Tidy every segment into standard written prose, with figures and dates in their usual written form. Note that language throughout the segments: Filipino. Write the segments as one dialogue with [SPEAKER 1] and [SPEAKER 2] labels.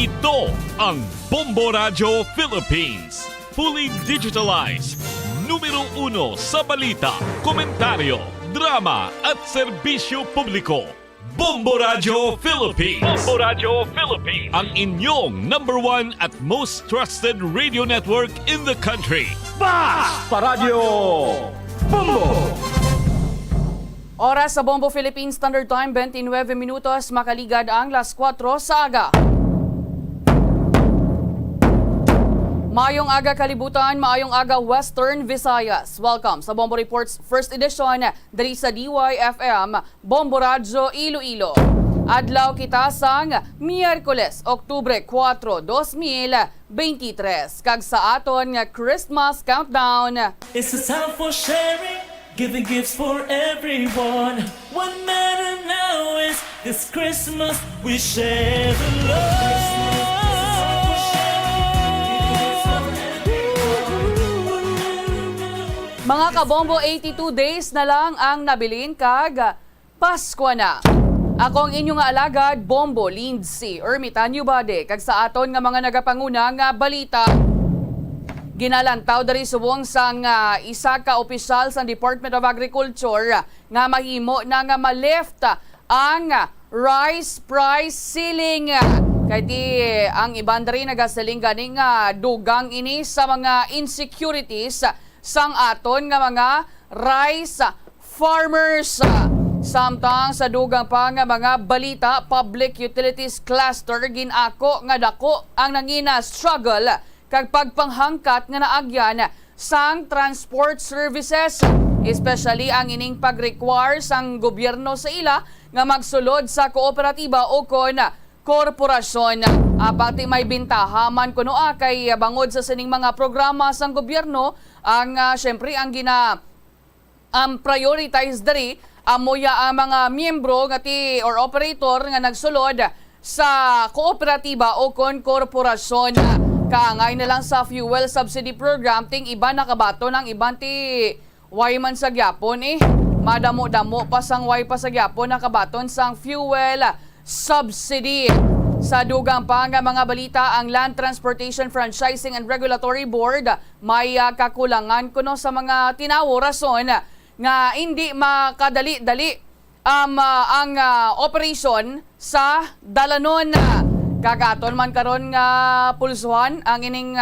[SPEAKER 1] Ito ang Bombo Radio Philippines. Fully digitalized. Numero 1 sa balita, komentaryo, drama at serbisyo publiko. Bombo Radio Philippines. Bombo Radio Philippines. Ang inyong #1 at most trusted radio network in the country.
[SPEAKER 2] Basta Radio Bombo!
[SPEAKER 3] Oras sa Bombo Philippines Standard Time, 29 minutos, makaligad ang las 4 sa aga. Maayong aga kalibutan, maayong aga Western Visayas. Welcome sa Bombo Reports First Edition diri sa DYFM, Bombo Radio Iloilo. Adlaw kita sang Miyerkules, Oktubre 4, 2023. Kag sa aton nga Christmas countdown.
[SPEAKER 4] It's a time for sharing, giving gifts for everyone. What matter now is this Christmas we share the love.
[SPEAKER 3] Mga kabombo, 82 days na lang ang nabilin kag Pasko na. Akong inyong nga alagad, Bombo Lindsay Ermitanyo Bade, kag sa aton nga mga nagapanguna nga balita. Ginalantaw dari subong sang isa ka opisyal sa Department of Agriculture nga mahimo na nga ma-lift ang rice price ceiling. Kay di ang iban dari nagasaling ganing dugang ini sa mga insecurities sang aton nga mga rice farmers. Samtang sa dugang pa nga mga balita, Public Utilities Cluster ginako nga dako ang nangina struggle kag pagpanghangkat nga naagyan sang transport services, especially ang ining pag-require sang gobyerno sa ila nga magsulod sa kooperatiba o kon korporasyon. Pati may bintahaman kuno kay bangod sa sining mga programa sang gobyerno, ang syempre ang prioritize diri amoya ang mga miyembro nga or operator nga nagsulod sa kooperatiba o kon korporasyon. Kaangay na lang sa fuel subsidy program, ting iba nakabato ng ibang way man sa gyapon madamo-damo pa sang way pa sa gyapon nakabaton sang fuel subsidy. Sa dugang pa nga mga balita, ang Land Transportation Franchising and Regulatory Board may kakulangan kuno sa mga tinawo rason nga hindi makadali-dali ang operasyon sa dalanon. Kagaton man karon nga pulsuhan ang ining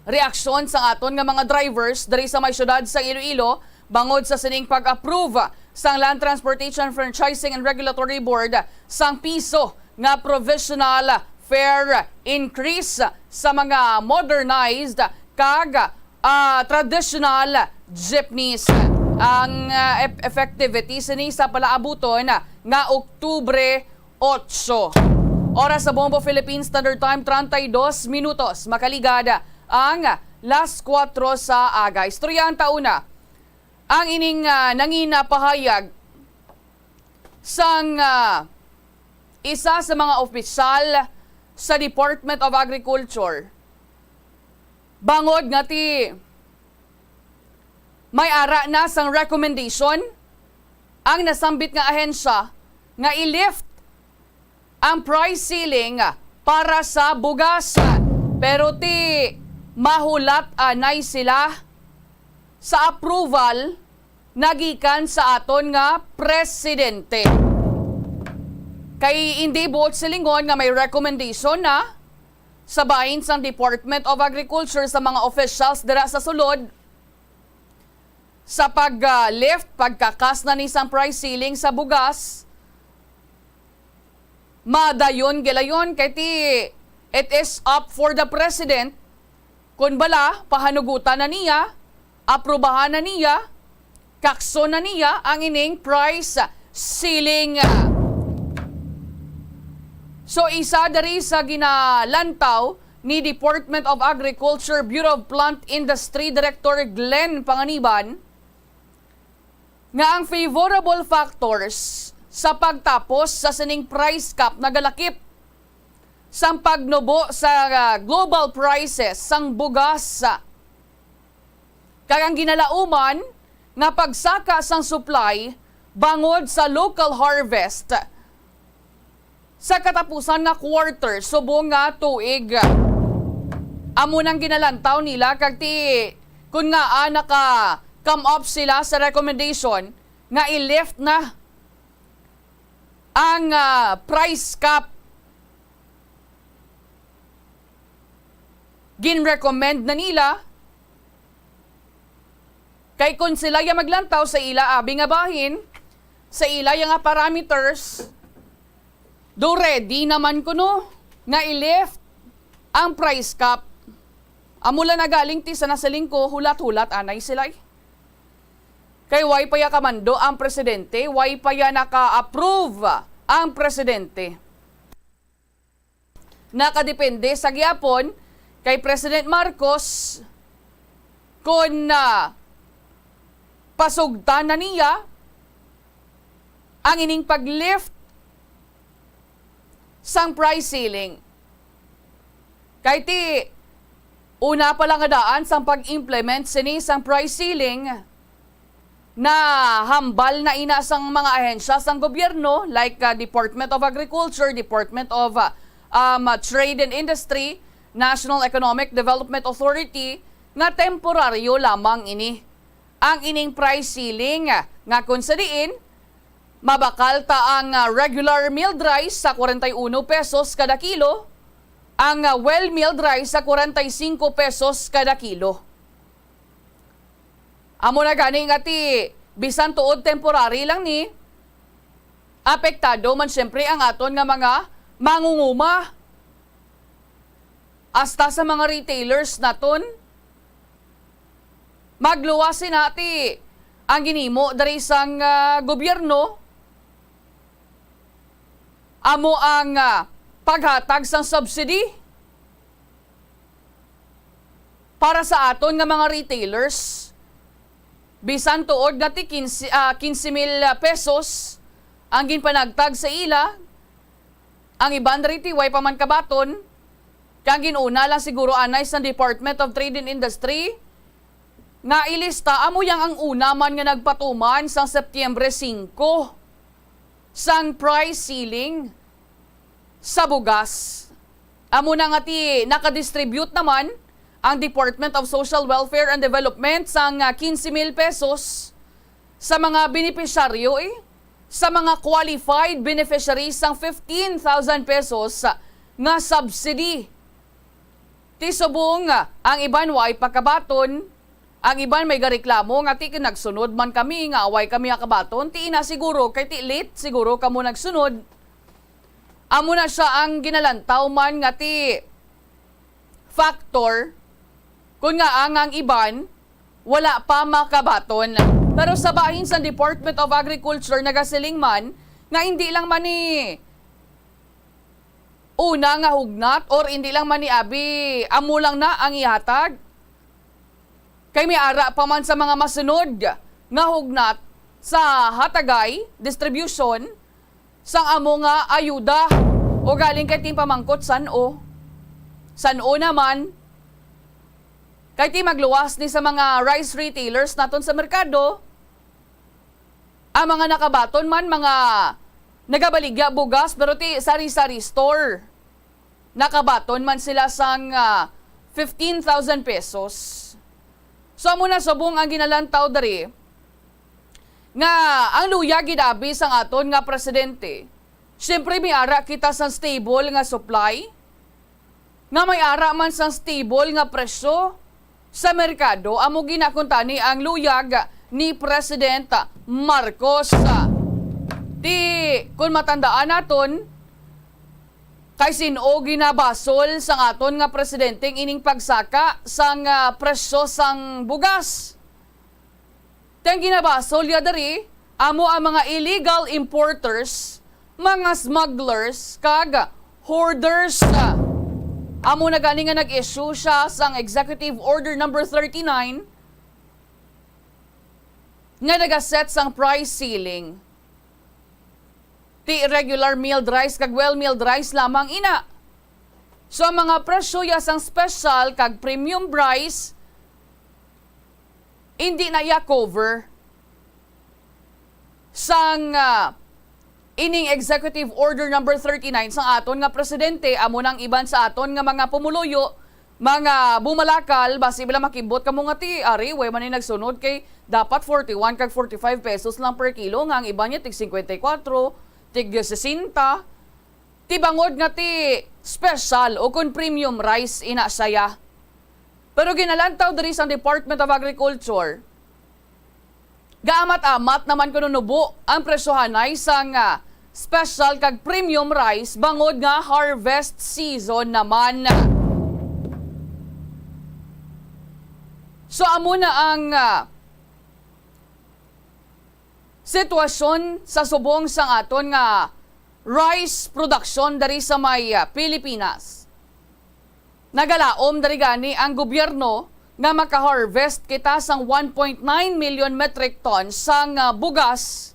[SPEAKER 3] reaksyon sa aton nga mga drivers diri sa may syudad sa Iloilo bangod sa sining pag-approve sang Land Transportation Franchising and Regulatory Board sang piso nga provisional fare increase sa mga modernized kag traditional jeepneys. Ang effectivity sini sa palaabuton nga Oktubre 8. Oras sa Bombo Philippines Standard Time, 32 minutos. Makaligada ang las 4 sa aga. Istoryahan tauna ang ining nangina pahayag sang isa sa mga opisyal sa Department of Agriculture. Bangod nga ti may ara na sang recommendation ang nasambit nga ahensya nga i-lift ang price ceiling para sa bugas. Pero ti mahulat anay sila sa approval nagikan sa aton nga presidente. Kay hindi buot silingon nga may recommendation na sa bahin sang Department of Agriculture sa mga officials dira sa sulod sa pag-lift, pagkakas na ni sang price ceiling sa bugas. Madayon gilayon kay ti it is up for the president kun bala pahanugutan na niya, aprubahan na niya, kakso na niya ang ining price ceiling. So isa dari sa ginalantaw ni Department of Agriculture Bureau of Plant Industry Director Glenn Panganiban nga ang favorable factors sa pagtapos sa sining price cap nagalakip sang pagnubo sa global prices sang bugas. Kag ang ginalauman nga pagsaka sang supply bangod sa local harvest sa katapusan nga quarter subong nga tuig. Amo nang ginalantaw nila kag ti kun nga naka come up sila sa recommendation nga i-lift na ang price cap. Gin-recommend na nila kay kung sila yung maglantaw sa ila abi nga bahin, sa ila yung nga parameters, do ready naman kuno nga i-lift ang price cap. Amula na galing ti sa nasaling ko, hulat-hulat anay sila. Kay way pa ya kamando ang presidente, way pa ya naka-approve ang presidente. Nakadepende sa gyapon kay President Marcos kung pasugtan na niya ang ining paglift sang price ceiling. Kay ti una pa lang nga daan sang pag-implement sini sang price ceiling na hambal na ina sang mga ahensya sang gobyerno like Department of Agriculture, Department of Trade and Industry, National Economic Development Authority nga temporaryo lamang ini. Ang ining price ceiling nga kung sa diin, mabakal ta ang regular milled rice sa 41 pesos kada kilo, ang well milled rice sa 45 pesos kada kilo. Amo na gani nga ti bisan tuod temporary lang ni, apektado man syempre ang aton nga mga mangunguma. Hasta sa mga retailers naton, magluwasin nati ang ginimo dari sang gobyerno, amo ang paghatag sang subsidy para sa aton nga mga retailers. Bisan tuod nga ti 15,000 pesos ang ginpanagtag sa ila, ang iban riti way pa man kabaton, kang ginuna lang siguro anay sa Department of Trade and Industry nga ilista amo yang ang una man nga nagpatuman sa Setyembre 5 sang price ceiling sa bugas. Amo na nga ti nakadistribute naman ang Department of Social Welfare and Development sang 15,000 pesos sa mga benepisyaryo sa mga qualified beneficiaries sang 15,000 pesos nga subsidy. Ti subong ang iban way pagkabaton, ang iban may gareklamo nga ti nagsunod man kami nga way kami akabaton, ti ina siguro kay ti late siguro kamo nagsunod. Amo na siya ang ginalantaw man nga ti factor kung nga ang iban wala pa makabaton. Pero sa bahin sa Department of Agriculture nagasiling man nga hindi lang man ni una nga hugnat or hindi lang man ni abi amo lang na ang ihatag. Kay may ara pa man sa mga masunod nga hugnat sa hatagay, distribution, sang amo nga ayuda o galing kay ting pamangkot san-o. San-o naman, kay ti magluwas ni sa mga rice retailers naton sa merkado, ang mga nakabaton man, mga nagabaligya bugas, pero ti sari-sari store, nakabaton man sila sang 15,000 pesos. So muna subong ang ginalantaw dari nga ang luya gidabi sang aton nga presidente. Siyempre may ara kita sang stable nga supply, nga may ara man sang stable nga presyo sa merkado. Amo ginakuntani ang luyag ni President Marcos. Di kung matandaan naton, kay sino ginabasol sang aton nga presidenteng ining pagsaka sang presyo sang bugas. Teng ginabasol ya dari amo ang mga illegal importers, mga smugglers kag hoarders. Amo na gani nga nag-issue siya sang Executive Order number 39 nga nagaset sang price ceiling. Ti irregular milled rice kag well milled rice lamang ina. So mga presyo ya sang special kag premium rice hindi na ya cover sang ining Executive Order number 39 sa aton nga presidente, amo nang iban sa aton nga mga pumuluyo, mga bumalakal, basi bila makibot ka mo nga ti, ari, way man nagsunod kay dapat 41 kag 45 pesos lang per kilo, nga ang iba niya tig 54, tig 60, ti bangod nga ti special o kun premium rice ina saya. Pero ginalantaw diri sa Department of Agriculture, gaamat-amat naman kuno nubo ang presyohanay sa nga special kag premium rice bangod nga harvest season naman. So amo na ang sitwasyon sa subong sang aton nga rice production dari sa may Pilipinas. Nagalaom dari gani ang gobyerno nga maka-harvest kita sang 1.9 million metric tons sang bugas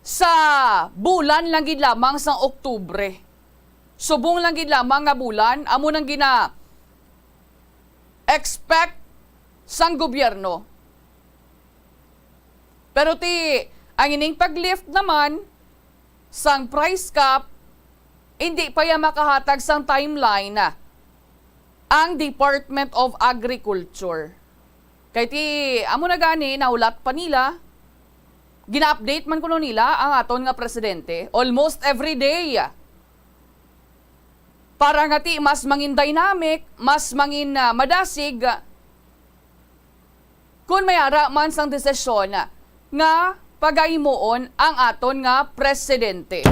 [SPEAKER 3] sa bulan lang gid lamang sang Oktubre. Subong lang gid lamang nga bulan amo nang gina expect sang gobyerno. Pero ang ining paglift naman sang price cap, hindi pa yan makahatag sang timeline ang Department of Agriculture. Kaya amo na gani, naulat pa nila, gina-update man kuno nila ang aton nga presidente almost every day. Para nga mas mangin dynamic, mas mangin madasig, kung mayara man sang desisyon nga pagaymoon ang aton nga presidente.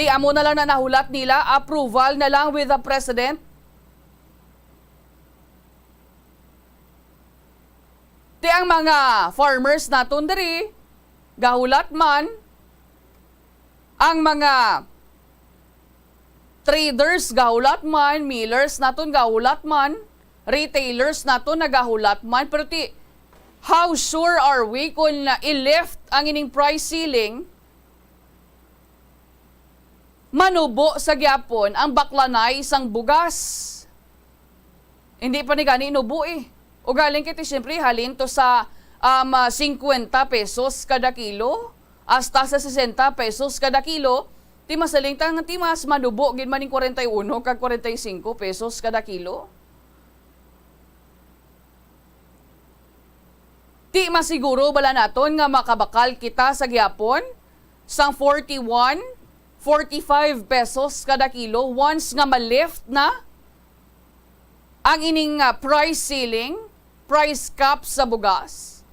[SPEAKER 3] Amo na lang na nahulat nila, approval na lang with the president. Ang mga farmers naton diri, gahulat man, ang mga traders gahulat man, millers naton gahulat man, retailers naton nagahulat man, pero how sure are we kung i-lift ang ining price ceiling, manubo sa gyapon ang baklanay sang bugas. Hindi pa ni gani inubo O galing kiti siyempre halin to sa 50 pesos kada kilo hasta sa 60 pesos kada kilo. Ti masaling tang ti mas manubo gid maning 41 kag 45 pesos kada kilo. Ti masiguro bala naton nga makabakal kita sa gyapon sang 41, 45 pesos kada kilo once nga ma-lift na ang ining price ceiling, price cap sa bugas.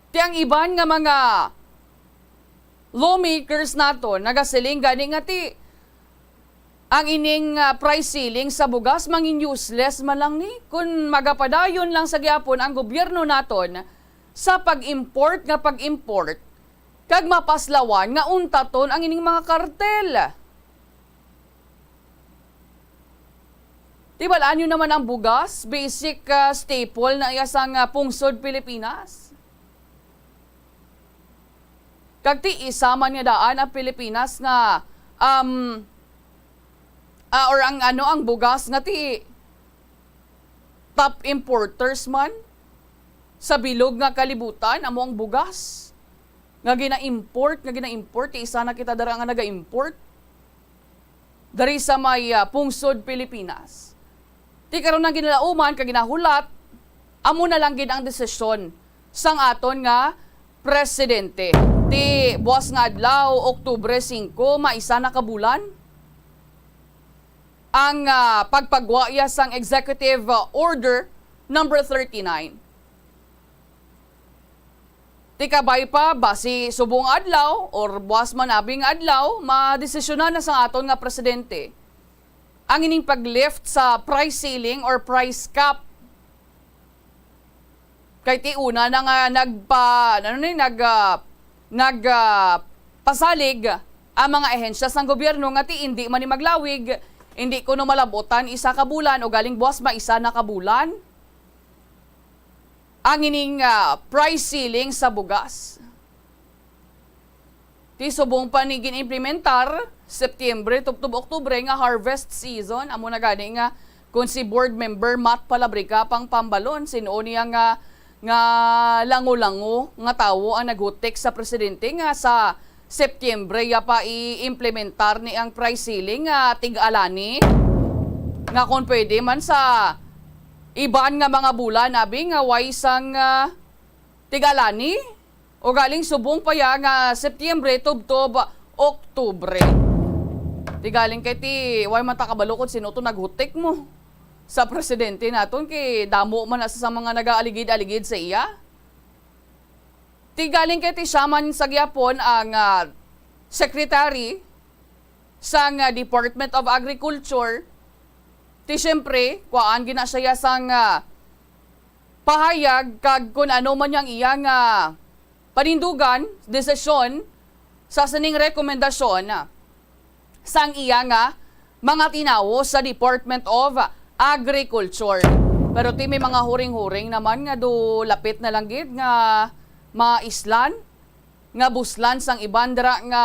[SPEAKER 3] Tiyang iban nga mga lawmakers naton nagasiling gani nga ang ining price ceiling sa bugas mangin useless man lang ni kung magapadayon lang sa gyapon ang gobyerno naton sa pag-import kag mapaslawan nga untaton ang ining mga kartel. Tibalaan nyo naman ang bugas, basic staple na iyasang pungsod Pilipinas. Kag isama niya daan ang Pilipinas nga or ang bugas nga top importers man sa bilog nga kalibutan amo ang bugas nga gina-import isa na kita dara nga naga-import dari sa may pungsod Pilipinas. Ti karon nang ginalauman kag ginahulat, amo na lang gid ang desisyon sang aton nga presidente. Ti buwas nga adlaw Oktubre 5 maisa na ka bulan ang pagpagwaya sang Executive Order number 39. Ti kabay pa basi subong adlaw or buwas man abing adlaw madesisyonan na sang aton nga presidente ang ining paglift sa price ceiling or price cap. Kay una na nga pasalig ang mga ehensya sang gobyerno nga hindi man ni maglawig, hindi ko no malabotan isa ka bulan o galing buwas maisa na ka bulan ang ining price ceiling sa bugas. Ti subong pa ni gin-implementar Septyembre, Oktubre nga harvest season. Amo na gani nga kung si board member Matt Palabrica pang Pambalon, sinuo niya nga nga lango-lango nga tawo ang naghutik sa presidente nga sa Setyembre ya pa i-implementar ni ang price ceiling nga tig-alani nga kung pwede man sa iban nga mga bulan abi nga waisang tig-alani o galing subong pa ya nga Setyembre tubtob Oktubre. Tigaling kay ti way man ta kabalo kung sino to naghutik mo sa presidente naton kay damo man asa sa mga nagaaligid-aligid sa iya. Tigaling kay ti Shaman sa gyapon ang secretary sa Department of Agriculture. Ti siyempre, kuaan gina siya sang pahayag kag kung ano man yang iyang panindugan, desisyon sa sining rekomendasyon sang iya nga mga tinawo sa Department of Agriculture. Pero ti may mga huring-huring naman nga do lapit na lang gid nga maislan nga buslan sang ibandra nga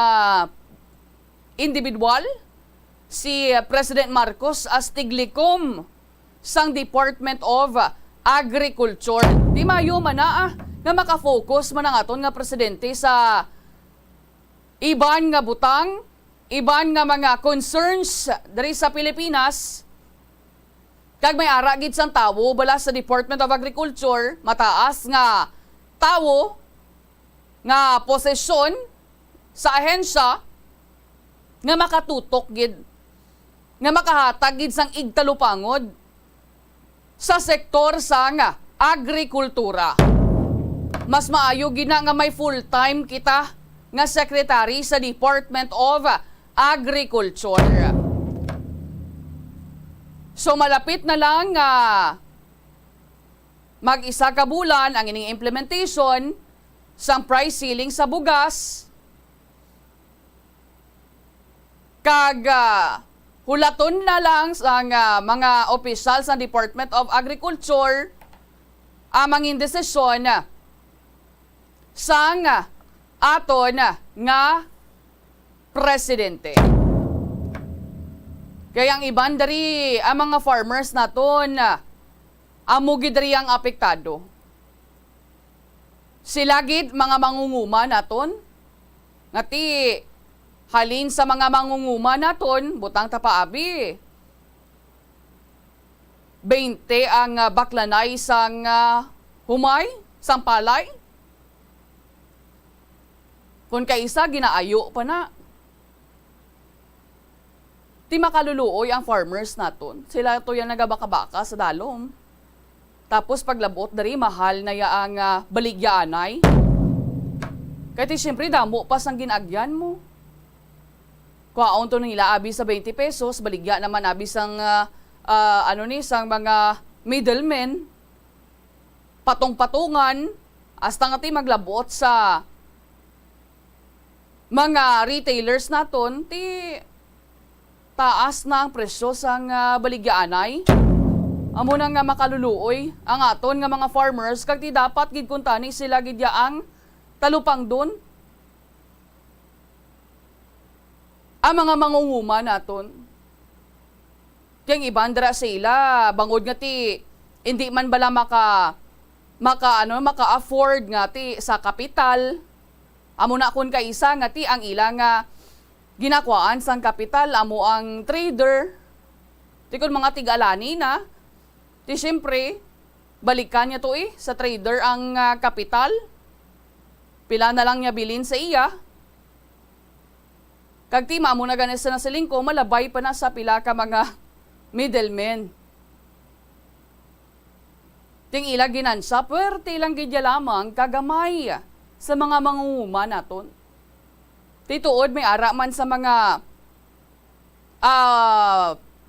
[SPEAKER 3] individual si President Marcos as tiglikom sang Department of Agriculture. Di mayo man nga makafocus man ang aton nga presidente sa iban nga butang, iban nga mga concerns diri sa Pilipinas. Kag may ara gid sang tawo bala sa Department of Agriculture, mataas nga tawo nga posisyon sa ahensya nga makatutok gid nga makahatag gid sang igtalupangod sa sektor sang agrikultura. Mas maayo gid na nga may full-time kita nga secretary sa Department of Agriculture. So malapit na lang nga mag-isa ka bulan ang ining implementation sang price ceiling sa bugas. Kag hulaton na lang sa mga opisyal sa Department of Agriculture amang indesisyon sang aton nga presidente. Kaya ang iban dari ang mga farmers naton amo gid ri ang apektado. Sila gid mga mangunguma naton ngati halin sa mga mangunguma naton butang tapaabi 20 ang baklanay sang humay sang palay. Kung kaisa ginaayo pa na. Ti makaluluoy ang farmers naton. Sila to yan nagabaka-baka sa dalom. Tapos paglabot dari mahal na yaang baligyaanay. Kaya ti siyempre damo pa sang ginagyan mo. Kuwaon to nila abi sa 20 pesos, baligya naman abi sang sang mga middlemen. Patong-patungan hasta nga ti maglabot sa mga retailers naton ti taas na ang presyo sang baligyaanay. Amo na nga makaluluoy ang aton nga mga farmers kag ti dapat gid kuntani sila gid yaang talupang dun. Ang mga mangunguma naton. Tiyang ibandra sa ila bangod nga ti hindi man bala maka-afford nga ti sa kapital. Amo na kun kaisa nga ti ang ila nga ginakwaan sang kapital amo ang trader. Ti kun mga tig-alani na ti siyempre, balikan niya to sa trader ang kapital. Pila na lang niya bilin sa iya. Kag ti maamo na ganes na siling ko, malabay pa na sa pila ka mga middlemen. Ting ila ginansa, puwerte lang gidya lamang kagamay sa mga mangunguma naton. Tituod may ara man sa mga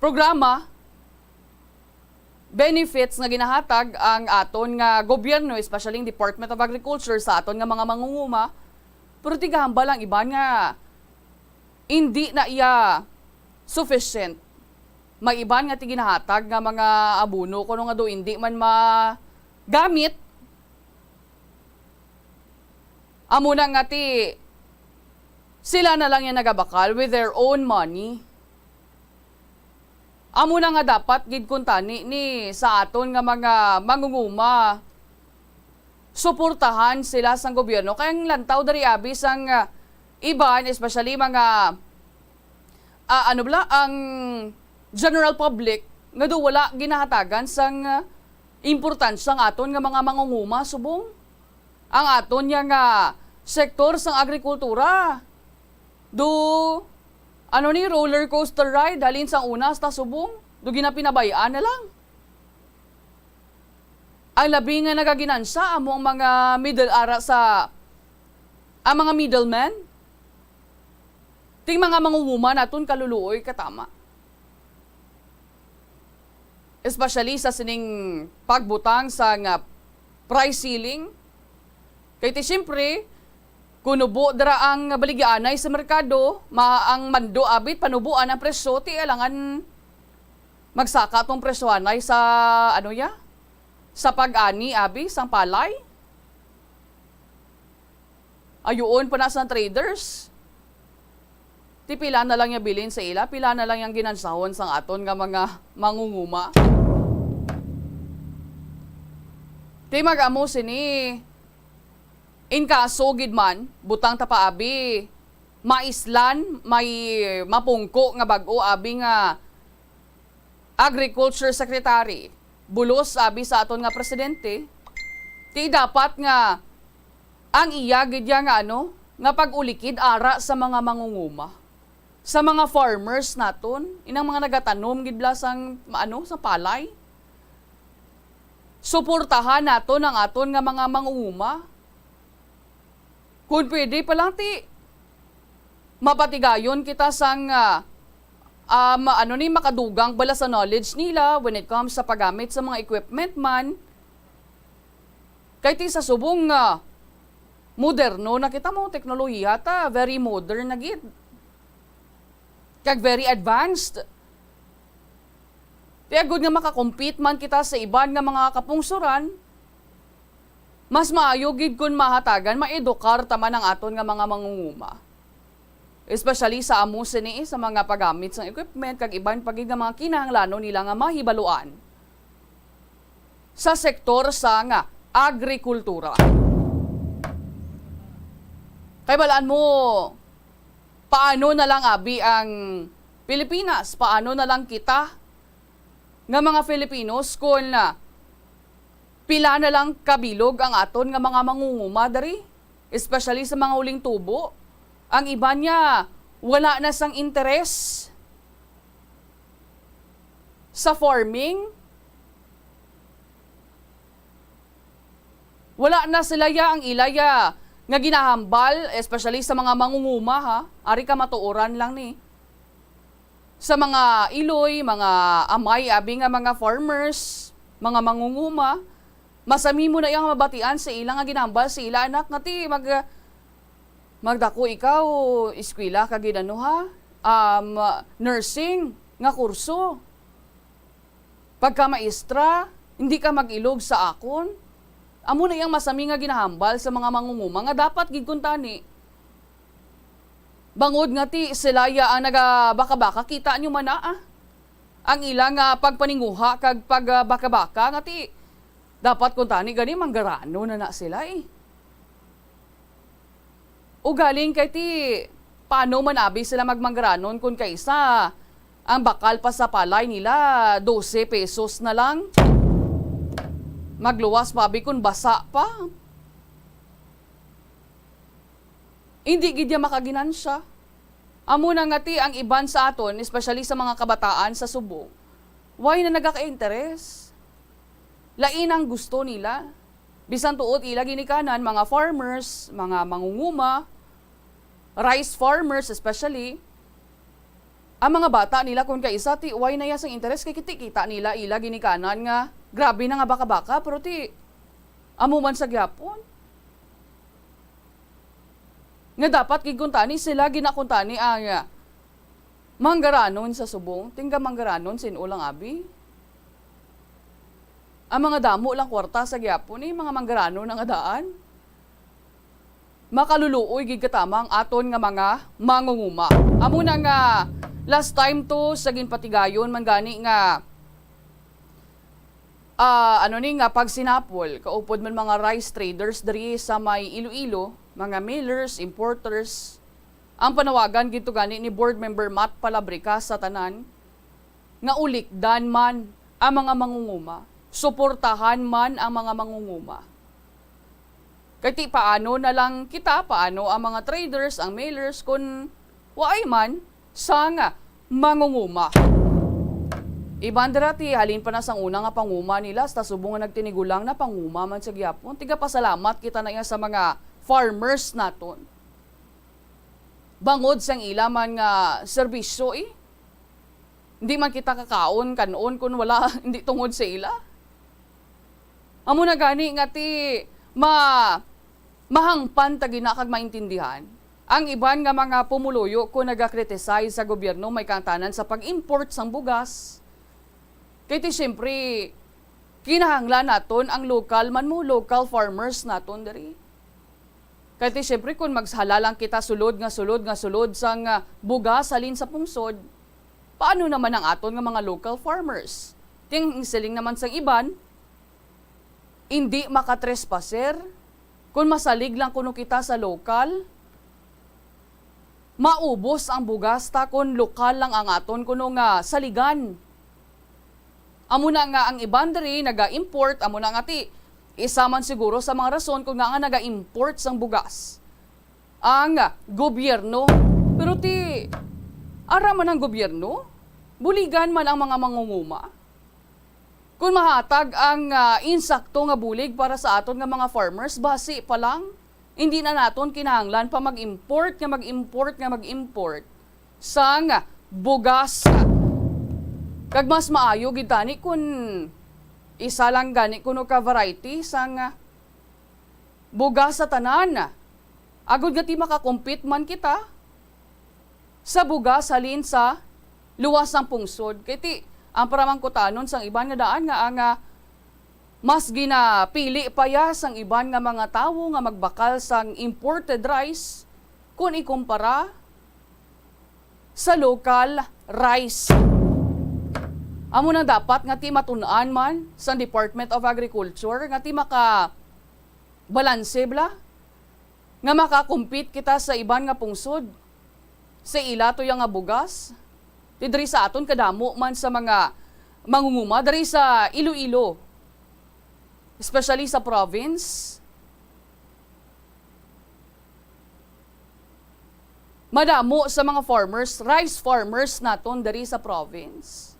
[SPEAKER 3] programa, benefits nga ginahatag ang aton nga gobyerno, especially yung Department of Agriculture sa aton nga mga mangunguma. Pero tigahamba lang iban nga hindi na iya sufficient. May iban nga ti ginahatag nga mga abuno kuno nga do hindi man magamit. Amo na nga ti sila na lang yung nagabakal with their own money. Amo na nga dapat gid kuntani ni sa aton nga mga mangunguma suportahan sila sa gobyerno. Kaya ang lantaw dari abis ang iban, especially mga ang general public nga do wala ginahatagan sang importansya ng aton nga mga mangunguma subong. Ang aton nga sektor sang agrikultura. Do roller coaster ride halin sang una hasta subong. Do ginapinabayaan na lang. Ang labi nga nagaginansa amo ang mga ang mga middlemen. Ting mga mangunguma naton kaluluoy katama. Especially sa sining pagbutang sa nga price ceiling. Kaya siyempre, kunubo dara ang baligyanay sa merkado, ang mando abit panubuan ang presyo, ti alangan magsaka tong presyoanay sa sa pag-ani abi sang palay. Ayoon pa na sa traders. Ti pila na lang yung bilin sa ila, pila na lang yung ginansahon sang aton nga mga mangunguma. Ti mag-amo sini in kaso gid man butang ta paabi maislan may mapungko nga bag-o abi nga Agriculture Secretary bulos abi sa aton nga presidente ti dapat nga ang iya gid nga nga pag-ulikid ara sa mga mangunguma sa mga farmers naton inang mga nagatanom gid sang sa palay. Suportahan naton ang aton nga mga mangunguma. Kung pwede pa lang ti mapatigayon kita sang makadugang bala sa knowledge nila when it comes sa paggamit sa mga equipment man. Kaya ti sa subong moderno na kita mo, teknolohiya ta, very modern na gid. Kag very advanced. Kaya good nga makakompete man kita sa iban nga mga kapungsuran, mas maayo gid kun mahatagan, maedukar taman ang aton nga mga mangunguma. Especially sa amo sini sa mga paggamit sa equipment kag iban pagig nga mga kinahanglanon nila nga mahibaluan sa sektor sa nga agrikultura. Kay balaan mo paano na lang abi ang Pilipinas, paano na lang kita nga mga Filipinos kung pila na lang kabilog ang aton nga mga mangunguma dari, especially sa mga uling tubo. Ang iba niya, wala na sang interes sa farming. Wala na sila ang ilaya nga ginahambal, especially sa mga mangunguma ha. Ari ka matuoran lang ni. Sa mga iloy, mga amay, abi nga mga farmers, mga mangunguma, masami mo na yung mabatian sa ilang nga ginahambal sa ila anak nga ti magdako ikaw, eskwela ka ginano ha, nursing, nga kurso. Pagka maestra, hindi ka mag-ilog sa akon. Amo na yung masami nga ginahambal sa mga mangunguma, nga dapat giguntani. Bangod nga ti, silaya ang nagabaka-baka, kita nyo man ang ilang pagpaninguha, kag pagbaka-baka, nga ti, dapat kuntani gani, manggarano na sila O galing kay ti, paano manabi sila magmanggaranon kung kaisa, ang bakal pa sa palay nila, 12 pesos na lang. Magluwas pabi kung basa pa. Hindi gidya makaginansya. Amo na nga ti ang iban sa aton, especially sa mga kabataan sa Subo, why na nagaka-interes? Lain ang gusto nila. Bisan tuot ila ginikanan, mga farmers, mga mangunguma, rice farmers especially, ang mga bata nila kung kaisa ti why na yasang interes kay kita nila ila ginikanan nga grabe na nga baka-baka pero ti amuman sa gyapon. Nga dapat giguntani sila ginakuntani ang manggaranon sa subong, tingga manggaranon sinulang abi. Ang mga damo lang kwarta sa gyapon mga manggaranon nga daan. Makaluluoy gid katama ang aton nga mga mangunguma. Amo na nga last time to sa ginpatigayon man gani nga ano ni nga pag sinapol, kaupod man mga rice traders diri sa may Iloilo, mga millers, importers, ang panawagan gito gani ni board member Matt Palabrica sa tanan nga ulikdan man ang mga mangunguma, suportahan man ang mga mangunguma. Kaya paano na lang kita, paano ang mga traders, ang mailers kung waay man sa nga mangunguma. Ibandrati, halin pa na sang una nga panguma nila, sa subong nga nagtinigulang na panguma man sa gyapon. Tiga pasalamat kita na sa mga farmers naton. Bangod sang ila man nga serbisyo Hindi man kita kakaon kanon kung wala hindi tungod sa ila. Amo na gani nga ti mahangpan ta ginakag maintindihan. Ang iban nga mga pumuluyo ko nagakriticize sa gobyerno may kantanan sa pag-import sang bugas. Kaya ti siyempre, kinahanglan naton ang local local farmers naton diri. Kaya ti siyempre kung maghalalang kita sulod sang bugas halin sa pungsod, paano naman ang aton nga mga local farmers? Ting siling naman sang iban, hindi makatrespasser, kung masalig lang kuno kita sa local, maubos ang bugas ta kung lokal lang ang aton kuno nga saligan. Amo na nga ang iban diri naga-import, amo na nga ti isa man siguro sa mga rason kung nga naga-import sang bugas ang gobyerno. Pero ti ara man ang gobyerno, buligan man ang mga mangunguma. Kung mahatag ang insakto nga bulig para sa aton nga mga farmers, basi pa lang, hindi na naton kinahanglan pa mag-import sang bugas. Kag mas maayo gid tani kun isa lang gani kuno ka variety sang bugas sa tanan. Agud nga ti makakompete man kita sa bugas halin sa luwas ng pungsod. Kaya ti ang paramang kutanon sang iban nga daan nga ang mas ginapili pa ya sang iban nga mga tawo nga magbakal sang imported rice kung ikumpara sa local rice. Amo na dapat nga ti matun-an man sa Department of Agriculture nga ti maka balanse bla nga makakompete kita sa iban nga pungsod sa ila to yang nga bugas. Ti diri sa aton kadamo man sa mga mangunguma diri sa Iloilo, especially sa province. Madamo sa mga farmers, rice farmers naton diri sa province.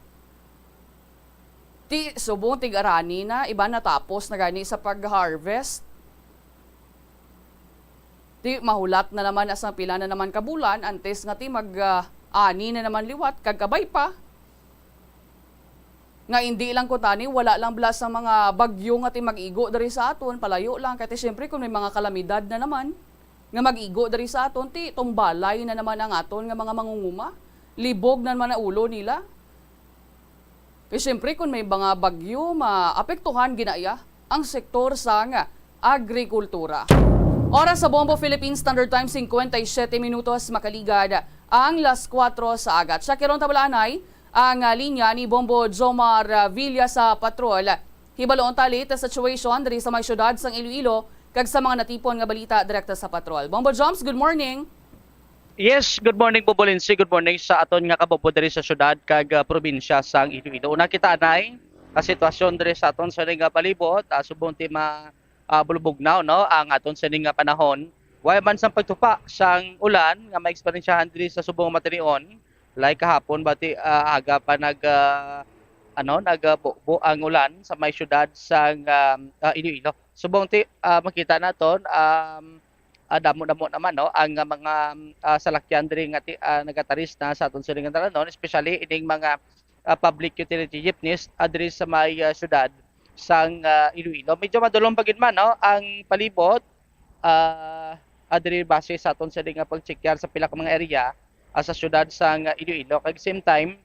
[SPEAKER 3] Ti subong tig-arani na, iba natapos na gani sa pag-harvest. Ti mahulat na naman asang pila na naman kabulan, antes nga ti mag-ani na naman liwat, kagkabay pa. Nga hindi lang ko tani, wala lang blas sa mga bagyo nga ti mag-igo dari sa aton, palayo lang. Kaya siyempre kung may mga kalamidad na naman, nga mag-igo dari sa aton, ti tumbalay na naman ang aton nga mga mangunguma. Libog na naman ang ulo nila. Kaya siyempre kung may mga bagyo, maapektuhan ginaya ang sektor sa agrikultura. Oras sa Bombo Philippines Standard Time, 57 minutos makaligad ang las 4 sa agat. Siya kiron tabalanay ang linya ni Bombo Jomar Villa sa patrol. Hibaloon talit sa situation diri sa may syudad sang Iloilo kag sa mga natipon nga balita direkta sa patrol. Bombo Joms, good morning.
[SPEAKER 2] Yes, good morning po Bolinsi. Good morning sa aton nga kabobo diri sa syudad kag probinsya sang Iloilo. Una kita anay ka sitwasyon diri sa aton sa nga palibot, subong ti bulubugnaw no ang aton sa nga panahon. Way man sang pagtupa sang ulan nga maeksperiensyahan diri sa subong matinion. Like kahapon bati aga pa nagbuo ang ulan sa may syudad sang Iloilo. Subong ti makita naton damo-damo naman no ang mga salakyan diri nga nagataris na sa aton sa nga talanon, especially ining mga public utility jeepneys diri sa may syudad sang Iloilo. Medyo madulong pagid man no ang palibot diri base sa aton sa nga pagchekyar sa pila ka mga area sa syudad sang Iloilo. Kag same time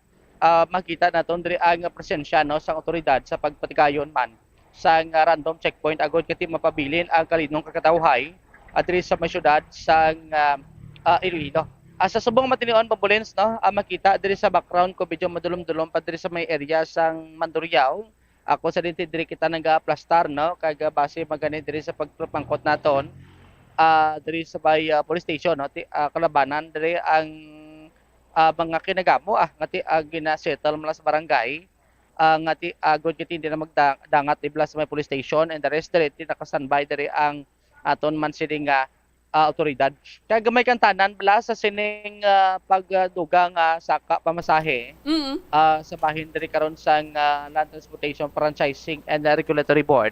[SPEAKER 2] makita naton diri ang presensya no sang otoridad sa pagpatikayon man sang random checkpoint agod kati mapabilin ang kalinong kakatawhay diri sa may syudad sang Iloilo. Sa subong matinion pambulens no makita diri sa background ko medyo madulom-dulom pa diri sa may area sang Mandurriao ako sa dinti diri kita nag-aplastar no kag base magani diri sa pagpangkot naton diri sa bay police station no kalabanan diri ang mga kinagamo ngati gina-settle mula sa barangay ngati good kiti hindi na magdangat ibla sa may police station and the rest diri nakasanbay diri ang aton man sini nga awtoridad. Kaya gamay kang tanan bala sa sining pagdugang saka pamasahe
[SPEAKER 3] Mm.
[SPEAKER 2] sa bahin diri karon sang Land Transportation Franchising and Regulatory Board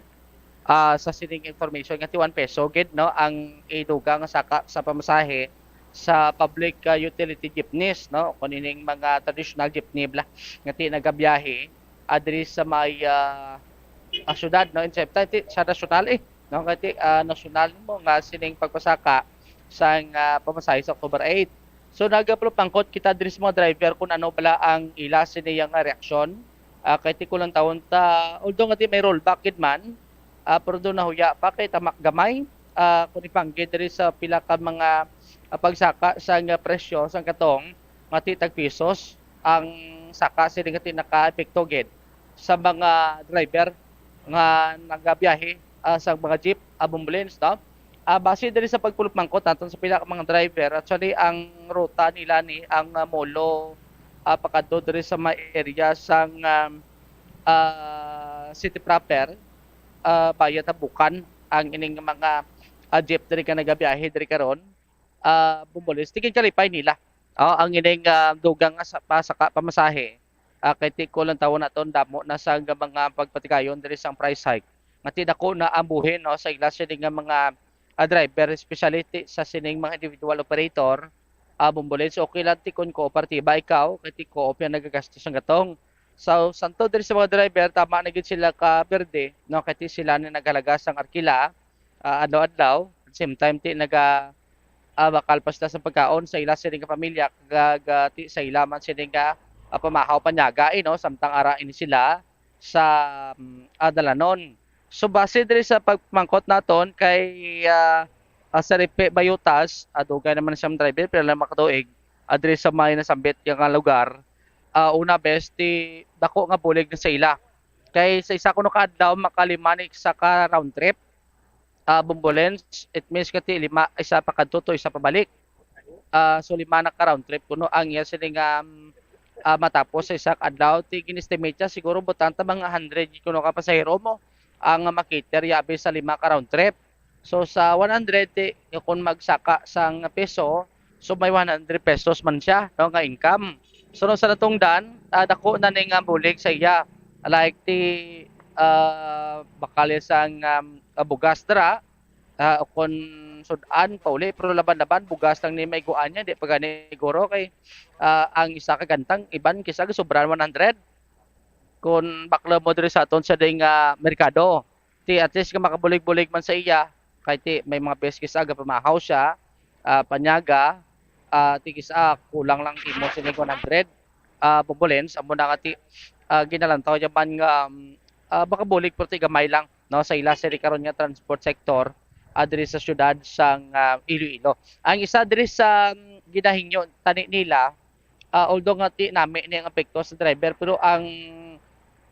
[SPEAKER 2] sa sining information nga 1 peso gid no ang idugang saka sa pamasahe sa public utility jeepneys no kunining mga traditional jeepney bla ngati nagabiyahe diri sa may syudad no insepta sa nasyonal no kati nasyonal mo nga sining pagpasaka sang pamasahe sa October 8. So nagapulupangkot kita diri sa mga driver kung ano bala ang ila siniyang reaksyon kay ti kulang taon ta although ngati may rollback gid man pero do nahuya pa kay tamak gamay kung ipanggi diri sa pila ka mga pagsaka sang presyo sang katong ngati tag pesos ang saka sini ngati naka-epekto gid sa mga driver nga nagabiyahe sa mga jeep, ambulance, no? Base diri sa pagpulupmangkot naton sa pila ka mga driver, actually ang ruta nila ni ang molo pakadto diri sa mga area sang city proper, bayan Tabukan ang ining mga jeep diri ka nagabiyahe diri karon, bumbulis tigin kalipay nila. Ang ining dugang sa pasaka pamasahe. Kay ti ko lang tawon naton damo na sa mga pagpatikayon diri sang price hike ngati dako na ang buhin no sa ila sining nga mga driver especially sa sining mga individual operator bumbulis okay lang ti kun kooperatiba ikaw kay ti co-op yan nagagastos ang gatong so santo diri sa mga driver tama na gid sila ka berde no kay ti sila na naghalaga sang arkila adlaw-adlaw at same time ti naga makalpas na sa pagkaon sa ila sining nga pamilya kag ti sa ila man sining nga pamahaw panyaga no samtang ara ini sila sa dalanon. So base diri sa pagmangkot naton kay sa Repe Bayutas, dugay naman siyang driver pero lang makatuig diri sa may nasambit nga lugar. Una best ti dako nga bulig na sa ila. Kay sa isa kuno ka adlaw makalima ni sa ka round trip. Bumbulens it means kati lima isa pa kadto to isa pa balik. So lima na ka round trip kuno ang iya sining matapos sa isa ka adlaw ti ginestimate siya siguro butanta mga 100 kuno ka pasahero mo ang makiter yabi sa 5 ka round trip. So sa 100 kung magsaka sang peso, so may 100 pesos man siya no nga income. So no, sa natungdan, dako na ning bulig sa iya. Like ti bakal sang bugas dra kung sudan pauli pero laban-laban bugas lang ni may guan niya di pa gani guro kay ang isa ka gantang iban kisa sobran 100 kung bakla mo diri sa aton sa ding merkado ti at least ka makabulig-bulig man sa iya kay ti may mga peskis aga pamahaw siya panyaga ti kisa kulang lang imo sinig 100 bubulens amo na ti ginalantaw jaban nga baka bulig pero ti gamay lang no sa ila siri karon nga transport sector diri sa syudad sang Iloilo. Ang isa diri sa ginahingyo tani nila although nga ti nami ni ang apekto sa driver pero ang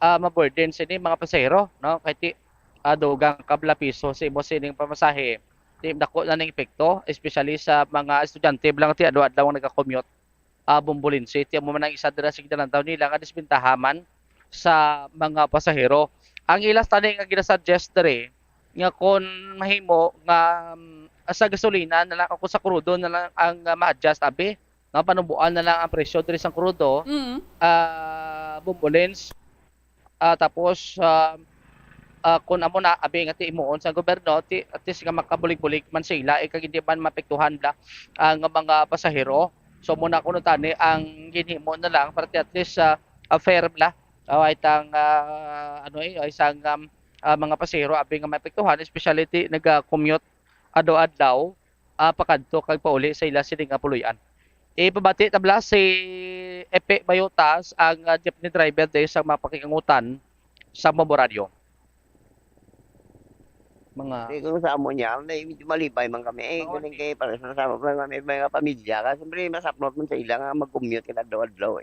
[SPEAKER 2] maburden sini mga pasahero no kay ti dugang kabla piso sa imo sining pamasahe ti dako na ning epekto especially sa mga estudyante lang ti adlaw-adlaw nagakommute bumbulinsi ti mo man ang isa dira sa ginalantaw nila nga disbentahaman sa mga pasahero. Ang ilas tani nga ginasuggest diri nga kon mahimo nga sa gasolina na lang ako sa krudo na lang ang ma-adjust abi no panubuan na lang ang presyo diri sa krudo bumbulins tapos kung amo na abi nga ti imuon sa gobyerno ti at least nga makabulig-bulig man sila kag hindi man mapektuhan la ang mga pasahero so muna kuno tani ang ginhimo na lang para at least fair bla itang isang mga pasahero abi nga mapektuhan especially ti naga-commute adlaw-adlaw pakadto kag pauli sa ila sining puluyan. Ipabati tabla si Epe Bayutas ang jeepney driver dahil sa mapakikangutan sa Maboradyo.
[SPEAKER 5] Kung sa amo niya, medyo malipay man kami. Galing kayo para sa sama lang kami mga pamilya. Kasi siyempre masaplot man sa ilang mag-commute ka adlaw-adlaw .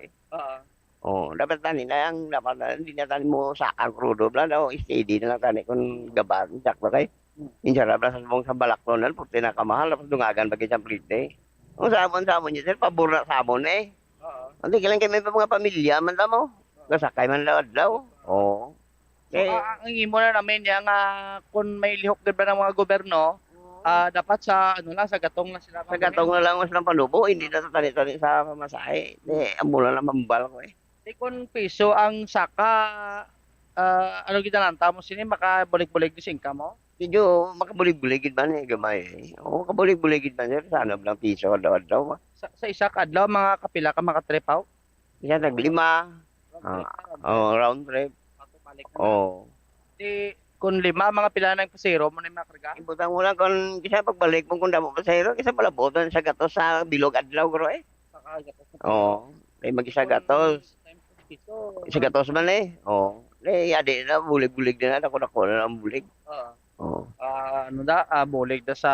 [SPEAKER 5] Oh, dapat tani na ang dapat na, hindi na tani mo sakang krudo bla daw steady na lang tani kung gaban jak ba kay. Insara bla sa mong sa balaklonan puti na kamahal tapos dungagan bagi sa plite. Kung sa amon niya sir pabor na sa amon eh.
[SPEAKER 2] Oo.
[SPEAKER 5] Hindi kailan kay may mga pamilya man daw mo. Kasakay man daw. Oh.
[SPEAKER 2] So, ang imo na namin yang kung may lihok gid ba ng mga gobyerno, dapat sa ano lang sa gatong na sila.
[SPEAKER 5] Sa gatong na lang mas ng panubo, hindi na tani-tani sa pamasahe. Amo na mambal ko eh.
[SPEAKER 2] Di kung piso ang saka, ano ginalanta mo sini, makabulig-bulig di singka mo?
[SPEAKER 5] Medyo makabulig-buligid man eh, gamay eh. Oo, makabulig-buligid man sir. Sana lang piso daw.
[SPEAKER 2] Sa isa ka adlaw, mga kapila ka makatripaw?
[SPEAKER 5] Isa naglima. Round trip. Oh.
[SPEAKER 2] Di, kung lima, mga pila ng pasero mo na yung makarga?
[SPEAKER 5] Ibutang mo lang kung kisa pagbalik mo kung damo pa sa hero, kisa palabotan sa gatos sa bilog adlaw gro eh. Oo. Ay mag-isa gatos. Isa gatos man eh. Oo. Adi na bulig-bulig din na ako na ang bulig. Oo.
[SPEAKER 2] Ano da, bulig da sa,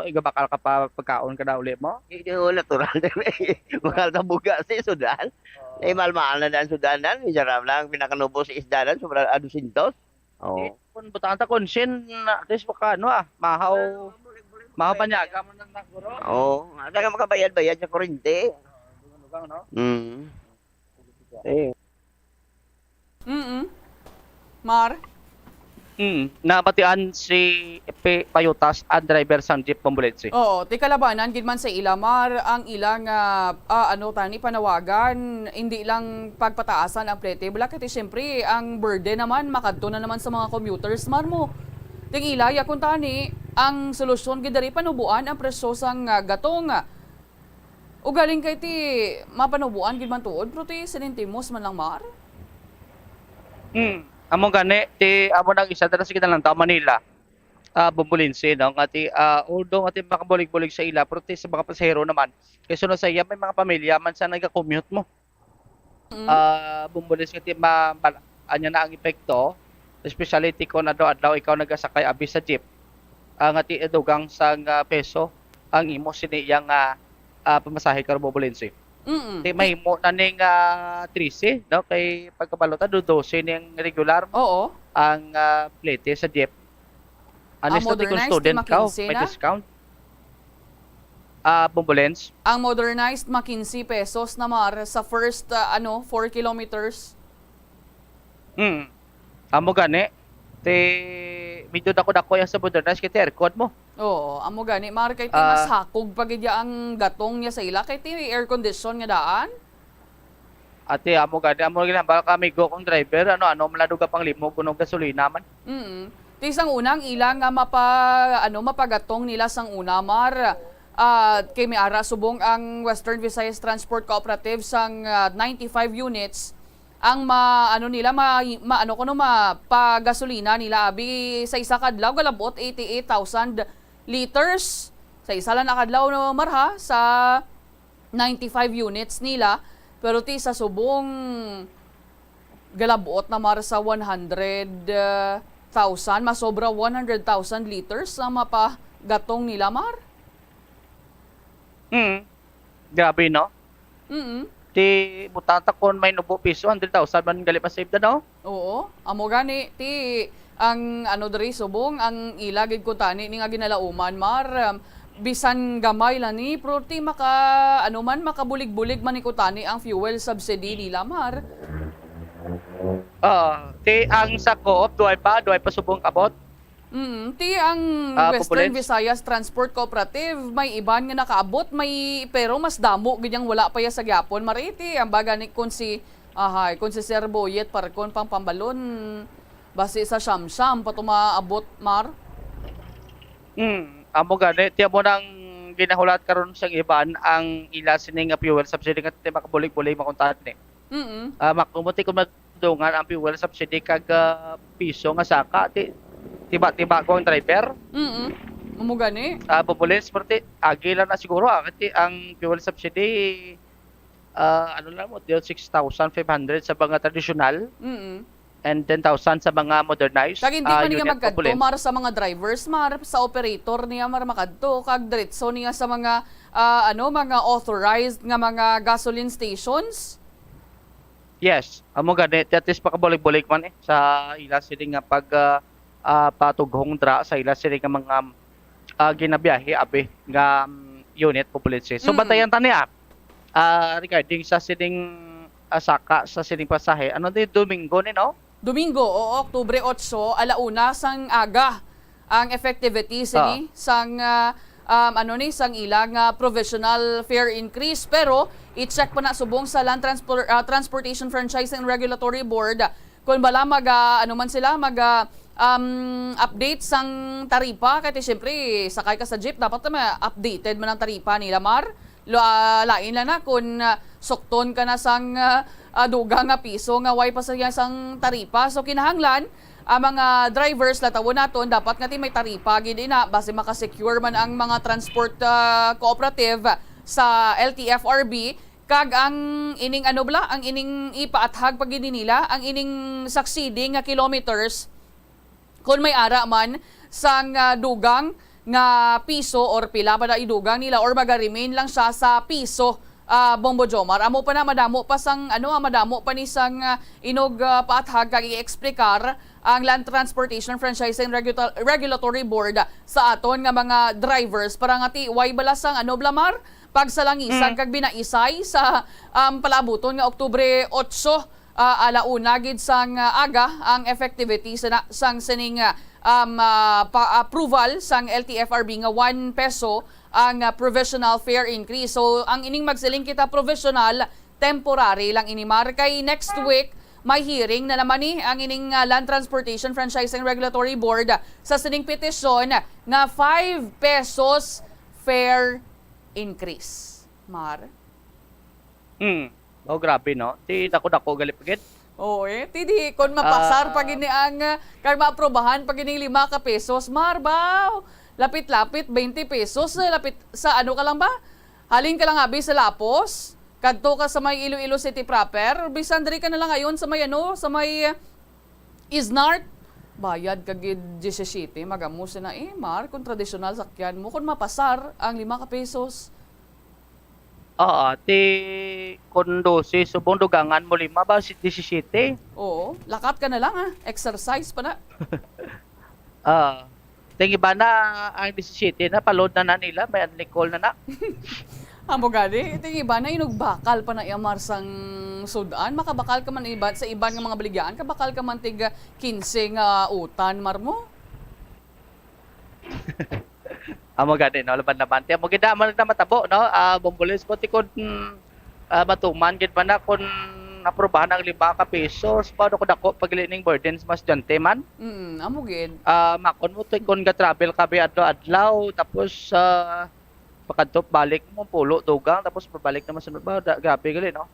[SPEAKER 2] igabakal ka pa pagkaon ka na ulit mo?
[SPEAKER 5] Hindi ko natural din eh. Mahal na buga sa Sudan. Mahal-mahal na daan Sudan dan. Miserable lang pinakanubo sa isdanan sobrang 200. Oo.
[SPEAKER 2] Kung butaan ta konsin, at least baka mahaw panyaga mo ng naguro.
[SPEAKER 5] Oo. Ata ka makabayad-bayad sa kurente.
[SPEAKER 2] Lugang, no?
[SPEAKER 5] Eh.
[SPEAKER 3] Mar?
[SPEAKER 2] Nabatian si Payutas at driver sang jeep pambulensi.
[SPEAKER 3] Oo, ti kalabanan gid man sa ila Mar ang ilang tani panawagan hindi lang pagpataasan ang plete bala kay syempre ang burden naman makadto na naman sa mga commuters Mar mo. Ting ila ya kun tani ang solusyon gid diri panubuan ang presyo sang gatong. Ugaling kay ti mapanubuan gid man tuod pero ti senintimos man lang Mar.
[SPEAKER 2] Amo gani amo nang isa dala sa kinalang tao Manila. Bumbulinsi no ngati although ngati makabulig-bulig sa ila pero sa mga pasahero naman kay sunod sa iya may mga pamilya man sa naga-commute mo. Bumbulis ngati anya na ang epekto especially ti kon adlaw ikaw nagasakay abi sa jeep. Ngati dugang sang peso ang imo siniyang pamasahe karo bumbulinsi. Di mahimo na ning 13 no kay pagkabalota do 12 ning regular
[SPEAKER 3] Oo.
[SPEAKER 2] ang plete sa jeep. Anis na kung
[SPEAKER 3] modernized
[SPEAKER 2] student ka,
[SPEAKER 3] McKinsey
[SPEAKER 2] may
[SPEAKER 3] na?
[SPEAKER 2] discount. Bumbulens.
[SPEAKER 3] Ang modernized 15 pesos na Mar sa first 4 kilometers.
[SPEAKER 2] Amo gani medyo dako-dako yan sa modernized kay aircon mo.
[SPEAKER 3] Oo, amo gani Mar kay ti mas hakog pagid ya ang gatong niya sa ila kay ti air condition nga daan.
[SPEAKER 2] Ate amo gani baka kami go kung driver ano maladuga pang limog kuno gasolina man.
[SPEAKER 3] Ti isang unang ilang nga mapagatong nila sang una Mar. Kay may ara subong ang Western Visayas Transport Cooperative sang 95 units ang pagasolina nila abi sa isa kadlaw galabot 88,000 liters sa isa lang nakadlaw no marha sa 95 units nila pero ti sa subong galabot na mar sa 100,000 masobra 100,000 liters na mapagatong nila Mar.
[SPEAKER 2] Grabe no. Ti butata kon may nubo piso 100,000 man gali pa save no.
[SPEAKER 3] Oo, amo gani ti ang diri subong ang ilagid ko tani ni nga ginalauman Mar bisan gamay la ni pero ti makabulig-bulig man ni ko tani ang fuel subsidy nila Mar.
[SPEAKER 2] Ti ang sa co-op duay pa subong abot.
[SPEAKER 3] Ti ang Western Visayas Transport Cooperative may iban nga nakaabot pero mas damo gidyang wala pa ya sa gyapon mariti ang baga ni kun si Sir Boyet parkon pang pambalon base sa Shamsham patumaabot Mar.
[SPEAKER 2] Amo gani ti amo nang ginahulat karon sang iban ang ila sining fuel subsidy nga ti makabulig-bulig makuntat ni. Makumuti kung magdungan ang fuel subsidy kag piso nga saka tiba-tiba ko ang driver.
[SPEAKER 3] Amo gani.
[SPEAKER 2] Bubulis perti agi lang na siguro kasi ang fuel subsidy lang mo 6,500 sa mga traditional. And 10,000 sa mga modernized.
[SPEAKER 3] Kag hindi man niya magkadto Mar sa mga drivers Mar sa operator niya Mar makadto kag diretso niya sa mga mga authorized nga mga gasoline stations.
[SPEAKER 2] Yes, amo gani at least pakabalik-balik man sa ila sila nga pag patughong dra sa ila sila nga mga ginabiyahe abi nga unit po police. So
[SPEAKER 3] Mm.
[SPEAKER 2] batayan tani regarding sa sining saka sa sining pasahe. Ano di Domingo ni no?
[SPEAKER 3] Domingo, o Oktubre 8, alauna sang aga ang effectivity sini sang sang ilang provisional fare increase, pero i-check pa na subong sa Transportation Franchise and Regulatory Board kung bala ano man sila update sang taripa, kasi syempre sakay ka sa jeep dapat na updated man ang taripa nila, Mar. Lain lang na kung sukton ka na sang dugang nga piso nga way pa sa sang taripa. So kinahanglan ang mga drivers latawon naton dapat nga may taripa gid na base makasecure man ang mga transport cooperative sa LTFRB, kag ang ining ang ining ipaathag pag nila ang ining succeeding nga kilometers kung may ara man sang dugang nga piso or pila pa na idugang nila or maga-remain lang siya sa piso. Bombo Jomar, amo pa na madamo pa sang madamo pa ni sang inog paathag kag i-explicar ang Land Transportation Franchise and Regulatory Board sa aton nga mga drivers para nga ti way balasang Blamar pagsalangisan kag binaisay sa palabuton nga Oktubre 8 alauna gid sang aga ang effectivity sang sining approval sang LTFRB nga 1 peso ang provisional fare increase. So ang ining magsiling kita provisional, temporary lang inimar. Kay next week may hearing na naman ang ining Land Transportation Franchise and Regulatory Board sa sining petisyon na 5 pesos fare increase. Mar?
[SPEAKER 2] Oh, grabe no. Ti dako-dako gali pagid.
[SPEAKER 3] Oo tidi kon mapasar pag ini ang kag maaprobahan pag ini 5 ka pesos, Mar, baw. Lapit-lapit 20 pesos, lapit sa ka lang ba? Halin ka lang abi sa Lapos, kadto ka sa may Iloilo City proper, bisan diri ka na lang ngayon sa may sa may Isnart. Bayad ka gid 17, magamusin na Mar, kung tradisyonal sakyan mo kung mapasar ang 5 ka pesos.
[SPEAKER 2] Ti kondo si subong dugangan mo 5 ba 17?
[SPEAKER 3] Oo, lakat ka na lang exercise pa na.
[SPEAKER 2] Tingi ba na ang 17 na palod na nila, may Nicole na.
[SPEAKER 3] Amo gani, ito yung iba na inugbakal pa na iamar sang sudan, makabakal ka man iba sa iban nga mga baligyan, kabakal ka man tig 15 nga utan, Mar mo.
[SPEAKER 2] Amo gani no, laban naman. Ti amo gid man na matabo no. Bomboles ko ti kun matuman gid man na kun aprobahan ang 5 ka pesos, paano ko dako paglining burdens mas dante man.
[SPEAKER 3] Amo gid.
[SPEAKER 2] Makon mo ti kun ga travel ka bi adlaw tapos pakadtop balik mo pulo dugang tapos pabalik naman sunod ba grabe gali no.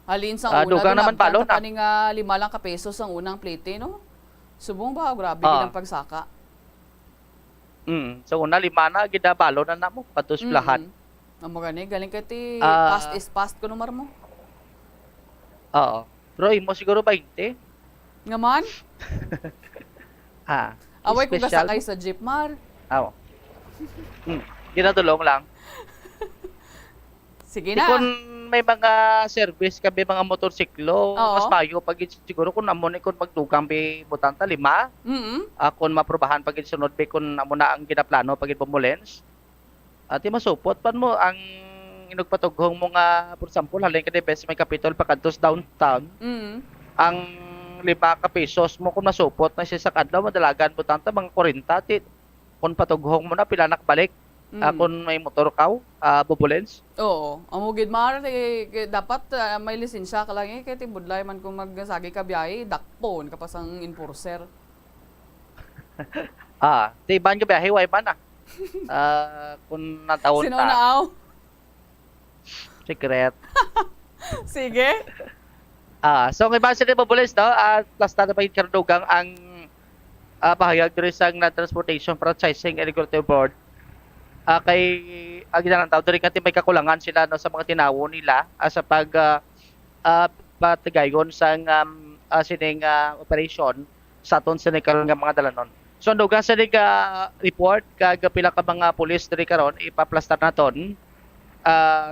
[SPEAKER 3] Halin sa una
[SPEAKER 2] dugang naman palo na.
[SPEAKER 3] Kaning 5 lang ka pesos ang unang plate no. Subong ba grabe gid ang pagsaka.
[SPEAKER 2] So una 5 na gid balo na namo patus lahat.
[SPEAKER 3] Amo gani galing kay ti past is past kuno, Mar mo.
[SPEAKER 2] Oo. Pero mo siguro 20.
[SPEAKER 3] Nga man? Away ko
[SPEAKER 2] special
[SPEAKER 3] gasakay sa jeep, Mar.
[SPEAKER 2] Oo. Ginatulong lang.
[SPEAKER 3] Sige
[SPEAKER 2] Di
[SPEAKER 3] na.
[SPEAKER 2] kung may mga service kabi mga motorsiklo,
[SPEAKER 3] Oo.
[SPEAKER 2] mas mayo pag siguro kung amo ni kun magdugang bi butanta 5, kung maprobahan pag sunod bi kun amo na ang ginaplano pag bumulens. Ati masupot pan mo ang inugpatughong mo nga for example halin ka best may kapitol pakadtos downtown. Ang 5 ka pesos mo kung nasupot na siya sa kadlaw madalagan butanta mga 40 ti kung patughong mo na pilanak balik. Kung may motor ka, bubulens.
[SPEAKER 3] Oo. Amo gid, Mar, dapat may lisensya ka lang kay tibudlay man kung magsagi ka biyahe, dakpon ka pa sang enforcer.
[SPEAKER 2] Ti ban ka biyahe way man kung natawon
[SPEAKER 3] Sino
[SPEAKER 2] ta.
[SPEAKER 3] naaw?
[SPEAKER 2] Secret.
[SPEAKER 3] Sige.
[SPEAKER 2] So may base ni bubulens no, plus na pa karudugang ang pahayag diri sa Transportation Franchising and Regulatory Board. Kay ang tao diri kati may kakulangan sila no sa mga tinawo nila sa pag patigayon sang sining operation sa aton sining karon nga mga dalanon. So dugang sa report kag pila ka mga pulis diri karon ipaplastar naton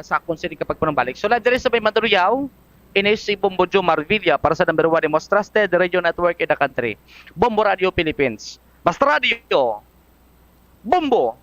[SPEAKER 2] sa akon sining kapag panambalik. So diri sa may Mandurriao Ini si Bombo Jomar Villa para sa number 1 most trusted radio network in the country. Bombo Radio Philippines. Basta Radio. Bombo.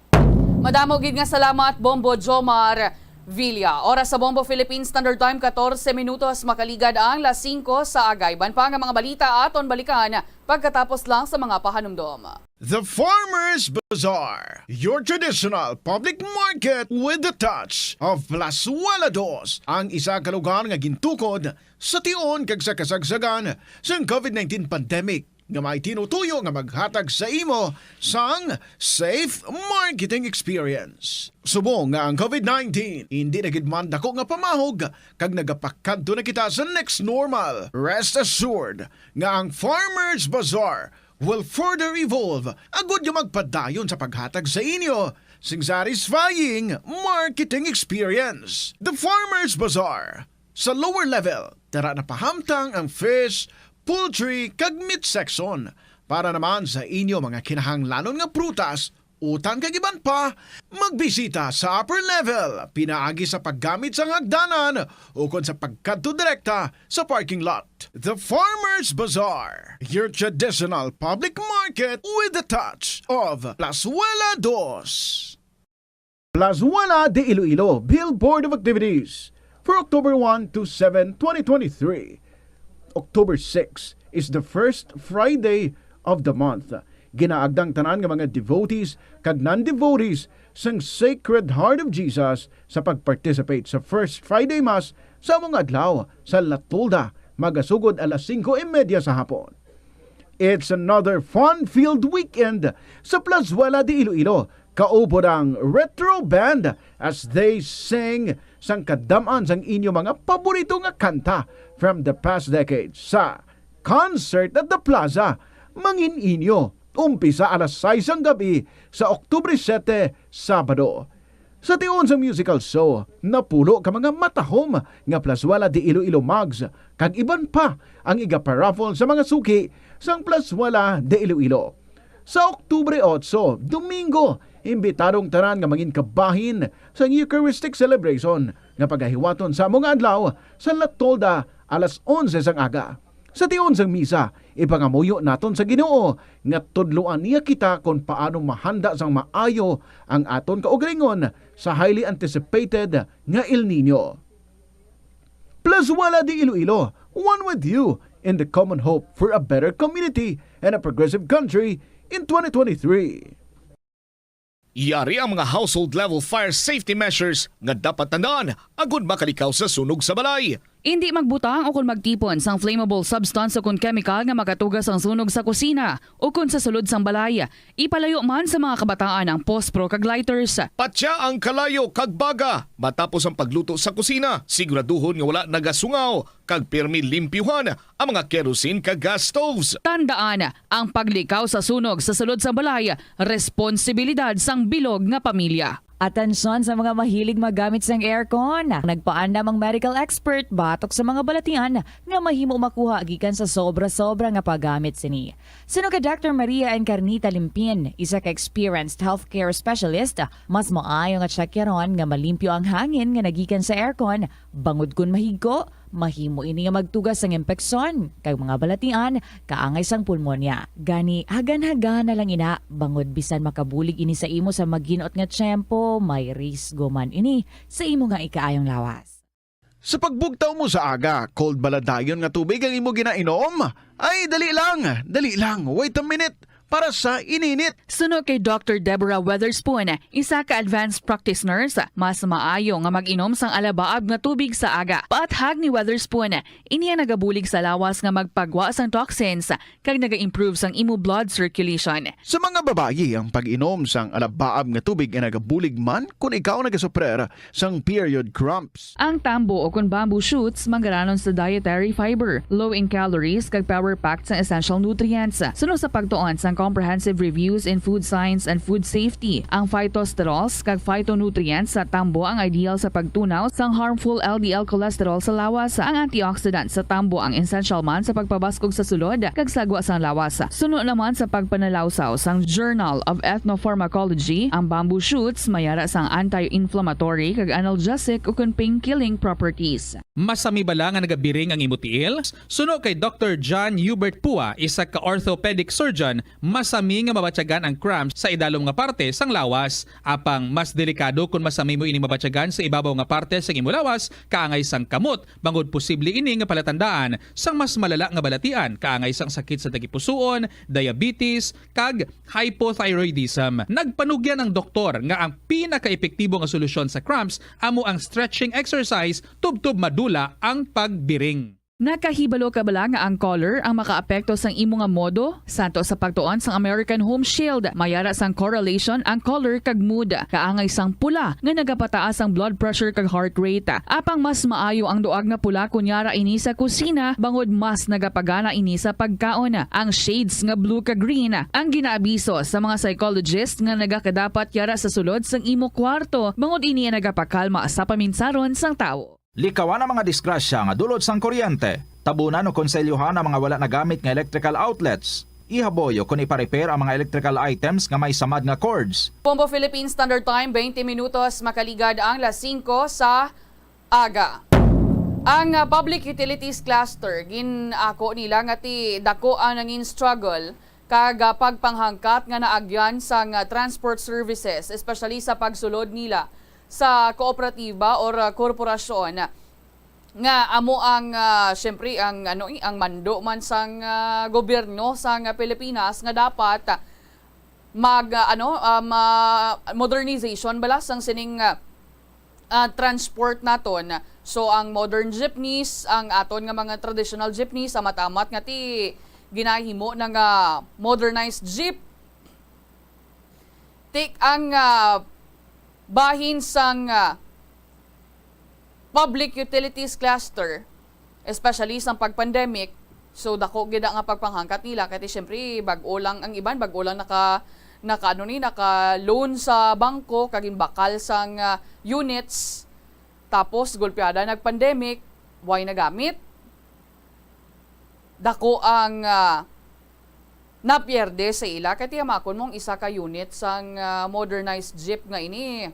[SPEAKER 3] Madamo gid nga salamat Bombo Jomar Villa. Oras sa Bombo Philippines Standard Time 14 minutos makaligad ang las 5 sa agay. Ban pa nga mga balita aton balikan pagkatapos lang sa mga pahanumdom.
[SPEAKER 6] The Farmers Bazaar, your traditional public market with the touch of Plazuela Dos, ang isa ka lugar nga gintukod sa tion kag sa kasagsagan sa COVID-19 pandemic nga may tinutuyo nga maghatag sa imo sang safe marketing experience. Subong nga ang COVID-19 hindi na gid man dako nga pamahog kag nagapakadto na kita sa next normal. Rest assured nga ang Farmers Bazaar will further evolve agud nga magpadayon sa paghatag sa inyo sing satisfying marketing experience. The Farmers Bazaar sa lower level tara na pahamtang ang fish, poultry kag meat section para naman sa inyo mga kinahanglanon nga prutas, utang kag iban pa, magbisita sa upper level pinaagi sa paggamit sa hagdanan o kon sa pagkadto direkta sa parking lot. The Farmers Bazaar, your traditional public market with the touch of Plazuela Dos. Plazuela de Iloilo Billboard of Activities for October 1 to 7, 2023. October 6 is the first Friday of the month. Ginaagdang tanan nga mga devotees kag non-devotees sang Sacred Heart of Jesus sa pagparticipate sa First Friday Mass sa mga adlaw sa Latolda, magasugod alas 5:30 sa hapon. It's another fun-filled weekend sa Plazuela de Iloilo. Kaupod ang retro band as they sing sang kadaman sang inyo mga paborito nga kanta from the past decades sa Concert at the Plaza. Mangin inyo, umpisa alas 6 ang gabi sa Oktubre 7, Sabado. Sa tiyon sa musical show, napulo ka mga matahom nga Plazuela de Iloilo Mugs kag iban pa ang igaparaffle sa mga suki sang Plazuela de Iloilo. Sa Oktubre 8, Domingo, imbitadong tanan nga mangin kabahin sa Eucharistic celebration nga pagahiwaton sa mga adlaw sa Latolda alas 11 sang aga. Sa tiyon sang misa, ipangamuyo naton sa Ginoo nga tudloan niya kita kung paano mahanda sang maayo ang aton kaugalingon sa highly anticipated nga El Nino. Plazuela de Iloilo, one with you in the common hope for a better community and a progressive country in 2023.
[SPEAKER 1] Yari ang mga household-level fire safety measures nga dapat tandaan agud makalikaw sa sunog sa balay.
[SPEAKER 3] Hindi magbutang o kung magtipon sang flammable substance o kung chemical nga makatugas ang sunog sa kusina o kung sa sulod sang balay. Ipalayo man sa mga kabataan ang pospro kag lighters.
[SPEAKER 1] Patya ang kalayo kag baga matapos ang pagluto sa kusina. Siguraduhon nga wala nagasungaw kag pirmi limpyuhan ang mga kerosene kag gas stoves.
[SPEAKER 3] Tandaan, ang paglikaw sa sunog sa sulod sa balay, responsibilidad sang bilog nga pamilya.
[SPEAKER 7] Atensyon sa mga mahilig magamit sang aircon. Nagpaandam ang medical expert batok sa mga balatian nga mahimo makuha gikan sa sobra-sobra nga paggamit sini. Suno ka Dr. Maria Encarnita Limpin, isa ka experienced healthcare specialist, mas maayo nga tsakyaron nga malimpyo ang hangin nga nagikan sa aircon, bangod kun mahigko, mahimo ini nga magtugas sang impeksyon kay mga balatian kaangay sang pulmonya. Gani hagan-hagan na lang ina bangod bisan makabulig ini sa imo sa maginot nga tiyempo, may risgo man ini sa imo nga ikaayong lawas.
[SPEAKER 6] Sa pagbugtaw mo sa aga, cold baladayon nga tubig ang imo ginainom? Ay, dali lang, wait a minute. Para sa ininit.
[SPEAKER 3] Suno kay Dr. Deborah Weatherspoon, isa ka advanced practice nurse, mas maayo nga mag-inom sang alabaab nga tubig sa aga. Paathag ni Weatherspoon, iniya nagabulig sa lawas nga magpagwa sang toxins kag naga-improve sang imo blood circulation.
[SPEAKER 6] Sa mga babayi, ang pag-inom sang alabaab nga tubig ay nagabulig man kung ikaw nagasuprer sang period cramps.
[SPEAKER 3] Ang tambo o kung bamboo shoots manggaranon sa dietary fiber, low in calories kag power-packed sang essential nutrients. Suno sa pagtuon sang
[SPEAKER 7] comprehensive reviews in food science and food safety. Ang phytosterols kag phytonutrients sa tambo ang ideal sa pagtunaw sang harmful LDL cholesterol sa lawas. Ang antioxidant sa tambo ang essential man sa pagpabaskog sa sulod kag sagwa sang lawas. Suno naman sa pagpanalawsaw sang Journal of Ethnopharmacology, ang bamboo shoots mayara sang anti-inflammatory kag analgesic ug pain-killing properties.
[SPEAKER 8] Masami bala nga nagabiring ang imutiil? Suno kay Dr. John Hubert Pua, isa ka orthopedic surgeon, masami nga mabatyagan ang cramps sa idalom nga parte sang lawas. Apang mas delikado kung masami mo ini mabatyagan sa ibabaw nga parte sang imulawas, kaangay sang kamot, bangod posible ini nga palatandaan sang mas malala nga balatian, kaangay sang sakit sa tagipusoon, diabetes, kag hypothyroidism. Nagpanugyan ang doktor nga ang pinaka-epektibo nga solusyon sa cramps amo ang stretching exercise tubtub madula ang pagbiring.
[SPEAKER 7] Nakahibalo ka bala nga ang color ang makaapekto sang imo nga modo? Santo sa pagtuon sang American Home Shield, mayara sang correlation ang color kag mood. Kaangay sang pula nga nagapataas ang blood pressure kag heart rate. Apang mas maayo ang duag nga pula kunyara ini sa kusina, bangod mas nagapagana ini sa pagkaon. Ang shades nga blue kag green ang ginaabiso sa mga psychologist nga nagakadapat yara sa sulod sang imo kwarto, bangod ini nagapakalma sa paminsaron sang tawo.
[SPEAKER 9] Likawan ang mga disgrasya nga dulot sang kuryente. Tabunan o konselyuhan ang mga wala nagamit nga electrical outlets. Ihaboyo kung ipa-repair ang mga electrical items nga may samad nga cords.
[SPEAKER 3] Pombo Philippine Standard Time, 20 minutos makaligad ang las 5 sa aga. Ang public utilities cluster, ginako nila nga ti dako ang nangin struggle kag pagpanghangkat nga naagyan sang transport services, especially sa pagsulod nila sa kooperatiba or korporasyon nga amo ang syempre ang ang mando man sang gobyerno sang Pilipinas nga dapat modernization bala sang sining transport naton. So ang modern jeepneys, ang aton nga mga traditional jeepneys sa matamat nga ti ginahimo ng modernized jeep. Take ang bahin sang public utilities cluster, especially sa pag-pandemic. So dako gid nga pagpanghangkat nila kay syempre bag-o lang ang iban, bag-o lang naka-loan sa bangko kaging bakal sang units. Tapos golpeada nag-pandemic, why nagamit? Dako ang napierde sa ila kaya tiyamakon mong isa ka unit sang modernized jeep nga ini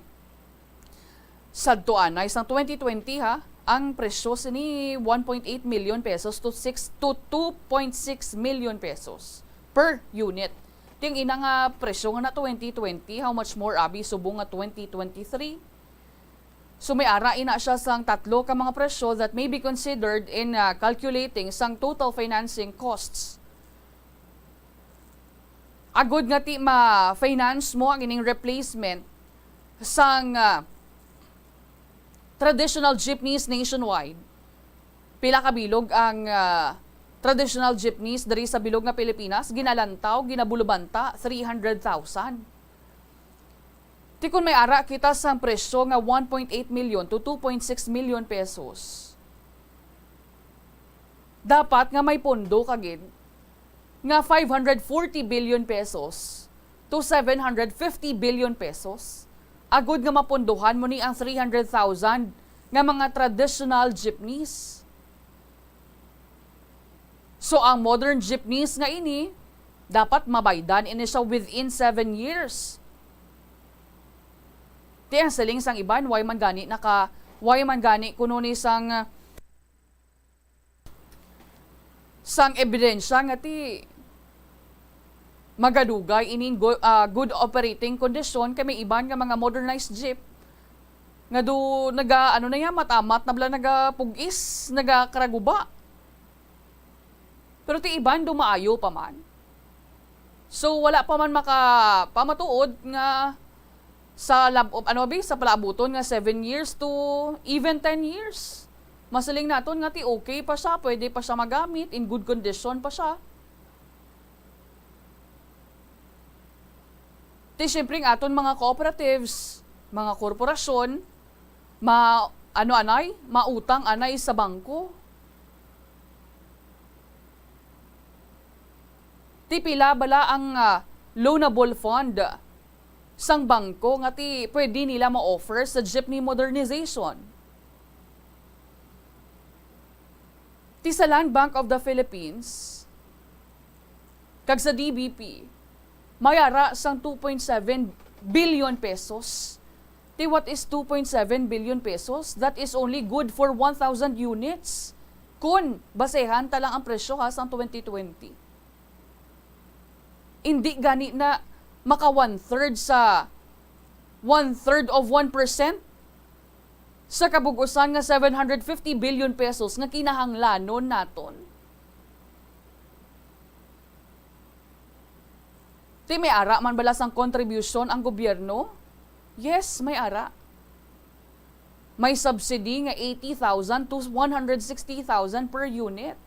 [SPEAKER 3] sadtuan ay sang 2020 ha ang presyo ni 1.8 million pesos to 2.6 million pesos per unit. Ting ina nga presyo nga na 2020, how much more abi subong nga 2023. So may ara ina siya sang tatlo ka mga presyo that may be considered in calculating sang total financing costs. Agod nga ti ma-finance mo ang ining replacement sang traditional jeepneys nationwide. Pila ka bilog ang traditional jeepneys diri sa bilog nga Pilipinas, ginalantaw, ginabulubanta, 300,000. Ti kun may ara kita sang presyo nga 1.8 million to 2.6 million pesos. Dapat nga may pondo kagid nga 540 billion pesos to 750 billion pesos. Agud nga mapunduhan mo ni ang 300,000 nga mga traditional jeepneys. So ang modern jeepneys nga ini dapat mabaydan ini siya within 7 years. Ti ang saling sang iban why man gani kuno ni sang ebidensya nga ti magadugay ining good operating condition kay may iban nga mga modernized jeep nga do matamat na bala nagapugis, nagakaraguba. Pero ti iban dumaayo pa man. So wala pa man makapamatuod nga sa sa palaabuton nga 7 years to even 10 years. Masaling naton nga ti okay pa siya, pwede pa siya magamit, in good condition pa siya. Ti syempre ang aton mga cooperatives, mga korporasyon, mautang anay sa bangko. Ti pila bala ang loanable fund sang bangko nga ti pwede nila ma-offer sa jeepney modernization. Ti sa Land Bank of the Philippines kag sa DBP mayara sang 2.7 billion pesos. Ti what is 2.7 billion pesos? That is only good for 1,000 units. Kun basehan ta lang ang presyo ha sang 2020. Hindi gani na maka 1/3 sa 1/3 of 1% sa kabugusan nga 750 billion pesos nga kinahanglanon naton. Ti may ara man bala sang contribution ang gobyerno? Yes, may ara. May subsidy nga 80,000 to 160,000 per unit.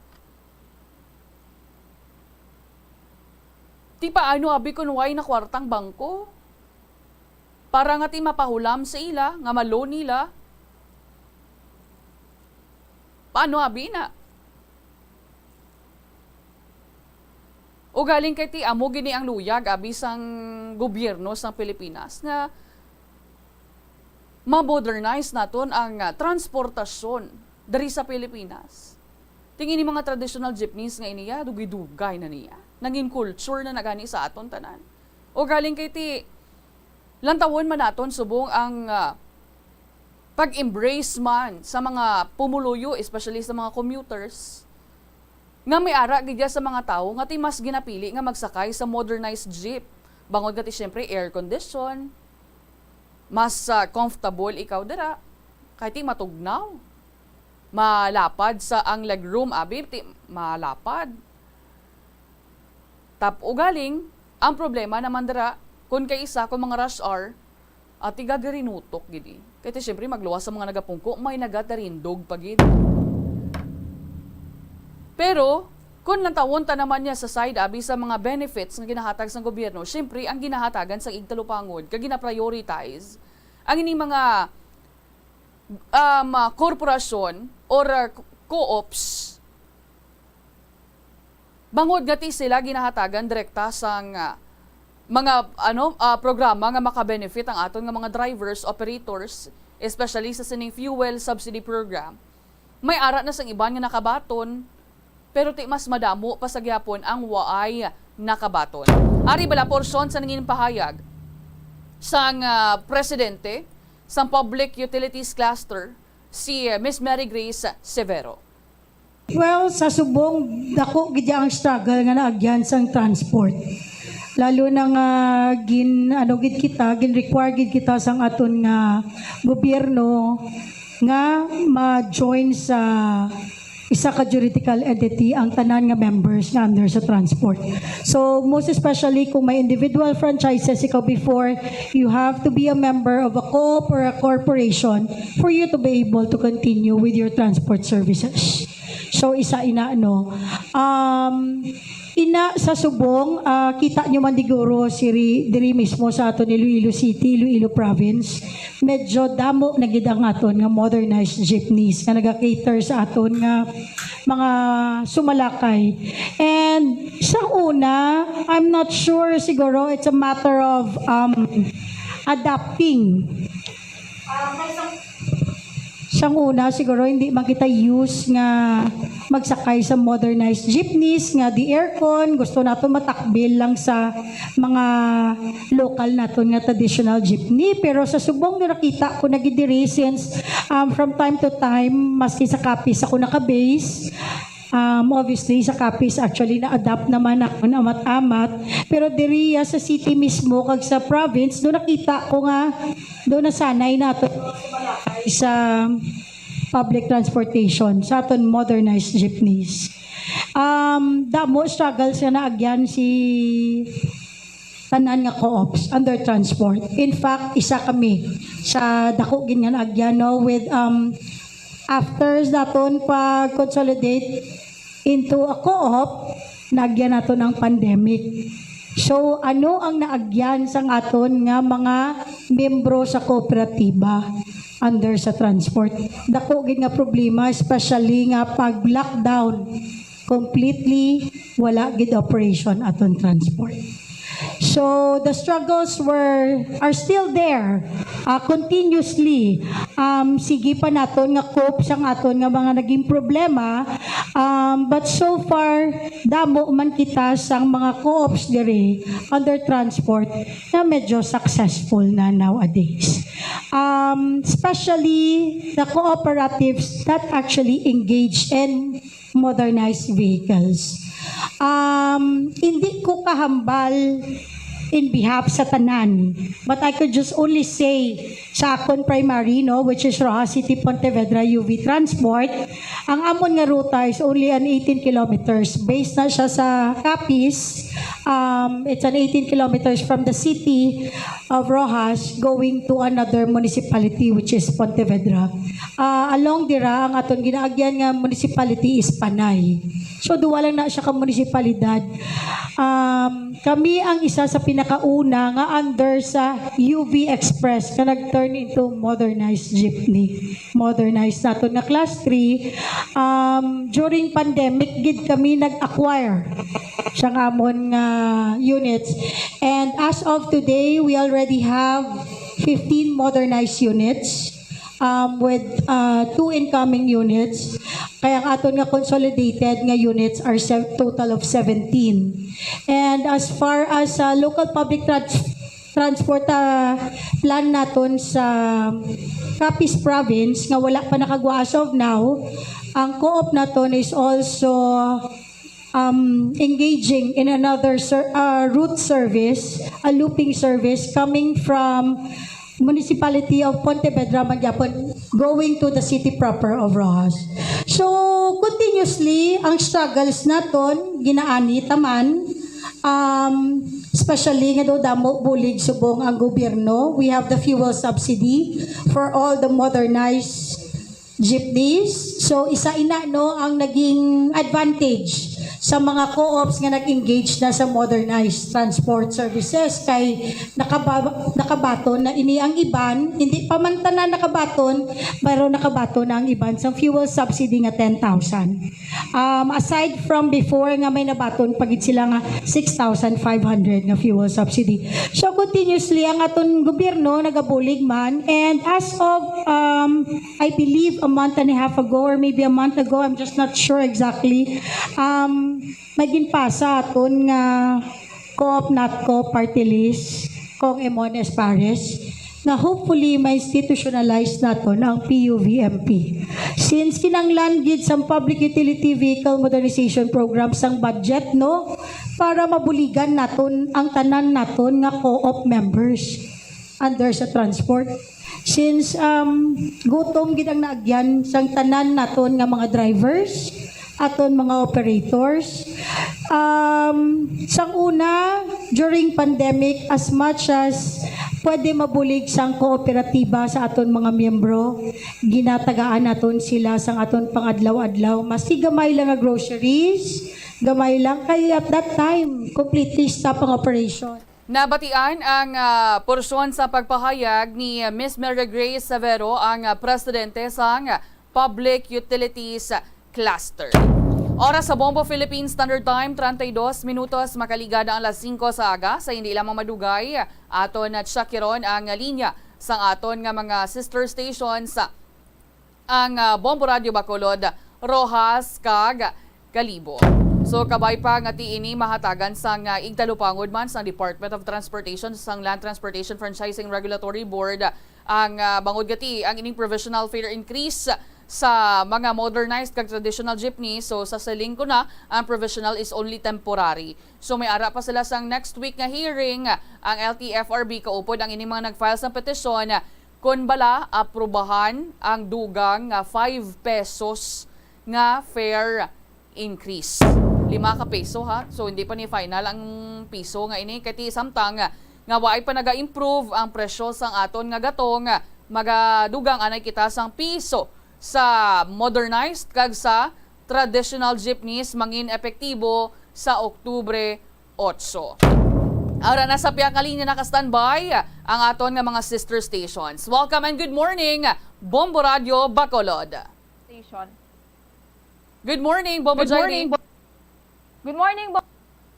[SPEAKER 3] Ti paano abi kun way na kwartang bangko? Para nga ti mapahulam sa ila, nga malo nila. Paano abi na? O galing kay ti amo gini ang luyag abi sang gobyerno sang Pilipinas na ma-modernize naton ang transportasyon dari sa Pilipinas. Tingin ni mga traditional jeepneys nga iniya, dugay-dugay na niya. Nangin culture na nagani sa aton tanan. O galing kay ti lantawon man naton subong ang pag-embrace man sa mga pumuluyo, especially sa mga commuters, nga may ara gidya sa mga tao nga ti mas ginapili nga magsakay sa modernized jeep. Bangod nga ti syempre air condition, mas comfortable ikaw dara, kay ti matugnaw. Malapad sa ang legroom abi ti malapad. Tap o galing, ang problema naman dara kun kay isa kung mga rush hour at igagarinutok gidi. Kaya ti syempre magluwas sa mga nagapungko, may nagatarindog pagid. Pero kung nantawon ta naman niya sa side abi sa mga benefits nga ginahatag sa gobyerno, syempre ang ginahatagan sa igtalupangod kag gina-prioritize ang ini mga korporasyon or co-ops. Bangod gati sila ginahatagan direkta sang mga programa nga maka-benefit ang aton nga mga drivers, operators, especially sa sining fuel subsidy program. May ara na sang iban nga nakabaton, pero ti mas madamo pa sa gyapon ang waay nakabaton. Ari bala porsyon sa nangin pahayag sang presidente sang Public Utilities Cluster, si Miss Mary Grace Severo.
[SPEAKER 10] Well, sa subong dako gid ang struggle nga naagyan sang transport. Lalo na nga gin require gid kita sang aton nga gobyerno nga ma-join sa isa ka juridical entity ang tanan nga members nga under sa transport. So most especially kung may individual franchises ikaw before, you have to be a member of a co-op or a corporation for you to be able to continue with your transport services. So isa ina sa subong, kita nyo man diguro diri mismo sa aton Iloilo City, Iloilo Province, medyo damo na gid ang aton nga modernized jeepneys nga naga-cater sa aton nga mga sumalakay. And sa una, I'm not sure, siguro it's a matter of adapting. Siyang una, siguro hindi makita use nga magsakay sa modernized jeepneys nga di aircon, gusto nato matakbil lang sa mga local naton nga traditional jeepney. Pero sa subong nga nakita ko nagidiri since from time to time, maski sa Capiz ako naka-base, obviously sa Capiz actually na-adapt naman ako na amat-amat. Pero diri sa city mismo kag sa province, doon nakita ko nga doon nasanay nato sa public transportation, sa aton modernized jeepneys. Damo struggle siya na agyan si tanan nga co-ops under transport. In fact, isa kami sa dako gin nga agyan with after daton pag-consolidate into a co-op, naagyan nato ng pandemic. So, ano ang naagyan sang aton nga mga membro sa kooperatiba under sa transport? Dako gid nga problema, especially nga pag-lockdown completely wala gid operation aton transport. So the struggles are still there continuously. Sige pa naton nga cope sa aton nga mga naging problema, but so far damo man kita sang mga co-ops diri under transport na medyo successful na nowadays. Especially the cooperatives that actually engage in modernized vehicles. Hindi ko kahambal in behalf sa tanan, but I could just only say sa akon primary, no, which is Rojas City Pontevedra UV Transport, ang amon nga ruta is only an 18 kilometers. Based na siya sa Capiz, it's an 18 kilometers from the city of Rojas going to another municipality which is Pontevedra. Along dira, ang aton ginaagyan nga municipality is Panay. So duwa lang na siya ka munisipalidad. Kami ang isa sa pinakauna nga under sa UV Express na nag-turn into modernized jeepney. Modernized naton nga class 3. During pandemic, gid kami nag-acquire siyang amon nga units. And as of today, we already have 15 modernized units. With 2 incoming units. Kaya ang aton nga consolidated nga units are total of 17. And as far as local public transport plan naton sa Capiz Province nga wala pa nakagawa as of now, ang co-op naton is also engaging in another route service, a looping service coming from Municipality of Pontevedra, Magyapon, going to the city proper of Rojas. So, continuously, ang struggles naton ginaani taman, especially nga daw damo bulig subong ang gobyerno. We have the fuel subsidy for all the modernized jeepneys. So, isa ina no ang naging advantage sa mga co-ops nga nag-engage na sa modernized transport services kay nakabaton na ini ang iban, hindi pa man tanan nakabaton, pero nakabaton na ang iban sa fuel subsidy nga 10,000. Aside from before nga may nabaton pagid sila nga 6,500 nga fuel subsidy. So continuously ang aton gobyerno nagabulig man, and as of I believe a month and a half ago or maybe a month ago, I'm just not sure exactly, maging pasa aton nga co-op natco party list kong Emones Pares na hopefully ma-institutionalize naton ang PUVMP. Since kinanglan gid sa Public Utility Vehicle Modernization Program sang budget, no, para mabuligan naton ang tanan naton nga co-op members under sa transport. Since gutom gid ang naagyan sang tanan naton nga mga drivers, aton mga operators. Sang una, during pandemic, as much as pwede mabulig sang kooperatiba sa aton mga miyembro, ginatagaan naton sila sang aton pangadlaw-adlaw. Masi gamay lang nga groceries, gamay lang. Kaya at that time, completely stop ang operation.
[SPEAKER 3] Nabatian ang porsyon sa pagpahayag ni Ms. Mary Grace Savero, ang presidente sang Public Utilities Cluster. Oras sa Bombo Philippines Standard Time, 32 minutos, makaligada ang alas 5 sa aga. Sa hindi lamang madugay, aton at Shakiron ang linya sa aton nga mga sister stations, ang Bombo Radio Bacolod, Rojas, kag Kalibo. So kabay pa nga tiini mahatagan sang igtalupangod man sa Department of Transportation sang Land Transportation Franchising Regulatory Board ang bangod gati ang ining provisional fare increase sa mga modernized kag traditional jeepney. So sa selling ko na, ang provisional is only temporary. So may ara pa sila sang next week nga hearing ang LTFRB kaupod ang ining mga nag-file sa petisyon kun bala aprobahan ang dugang 5 pesos nga fare increase. 5 ka peso ha. So hindi pa ni final ang piso nga ini kati samtang nga waay pa naga-improve ang presyo sang aton nga gatong magadugang anay kita sang piso sa modernized kag sa traditional jeepneys mangin epektibo sa Oktubre 8. Ara nasa piyang kalinya naka-standby ang aton nga mga sister stations. Welcome and good morning, Bombo Radio Bacolod.
[SPEAKER 11] Station.
[SPEAKER 3] Good morning, Bombo Jairi.
[SPEAKER 11] Good morning,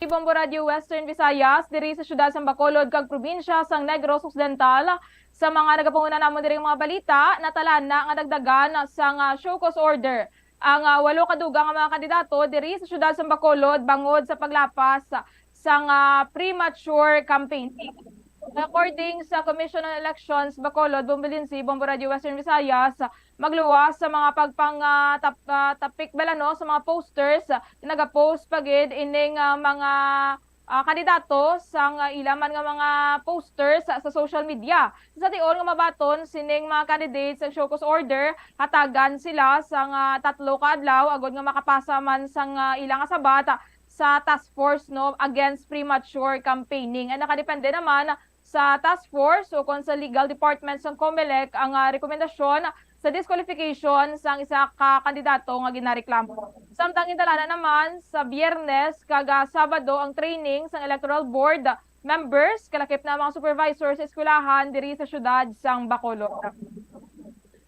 [SPEAKER 11] Bombo Radio Western Visayas, diri sa syudad sa Bacolod kag probinsya sang Negros Occidental. Sa mga nagapanguna namon diri mga balita, natalan na nga dagdagan sang show cause order ang 8 kadugang mga kandidato diri sa syudad sa Bacolod bangod sa paglapas sang premature campaigning. According sa Commission on Elections Bacolod, Bombolinsi, Bombo Radio Western Visayas, magluwas sa mga tapik balano sa mga posters, nagapost pagid ining mga kandidato sang ilaman nga mga posters sa social media. Sa tion nga mabaton sining mga candidates sa show cause order, hatagan sila sang 3 ka adlaw agod nga makapasa man sang ilang sabat sa task force no against premature campaigning. Ang nakadepende naman sa task force o kung sa legal department ng COMELEC ang rekomendasyon sa disqualification sang isa ka kandidato nga ginareklamo. Samtang intalana naman sa Biyernes kag Sabado ang training sang Electoral Board members kalakip na mga supervisors sa eskwelahan diri sa syudad sang Bacolod.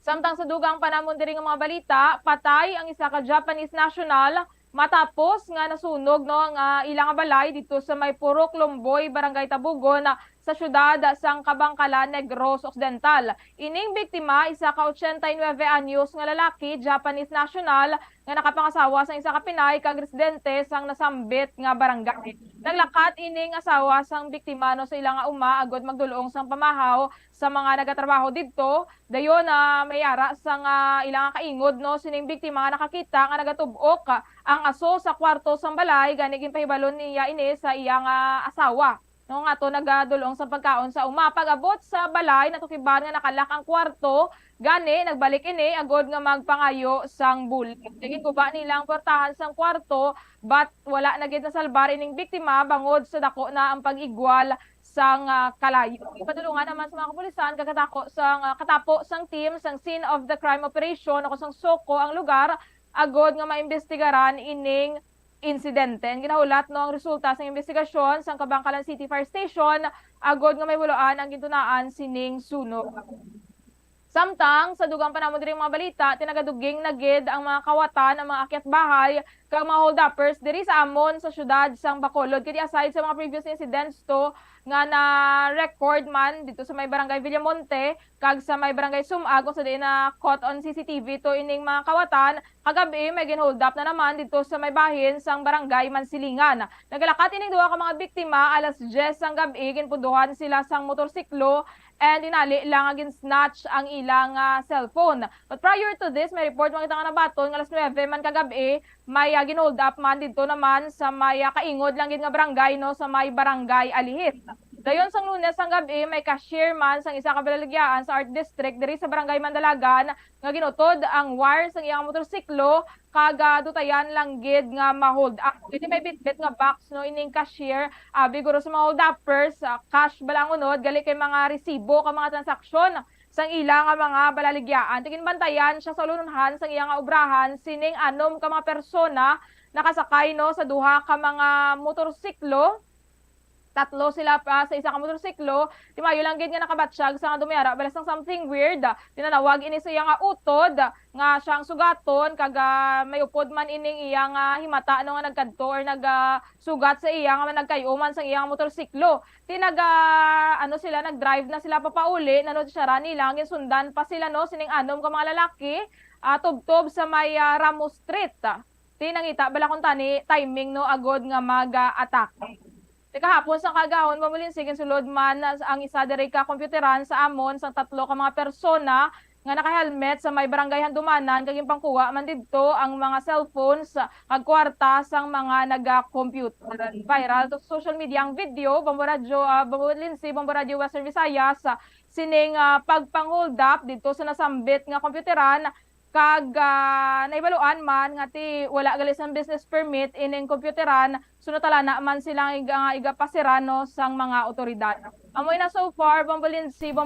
[SPEAKER 11] Samtang sa dugang panamon diri nga mga balita, patay ang isa ka Japanese national matapos nga nasunog no ang ilang balay dito sa may Purok Lomboy, Barangay Tabugon sa syudad sang Kabangkalan, Negros Occidental. Ining biktima isa ka 89 anyos nga lalaki, Japanese national nga nakapangasawa sa isa ka Pinay kag residente sang nasambit nga barangay. Naglakat ining asawa sang biktima no sa ilang uma agod magdulong sang pamahaw sa mga nagatrabaho didto. Dayon mayara sang ilang kaingod no sining biktima nga nakakita nga nagatubok ang aso sa kwarto sang balay gani ginpahibalon niya ini sa iyang asawa. No nga to nagadulong sa pagkaon sa uma. Pag-abot sa balay natukiban nga nakalak ang kwarto, gani nagbalik ini agod nga magpangayo sang bully. Naging kuba nilang portahan sang kwarto but wala na gid nasalbar ining biktima bangod sa dako na ang pag-igwal sang kalayo. Ipadulungan naman sa mga kapulisan katapo sang team sang scene of the crime operation o sang SOCO ang lugar agod nga maimbestigaran ining insidente. Ginahulat no ang resulta sa investigasyon sa Kabangkalan City Fire Station agod nga may buloan ang gintunaan sining sunog. Samtang sa dugang panamon diri mga balita, tinagaduging na gid ang mga kawatan ang mga akyat bahay kag mga hold-uppers diri sa amon sa syudad sang Bacolod. Kaya aside sa mga previous incidents to nga na record man dito sa may barangay Villamonte kag sa may barangay Sumag kung sa di na caught on CCTV to ining mga kawatan, kagabi may ginhold up na naman dito sa may bahin sang barangay Mansilingan. Nagalakat ining duha ka mga biktima alas 10 sang gabi ginpunduhan sila sang motorsiklo and inali lang agin snatch ang ilang cellphone. But prior to this, may report makita nga nabaton nga alas 9 man kagabi may ginhold up man dito naman sa may kaingod lang gid nga barangay no sa may barangay Alihit. Dayon sang Lunes sang gabi may cashier man sang isa ka balaligyaan sa Art District diri sa barangay Mandalagan nga ginutod ang wire sang iyang motorsiklo kag dutayan lang gid nga ma-hold up. Dili may bitbit nga box no ining cashier biguro sa mga hold uppers cash balang unod gali kay mga resibo ka mga transaksyon sang ilang mga balaligyaan. Tingin bantayan siya sa lununhan sang iyang obrahan sining anom ka mga persona nakasakay no sa duha ka mga motorsiklo. Tatlo sila pa sa isa ka motorsiklo, timayo lang gid nga nakabatsyag sa nga dumiyara balas ng something weird. Tinanawag ini sa iyang utod nga siyang sugaton kag may upod man ining iyang himata no nga nagkadto or nagsugat sa iyang nga nagkayuman sa iyang motorsiklo. Sila nagdrive na sila papauli nanod siya rani lang sundan pa sila no sining anom ka mga lalaki tubtob sa may Ramos Street. Tinangita bala kun tani timing no agod nga mag-atake. Kahapon sa kagahon, mamulinsig sulod man ang isa diri ka computeran sa amon sang 3 ka mga persona nga naka-helmet sa may barangay Handumanan kag pangkuha man didto ang mga cellphones kag kwarta sang mga naga-computer. Viral to social media ang video, Bombo Radio Western Visayas sining pagpang-hold up didto sa nasambit nga computeran kag naibaluan man nga ti wala gali sang business permit ining computeran sunotala na man silang igapasirano sang mga otoridad. Amoy na so far Bombo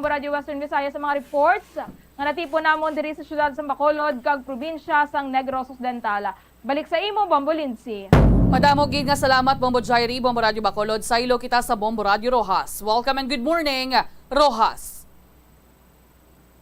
[SPEAKER 11] Radio Western Visayas sa mga reports nga natipo namon diri sa syudad sa Bacolod kag probinsya sang Negros Occidental. Balik sa imo Bombo Lindsay.
[SPEAKER 3] Madamo gid nga salamat Bombo Jairi, Bombo Radio Bacolod. Saylo kita sa Bombo Radio Rojas. Welcome and good morning Rojas.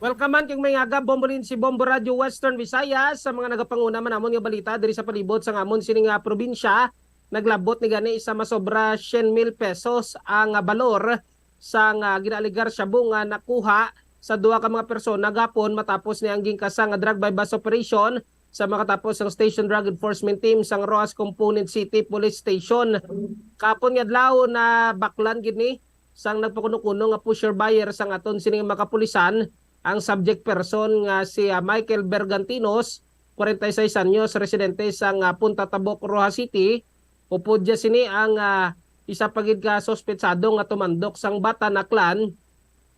[SPEAKER 12] Welcome man kung may aga bombolin si Bombo Radio Western Visayas sa mga nagapanguna man amon nga balita diri sa palibot sa amon sining probinsya naglabot ni gani sa masobra 100,000 pesos ang balor sa ginaligar shabu nga nakuha sa duha ka mga persona gapon matapos niyang gingkasa nga drug bypass operation sa makatapos ang Station Drug Enforcement Team sang Roas Component City Police Station. Kapon nga adlaw na baklan gini sang nagpakuno-kuno nga pusher buyer sang aton sining makapulisan ang subject person nga si Michael Bergantinos, 46 anyos, residente sang Punta Tabok, Rojas City. Upod dya sini ang isa pagid ka sospetsado nga tumandok sang bata na clan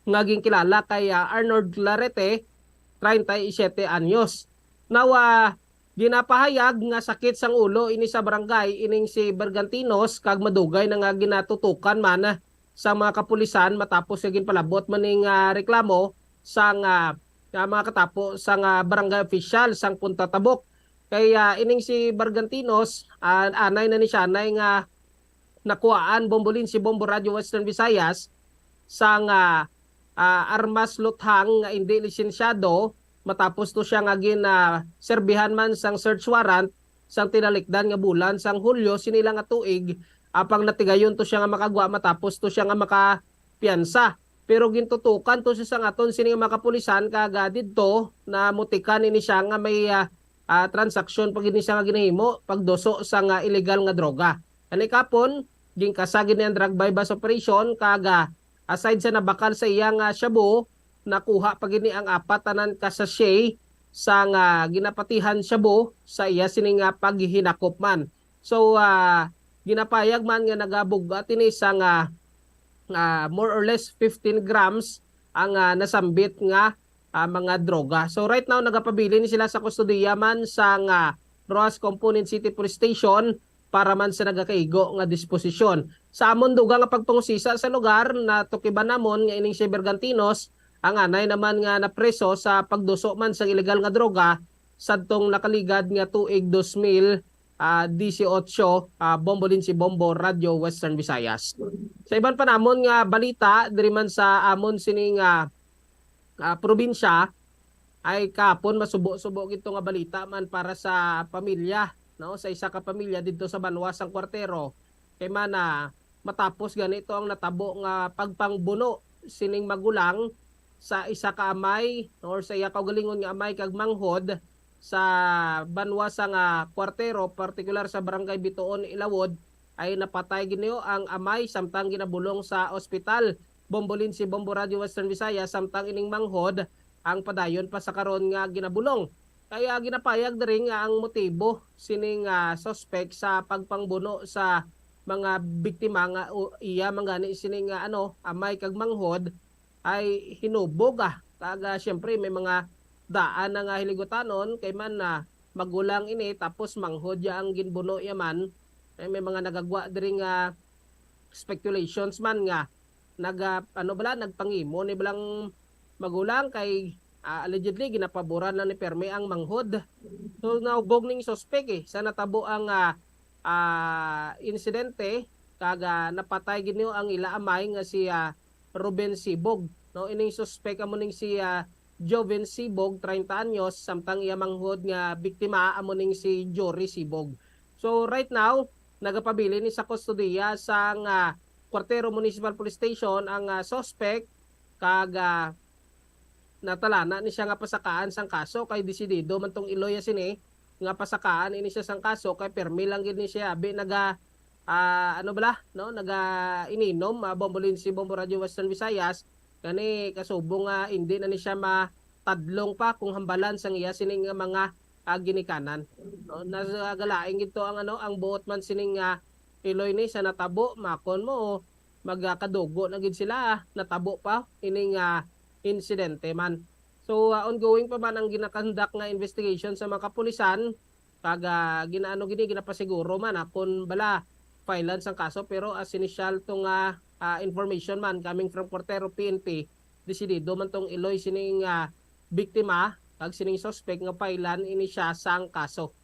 [SPEAKER 12] nga kilala kay Arnold Larete, 37 anyos. Nawa ginapahayag nga sakit sang ulo ini sa barangay ining si Bergantinos kag madugay na nga ginatutukan man sa mga kapulisan matapos nga ginpalabot maning reklamo sang mga katapo sang barangay official sang Punta Tabok. Kaya ining si Bergantinos anay na ni siya nga nakuhaan bombolin si Bombo Radio Western Visayas sang armas luthang nga hindi lisensyado matapos to siya nga serbihan man sang search warrant sang tinalikdan nga bulan sang Hulyo sinila nga tuig apang natigayon to siya nga makagwa matapos to siya nga makapiyansa. Pero gintutukan to siya sang aton sini nga makapulisan kaga didto na mutikan ini siya nga may transaksyon pag ini siya nga ginahimo pagdoso sang illegal nga droga. Ani kapon gingkasagin ni ang drug bypass operation kaga aside sa nabakal sa iyang shabu nakuha pag ini ang apatanan ka sachet sa ginapatihan shabu sa iya sining paghihinakop man. So ginapayag man nga nagabugat ini sa more or less 15 grams ang nasambit nga mga droga. So right now nagapabilin sila sa kustodiya man sa Roas Component City Police Station para man sa nagakaigo nga disposisyon. Sa amon dugang nga pagpangusisa sa lugar na tukiban namon nga ining si Bergantinos ang anay naman nga napreso sa pagduso man sa ilegal nga droga sadtong nakaligad nga tuig 2018 bombolin si Bombo Radio Western Visayas. Sa iban pa namon nga balita diri man sa amon sining probinsya ay kapon masubo-subo gito nga balita man para sa pamilya, no, sa isa ka pamilya didto sa Banwas ang Kwartero kay man matapos ganito ang natabo nga pagpangbuno sining magulang sa isa ka amay or sa iya kaugalingon nga amay kag manghod sa Banwas ang Kwartero, particular sa Barangay Bituon, Ilawod, ay napatay gineo ang amay samtang ginabulong sa ospital. Bombolin si Bombo Radio Western Visayas samtang ining manghod ang padayon pa sa karon nga ginabulong. Kaya ginapayag diri nga ang motibo sining suspect sa pagpangbuno sa mga biktima nga iya mangani sining amay kag manghod ay hinubog kaga syempre may mga daan na nga hiligutanon kay man na magulang ini tapos manghod ya ang ginbuno yaman ay may mga nagagwa diri nga speculations man nga nagpangimo ni bilang magulang kay allegedly ginapaboran na ni perme ang manghod. So naubog ning suspect sa natabo ang insidente kaga napatay ginyo ang ila amay nga si Ruben Sibog, no, ining suspect amo ning si Joven Sibog, 30 anyos, samtang iya manghod nga biktima amo ning si Jory Sibog. So right now nagapabili ni sa kustodiya sang Kwartero Municipal Police Station ang suspect kaga natalana ni siya nga pasakaan sang kaso kay desidido man tong iloya sini nga pasakaan ini siya sang kaso kay permi lang gid ni siya abi naga naga ininom bombolin si Bombo Radio Western Visayas kani kasubong hindi na ni siya matadlong pa kung hambalan sang iya sining mga ginikanan, no? Nasagalaing ito ang buot man sining iloy ni sa natabo makon mo magkadugo na gid sila natabo pa ining insidente man. So ongoing pa man ang ginakandak nga investigation sa mga kapulisan kaga ginapasiguro man kun bala filean sang kaso pero as initial tong information man coming from Kwartero PNP desidido man tong iloy sining biktima kag sining suspect nga filean ini siya sang kaso.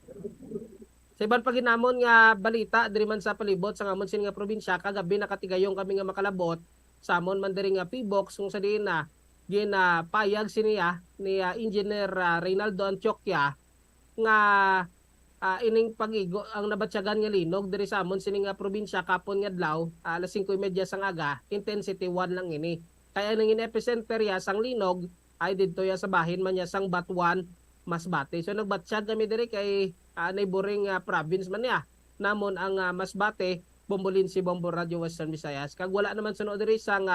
[SPEAKER 12] Sa iban pa ginamon nga balita diri man sa palibot sa amon sining nga probinsya kagabi nakatigayong kami nga makalabot sa amon man diri nga P-box kung sa diin na ginapayag siniya ni Engineer Reynaldo Antioquia nga ining pagigo ang nabatsyagan nga linog diri sa amon sining nga probinsya kapon nga adlaw alas 5:30 sang aga, intensity 1 lang ini. Kaya nang epicenter ya sang linog ay didto ya sa bahin man ya sang Batuan, Masbate. So nagbatsyag kami diri kay neighboring province man ya. Namon ang Masbate, Bombolinsi, Bombo Radio Western Visayas. Kag wala naman sunod diri sang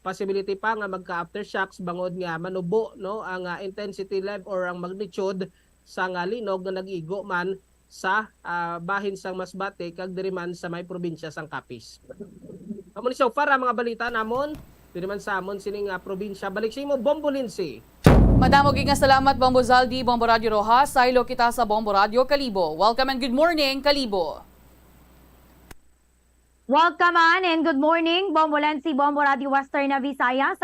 [SPEAKER 12] possibility pa nga magka-aftershocks bangod nga manubo no ang intensity level or ang magnitude sa linog na nag-igo man sa bahin sang Masbate kag diri man sa may probinsya sang Capiz. Amo ni so far mga balita namon diri man sa amon sining probinsya. Balik sa imo Bombolinsi.
[SPEAKER 3] Madamo nga salamat Bombo Zaldi, Bombo Radio Rojas, saylo kita sa Bombo Radio Kalibo. Welcome and good morning Kalibo.
[SPEAKER 13] Welcome on and good morning, Bombo Lansi, Bombo Radio Western na Visayas.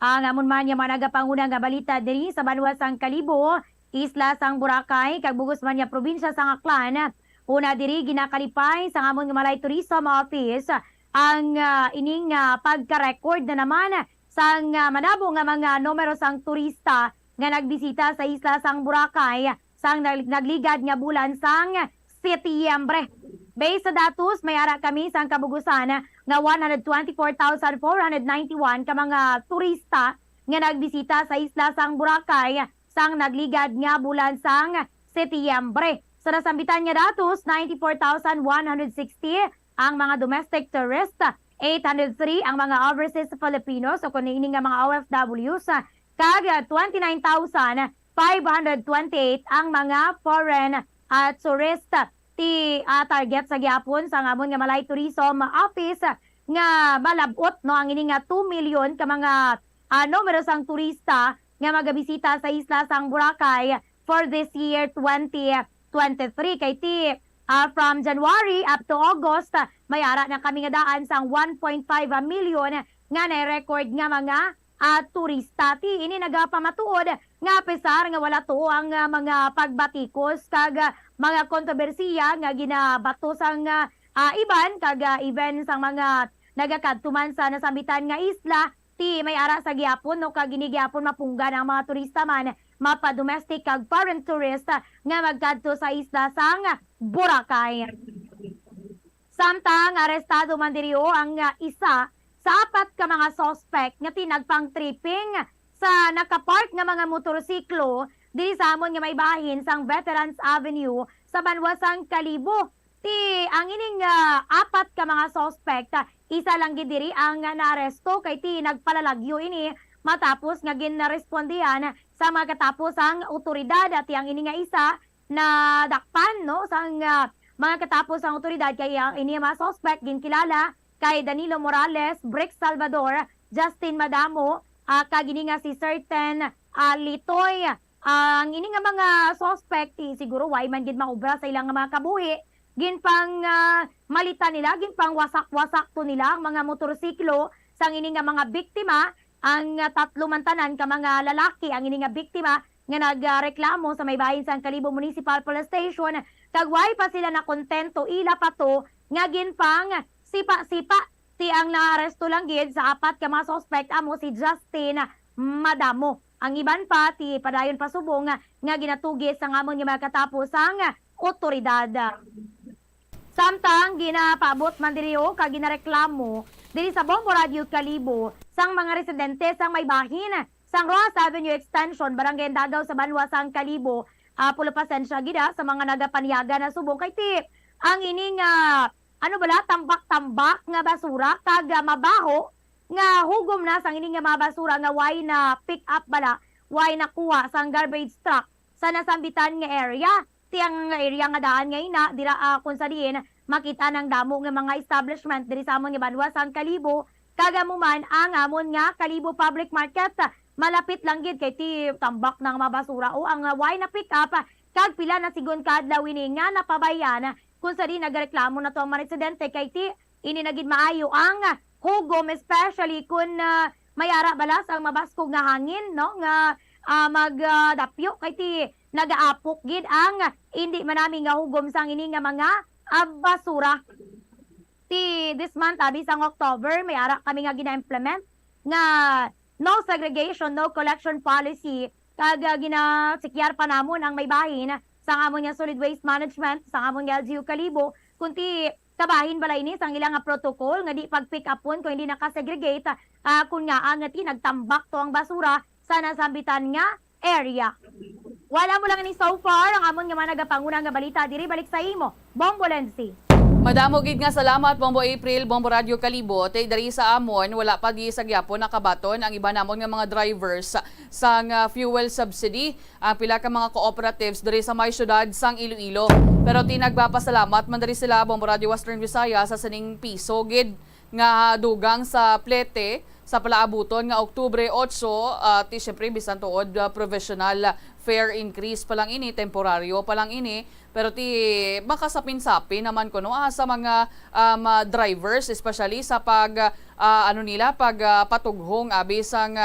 [SPEAKER 13] Ang amon man yung managapanguna nga balita diri sa Banwa sang Kalibo, Isla sang Boracay, kag bugos man ya probinsya sang Aklan. Una diri ginakalipay sa amon nga Malay Tourism Office ang ining pagka-record na naman sang manabo nga mga numero sang turista nga nagbisita sa Isla sang Boracay sang nagligad nga bulan sang Setyembre. Based sa datos, may ara kami sa kabugusan nga 124,491 ka mga turista nga nagbisita sa Isla sang Boracay sang nagligad nga bulan sang Setyembre. Sa nasambitan nga datos, 94,160 ang mga domestic tourist, 803 ang mga overseas Filipinos o kung ini nga mga OFWs, kag 29,528 ang mga foreign tourist. Ti target sa gyapon sa ngamon nga Malay Tourism Office nga malabot no ang ini nga 2 million ka mga numero sang turista nga magabisita sa Isla sang Boracay for this year 2023 kay ti from January up to August may ara na kami nga daan sang 1.5 million nga na-record nga mga turista. Ti ini nagapamatuod nga pesar nga wala to ang mga pagbatikos kag mga kontrobersiya nga ginabato sang iban kag event sang mga nagakadtuman sa nasambitan nga isla. Ti may ara sa gyapon no kag ginigyapon mapunggan ang mga turista man mapa domestic kag foreign tourist nga magkadto sa Isla sang Boracay. Samtang arestado man diri ang isa sa 4 ka mga suspect nga tinagpang tripping sa nakapark nga mga motorsiklo diri sa amon nga may bahin sang Veterans Avenue sa Banwa sang Kalibo. Ti ang ining 4 ka mga suspect, isa lang gid diri ang naaresto kay ti nagpalalagyo ini matapos nga ginarespondihan sa mga katapos ang otoridad at ang ini nga isa na dakpan no sang mga katapos ang otoridad kay ang ini mga suspect ginkilala kay Danilo Morales, Brick Salvador, Justin Madamo, kag ini nga si certain Litoy. Ang ini nga mga suspect siguro why man gid maubra sa ilang mga kabuhi, ginpang malita nila, ginpang wasak-wasak to nila ang mga motorsiklo sang ini nga mga biktima. Ang 3 man tanan ka mga lalaki ang ini nga biktima nga nagreklamo sa may bahin sang Kalibo Municipal Police Station kag why pa sila na kontento ila pa to nga ginpang sipa-sipa. Ti ang naaresto lang gid sa 4 ka mga suspect amo si Justin Madamo. Ang iban pa ti padayon pasubong nga ginatugis sa ngamon nga mga katapos ang otoridad. Samtang ginapaabot man diri kag ginareklamo diri sa Bombo Radio Kalibo sang mga residente sang may bahin sang Rojas Avenue Extension Barangay Dagaw sa Banwa sang Kalibo. Pulo pasensya gida sa mga nagapaniaga na subong kay ti ang ining tambak-tambak nga basura kag mabaho nga hugom na sang ining nga mga basura nga way na pick up bala, way na kuha sang garbage truck sa nasambitan nga area. Tiyang area nga daan nga ina dira kung sa diin makita ng damo nga mga establishment diri sa amon nga Banwa sang Kalibo kag amuman ang amon nga Kalibo Public Market. Malapit lang gid kay ti tambak ng mga basura o ang way na pick up kag pila na sigon kadlaw ini nga napabayan kung sa di nagreklamo na to ang mga residente kay ti ini nagid maayo ang hugom, especially kung mayara balas ang mabaskog nga hangin no nga magdapyo kay ti nagaapok gid ang hindi manami nga hugom sang ini nga mga basura. Ti this month bisang October may ara kami nga gina-implement nga no segregation, no collection policy kag ginasikyar pa namon ang may bahin sa amon nga solid waste management sa amon nga LGU Kalibo kunti kabahin balay ini sang ilang nga protocol nga di pag-pick upon kung hindi nakasegregate kun nga ang ti nagtambak to ang basura sa nasambitan nga area. Wala mo lang ni so far ang amon nga managapangunang nga balita diri balik sa imo. Bombolensi.
[SPEAKER 3] Madamo gid nga salamat Bombo April, Bombo Radio Kalibo. Tay dari sa amon wala pa di sa gyapon nakabaton ang iba namon nga mga drivers sang fuel subsidy. Ang pila ka mga cooperatives dari sa may syudad sang Iloilo. Pero tinagbapasalamat man dari sila Bombo Radio Western Visayas sa sining piso gid nga dugang sa plete sa palaabuton nga Oktubre 8 ti syempre bisan tuod provisional fare increase pa lang ini, temporaryo pa lang ini, pero ti makasapin-sapin naman kuno sa mga drivers especially sa pag patughong abi sang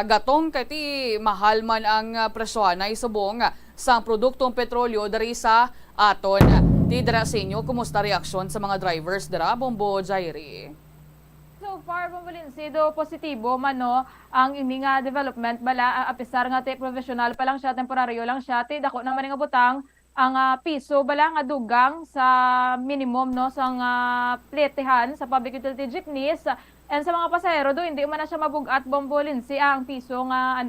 [SPEAKER 3] gatong kay ti mahal man ang presyon na isubong sa produktong petrolyo dari sa aton. Ti dira sa inyo, kumusta reaksyon sa mga drivers dira Bombo Jairi?
[SPEAKER 11] So far, Bombolensi, do positibo man no, ang ini nga development bala, apisar nga te professional pa lang siya, temporaryo lang siya, te dako naman nga butang, ang piso bala nga dugang sa minimum no, sa pletehan sa public utility jeepneys, and sa mga pasahero do, hindi man na siya mabugat Bombolensi, ang piso nga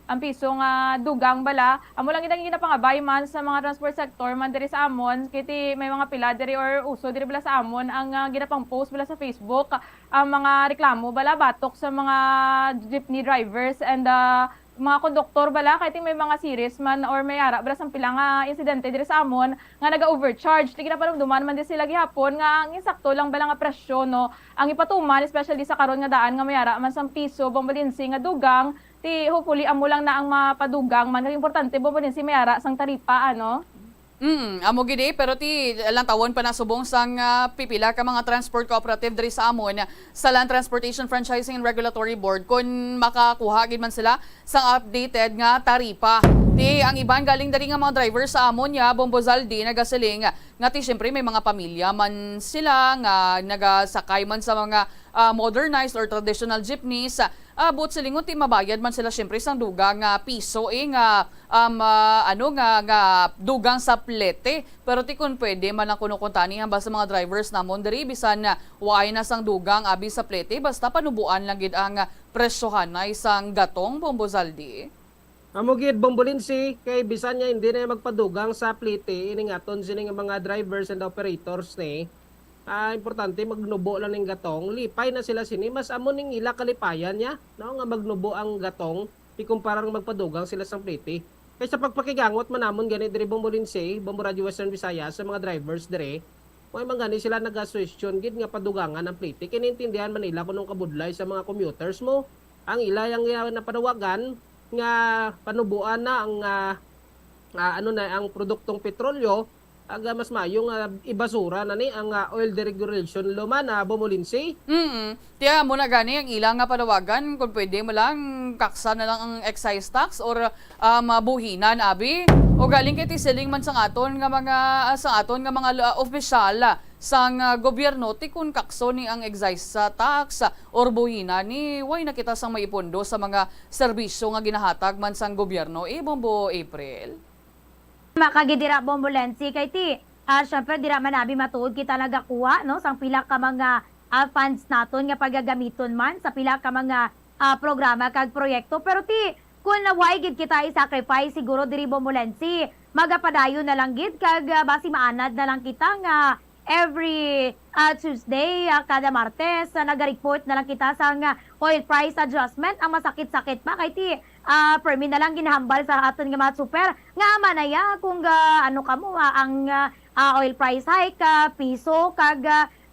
[SPEAKER 11] ang piso nga dugang bala amo lang gid ginapangabay man sa mga transport sector man diri sa amon kiti may mga pila diri or uso diri bala sa amon ang ginapang post bala sa Facebook ang mga reklamo bala batok sa mga jeepney drivers and mga konduktor bala kay may mga series man or may ara bala sang pila nga insidente diri sa amon nga naga-overcharge ti ginapanumduman man di sila gihapon nga ang insakto lang bala nga presyo no ang ipatuman especially sa karon nga daan nga may ara man sang piso Bombolensi nga dugang ti hopefully amo lang na ang mapadugang man importante Bombolensi may ara sang taripa ano.
[SPEAKER 3] Amo gid pero ti lang tawon pa nasubong sang pipila ka mga transport cooperative diri sa amon sa Land Transportation Franchising and Regulatory Board kun makakuha gid man sila sang updated nga taripa. Ti ang iban galing dari nga mga driver sa amon Bombo Zaldi nagasiling nga ti syempre may mga pamilya man sila nga nagasakay man sa mga modernized or traditional jeepneys. But silingon ti mabayad man sila syempre sang dugang piso nga dugang sa plete. Pero ti kun pwede man ang kunukuntani hamba sa mga drivers namon diri bisan waay na sang dugang abi sa plete basta panubuan lang gid ang presyohan na isang gatong Bombo Zaldi.
[SPEAKER 12] Amo gid Bombolensi kay bisan niya hindi na magpadugang sa plite ini ngaton sining mga drivers and operators ni. Importante magnubo lang ng gatong, lipay na sila sini, mas amo ning ila kalipayan niya, no? Nga magnubo ang gatong, ikumparang magpadugang sila sa plite. Kaya sa pagpakigangot manamon gani diri Bombolensi, Bombo Radio Western Visayas sa mga drivers diri, may mangani sila naga-question gid nga padugangan ang plite. Kinintindihan man nila kunong kabudlay sa mga commuters mo, ang ila yang napanawagan nga panubuan na ang ang produktong petrolyo aga mas mayong ibasura na ni ang oil deregulation luman Bombolensi.
[SPEAKER 3] Tiya mo na gani ang ilang nga panawagan kung pwede mo lang kaksa na lang ang excise tax or mabuhinan abi o galing kay siling man sang aton nga mga opisyal sang gobyerno ti kun kakso ni ang excise tax or buhinan ni way nakita sang maipondo sa mga serbisyo nga ginahatag man sang gobyerno Bombo April.
[SPEAKER 13] Makagidira Bombolensi kay ti syempre dira man abi matuod kita nagakuha no sang pila ka mga funds naton nga pagagamiton man sa pila ka mga programa kag proyekto pero ti kun naway gid kita i-sacrifice siguro diri Bombolensi magapadayon na lang gid kag basi maanad na lang kita nga every Tuesday kada Martes naga-report na lang kita sa oil price adjustment ang masakit-sakit pa kay ti permi na lang ginahambal sa aton nga mga super nga manaya kung ano kamo ang oil price hike piso kag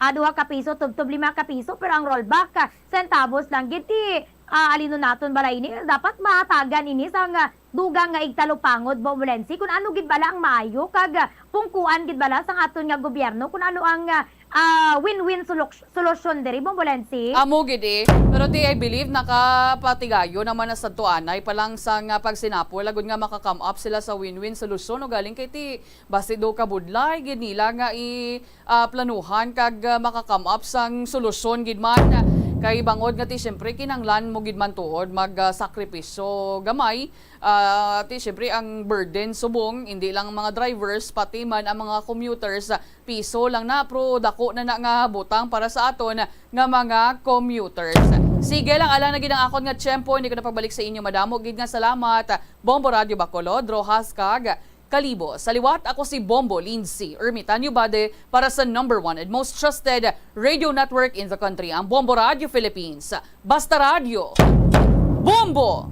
[SPEAKER 13] 2 ka piso tubtob 5 ka piso pero ang rollback centavos lang gid ti alino naton balay ini dapat mahatagan ini sa dugang nga igtalupangod Bombolensi kung ano gid bala ang maayo kag pungkuan gid bala sang aton nga gobyerno kung ano ang win-win solution diri Bombolensi.
[SPEAKER 3] Amo gid pero di I believe nakapatigayo naman na sa tuanay pa lang sang pagsinapol lagod nga maka-come up sila sa win-win solution o galing kay ti basi do kabudlay gid nila nga planuhan kag maka-come up sang solusyon gid man Kay bangod nga ti syempre kinanglan mo gid man tuod magsakripisyo gamay ti syempre ang burden subong hindi lang mga drivers pati man ang mga commuters piso lang na pro dako na nga butang para sa aton nga mga commuters. Sige lang ala na gid ang akon nga tiyempo hindi ko na pagbalik sa inyo madamo gid nga salamat. Bombo Radio Bacolod, Rojas Kag Kalibo. Sa liwat, ako si Bombo Lindsay Ermitanyo Bade para sa #1 and most trusted radio network in the country, ang Bombo Radio Philippines. Basta Radio, Bombo!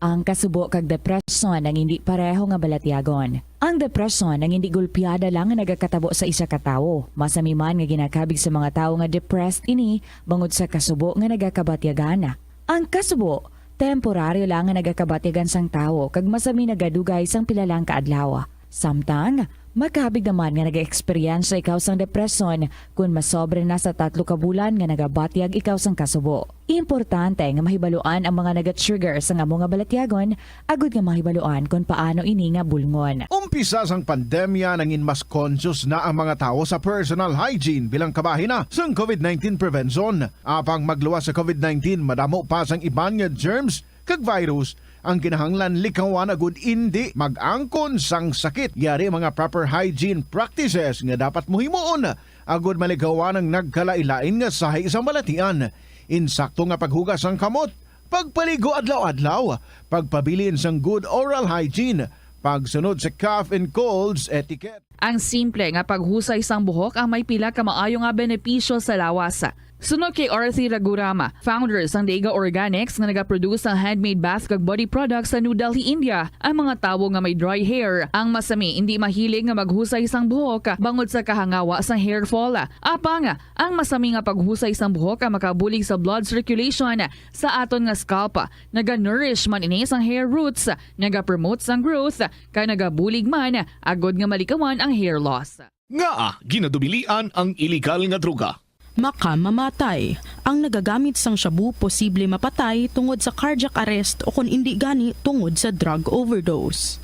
[SPEAKER 7] Ang kasubo kag depresyon ang hindi pareho nga balatyagon. Ang depresyon ang hindi gulpiada lang nga nagakatabo sa isa ka tawo. Masami man nga ginakabig sa mga tawo nga depressed ini bangod sa kasubo nga nagakabatyagan. Ang kasubo temporaryo lang nga nagakabatyagan sang tawo kag masami nagadugay sang pilalang kaadlaw. Samtang makabig naman nga naga-experience ikaw sang depresyon kung masobre na sa 3 ka bulan nga nagabatyag ikaw sang kasubo. Importante nga mahibaluan ang mga naga-trigger sa nga mga balatyagon agud nga mahibaluan kung paano ini nga bulngon.
[SPEAKER 6] Umpisa sang pandemya nangin mas conscious na ang mga tao sa personal hygiene bilang kabahina sang COVID-19 prevention. Apang magluwas sa COVID-19 madamo pa sang iban nga germs kag virus ang kinahanglan likawan agud hindi mag-angkon sang sakit. Yari mga proper hygiene practices nga dapat muhimuon agud malikawan ang nagkalailain nga sahi sa balatian. Insakto nga paghugas sang kamot, pagpaligo adlaw-adlaw, pagpabilin sang good oral hygiene, pagsunod sa cough and colds etiquette.
[SPEAKER 3] Ang simple nga paghusay sang buhok ang may pila ka maayo nga benepisyo sa lawas. Sunod kay Arthi Ragurama, founder sang Daiga Organics nga nagaproduce ng handmade bath kag body products sa New Delhi, India. Ang mga tawo nga may dry hair, ang masami hindi mahilig nga maghusay sang buhok bangod sa kahangawa sang hair fall. Apang ang masami nga paghusay sang buhok ang makabulig sa blood circulation sa aton nga scalp. Naga-nourish man ini sang hair roots, naga-promote sang growth, kay nagabulig man agod nga malikawan ang hair loss.
[SPEAKER 1] Nga ginadubilian ang iligal nga droga.
[SPEAKER 14] Makamamatay. Ang nagagamit sang shabu posible mapatay tungod sa cardiac arrest o kung hindi gani tungod sa drug overdose.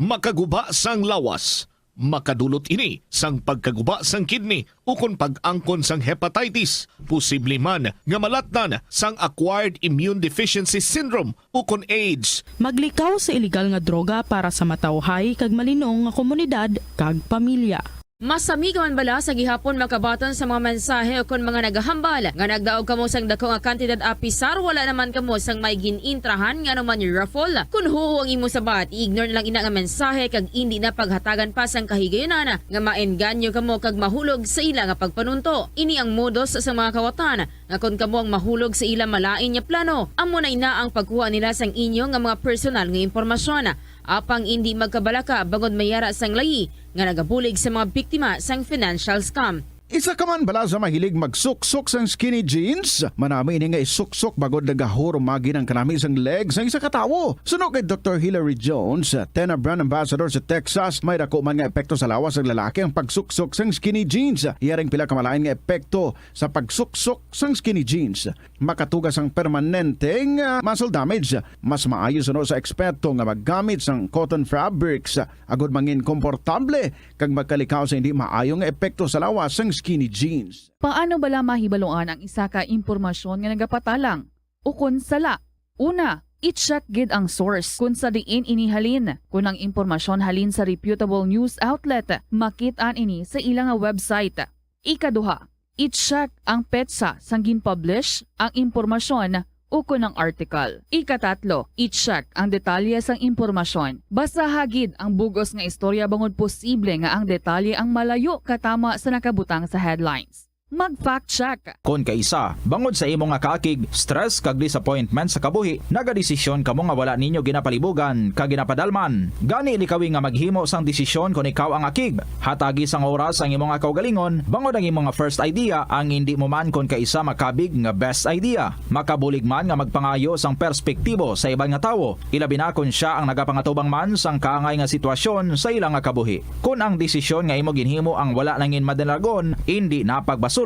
[SPEAKER 1] Makaguba sang lawas. Makadulot ini sang pagkaguba sang kidney o kung pag-angkon sang hepatitis. Posible man nga malatnan sang acquired immune deficiency syndrome o kung AIDS.
[SPEAKER 14] Maglikaw sa iligal nga droga para sa matawhay kag malinong nga komunidad kag pamilya.
[SPEAKER 15] Masami ka man bala sa gihapon makabaton sa mga mensahe o kung mga nagahambal nga nagdaog kamo sang dako nga kantidad apisar wala naman kamo sang may ginintrahan nga naman yung raffle. Kung huo ang imo sabat, ignore na lang ina nga mensahe kag hindi na paghatagan pa sang kahigayonan nga maenganyo kamo kag mahulog sa ila nga pagpanunto. Ini ang modus sa mga kawatan nga kung kamo ang mahulog sa ila malain nya plano, amo na ina ang pagkuha nila sang inyo nga mga personal nga impormasyon. Apang hindi magkabalaka bangod mayara sang layi nga nagabulig sa mga biktima sang financial scam.
[SPEAKER 6] Isa ka man bala sa mahilig magsuksok sang skinny jeans? Manami ini nga isuksok bagod nagahurumagi ng kanami sang legs ng isa katawo. Sunog kay Dr. Hilary Jones, Tena brand ambassador sa Texas, may dako man nga epekto sa lawas ng lalaki ang pagsuksok sang skinny jeans. Iyaring pila kamalain nga epekto sa pagsuksok sang skinny jeans. Makatugas ang permanenteng muscle damage. Mas maayo suno sa eksperto nga maggamit sang cotton fabrics agud mangin komportable kag magkalikaw sa hindi maayo nga epekto sa lawas sang skinny jeans.
[SPEAKER 3] Paano bala mahibaluan ang isa ka impormasyon nga nagapatalang? O kun sala? Una, i-check gid ang source kung sa diin inihalin. Kung ang impormasyon halin sa reputable news outlet, makit-an ini sa ilang website. Ikaduha, i-check ang petsa sang gin-publish ang impormasyon o kun ang article. Ikatatlo, i-check ang detalye sang impormasyon. Basta hagid ang bugos nga istorya bangod posible nga ang detalye ang malayo katama sa nakabutang sa headlines. Mag-fact check.
[SPEAKER 9] Kung kaisa, bangod sa imo nga kaakig, stress kag disappointment sa kabuhi, nagadesisyon kamo nga wala ninyo ginapalibugan kag ginapadalman. Gani likawi nga maghimo sang desisyon kung ikaw ang akig. Hatagi sang oras ang imo nga kaugalingon, bangod ang imo nga first idea ang hindi mo man kung kaisa makabig nga best idea. Makabulig man nga magpangayo sang perspektibo sa ibang nga tawo, ilabi na kung siya ang nagapangatubang man sang kaangay nga sitwasyon sa ilang nga kabuhi. Kung ang desisyon nga imo ginhimo ang wala nangin madalagon, hindi na pagbasulon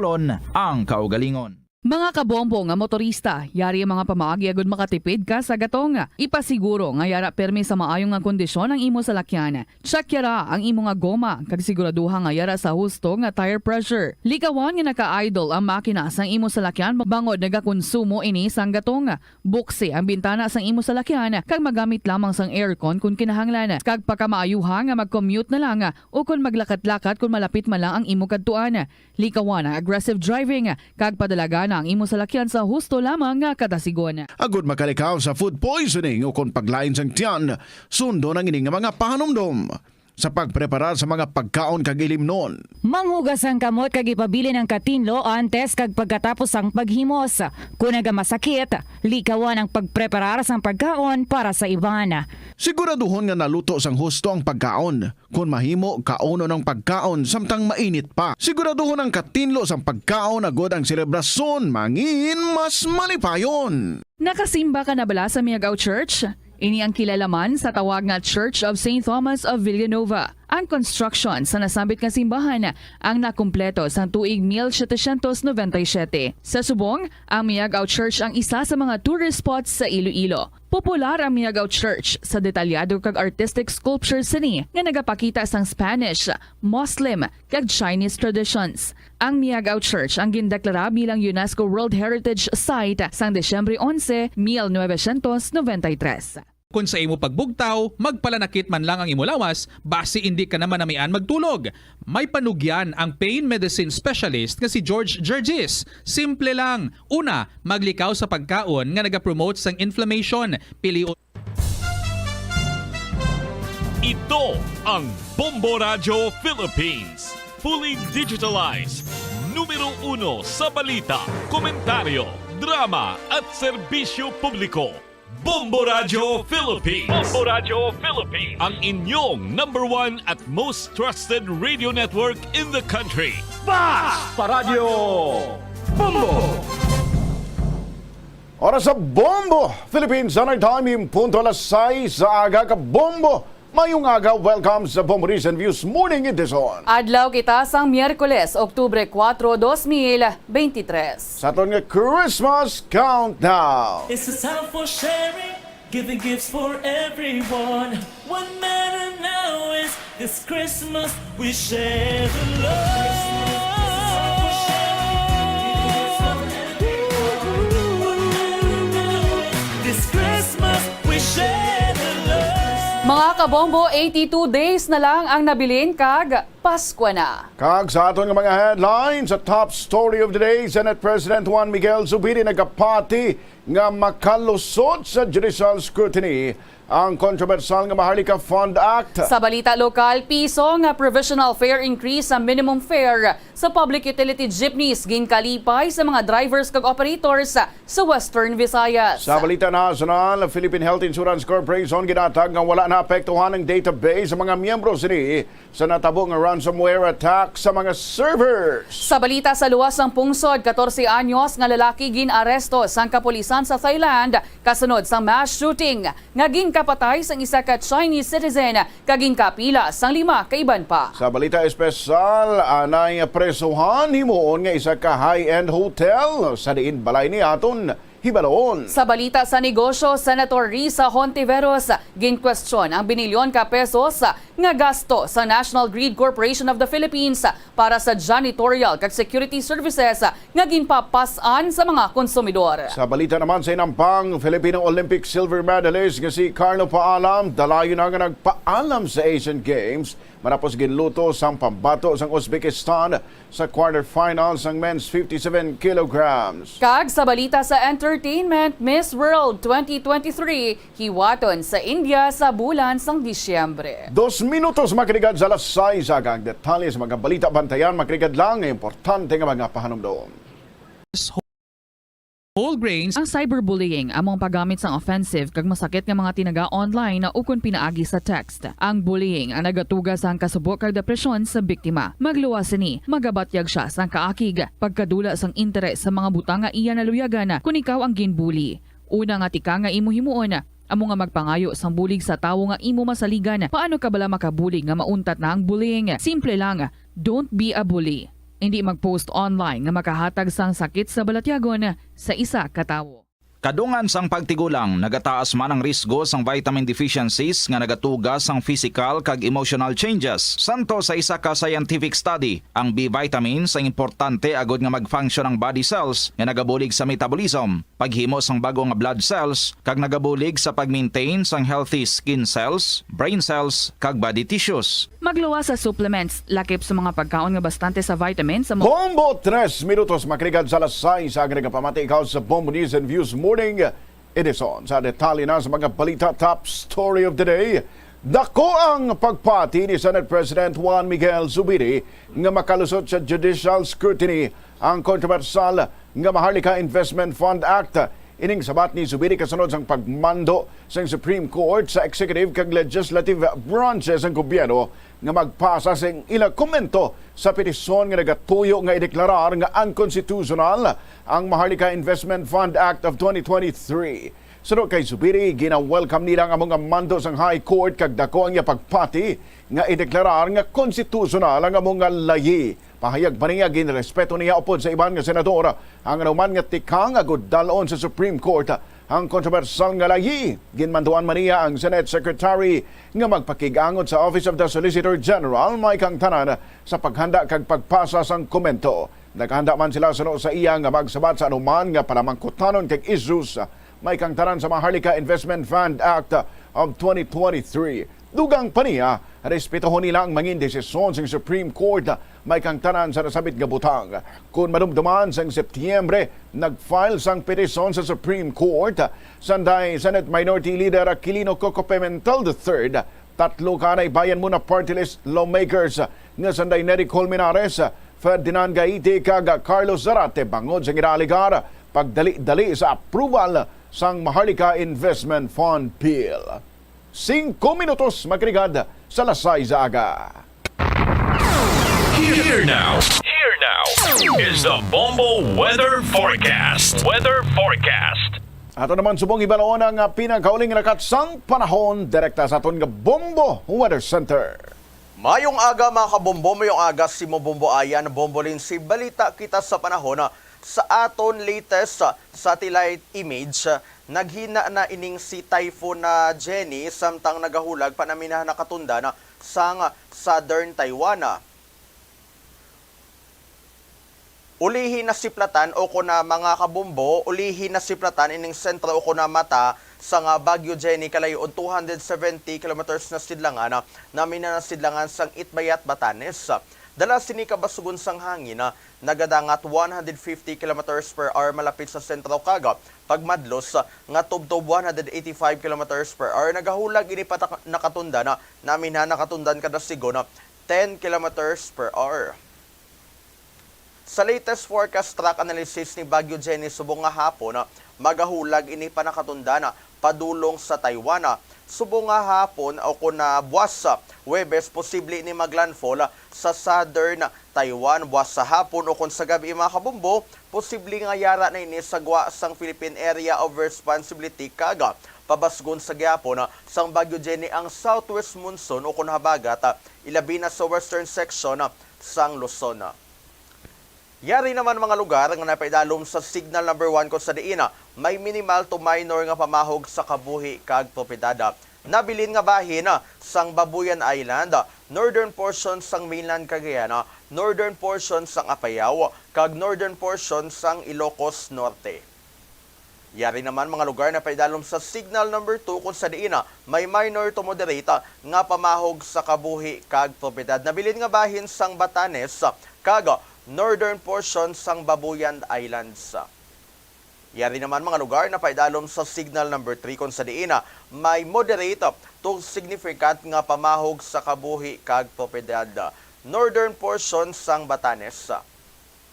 [SPEAKER 9] ang kaugalingon.
[SPEAKER 3] Mga kabombo nga motorista, yari ang mga pamaagi agud makatipid ka sa gatong. Ipasiguro nga yara permi sa maayong nga kondisyon ang imo salakyan. Check yara ang imo nga goma kag siguraduha nga yara sa husto nga tire pressure. Likawan nga naka-idle ang makina sang imo salakyan bangod nagakonsumo ini sang gatong. Buksi ang bintana sang imo salakyan kag magamit lamang sang aircon kung kinahanglan. Kag pakamaayuha nga mag-commute na lang o kung maglakat-lakat kung malapit man lang ang imo kadtuan. Likawan ang aggressive driving kag padalagan ang imo salakyan sa husto lamang nga katasigon.
[SPEAKER 6] Agud makalikaw sa food poisoning o kung paglain sang tiyan, sundo ng ining mga pahanumdom sa pagpreparar sa mga pagkaon kag ilimnon.
[SPEAKER 7] Manghugas ang kamot kag ipabili ng katinlo antes kag pagkatapos ang paghimos. Kung nagamasakit, likawan ang pagpreparar sang pagkaon para sa iban.
[SPEAKER 6] Siguraduhon nga naluto sang husto ang pagkaon. Kung mahimo, kauno ng pagkaon samtang mainit pa. Siguraduhon ang katinlo sang pagkaon agud ang selebrasyon mangin mas malipayon.
[SPEAKER 3] Nakasimba ka na bala sa Miagaw Church? Ini ang kilalaman sa tawag nga Church of St. Thomas of Villanueva. Ang construction sa nasambit nga simbahan ang nakumpleto sa tuig 1797. Sa subong, ang Miagaw Church ang isa sa mga tourist spots sa Iloilo. Popular ang Miagaw Church sa detalyado kag artistic sculptures sini nga nagapakita sang Spanish, Muslim kag Chinese traditions. Ang Miagaw Church ang gindeklara bilang UNESCO World Heritage Site sang Desyembre 11, 1993.
[SPEAKER 8] Kung sa imo pagbugtaw, magpalanakit man lang ang imo lawas, base hindi ka naman namian magtulog. May panugyan ang pain medicine specialist nga si George Gergis. Simple lang. Una, maglikaw sa pagkaon nga nagapromote sang inflammation. Pili
[SPEAKER 1] Ito ang Bombo Radio Philippines. Fully digitalized. Numero 1 sa balita, komentaryo, drama at serbisyo publiko. Bombo Radio Philippines. Bombo Radio Philippines. Ang inyong #1 at most trusted radio network in the country.
[SPEAKER 6] Pa Radio Bombo! Oras sa Bombo! Philippines Summer Time, punto alas 6 sa aga ka Bombo! Mayong aga, welcome sa Bombo News and Views Morning Edition.
[SPEAKER 3] Adlaw kita sang Miyerkules, Oktubre 4, 2023.
[SPEAKER 6] Sa aton nga Christmas Countdown.
[SPEAKER 4] It's a time for sharing, giving gifts for everyone. What matter now is this Christmas we share the love. This Christmas we share the love.
[SPEAKER 3] Mga kabombo, 82 days na lang ang nabilin kag Pasko na.
[SPEAKER 6] Kag sa aton nga mga headlines, sa top story of the day, Senate President Juan Miguel Zubiri nagapati nga makalusot sa judicial scrutiny ang kontrobersal nga Maharlika Fund Act.
[SPEAKER 3] Sa balita lokal, piso nga provisional fare increase sa minimum fare sa public utility jeepneys ginkalipay sa mga drivers kag operators sa Western Visayas.
[SPEAKER 6] Sa balita nasional, Philippine Health Insurance Corporation ginatag nga wala naapektuhan ang database sa mga miyembro sini sa natabo nga ransomware attack sa mga servers.
[SPEAKER 3] Sa balita sa luwas ng pungsod, 14 anyos nga lalaki ginaresto sang kapulisan sa Thailand kasunod sa mass shooting nga ginkapatay sang isa ka Chinese citizen kag ginkapila sang 5 ka iban pa.
[SPEAKER 6] Sa balita espesyal, anay presuhan himuon nga isa ka high-end hotel sa diin balay ni aton Hibaloon.
[SPEAKER 3] Sa balita sa negosyo, Senator Risa Hontiveros ginkwestiyon ang binilyon ka pesos nga gasto sa National Grid Corporation of the Philippines para sa janitorial kag security services nga ginpapasan sa mga konsumidor.
[SPEAKER 6] Sa balita naman sa inampang Filipino Olympic silver medalist nga si Carlo Paalam, dalayo na nga nagpaalam sa Asian Games matapos ginluto sang pambato sang Uzbekistan sa quarterfinals ng men's 57 kilograms.
[SPEAKER 3] Kag sa balita sa entertainment, Miss World 2023 hiwaton sa India sa bulan sang Disyembre.
[SPEAKER 6] 2 minutos makiligad sa alas 6 agang detalye sa mga balita bantayan makiligad lang nga importante nga mga pahanumdom.
[SPEAKER 8] whole grains.
[SPEAKER 3] Ang cyberbullying among paggamit sang offensive kag masakit nga mga tinaga online na ukon pinaagi sa text. Ang bullying ang nagatuga sang kasubok kag depresyon sa biktima. Magluwas ni, magabatyag siya sang kaakig, pagkadula sang interes sa mga butang nga iya naluyagan kung ikaw ang ginbully. Una nga tika nga imo himuon, amo nga magpangayo sang bulig sa tawo nga imo masaligan. Paano ka bala makabulig nga mauntat na ang bullying? Simple lang, don't be a bully. hindi mag-post online nga makahatag sang sakit sa balatyagon sa isa ka tawo.
[SPEAKER 9] Kadungan sang pagtigulang, nagataas man ang risgo sang vitamin deficiencies nga nagatugas sang physical kag emotional changes. Santo sa isa ka scientific study, ang B vitamins ang importante agod nga mag-function ang body cells nga nagabulig sa metabolism, paghimo sang bago nga blood cells, kag nagabulig sa pag-maintain sang healthy skin cells, brain cells, kag body tissues.
[SPEAKER 3] Magluwa sa supplements, lakip sa mga pagkaon nga bastante sa vitamins sa
[SPEAKER 6] Bombo 3 minutos makrigad sa alas 6 sa nagapamati ikaw sa Bombo News and Views Morning Edison. Sa detalye na sa mga balita, top story of the day. Dako ang pagpati ni Senate President Juan Miguel Zubiri nga makalusot sa judicial scrutiny ang kontrobersal nga Maharlika Investment Fund Act. Ining sabat ni Zubiri kasunod sang pagmando sa Supreme Court sa executive kag legislative branches ng gobyerno nga magpasa sa ilang komento sa petisyon nga nagatuyo nga ideklarar nga unconstitutional ang Maharlika Investment Fund Act of 2023. Sunod kay Zubiri, gina-welcome nila ang mga mando sang High Court kag dako ang pagpati nga ideklarar nga konstitusyonal ang mga layi. Pahayag pa niya, ginrespeto niya upod sa iban nga senador ang anuman nga tikang agud dalon sa Supreme Court ang kontrobersal nga layi. Ginmanduan man niya ang Senate Secretary nga magpakigangot sa Office of the Solicitor General Mike Tanan sa paghanda kag pagpasa sang komento. Naghanda man sila suno sa iya nga magsabat sa anuman nga panamangkutanon kag issues Mike Tanan sa Maharlika Investment Fund Act of 2023. Dugang pa niya, respetohon nila ang mangin desisyon sa Supreme Court may kangtanan sa nasabit nga butang. Kung madumduman sa Setyembre, nag-file sang petisyon sa Supreme Court, sanday Senate Minority Leader Aquilino Coco Pimentel III, tatlo kanay bayan muna party list lawmakers nga sanday Nery Colmenares, Ferdinand Gaite kag Carlos Zarate bangod sa ginaligar pagdali-dali sa approval sang Maharlika Investment Fund Bill. 5 minutos magrigad sa lasay sa aga.
[SPEAKER 1] Here now is the Bombo Weather Forecast. Weather Forecast.
[SPEAKER 6] Ato naman subong ibalaon ang pinakauling nakatsang panahon direkta sa aton nga Bombo Weather Center.
[SPEAKER 16] Mayong aga mga kabombo, mayong aga si Mobombo Ayan, bombolin si balita kita sa panahon sa aton latest satellite image. Naghina na ining si Typhoon na Jenny samtang nagahulag panaminahan na katunda na sang Southern Taiwan. Ulihin na siplatan o kuna mga kabombo, ulihin na siplatan ining sentro o kuna mata sa Baguio Jenny kalayo 270 kilometers na sidlangan namin na sidlangan sang Itbayat, Batanes. Dala sini kabasugon sang hangin nagadangat 150 kilometers per hour malapit sa sentro kaga. Pagmadlos nga tubtob 185 kilometers per hour nagahulag ini nakatunda na namin na nakatundan kada sigon 10 kilometers per hour. Sa latest forecast track analysis ni Baguio Jenny subong nga hapon magahulag ini pa nakatunda na padulong sa Taiwan. Subong nga hapon o kuna buwas Webes posible ni maglandfall sa southern Taiwan. Buwas sa hapon o kung sa gabi mga kabombo, posible nga yara na ini sagwa sang Philippine Area of Responsibility kaga. Pabasgon sa gyapon sang Baguio Jenny ang southwest monsoon o kung habagat ilabi na sa western section sang Luzon. Yari naman mga lugar nga napaidalom sa signal number 1 kung sa diina, may minimal to minor nga pamahog sa kabuhi kag propiedad. Nabilin nga bahin sang Babuyan Island, northern portion sang mainland Cagayan, northern portion sang Apayao, kag northern portion sang Ilocos Norte. Yari naman mga lugar na paidalom sa signal number 2 kung sa diina, may minor to moderate nga pamahog sa kabuhi kag propiedad. Nabilin nga bahin sang Batanes, kag northern portion sang Babuyan Islands. Yari naman mga lugar na paidalom sa signal number 3 kung sa diina, may moderate to significant nga pamahog sa kabuhi kag propiedad. Northern portion sang Batanes.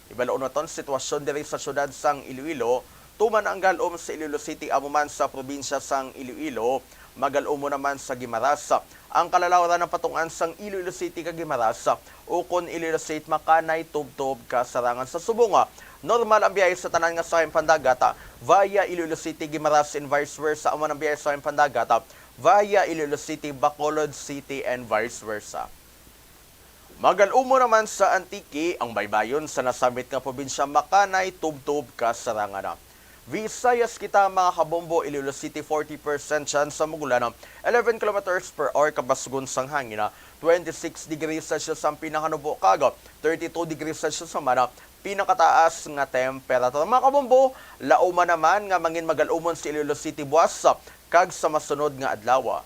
[SPEAKER 16] Ibalaon naton sitwasyon diri sa syudad sang Iloilo, tuman ang galom sa Iloilo City amuman sa probinsya sang Iloilo, magalom mo naman sa Guimaras. Ang kalalawaran ng patungan sang Iloilo City kag Guimaras o kon Iloilo State makanay tubtob kasarangan sa Subonga. Normal ang biyahe sa tanan nga sakayang pandagata via Iloilo City, Guimaras and vice versa. Aman ang biyahe sa sakayang pandagata via Iloilo City, Bacolod City and vice versa. Magalumo naman sa Antique ang baybayon sa nasamit nga probinsya Makanay, tubtub kasarangan. Visayas kita mga kabombo, Iloilo City 40% chance sa mugulan, 11 kilometers per hour kabasgun sang hangin, 26 degrees Celsius ang pinakanubo kaga, 32 degrees Celsius naman pinakataas nga temperatura. Mga kabombo, lauma naman nga mangin magalumon si Iloilo City buwas kag sa masunod nga adlaw.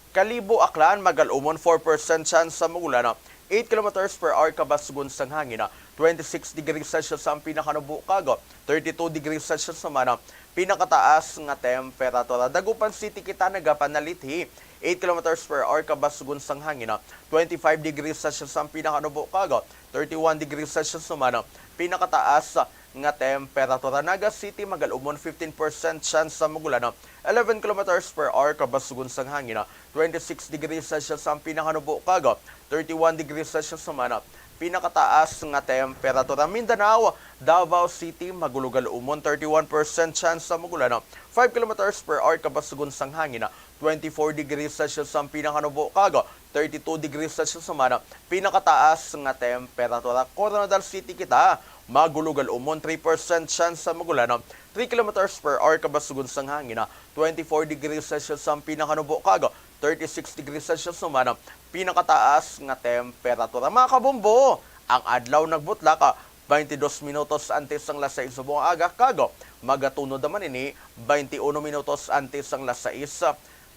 [SPEAKER 16] Kalibo Aklan, magalumon 4% chance sa mugulan, 8 kilometers per hour kabasgun sang hangin, 26 degrees Celsius ang pinakanubo kaga, 32 degrees Celsius naman pinakataas nga temperatura. Dagupan City kita nagapanalithi, 8 kilometers per hour kabasgun sang hangin, 25 degrees Celsius ang pinakanubo kaga, 31 degrees Celsius naman pinakataas nga temperatura. Naga City magalumon 15% chance sa mugulan, 11 kilometers per hour kabasgun sang hangin, 26 degrees Celsius ang pinakanubo kaga, 31 degrees Celsius naman pinakataas nga temperatura. Mindanao, Davao City magulugal-umon 31% chance sa mugulan, 5 kilometers per hour kabasgun sang hangin, 24 degrees Celsius ang pinakanubo kaga, 32 degrees Celsius naman pinakataas nga temperatura. Coronadal City kita magulugal-umon 3% chance sa mugulan, 3 kilometers per hour kabasgun sang hangin, 24 degrees Celsius ang pinakanubo kaga, 36 degrees Celsius naman pinakataas nga temperatura. Mga kabombo, ang adlaw nagbutla 22 minutos antes ang las 6 subong aga kaga, magatunod naman ini 21 minutos antes ang las 6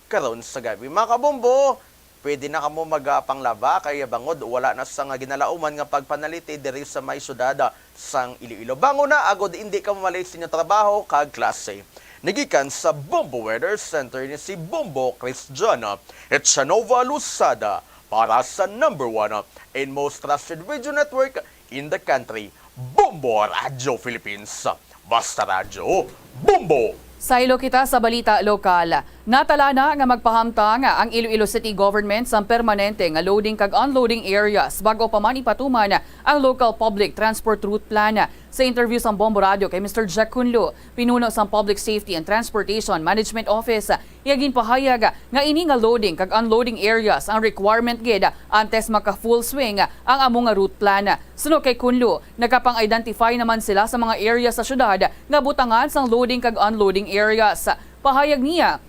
[SPEAKER 16] karon sa gabi. Mga kabombo, pwede na kamo magapanglaba kaya bangod wala na sa nga ginalauman nga pagpanaliti diri sa may syudad sang Iloilo. Bango na agod hindi ka mamalay sa inyong trabaho kag klase. Nagikan sa Bombo Weather Center ni si Bombo Cristiano at Nova Lusada para sa #1 and most trusted radio network in the country, Bombo Radio Philippines. Basta Radio, Bombo!
[SPEAKER 3] Sa ilo kita sa balita lokal, natala na nga magpahamtang ang Iloilo City Government sa permanente nga loading kag unloading areas bago pa man ipatuman ang local public transport route plan. Sa interview sa Bombo Radio kay Mr. Jack Cunlo, pinuno sa Public Safety and Transportation Management Office, iyagin pahayag nga ini nga loading kag unloading areas ang requirement gid antes maka full swing ang among nga route plan. Suno kay Cunlo, nakapang-identify naman sila sa mga areas sa syudad nga butangan sang loading kag unloading areas. Pahayag niya,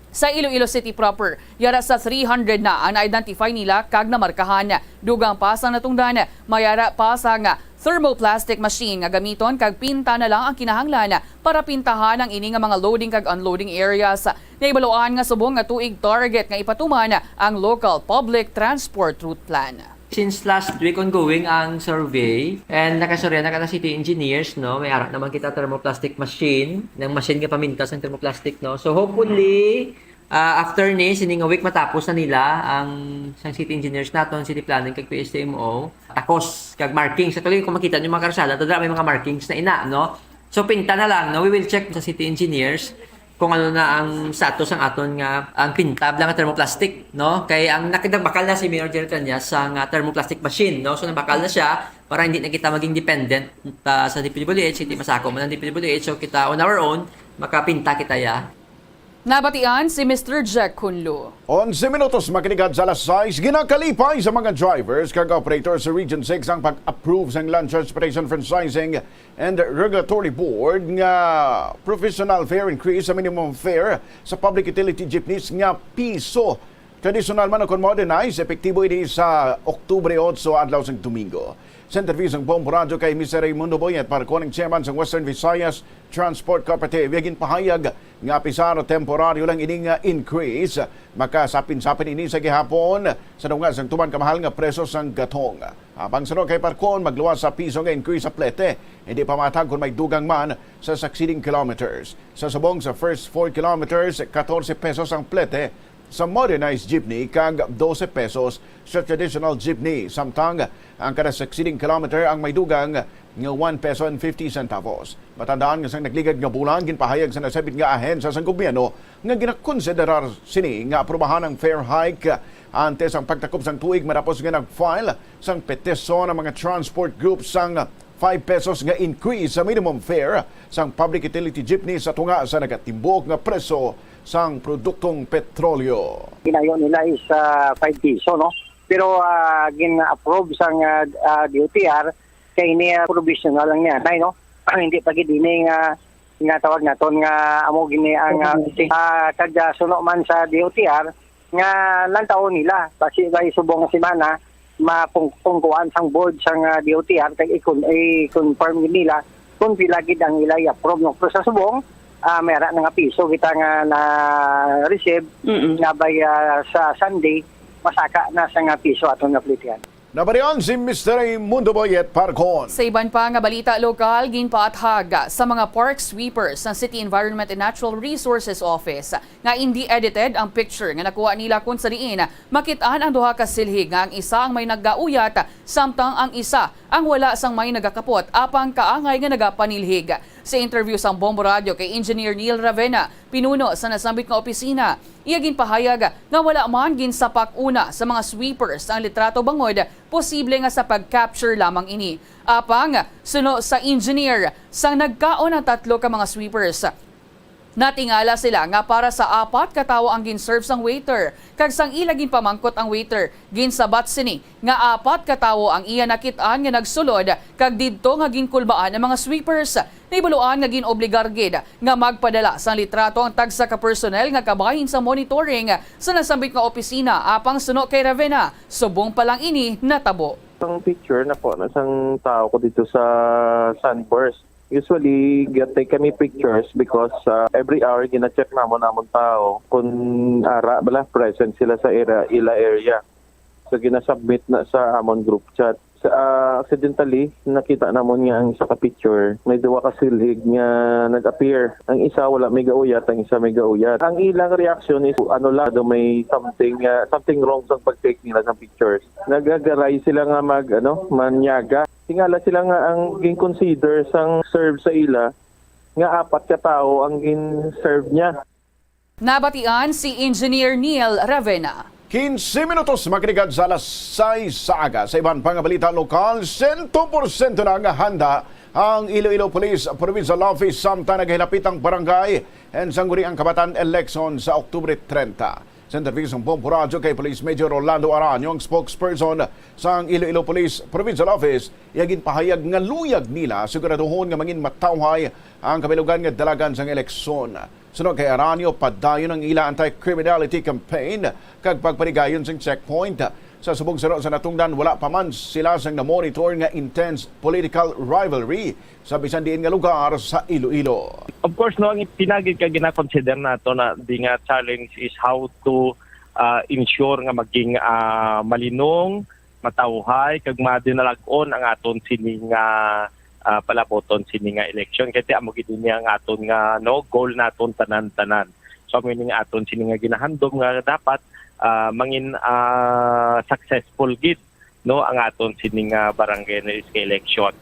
[SPEAKER 3] sa Iloilo City proper, yara sa 300 na ang na-identify nila kag namarkahan. Dugang pa sa natungdan, mayara pa sa nga thermoplastic machine nga gamiton kag pinta na lang ang kinahanglan para pintahan ang ini nga mga loading kag unloading areas. Naibaluan nga subong nga tuig target nga ipatuman ang local public transport route plan.
[SPEAKER 17] Since last week ongoing ang survey and nakasurya na ka city engineers, no, may arak naman kita thermoplastic machine, ng machine nga pamintas ng thermoplastic, no. So hopefully after ni sining week matapos na nila ang sang city engineers naton, city planning kag PSTMO, takos kag markings. Sa tuloy kung makita niyo mga karsada, dada may mga markings na ina, no. So pinta na lang, no. We will check sa city engineers kung ano na ang status ang aton nga ang pintab lang nga thermoplastic, no? Kay ang nakidabakal na si Mayor Jerry Tanyas sa thermoplastic machine, no? So nabakal na siya para hindi na kita maging dependent sa DPWH, hindi masako man ang DPWH, so kita on our own makapinta kita ya.
[SPEAKER 3] Nabatian si Mr. Jack Cunlo.
[SPEAKER 6] 11 minutos makinigad sa alas 6, ginakalipay sa mga drivers kag operators sa Region 6 ang pag-approve sa Land Transportation Franchising and Regulatory Board nga professional fare increase sa minimum fare sa public utility jeepneys nga piso. Traditional man o modernize, epektibo ini sa Oktubre 8 adlaw sa Domingo. Sa interview ng Bombo Radio kay Mr. Raimundo Boyet para kuning chairman ng Western Visayas Transport Cooperative, yagin pahayag nga pisaro temporaryo lang ini nga increase. Makasapin-sapin ini sa gihapon sa dungas ng tuman kamahal nga preso sang gatong. Habang sunod kay Parkon, magluwas sa piso nga increase sa plete. Hindi pa matag kung may dugang man sa succeeding kilometers. Sa subong sa first 4 kilometers, 14 pesos ang plete sa modernized jeepney kag 12 pesos sa traditional jeepney. Samtang ang kada succeeding kilometer ang may dugang nga 1 peso and 50 centavos. Matandaan nga sang nagligad nga bulan, ginpahayag sa nasabit nga ahensya sa gobyerno nga ginakonsiderar sini nga aprobahan ang fare hike antes ang pagtakop sang tuig matapos nga nag-file sang petisyon ng mga transport groups sang 5 pesos nga increase sa minimum fare sang public utility jeepney sa tunga sa nagatimbok nga preso sang produktong petrolyo.
[SPEAKER 18] Ginayon nila is 5 piso, no? pero gina-approve sa DOTR kay ini provisional lang niya. Nay, no? Hindi pa gid ini nga tawag naton nga amo gini ang kadya suno man sa DOTR nga lantaw nila basi bay subong nga semana mapungkuan sang board sang DOTR kay i-confirm nila kung pila gid ang ilay approve no. Pero sa subong mayara na nga piso kita nga na receive nga by sa Sunday masaka na sa nga piso aton nga plitian.
[SPEAKER 6] Nabariyan si Mr. Raimundo Boyet Parcon.
[SPEAKER 3] Sa iban pa nga balita lokal, ginpaathag sa mga park sweepers ng City Environment and Natural Resources Office nga hindi edited ang picture nga nakuha nila kung sariin makitaan ang duha ka silhig nga ang isa ang may naggauyat samtang ang isa ang wala sang may nagakapot apang kaangay nga nagapanilhig. Sa interview sa Bombo Radio kay Engineer Neil Ravena, pinuno sa nasambit nga opisina, iya ginpahayag nga wala man ginsapak una sa mga sweepers ang litrato bangod, posible nga sa pag-capture lamang ini. Apang suno sa engineer, sang nagkaon ang 3 ka mga sweepers. Natingala sila nga para sa 4 ka tawo ang ginserve sang waiter. Kag sang ila ginpamangkot ang waiter, ginsabat sini nga 4 ka tawo ang iya nakitaan nga nagsulod kag didto nga ginkulbaan ang mga sweepers. Nibuluan nga ginobligar gid nga magpadala sang litrato ang tagsa ka personnel nga kabahin sa monitoring sa nasambit nga opisina apang suno kay Ravena. Subong pa lang ini natabo.
[SPEAKER 19] Ang picture na po nasang tao ko dito sa Sunburst. Usually, take kami pictures because every hour gina-check namon tao kung present sila sa area. So ginasubmit na sa amon group chat. Accidentally, nakita namon nga ang isa ka picture. May 2 ka silhig nga nag-appear. Ang isa wala may gauyat, ang isa may gauyat. Ang ilang reaction is may something wrong sa pag-take nila ng pictures. Nagagaray sila nga manyaga. Tingala sila nga ang gin-consider sang serve sa ila nga 4 ka tao ang gin-serve niya.
[SPEAKER 3] Nabatian si Engineer Neil Ravena.
[SPEAKER 6] 15 minutos makinig sa alas 6 sa aga. Sa ibang pangabalita lokal, 100% na nga handa ang Iloilo Police Provincial Office samtang naghilapit ang barangay and sangguni ang kabataan election sa Oktubre 30. Sa interview ng Bombo Radio kay Police Major Orlando Aranyo, ang spokesperson sa Iloilo Police Provincial Office, iyagin pahayag nga luyag nila siguraduhon nga mangin matawhay ang kabilugan nga dalagan sa eleksyon. Sunod kay Aranyo, padayon ang ila anti-criminality campaign kag pagpanigayon sa checkpoint. Sa subong saro sa natungdan, wala pa man sila sang na-monitor nga intense political rivalry sa bisan diin nga lugar sa Iloilo.
[SPEAKER 20] Of course, no, ang pinagid ka gina-consider nato na di nga challenge is how to ensure nga maging malinong, matawhay, kag madinalag-on ang aton sining palaboton sining nga election. Kaya amo gid niya ang aton nga goal naton tanan-tanan. So meaning aton sining nga ginahandom nga dapat mangin successful gid ang aton sining barangay election.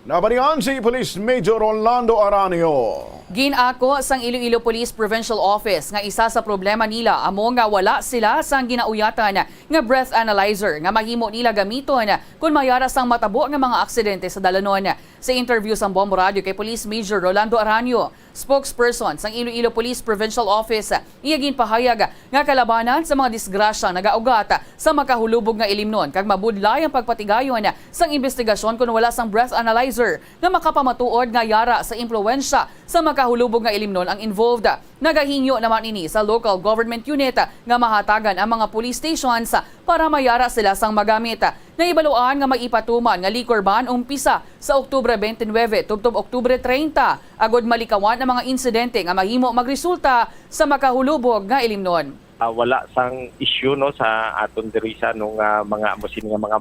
[SPEAKER 6] Nabarihan si Police Major Orlando Aranyo.
[SPEAKER 3] Ginako sang Iloilo Police Provincial Office nga isa sa problema nila amo nga wala sila sang ginauyatan nga breath analyzer nga mahimo nila gamiton kung mayara sang matabo nga mga aksidente sa dalanon. Sa interview sa Bombo Radio kay Police Major Rolando Aranyo, spokesperson sang Iloilo Police Provincial Office, iya ginpahayag nga kalabanan sa mga disgrasya nagaugat sa makahulubog nga ilimnon kag mabudlay ang pagpatigayon sang investigasyon kung wala sang breath analyzer nga makapamatuod nga yara sa impluwensya sa makahulubog nga ilimnon ang involved. Nagahinyo naman ini sa local government unit nga mahatagan ang mga police stations para mayara sila sang magamit. Naibaluan nga maipatuman nga liquor ban umpisa sa Oktubre 29 tubtob Oktubre 30 agod malikawan ang mga insidente nga mahimo magresulta sa makahulubog nga ilimnon.
[SPEAKER 20] Wala sang issue sa aton diri sa mga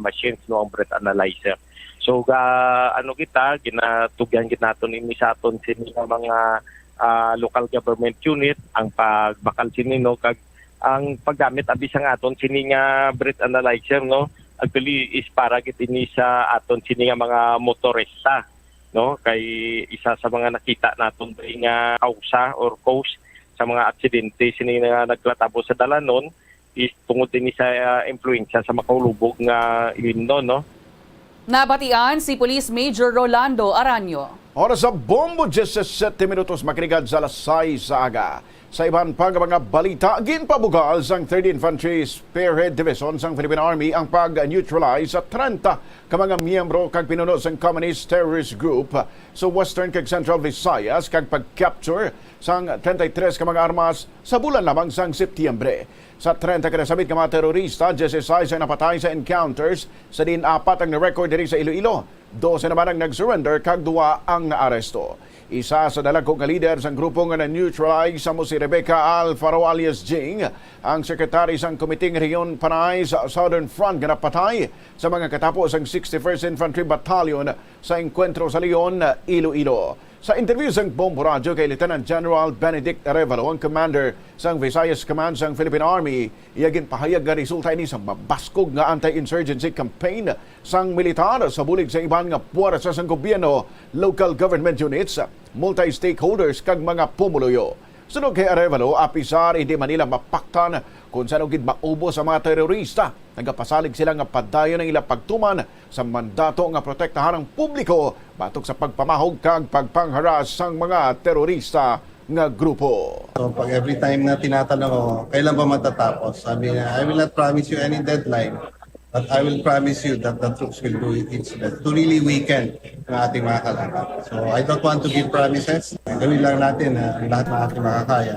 [SPEAKER 20] machines ang breath analyzer. So kita ginatugyan gid naton ini sa aton sini mga local government unit ang pagbakal sini kag ang paggamit abi sa aton sini nga breath analyzer actually is para gid ini sa aton sini nga mga motorista kay isa sa mga nakita naton nga kausa or cause sa mga aksidente sini nga naglatabo sa dalanon is tungod ini sa influensya sa makahulubog nga ilimnon
[SPEAKER 3] Nabatian si Police Major Rolando Aranyo.
[SPEAKER 6] Oras sa bombo 17 minutos makinig sa alas 6 sa aga. Sa iban pang mga balita, ginpabugal sang 3rd Infantry Spearhead Division sang Philippine Army ang pag-neutralize sa 30 ka mga miyembro kag pinuno sang Communist Terrorist Group sa Western kag Central Visayas kag pag-capture sang 33 ka mga armas sa bulan lamang sang Setyembre. Sa 30 ka nasabit ka mga terorista, 16 ang napatay sa encounters, sa din 4 ang na-record diri sa Iloilo. 12 naman ang nag-surrender kag 2 ang naaresto. Isa sa dalagkong nga leader sa grupo nga na-neutralize sa mo si Rebecca Alfaro alias Jing, ang sekretary sang Komiting Region Panay sa Southern Front nga napatay sa mga katapos ang 61st Infantry Battalion sa Encuentro sa Leon, Iloilo. Sa interview sang Bombo Radio kay Lieutenant General Benedict Arevalo, ang commander sang Visayas Command sang Philippine Army, iyagin pahayag nga resulta ini sa mabaskog nga anti-insurgency campaign sang militar sa bulig sa iban nga puwersa sang gobyerno, local government units, multi-stakeholders kag mga pumuluyo. Sunod kay Arevalo, apisar hindi man nila mapaktan kung saan gid maubo sa mga terorista. Nagapasalig sila nga padayon ng ilang pagtuman sa mandato nga protektahan ang publiko batok sa pagpamahog kag pagpangharas sang mga terorista nga grupo.
[SPEAKER 21] So pag every time na tinatanong ko, kailan ba matatapos? Sabi niya, I will not promise you any deadline, but I will promise you that the troops will do its best to really weaken ang ating mga kalaban. So I don't want to give promises. Gawin lang natin ang lahat ng ating makakaya.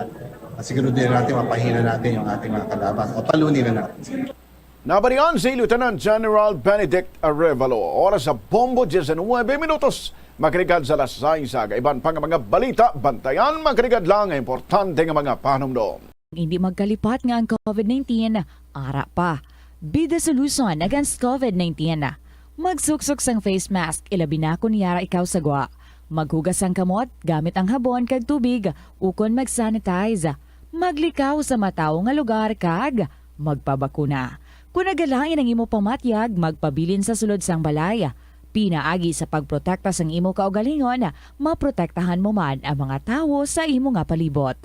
[SPEAKER 21] Siguro din natin mapahina natin yung ating mga kalaban o talunin na natin.
[SPEAKER 6] Nabarian si Lieutenant General Benedict Arevalo. Oras sa bombo 19 minutos. Makinig sa alas 6 sa iban pang mga balita. Bantayan, makinig lang ang importante nga mga panumdom.
[SPEAKER 7] Hindi magkalipat nga ang COVID-19, ara pa. Be the solution against COVID-19. Magsuksok sang face mask, ilabi na kung niyara ikaw sagwa. Maghugas ang kamot, gamit ang habon kag tubig, ukon mag-sanitize. Maglikaw sa mataw nga lugar kag magpabakuna. Kung nagalangin ang imo pamatyag, magpabilin sa sulod sang balay. Pinaagi sa pagprotekta sang imo kaugalingon, maprotektahan mo man ang mga tawo sa imo nga palibot.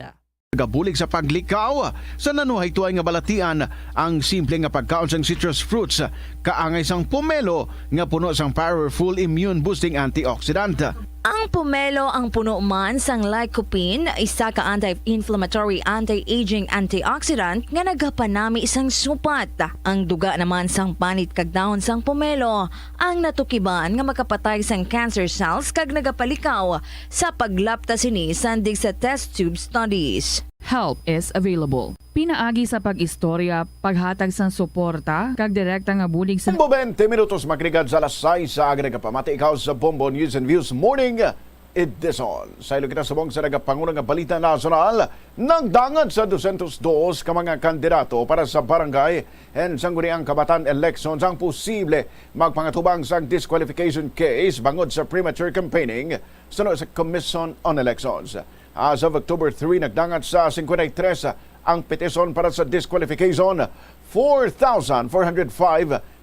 [SPEAKER 6] Gabulig sa paglikaw sa nanuhay tuay nga balatian ang simple nga pagkaon sang citrus fruits kaangay sang pomelo nga puno sang powerful immune boosting antioxidant.
[SPEAKER 22] Ang pomelo ang puno man sang lycopene, isa ka anti-inflammatory, anti-aging antioxidant nga nagapanami sang supat. Ang duga naman sang panit kag dahon sang pomelo ang natukiban nga makapatay sang cancer cells kag nagapalikaw sa paglapta sini sandig sa test tube studies.
[SPEAKER 3] Help is available. Pinaagi sa pag-istorya, paghatag sang suporta, kag direkta nga bulig sa...
[SPEAKER 6] Bombo 20 minutos makinig sa alas 6 sa aga nagapamati ikaw sa Bombo News and Views Morning Edition. Sa ilo kita subong sa nagapangulang nga balita nasional, nagdangan sa 202 ka mga kandidato para sa barangay and sangguniang kabatan elections ang posible magpangatubang sa disqualification case bangod sa premature campaigning sunod sa Commission on Elections. As of October 3, nagdangat sa 53 ang petisyon para sa disqualification. 4,405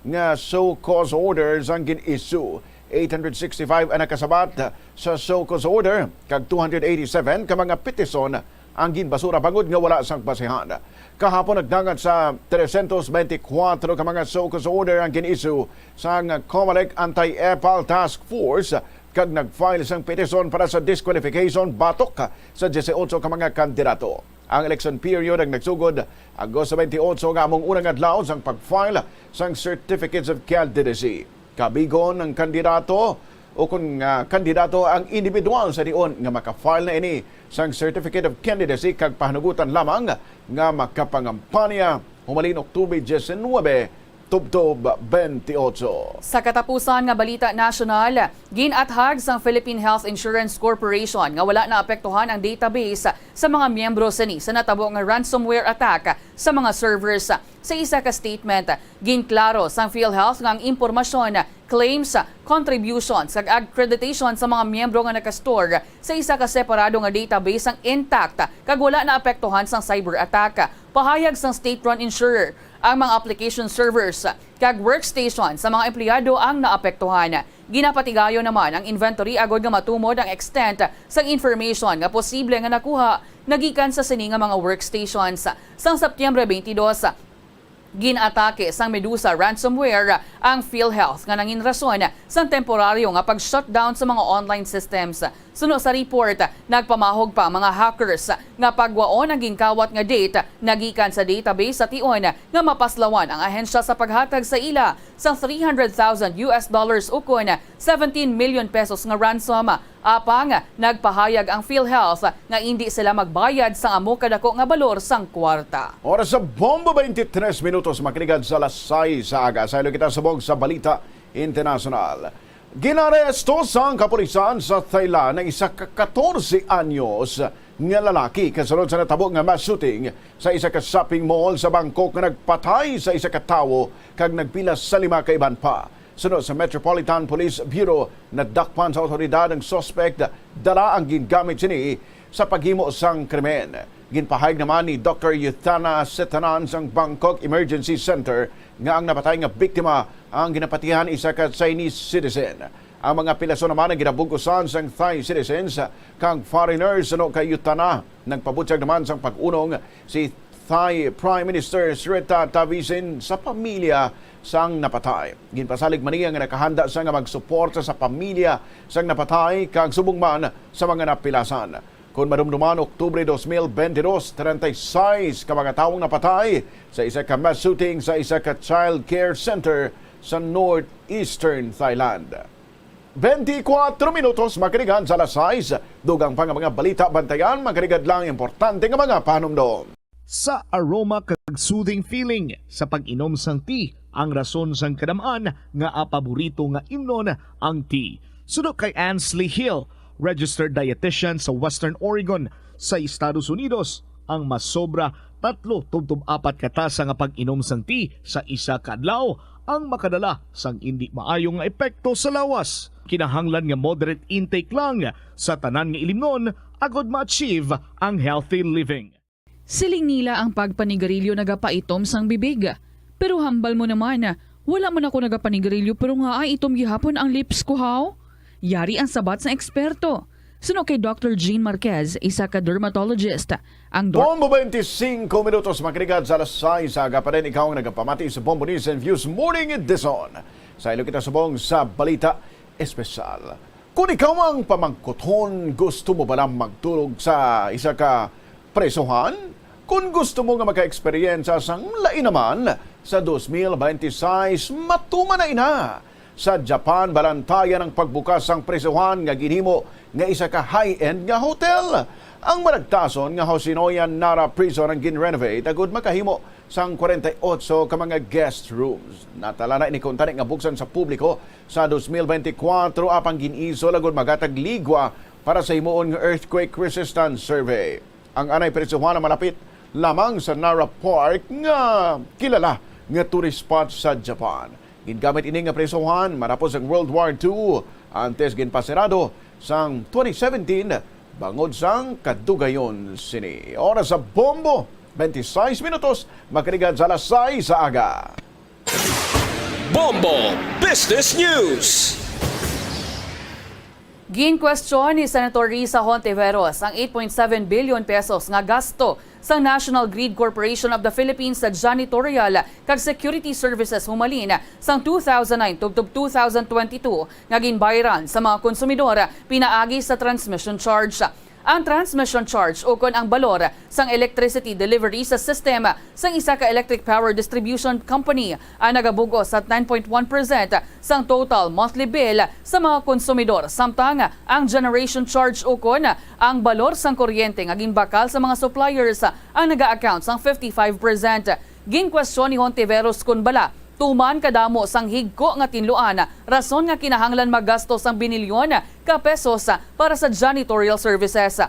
[SPEAKER 6] nga so-cause orders ang gin-issue. 865 ang nakasabat sa so-cause order, kag 287 ka mga petisyon ang ginbasura bangod nga wala sang basihan. Kahapon nagdangat sa 324 ka mga so-cause order ang gin-issue sa COMELEC Anti-EPAL Task Force kag nag-file sang petisyon para sa disqualification batok sa 18 ka mga kandidato. Ang election period ang nagsugod Agosto 28 nga among unang adlaw sang pag-file sang certificates of candidacy. Kabigon ng kandidato o kung kandidato ang individual sa dion nga maka-file na ini sang certificate of candidacy kag pahanugutan lamang nga makapangampanya humalin Oktubre 19 tubtob 28.
[SPEAKER 3] Sa katapusan nga balita nasyonal, ginathag sang Philippine Health Insurance Corporation nga wala na apektuhan ang database sa mga miyembro sini sa natabo nga ransomware attack sa mga servers. Sa isa ka statement, ginklaro sang PhilHealth nga ang impormasyon, claims, contributions ag accreditation sa mga miyembro nga nakastore sa isa ka separado nga database ang intact kag wala na apektuhan sang cyber attack. Pahayag sang state-run insurer, ang mga application servers kag workstation sa mga empleyado ang naapektuhan. Ginapatigayo naman ang inventory agod nga matumod ang extent sa information nga posible nga nakuha nagikan sa sini nga mga workstations. Sang Septyembre 22, Ginatake sang Medusa ransomware ang PhilHealth nga nangin rason sang temporaryo nga pag-shutdown sa mga online systems. Suno sa report, nagpamahog pa mga hackers nga pagwaon ang gingkawat nga data nagikan sa database sa tion nga mapaslawan ang ahensya sa paghatag sa ila sang $300,000 ukon 17 million pesos nga ransom. Apang nagpahayag ang PhilHealth nga hindi sila magbayad sa amo kadako nga balor sang kwarta.
[SPEAKER 6] Oras sa bombo 23 minutos makinig sa lasay sa aga. Sa ilo kita subog sa balita internasyonal. Ginaresto sang kapulisan sa Thailand ng isa ka 14 anyos nga lalaki kasunod sa natabo nga mass shooting sa isa ka shopping mall sa Bangkok nga nagpatay sa isa ka tawo kag nagpilas sa 5 ka iban pa. Sunod sa Metropolitan Police Bureau, nadakpan sa otoridad ang suspect dala ang gingamit sini sa paghimo sang krimen. Ginpahayag naman ni Dr. Yuthana Setanan sang Bangkok Emergency Center nga ang napatay nga biktima ang ginapatihan isa ka Chinese citizen. Ang mga pilaso naman ang ginabugusan sang Thai citizens kang foreigners ano kay Yuthana. Nagpabutyag naman sang pag-unong si Thai Prime Minister Srettha Thavisin sa pamilya sang napatay. Ginpasalig man niya nga nakahanda sa nga magsuporta sa pamilya sang napatay kag subong man sa mga napilasan. Kung madumduman Oktubre 2022, 36 ka mga tawong napatay sa isa ka mass shooting sa isa ka child care center sa northeastern Thailand. 24 minutos makinigan sa alas 6. Dugang pa nga mga balita bantayan, makinigad lang importante nga mga panumdom.
[SPEAKER 2] Sa aroma kag soothing feeling sa pag-inom sang tea, ang rason sang kadamaan nga paborito nga imnon ang tea. Sunod kay Ansley Hill, registered dietitian sa Western Oregon sa Estados Unidos, ang mas sobra 3-4 katasa nga pag-inom sang tea sa isa ka adlaw ang makadala sang hindi maayong nga epekto sa lawas. Kinahanglan nga moderate intake lang sa tanan nga ilimnon agod ma-achieve ang healthy living.
[SPEAKER 5] Siling nila ang pagpanigarilyo nagapaitom sang bibig. Pero hambal mo naman, wala mo na ako nagapanigarilyo pero nga ay itom gihapon ang lips ko how? Yari ang sabat sa eksperto. Suno kay Dr. Jean Marquez, isa ka dermatologist. Ang
[SPEAKER 6] Bombo 25 minutos makinig sa alas 6 sa aga pa rin ikaw ang nagapamati sa Bombo News and Views Morning Edition. Sa ilo kita subong sa Balita Espesyal. Kung ikaw ang pamangkuton, gusto mo ba lang magtulog sa isa ka presohan? Kung gusto mo nga maka-eksperyensya sang lain naman, sa 2026 matuman na ina. Sa Japan, balantayan ang pagbukas sang presohan nga ginhimo nga isa ka high-end nga hotel. Ang maragtason nga Hoshinoya Nara Prison ang gin-renovate agud makahimo sang 48 ka mga guest rooms. Natala na inikuntanik nga buksan sa publiko sa 2024 apang gin-isol agud magatag ligwa para sa himuon nga earthquake resistance survey. Ang anay presohan na malapit lamang sa Nara Park nga kilala nga tourist spot sa Japan. Gingamit ini nga presohan marapos ang World War II antes ginpasirado sang 2017 bangod sang kadugayon sini. Oras sa Bombo 26 minutos makinig sa alas 6 sa aga.
[SPEAKER 1] Bombo Business News.
[SPEAKER 3] Gin-question ni Senator Risa Hontiveros ang 8.7 billion pesos nga gasto sa National Grid Corporation of the Philippines sa janitorial kag security services humalin sang 2009 tubtob 2022 nga ginbayran sa mga konsumidor pinaagi sa transmission charge. Ang transmission charge o kon ang balor sang electricity delivery sa sistema sang isa ka electric power distribution company ang nagabugo sa 9.1% sang total monthly bill sa mga konsumidor. Samtang ang generation charge o kon ang balor sang kuryente nga ginbakal sa mga suppliers ang naga-account sang 55%. Ginkwestiyon ni Hontiveros kun bala tuman kadamo sang higko nga tinluan, rason nga kinahanglan maggasto sang binilyon ka pesos para sa janitorial services.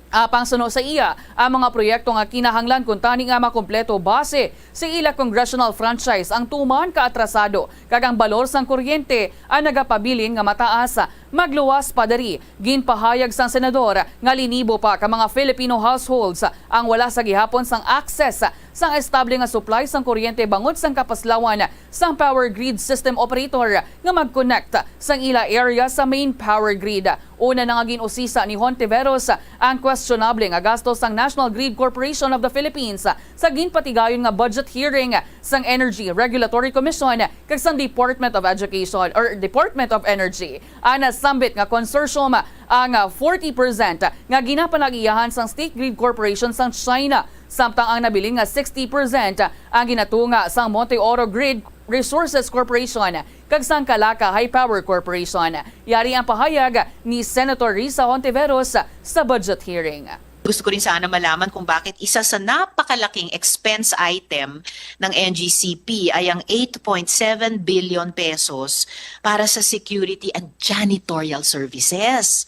[SPEAKER 3] Apang suno sa iya, ang mga proyekto nga kinahanglan kung tani nga makumpleto base sa ila congressional franchise ang tuman ka atrasado kag ang balor sang kuryente ang nagapabilin nga mataas magluwas pa dari. Ginpahayag sang senador nga linibo pa ka mga Filipino households ang wala sa gihapon sang access sang estable nga supply sang kuryente bangod sang kapaslawan sang power grid system operator nga mag-connect sang ila area sa main power grid. Una na nga ginusisa ni Hontiveros ang questionable nga gasto sang National Grid Corporation of the Philippines sa ginpatigayon nga budget hearing sang Energy Regulatory Commission kag sang Department of Education or Department of Energy. Ana sambit nga consortium ang 40% nga ginapanagiyahan sang State Grid Corporation sang China, samtang ang nabiling nga 60% ang ginatunga sang Monte Oro Grid Resources Corporation kag sang Calaca High Power Corporation. Yari ang pahayag ni Senator Risa Hontiveros sa budget hearing.
[SPEAKER 10] Gusto ko rin sana malaman kung bakit isa sa napakalaking expense item ng NGCP ay ang 8.7 billion pesos para sa security and janitorial services.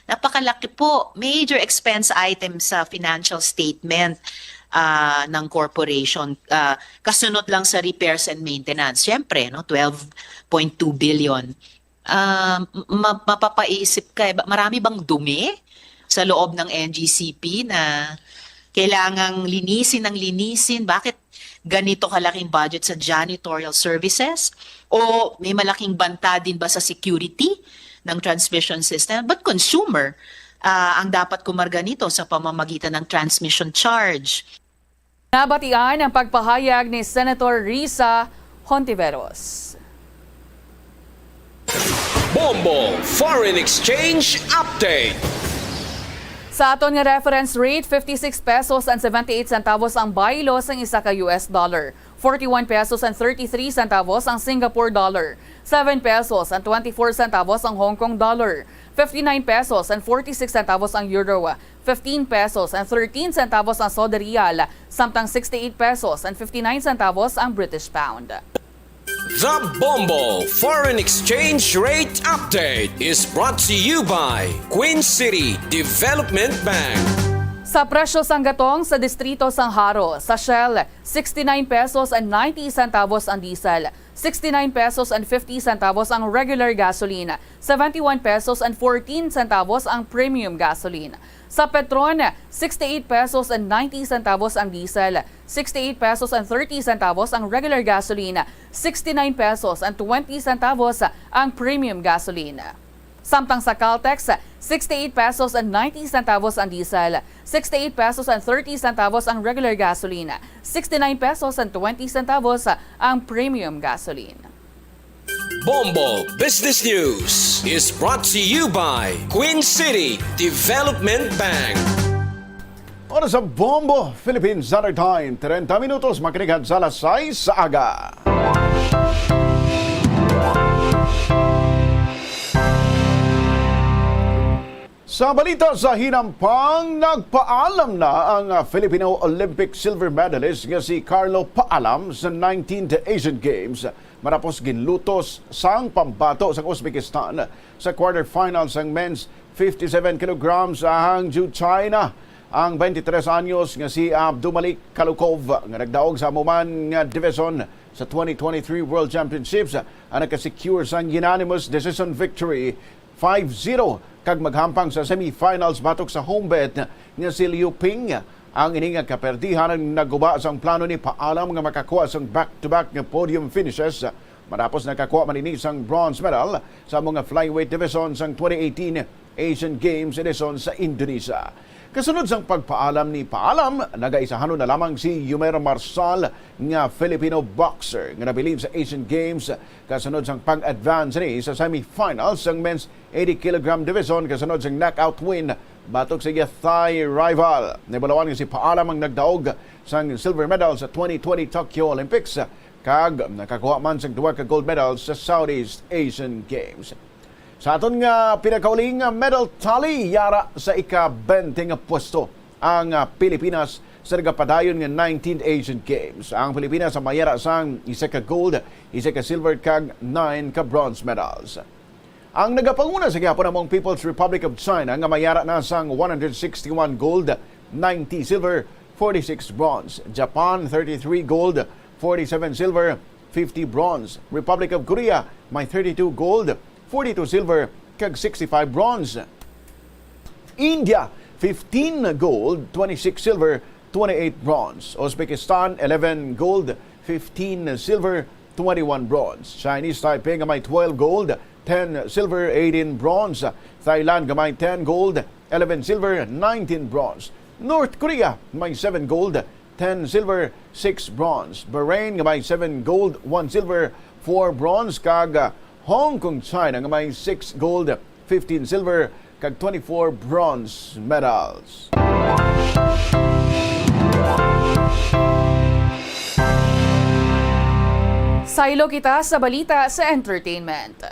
[SPEAKER 10] Napakalaki po, major expense item sa financial statement ng corporation. Kasunod lang sa repairs and maintenance. Siyempre, no, 12.2 billion. Mapapaisip ka, marami bang dumi sa loob ng NGCP na kailangang linisin ng linisin? Bakit ganito kalaking budget sa janitorial services? O may malaking banta din ba sa security ng transmission system? But consumer ang dapat kumarga nito sa pamamagitan ng transmission charge.
[SPEAKER 3] Nabatian ang pagpahayag ni Senator Risa Hontiveros.
[SPEAKER 11] Bombo Foreign Exchange Update.
[SPEAKER 3] Sa aton nga reference rate, 56 pesos and 78 centavos ang baylos ang isa ka US dollar. 41 pesos and 33 centavos ang Singapore dollar. 7 pesos and 24 centavos ang Hong Kong dollar. 59 pesos and 46 centavos ang euro. 15 pesos and 13 centavos ang Saudi Riyal. Samtang 68 pesos and 59 centavos ang British pound.
[SPEAKER 11] The Bombo Foreign Exchange Rate Update is brought to you by Queen City Development Bank.
[SPEAKER 3] Sa presyo sang gatong sa distrito sang Haro, sa Shell, 69 pesos and 90 centavos ang diesel, 69 pesos and 50 centavos ang regular gasoline, 71 pesos and 14 centavos ang premium gasoline. Sa Petron, 68 pesos and 90 centavos ang diesel, 68 pesos and 30 centavos ang regular gasoline, 69 pesos and 20 centavos ang premium gasoline. Samtang sa Caltex, 68 pesos and 90 centavos ang diesel, 68 pesos and 30 centavos ang regular gasoline, 69 pesos and 20 centavos ang premium gasoline.
[SPEAKER 11] Bombo Business News is brought to you by Queen City Development Bank.
[SPEAKER 6] Oras sa Bombo Philippines Standard Time, 30 minutos makinig sa alas 6 sa aga. Sa balita sa hinampang, nagpaalam na ang Filipino Olympic silver medalist nga si Carlo Paalam sa 19th Asian Games matapos ginlutos sang pambato sa Uzbekistan sa quarterfinals ang men's 57 kilograms sa Hangzhou, China. Ang 23 anyos nga si Abdumalik Kalukov nga nagdaog sa amuman nga division sa 2023 World Championships ang nakasecure sang unanimous decision victory 5-0 kag maghampang sa semifinals batok sa home bet nga si Liu Ping. Ang ininga kaperdihan ang naguba sang plano ni Paalam nga makakuha sang back-to-back nga podium finishes matapos nakakuha man ini sang bronze medal sa mga flyweight division sang 2018 Asian Games edition sa Indonesia. Kasunod sang pagpaalam ni Paalam, nagaisahanon na lamang si Yumer Marsal nga Filipino boxer nga nabilib sa Asian Games kasunod sang pag-advance ni sa semifinals sang men's 80 kg division kasunod sang knockout win batok sa Thai rival. Nibalawan nga si Paalam ang nagdaog sang silver medal sa 2020 Tokyo Olympics kag nakakuha man sang duwa ka gold medals sa Southeast Asian Games. Sa aton nga pinakauling medal tally, yara sa ika-20 nga pwesto ang Pilipinas sa nagapadayon nga 19th Asian Games. Ang Pilipinas sa mayara sang isa ka gold, isa ka silver kag 9 ka bronze medals. Ang nagapanguna sa gihapon among People's Republic of China nga mayara na sang 161 gold, 90 silver, 46 bronze. Japan 33 gold, 47 silver, 50 bronze. Republic of Korea may 32 gold, 42 silver, kag 65 bronze. India 15 gold, 26 silver, 28 bronze. Uzbekistan 11 gold, 15 silver, 21 bronze. Chinese Taipei gamay 12 gold, 10 silver, 18 bronze. Thailand gamay 10 gold, 11 silver, 19 bronze. North Korea may 7 gold, 10 silver, 6 bronze. Bahrain gamay 7 gold, 1 silver, 4 bronze. Kag Hong Kong, China gamay 6 gold, 15 silver, kag 24 bronze medals.
[SPEAKER 3] Saylo kita sa balita sa entertainment.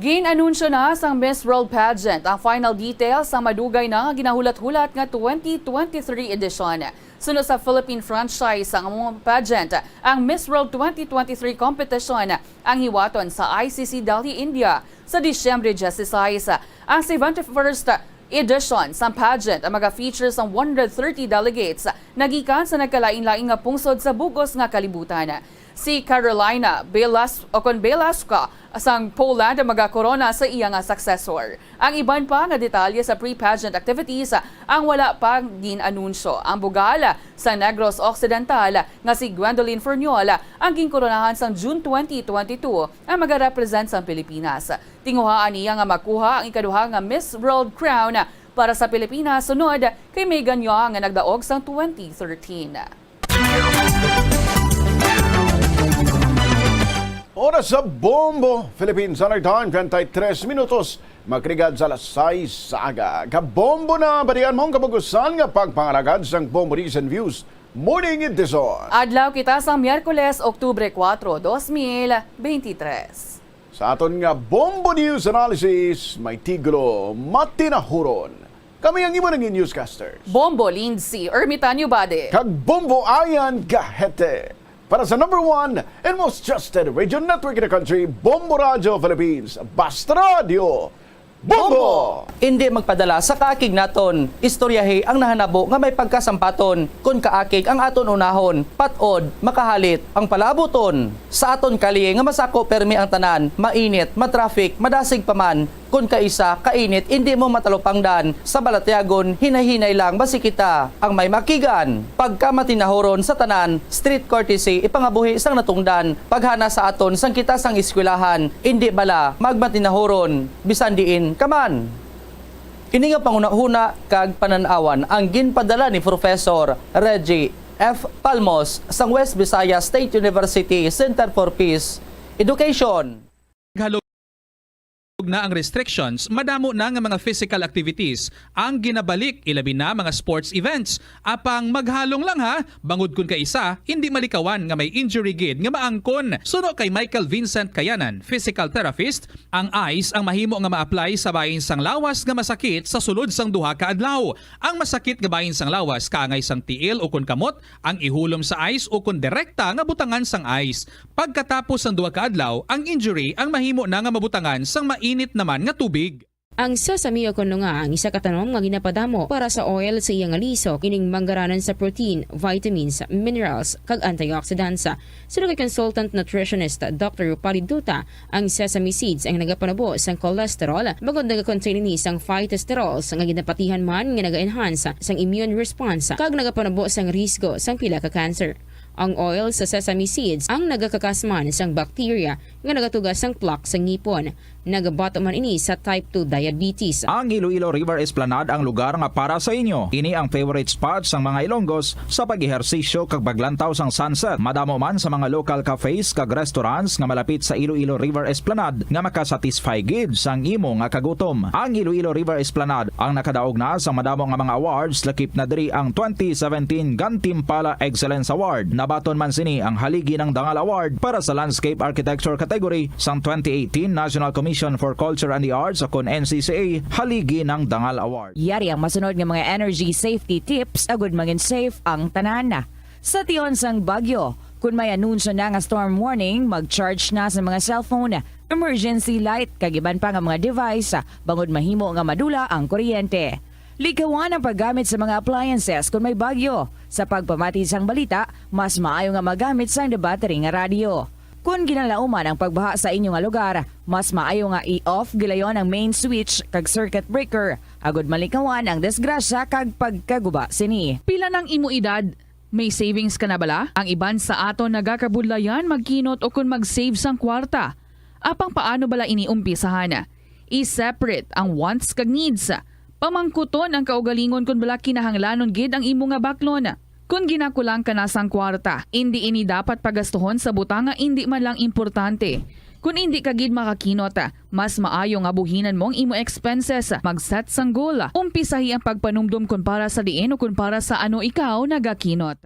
[SPEAKER 3] Ginanunsyo na sang Miss World Pageant ang final details sa madugay na ginahulat-hulat nga 2023 edition. Sunod sa Philippine franchise ang pageant, ang Miss World 2023 competition ang hiwaton sa ICC Delhi, India sa Disyembre 16. Ang 71st edition sa pageant ang mag-feature sa 130 delegates nagikan sa nagkalain-laing nga pungsod sa bugos nga kalibutan. Si Carolina Velasco sang Poland ang magakorona sa iyang successor. Ang iban pa nga detalye sa pre-pageant activities ang wala pang ginanunsyo. Ang bugala sa Negros Occidental nga si Gwendolyn Ferniola ang ginkoronahan sa June 2022 ang magarepresent sa Pilipinas. Tinguhaan niya nga makuha ang ikaduha nga Miss World Crown para sa Pilipinas sunod kay Megan Young nga nagdaog sa 2013.
[SPEAKER 6] Oras sa Bombo, Philippines Summer Time, 23 minutos. Makrigad sa alas 6 sa aga. Kabombo na, balian mong kabagusan nga pagpangaragad sang Bombo News and Views. Morning edition.
[SPEAKER 3] Adlaw kita sa Miyerkules, Oktubre 4, 2023.
[SPEAKER 6] Sa aton nga Bombo News Analysis, may tigulo matinahuron. Kami ang imo ng newscasters.
[SPEAKER 3] Bombo Lindsay, Ermitanio Bade.
[SPEAKER 6] Kag Bombo Ayan Gahete. Para sa number 1 and most trusted radio network in the country, Bombo Radio Philippines. Basta Radio, Bombo!
[SPEAKER 12] Hindi magpadala sa kaakig naton. Istoryahe ang nahanabo nga may pagkasampaton. Kung kaakig ang aton unahon, patod, makahalit, ang palabuton. Sa aton kali nga masako permi ang tanan, mainit, matraffic, madasig paman. Kung kaisa, kainit, hindi mo matalupangdan. Sa balatyagon, hinahinay lang basi kita ang may makigan. Pagka matinahoron sa tanan, street courtesy ipangabuhi sang natungdan. Paghana sa aton sang kita sang eskwelahan, hindi bala magmatinahoron, bisan diin kaman. Kini nga pangunahuna kag pananawan ang ginpadala ni Professor Reggie F. Palmos sang West Visayas State University Center for Peace Education.
[SPEAKER 8] Na ang restrictions, madamo na nga mga physical activities ang ginabalik, ilabi na mga sports events. Apang maghalong lang ha, bangod kun ka isa, hindi malikawan nga may injury gid nga maangkon. Suno kay Michael Vincent Kayanan, physical therapist, ang ice ang mahimo nga ma-apply sa bahin sang lawas nga masakit sa sulod sang duha ka adlaw. Ang masakit nga bahin sang lawas kaangay sang tiil o kun kamot, ang ihulom sa ice o kun direkta nga butangan sang ice. Pagkatapos sang duha ka adlaw, ang injury ang mahimo na nga mabutangan sang mainit naman nga tubig.
[SPEAKER 15] Ang sesame o kuno nga ang isa katanom nga ginapadamo para sa oil sa iyang aliso kining manggaranan sa protein, vitamins, minerals kag antioxidants. Sino kay consultant nutritionist Dr. Rupali Duta, ang sesame seeds ang nagapanabo sang cholesterol bagod nagakontain ni sang phytosterols nga ginapatihan man nga naga-enhance sang immune response kag nagapanabo sang risgo sang pila ka cancer. Ang oil sa sesame seeds ang nagakakasman sang bacteria nga nagatugas sang plaque sa ngipon. Nagabato man ini sa type 2 diabetes.
[SPEAKER 9] Ang Iloilo River Esplanade ang lugar nga para sa inyo. Ini ang favorite spot sang mga Ilonggos sa pag-ehersisyo kag paglantaw sang sunset. Madamo man sa mga local cafes kag restaurants nga malapit sa Iloilo River Esplanade nga makasatisfy gid sang imo nga kagutom. Ang Iloilo River Esplanade ang nakadaog na sa madamo nga mga awards, lakip na diri ang 2017 Gantimpala Excellence Award. Nabaton man sini ang haligi ng Dangal Award para sa Landscape Architecture category sang 2018 National Commission for Culture and the Arts o kon NCCA haligi ng Dangal Award.
[SPEAKER 7] Yari ang masunod nga mga energy safety tips agud maging safe ang tanan. Sa tion sang Bagyo, kung may anunsyo na nga storm warning, mag-charge na sa mga cellphone, emergency light, kag iban pa nga mga device, bangod mahimo nga madula ang kuryente. Likawan ang paggamit sa mga appliances kung may bagyo. Sa pagpamati sang balita, mas maayo nga magamit sang battery nga radyo. Kung ginalauman ang pagbaha sa inyong lugar, mas maayo nga i-off gilayon ang main switch kag circuit breaker agud malikawan ang disgrasya kag pagkaguba sini.
[SPEAKER 5] Pila ng imo edad? May savings ka na bala? Ang iban sa aton nagakabudlayan magkinot o kung mag-save sang kwarta. Apang paano bala iniumpisahan? I-separate ang wants kag needs. Pamangkuton ang kaugalingon kung bala kinahanglanon gid ang imo nga baklon. Kung ginakulang ka na sang kwarta, hindi ini dapat pagastuhon sa butanga hindi man lang importante. Kung hindi ka gid makakinot, mas maayo nga buhinan mong imo expenses. Mag-set sang goal. Umpisahi ang pagpanumdum kung para sa diin o kung para sa ano ikaw nagakinot.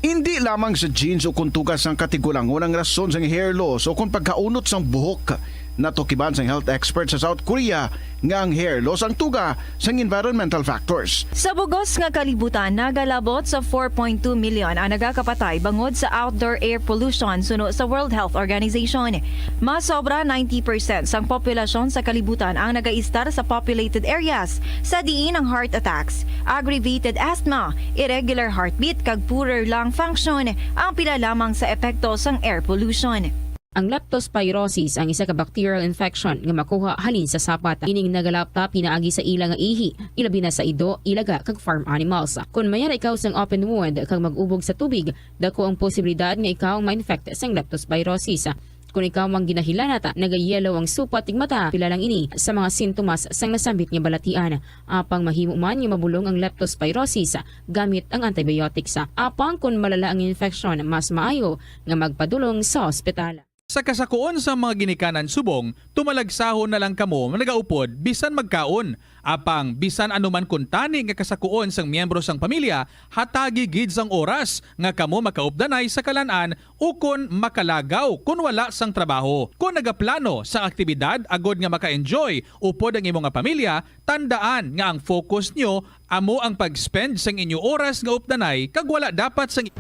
[SPEAKER 6] Hindi lamang sa jeans o kung tugas ang katigulangon ang rason sang hair loss o kung pagkaunot sang buhok. Natukiban sang health expert sa South Korea nga ang hair loss ang tuga sang environmental factors.
[SPEAKER 22] Sa bugos nga kalibutan, nagalabot sa 4.2 million ang nagakapatay bangod sa outdoor air pollution suno sa World Health Organization. Mas sobra 90% sang populasyon sa kalibutan ang nagaistar sa populated areas sa diin ang heart attacks, aggravated asthma, irregular heartbeat kag poorer lung function ang pila lamang sa epekto sang air pollution.
[SPEAKER 15] Ang leptospirosis ang isa ka bacterial infection nga makuha halin sa sapat. Ining nagalapta pinaagi sa ila nga ihi, ilabi na sa ido, ilaga kag farm animals. Kung mayara ikaw sang open wound kag mag-ubog sa tubig, dako ang posibilidad nga ikaw ma-infect sang leptospirosis. Kung ikaw mang ginahilanata, nagayelo ang supat tig mata, pila lang ini sa mga sintomas sang nasambit nga balatian. Apang mahimo man nga mabulong ang leptospirosis gamit ang antibiotics. Apang kung malala ang infection, mas maayo nga magpadulong sa ospital.
[SPEAKER 8] Sa kasakuon sa mga ginikanan subong, tumalagsahon na lang kamo nagaupod bisan magkaon. Apang bisan anuman kuntani nga kasakuon sang miyembro sang pamilya, hatagi gid sang oras nga kamo makaupdanay sa kalan-an o kun makalagaw kun wala sang trabaho. Kung nagaplano sa aktibidad agod nga maka-enjoy upod ang imong nga pamilya, tandaan nga ang focus nyo amo ang pag-spend sang inyo oras nga updanay kag wala dapat sang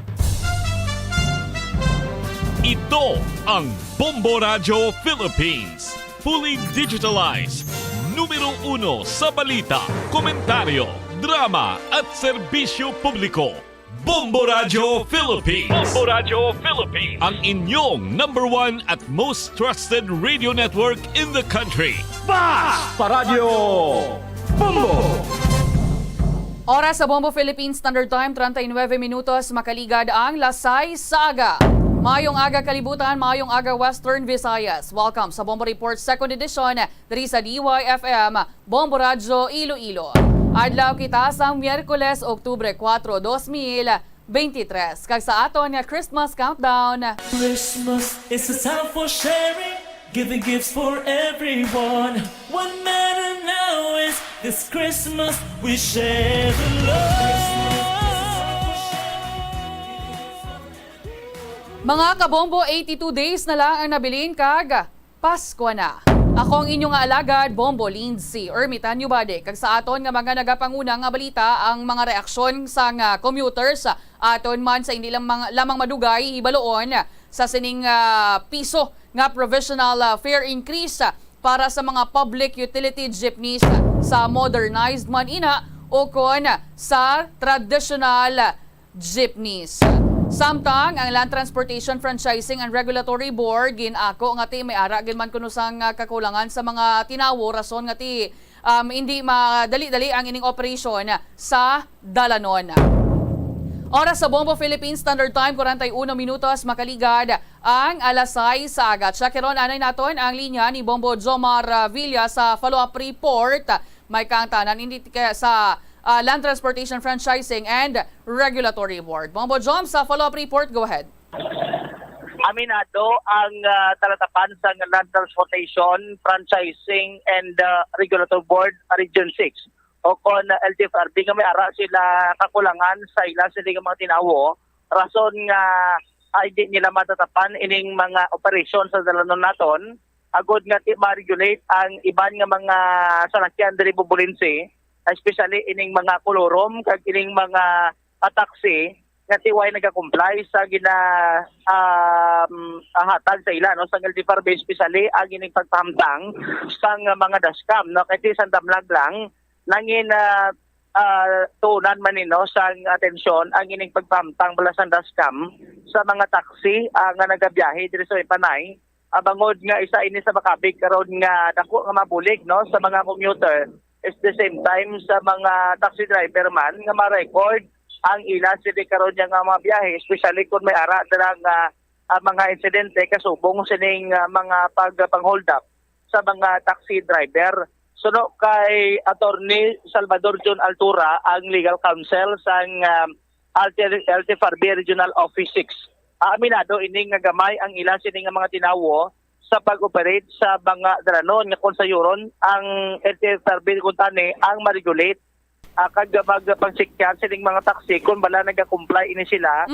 [SPEAKER 1] Ito ang Bombo Radio Philippines. Fully digitalized. Numero 1 sa balita, komentaryo, drama at serbisyo publiko. Bombo Radio Philippines. Bombo Radio Philippines. Ang inyong number 1 at most trusted radio network in the country.
[SPEAKER 13] Basta Radio Bombo!
[SPEAKER 3] Oras sa Bombo Philippines Standard Time, 39 minutos, makaligad ang Lasay Saga. Mayong aga kalibutan, mayong aga Western Visayas. Welcome sa Bombo Report 2nd edition diri sa DYFM, Bombo Radyo Iloilo. Adlaw kita sa Miyerkules, Oktubre 4, 2023. Kag sa aton nga Christmas countdown.
[SPEAKER 4] Christmas is a time for sharing, giving gifts for everyone. What matter now is this Christmas we share the love.
[SPEAKER 3] Mga kabombo, 82 days na lang ang nabilin kag Pasko na. Ako ang inyong alagad, Bombo Lindsay Ermitan Yubade. Kag sa aton nga mga nagapangunang nga balita ang mga reaksyon sa commuters aton man sa hindi lamang madugay hibaloon sa sining piso nga provisional fare increase para sa mga public utility jeepneys sa modernized man ina o kon sa traditional jeepneys. Samtang ang Land Transportation Franchising and Regulatory Board ginako nga ti may ara gid man kuno sang kakulangan sa mga tinawo rason nga ti hindi madali-dali ang ining operasyon sa dalanon. Oras sa Bombo Philippines Standard Time 41 minutos makaligad ang Alasay Saga. Check-in anay naton ang linya ni Bombo Jomar Villa sa follow-up report. May kaangtanan hindi sa Land Transportation Franchising and Regulatory Board. Bombo Jom, sa follow-up report, go ahead.
[SPEAKER 14] Aminado ang talatapan sa Land Transportation Franchising and Regulatory Board Region 6 o kon LTFRB nga may ara sila kakulangan sa ilang sila mga tinawo rason nga hindi nila matatapan ining mga operasyon sa dalanon naton agod nga ma-regulate ang iban nga mga salakyan diri Bubulinsi, especially ining mga kolorom kag ining mga taxi nga tiway nagakomply sa gina hatag sa ila no sa LTFRB, especially ang ining pagpahamtang sa mga dashcam no kasi sa damlag lang nangin tuunan man nino sa atensyon ang ining pagpamtang balasan dashcam sa mga taxi nga nagabiyahe diri sa Panay. Bangod nga isa ini sa makabig karon nga dako nga mabulig no sa mga commuter. At the same time sa mga taxi driver man nga ma-record ang ila sila karon nga mga biyahe, especially kung may ara na mga insidente kasubong sining mga pang-hold up sa mga taxi driver. Suno kay Attorney Salvador John Altura, ang legal counsel sa LTFRB Regional Office 6. Aminado ining nga gamay ang ila sining mga tinawo sa pag-operate sa mga dranon nga kung sayuron ang LTFRB kung tani ang ma-regulate kag magpangsikyan sining mga taxi kung bala nagakomply ini sila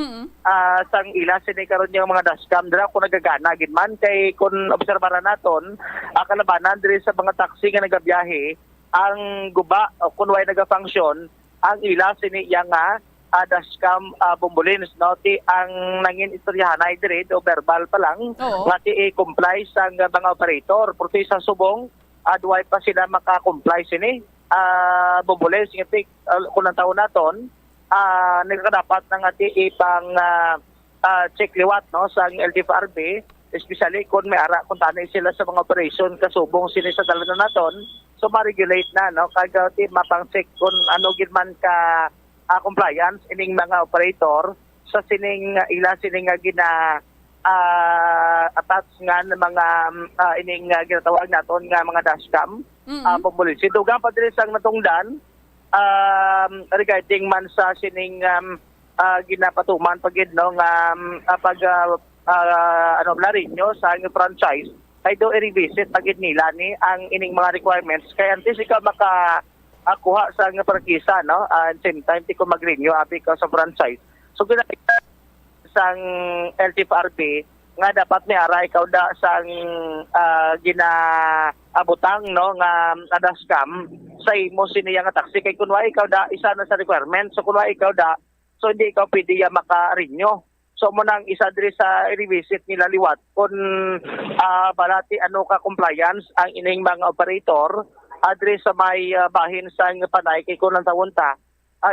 [SPEAKER 14] sang ila sining karon yung mga dashcam dira kung nagagana gid man kay kung obserbaran naton kalabanan diri sa mga taxi nga nagabiyahe ang guba kung way naga-function ang ila sini nga dashcam bumbulins no ti ang nangin istoryahan ay dire o verbal pa lang nga ti comply sa mga operator pero sa subong adway pa sila maka-comply sini bumbulins nga ti kunang taon naton nagkadapat na nga ti ipang check liwat no sa LTFRB especially kung may ara kung tanay sila sa mga operation kasubong sini sa dalanan naton so ma-regulate na no kag ti mapang check kung ano gid man ka compliance ining mga operator sa sining ila sining gina attach nga ng mga ining ginatawag naton nga mga dashcam pumuli dugang pa diri sang natungdan regarding man sa sining ginapatuman pagid no nga pag larinyo sa franchise ay do i-revisit pagid nila ni ang ining mga requirements kaya antes ikaw kuha sa nga parkisa no at same time ti ko mag-renew abi ka sa franchise so ginakita sang LTFRB nga dapat ni ara ikaw da sang ginaabutang no nga dashcam sa imo siniya nga taxi kay kunwa ikaw da isa na sa requirement so kunwa ikaw da so hindi ikaw pwede maka-renew so mo nang isa diri sa revisit nila liwat kung balati ano ka compliance ang ining mga operator address sa may bahin sa Panay kay kunang taon ta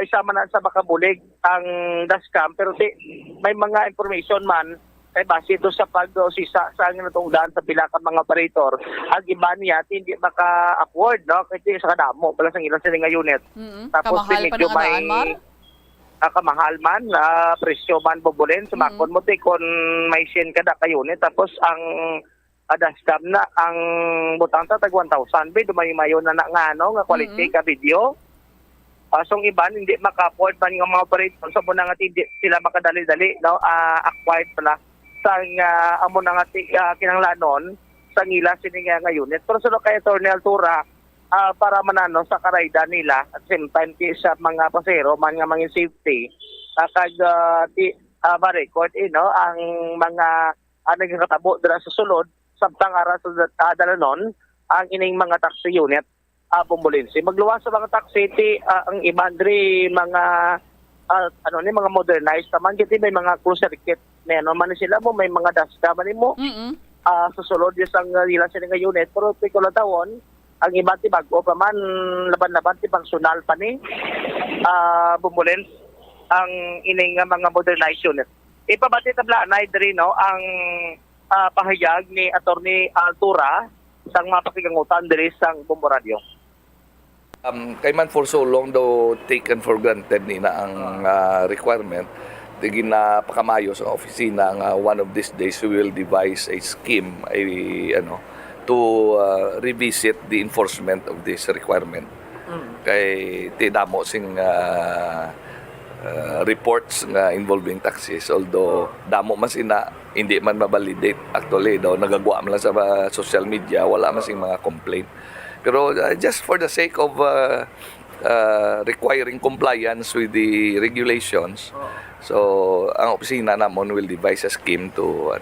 [SPEAKER 14] isa man sa makabulig ang dashcam pero may mga information man kay base ito sa pag-sisa sa natungdan sa pila ka mga operator ang iba niya hindi maka-afford no kasi sa kadamo pala sa ilang sila nga unit tapos medyo may kamahal man presyo man bubulin sumakon mo kung may sin kada ka unit tapos ang dashcam na ang butang ta tag 1,000 be dumayo-mayo na nga no nga quality ka video. Song iban hindi maka-afford man nga mga operator so mo na nga hindi sila makadali-dali no acquired pala sa amo na nga kinanglanon sa ngila sini nga unit. Pero suno kay Attorney Altura para manano sa karayda nila at same time sa mga pasero man nga mga safety kag ma-record no ang mga nagkatabo dira sa sulod samtang ara sa dalanon ang ining mga taxi unit pumbulinsi magluwas sa mga taxi ang ibandri mga mga modernized naman kiti may mga cruise circuit no man sila mo may mga dashcam man mo susulod yung sang nila sila nga unit pero pikola tawon ang iba ti bago pa man laban-laban ti functional pa ni bumbulins ang ining mga modernized unit ipabati tabla na diri no ang pahayag ni Attorney Altura sang mapakigangutan diri sang Bombo Radio.
[SPEAKER 16] Kay man for so long daw taken for granted nina ang requirement di ginapakamayo sa opisina nga one of these days we will devise a scheme to revisit the enforcement of this requirement. Kay ti damo sing reports nga involving taxis although damo man sina hindi man ma-validate actually daw nagagawa man lang sa social media wala man sing mga complaint pero just for the sake of requiring compliance with the regulations so ang opisina namon will devise a scheme to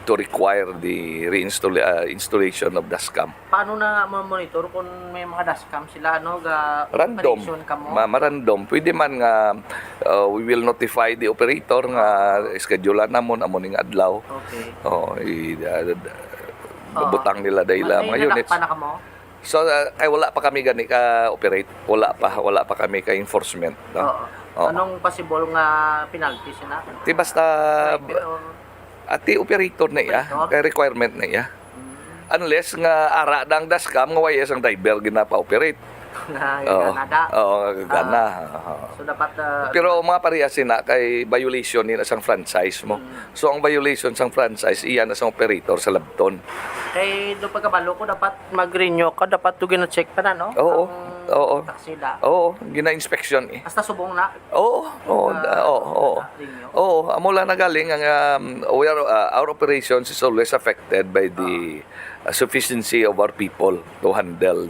[SPEAKER 16] require the installation of dashcam.
[SPEAKER 17] Paano na monitor kung may mga dashcam sila
[SPEAKER 16] random random pwede man nga we will notify the operator nga schedule namon amo ning adlaw
[SPEAKER 17] okay
[SPEAKER 16] butang nila dayla mga units So ay wala pa kami gani ka operate. Wala pa kami ka enforcement, no. Oo.
[SPEAKER 17] Anong possible nga penalty sina?
[SPEAKER 16] Ti basta ati operator na iya, kay requirement na iya. Unless nga ara dang dashcam nga wayas ang driver ginapa-operate. Oo, gana.
[SPEAKER 17] So dapat
[SPEAKER 16] Pero mga parehas sina kay violation ni sang franchise mo. So ang violation sang franchise iyan sang operator sa labton.
[SPEAKER 17] kay do pagkabalo ko dapat mag-renew ka, dapat to gina-check pa na, no?
[SPEAKER 16] Oo. Oo.
[SPEAKER 17] Taksida.
[SPEAKER 16] Oo, gina-inspection eh.
[SPEAKER 17] Hasta subong na.
[SPEAKER 16] Oo, amo lang nagaling ang our operations is always affected by the sufficiency of our people to handle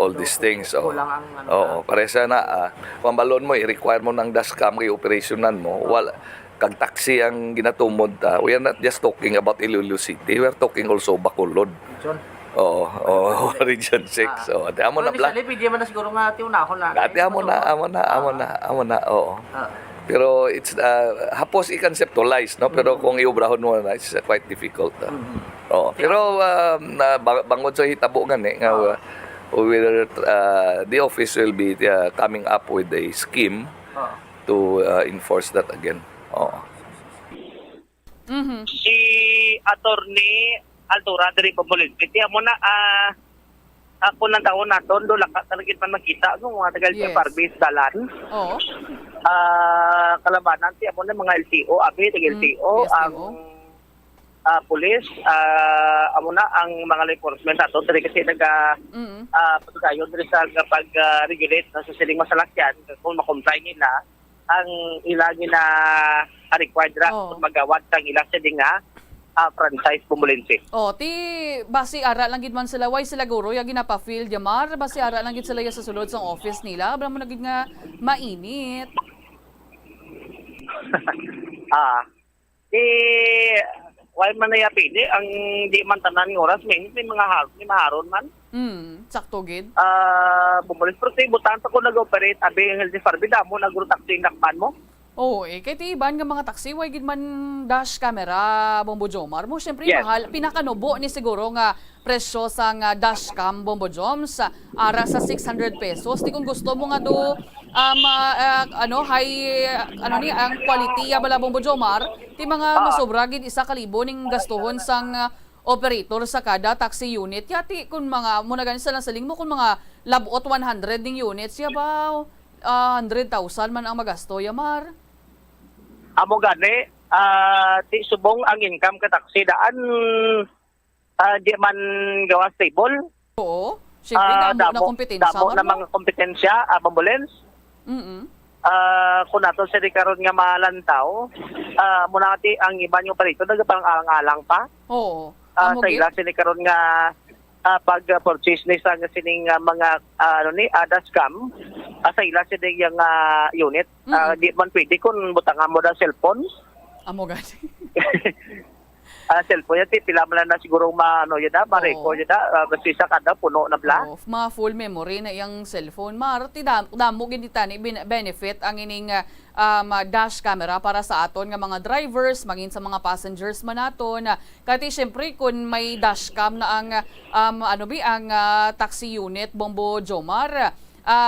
[SPEAKER 16] all these things.
[SPEAKER 17] Kulang ang
[SPEAKER 16] paresa na kung balon mo i-require mo ng dashcam kay operationan mo, wala kag taxi ang ginatumod. We are not just talking about Iloilo City, we are talking also Bacolod.
[SPEAKER 17] John.
[SPEAKER 16] Region 6. Ate amo na bla.
[SPEAKER 17] Dili pwede man na siguro nga tiunahon na.
[SPEAKER 16] Ate amo na. Oo. Pero it's hapos i-conceptualize, no? Pero kung i-obrahon mo na, it's quite difficult. Pero bangod sa hitabo gani nga the office will be coming up with a scheme to enforce that again.
[SPEAKER 14] Si Attorney Altura dari Pamulin. Kiti mo na ako ng taon na tondo lakat talaga man makita ng mga tagal sa Parbis dalan.
[SPEAKER 3] Oo.
[SPEAKER 14] Kalabanan ti mo na mga LTO, abi tagal LTO ang pulis, amo na ang mga law enforcement ato diri kasi patugayon diri sa pag regulate sa siling masalakyan kung ma-comply nila ang ilagi na required ra kung magawad sang ila sa dinga franchise Pumulense.
[SPEAKER 3] Ti basi ara lang gid man sila way sila guro ya ginapa-field Yamar, basi ara lang gid sila sa sulod sang office nila, abra mo na gid nga mainit.
[SPEAKER 14] Why man na pwede ang di man tanan ng oras may maharon man.
[SPEAKER 3] Sakto gid.
[SPEAKER 14] Bumulis pero tay butan ko nag-operate abi ang healthy farbida mo nagrutak sa inakpan mo.
[SPEAKER 3] Kay tiban nga mga taxi way gid man dash camera Bombo Jomar mo syempre mahal pinakanubo ni siguro nga presyo sang dash cam Bombo Joms ara sa 600 pesos. Di kung gusto mo nga do ang quality bala Bombo Jomar ti mga masobra gid 1,000 ning gastuhon sang operator sa kada taxi unit. Yati kun mga mo na gani sa saling mo kun mga labot 100 ning units ya ba 100,000 man ang magasto Yamar.
[SPEAKER 14] Amo gani ti subong ang income ka taxi daan di man gawa stable.
[SPEAKER 3] Oo. Siyempre damo na kompetensya.
[SPEAKER 14] Damo na mga kompetensya ambulance. Kung nato sa karon nga malantaw, muna ti ang iba yung parito nagapang alang-alang pa.
[SPEAKER 3] Oo.
[SPEAKER 14] Sa ila sila karon nga pag-purchase ni sa sining mga dashcam sa ila sila yung unit. Di man pwede kung butangan mo na cellphone.
[SPEAKER 3] Amo gani.
[SPEAKER 14] Cellphone yan, pila mo na siguro ma-record yun kasi sa kada puno na bla.
[SPEAKER 3] Full memory na yung cellphone. Marti damo ginita ni benefit ang ining dash camera para sa aton nga mga drivers, maging sa mga passengers man naton. Kati syempre kung may dashcam na ang ang taxi unit Bombo Jomar,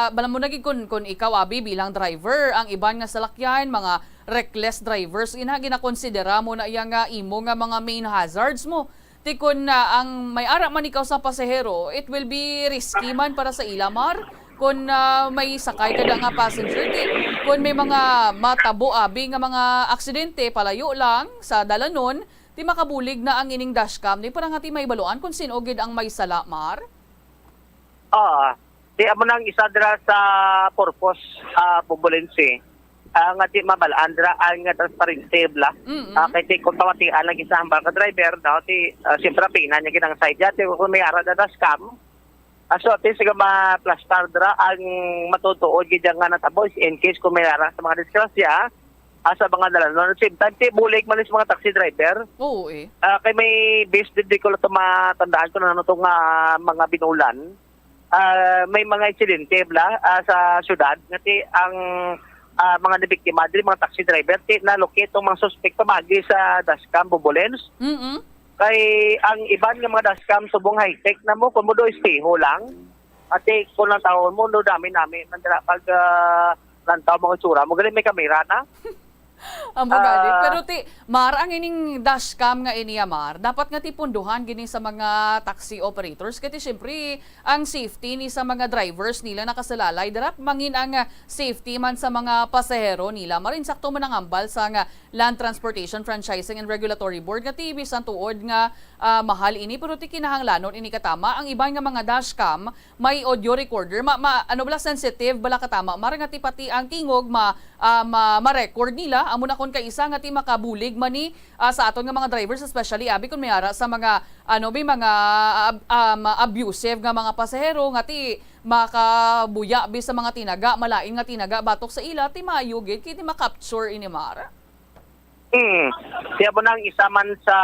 [SPEAKER 3] balam mo naging kung ikaw abi bilang driver, ang iban nga salakyan, mga reckless drivers, ginakonsidera mo na iyang imo nga mga main hazards mo. Ti kun ang may ara man ikaw sa pasahero, it will be risky man para sa ilamar. Kung may sakay kada nga passenger, kung may mga matabo abi nga mga aksidente palayo lang sa dalanon, ti makabulig na ang ining dashcam. Di parang ti may baluan kung sino gid ang may sala, Mar?
[SPEAKER 14] Di amo nang isa dira sa purpose Pumulense. Nga di mabalaan dira ang transparency bla. Kay kung pamatian lang isa ang ka driver daw ti siyempre pina niya ginang side yate kung may ara na dashcam. So ti siga ma-plastar dira ang matutuod gid nga natabo in case kung may ara sa mga disgrasya sa mga dalanon. Same time ti bulig man sa mga taxi driver.
[SPEAKER 3] Oo
[SPEAKER 14] kay may base din ko to matandaan ko na tong mga binulan. May mga insidente bla sa syudad ngati ang mga nabiktima diri mga taxi driver ti na locate tong mga suspect pamagi sa dashcam ambulance. Kay ang iban nga mga dashcam subong high-tech na mo, kung mo do espeho lang, at kung lang taon mo, no dami-dami, nandala pag lantaw mga tsura mo, galing may kamera na.
[SPEAKER 3] Ang bugaling. Pero Mar, ang ining dashcam nga ini Mar, dapat nga punduhan gini sa mga taxi operators. Kasi syempre, ang safety ni sa mga drivers nila nakasalalay. Darap mangin ang safety man sa mga pasahero nila. Marin sakto man ang ambal sa nga Land Transportation Franchising and Regulatory Board nga bisan tuod nga mahal ini. Pero kinahanglanon ini katama. Ang iban nga mga dashcam, may audio recorder. Ano bala sensitive, bala katama. Mar nga pati ang tingog ma-record nila. Amo na kon kaisa nga makabulig man ni sa aton nga mga drivers, especially abi kun may ara sa mga mga abusive nga mga pasahero nga makabuya bi sa mga tinaga, malain nga tinaga batok sa ila maayo gid kiti ma-capture ini Mara.
[SPEAKER 14] Siya mo nang isa man sa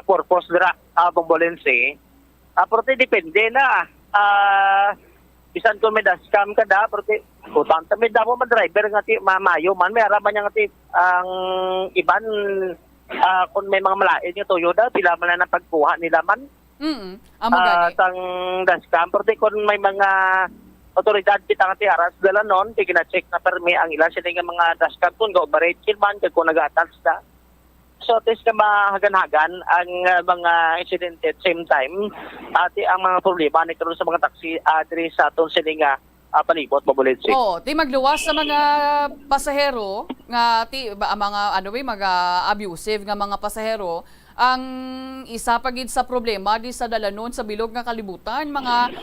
[SPEAKER 14] purpose dira bombolense. Pero depende na. Bisan kung may dashcam ka da, pero utang may damo man driver nga mamayo man, may araman niya nga ang iban kung may mga malain nga tuyo da, pila man na pagkuha nila man. Sang dashcam, pero kung may mga otoridad kita nga aras dala nun, kina-check na permi ang ilan sila nga mga dashcam kung ga-operate man, kung nag-attach da. So, tis ka mahagan-hagan ang mga incident at same time. Ang mga problema ni karon sa mga taxi diri sa aton sila nga palibot mabulit.
[SPEAKER 3] Magluwas sa mga pasahero nga mga abusive nga mga pasahero. Ang isa pagid sa problema di sa dalanon sa bilog nga kalibutan, mga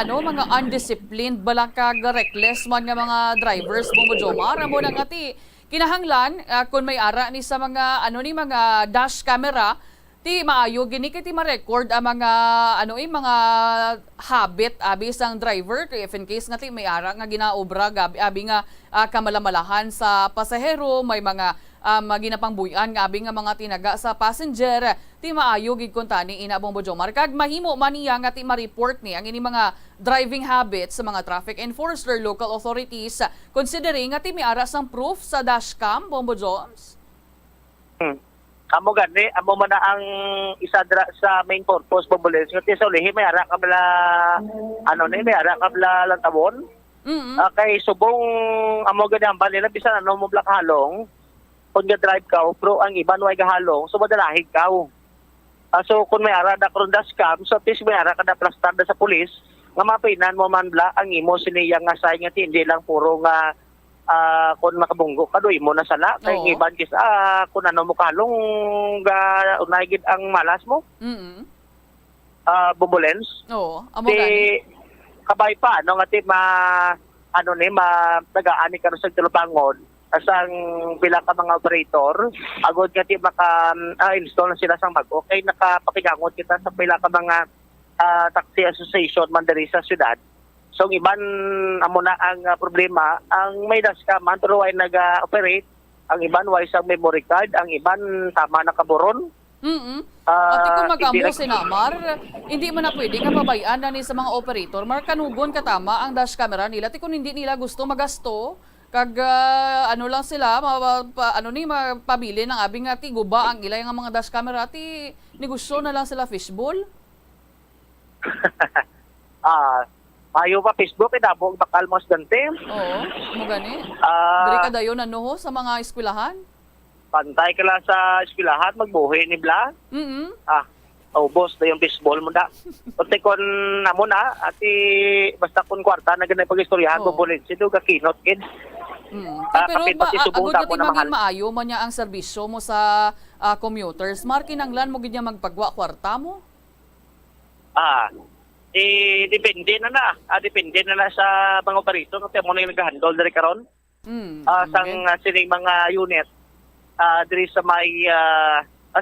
[SPEAKER 3] mga undisciplined balakag reckless man nga mga drivers mo Jomar mo nang kinahanglan kung may ara ni sa mga mga dash camera maayo gini kiti ma-record ang mga mga habit abi sang driver if in case nga may ara nga ginaobra abi nga kamalamalahan sa pasahero, may mga ginapangbuyan nga abi nga mga tinaga sa passenger maayo gid kun tani ina bong Jomar kag mahimo man niya nga ma-report ni ang ini mga driving habits sa mga traffic enforcer, local authorities considering nga may ara sang proof sa dashcam Bombo Joms.
[SPEAKER 14] Amo gani, amo man na ang isa sa main purpose bombolense nga sa ulihi may ara kabla may ara kabla lantabon. Kay subong amo gani ang nila bisan mo black halong kung ga-drive ka, pero ang iban way gahalong, so madalahig ka. So kung may ara da karon dashcam, so at least may ara ka da plastar da sa pulis, nga mapinan mo man bla ang imo siniyang nga say nga hindi lang puro nga kung makabunggo ka doy mo na sala kay iban kis kung mo kalong ga unay gid ang malas mo. Bombolens.
[SPEAKER 3] Amo gani.
[SPEAKER 14] Kabay pa nga tagaan ni karon sa Tulubangon. Asang pila ka mga operator, agod nga maka-install na sila sang bago. Okay, nakapakigangot kita sa pila ka mga taxi association man diri sa syudad. So, iban amo na ang problema, ang may dashcam man, pero ay nag-operate, ang iban way sa memory card, ang iban tama nakaburon.
[SPEAKER 3] At kung mag-amo sinamar, hindi man na pwede nga pabayaan na ni sa mga operator, kanugon katama ang dash camera nila, kung hindi nila gusto magasto, kag lang sila pabili ng abing nga guba ang ilay nga mga dash camera negosyo na lang sila fishbowl.
[SPEAKER 14] Mayo pa Facebook dabog bakal mo dante.
[SPEAKER 3] Mo gani. Diri ka dayon ho sa mga eskwelahan.
[SPEAKER 14] Pantay ka lang sa eskwelahan magbuhi ni bla. Boss na yung baseball mo da. Pati kon namo na basta kun kwarta na ganay pag-istoryahan mo bulit sino ka kinot kid.
[SPEAKER 3] Pero agud gati maging maayo man niya ang serbisyo mo sa commuters. Kinanglan mo gid niya magpagwa kwarta mo.
[SPEAKER 14] Depende na sa mga operator kung mo na yung nag-handle diri karon. Sang sining mga unit diri sa may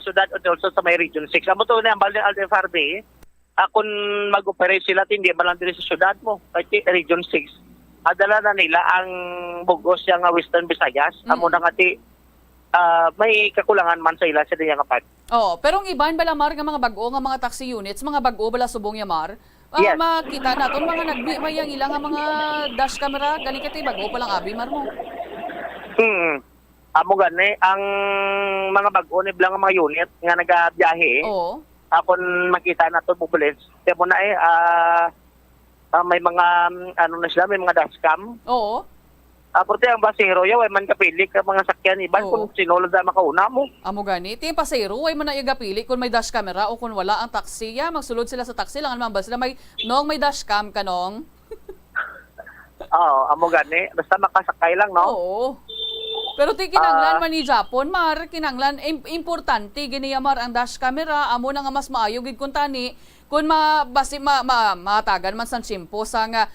[SPEAKER 14] syudad at also sa may Region 6. Amo to na ang Balde Aldefarbe, kung mag-operate sila hindi ba lang diri sa syudad mo, kay Region 6. Adala na nila ang bugos yang Western Visayas. Amo na nga may kakulangan man sa ila sa diya kapag.
[SPEAKER 3] Pero ang iban bala Mar nga mga bag-o nga mga taxi units, mga bag-o bala subong ya Mar. Makita naton mga nagbi yang ilang mga dash camera gani kay bag-o pa lang abi Mar mo.
[SPEAKER 14] Amo gani ang mga bag-o ni bilang mga unit nga nagabiyahe. Kung makita na ito bubulis, kaya mo na may mga, ano na sila, may mga dashcam.
[SPEAKER 3] Oo.
[SPEAKER 14] Aparte ang basero, way man kapili ka mga sakyan, iban kung sinulod na makauna mo.
[SPEAKER 3] Amo gani, ti pasero way man na igapili kung may dash camera o kung wala ang taxi, magsulod sila sa taxi lang naman ba sila may dashcam kanong.
[SPEAKER 14] Oo, amo gani, basta makasakay lang, no?
[SPEAKER 3] Oo. Pero ti kinanglan man ni Japon, kinanglan importante gini mar ang dash camera, amo na nga mas maayo gid kun tani kun matagan man san chimpo sa nga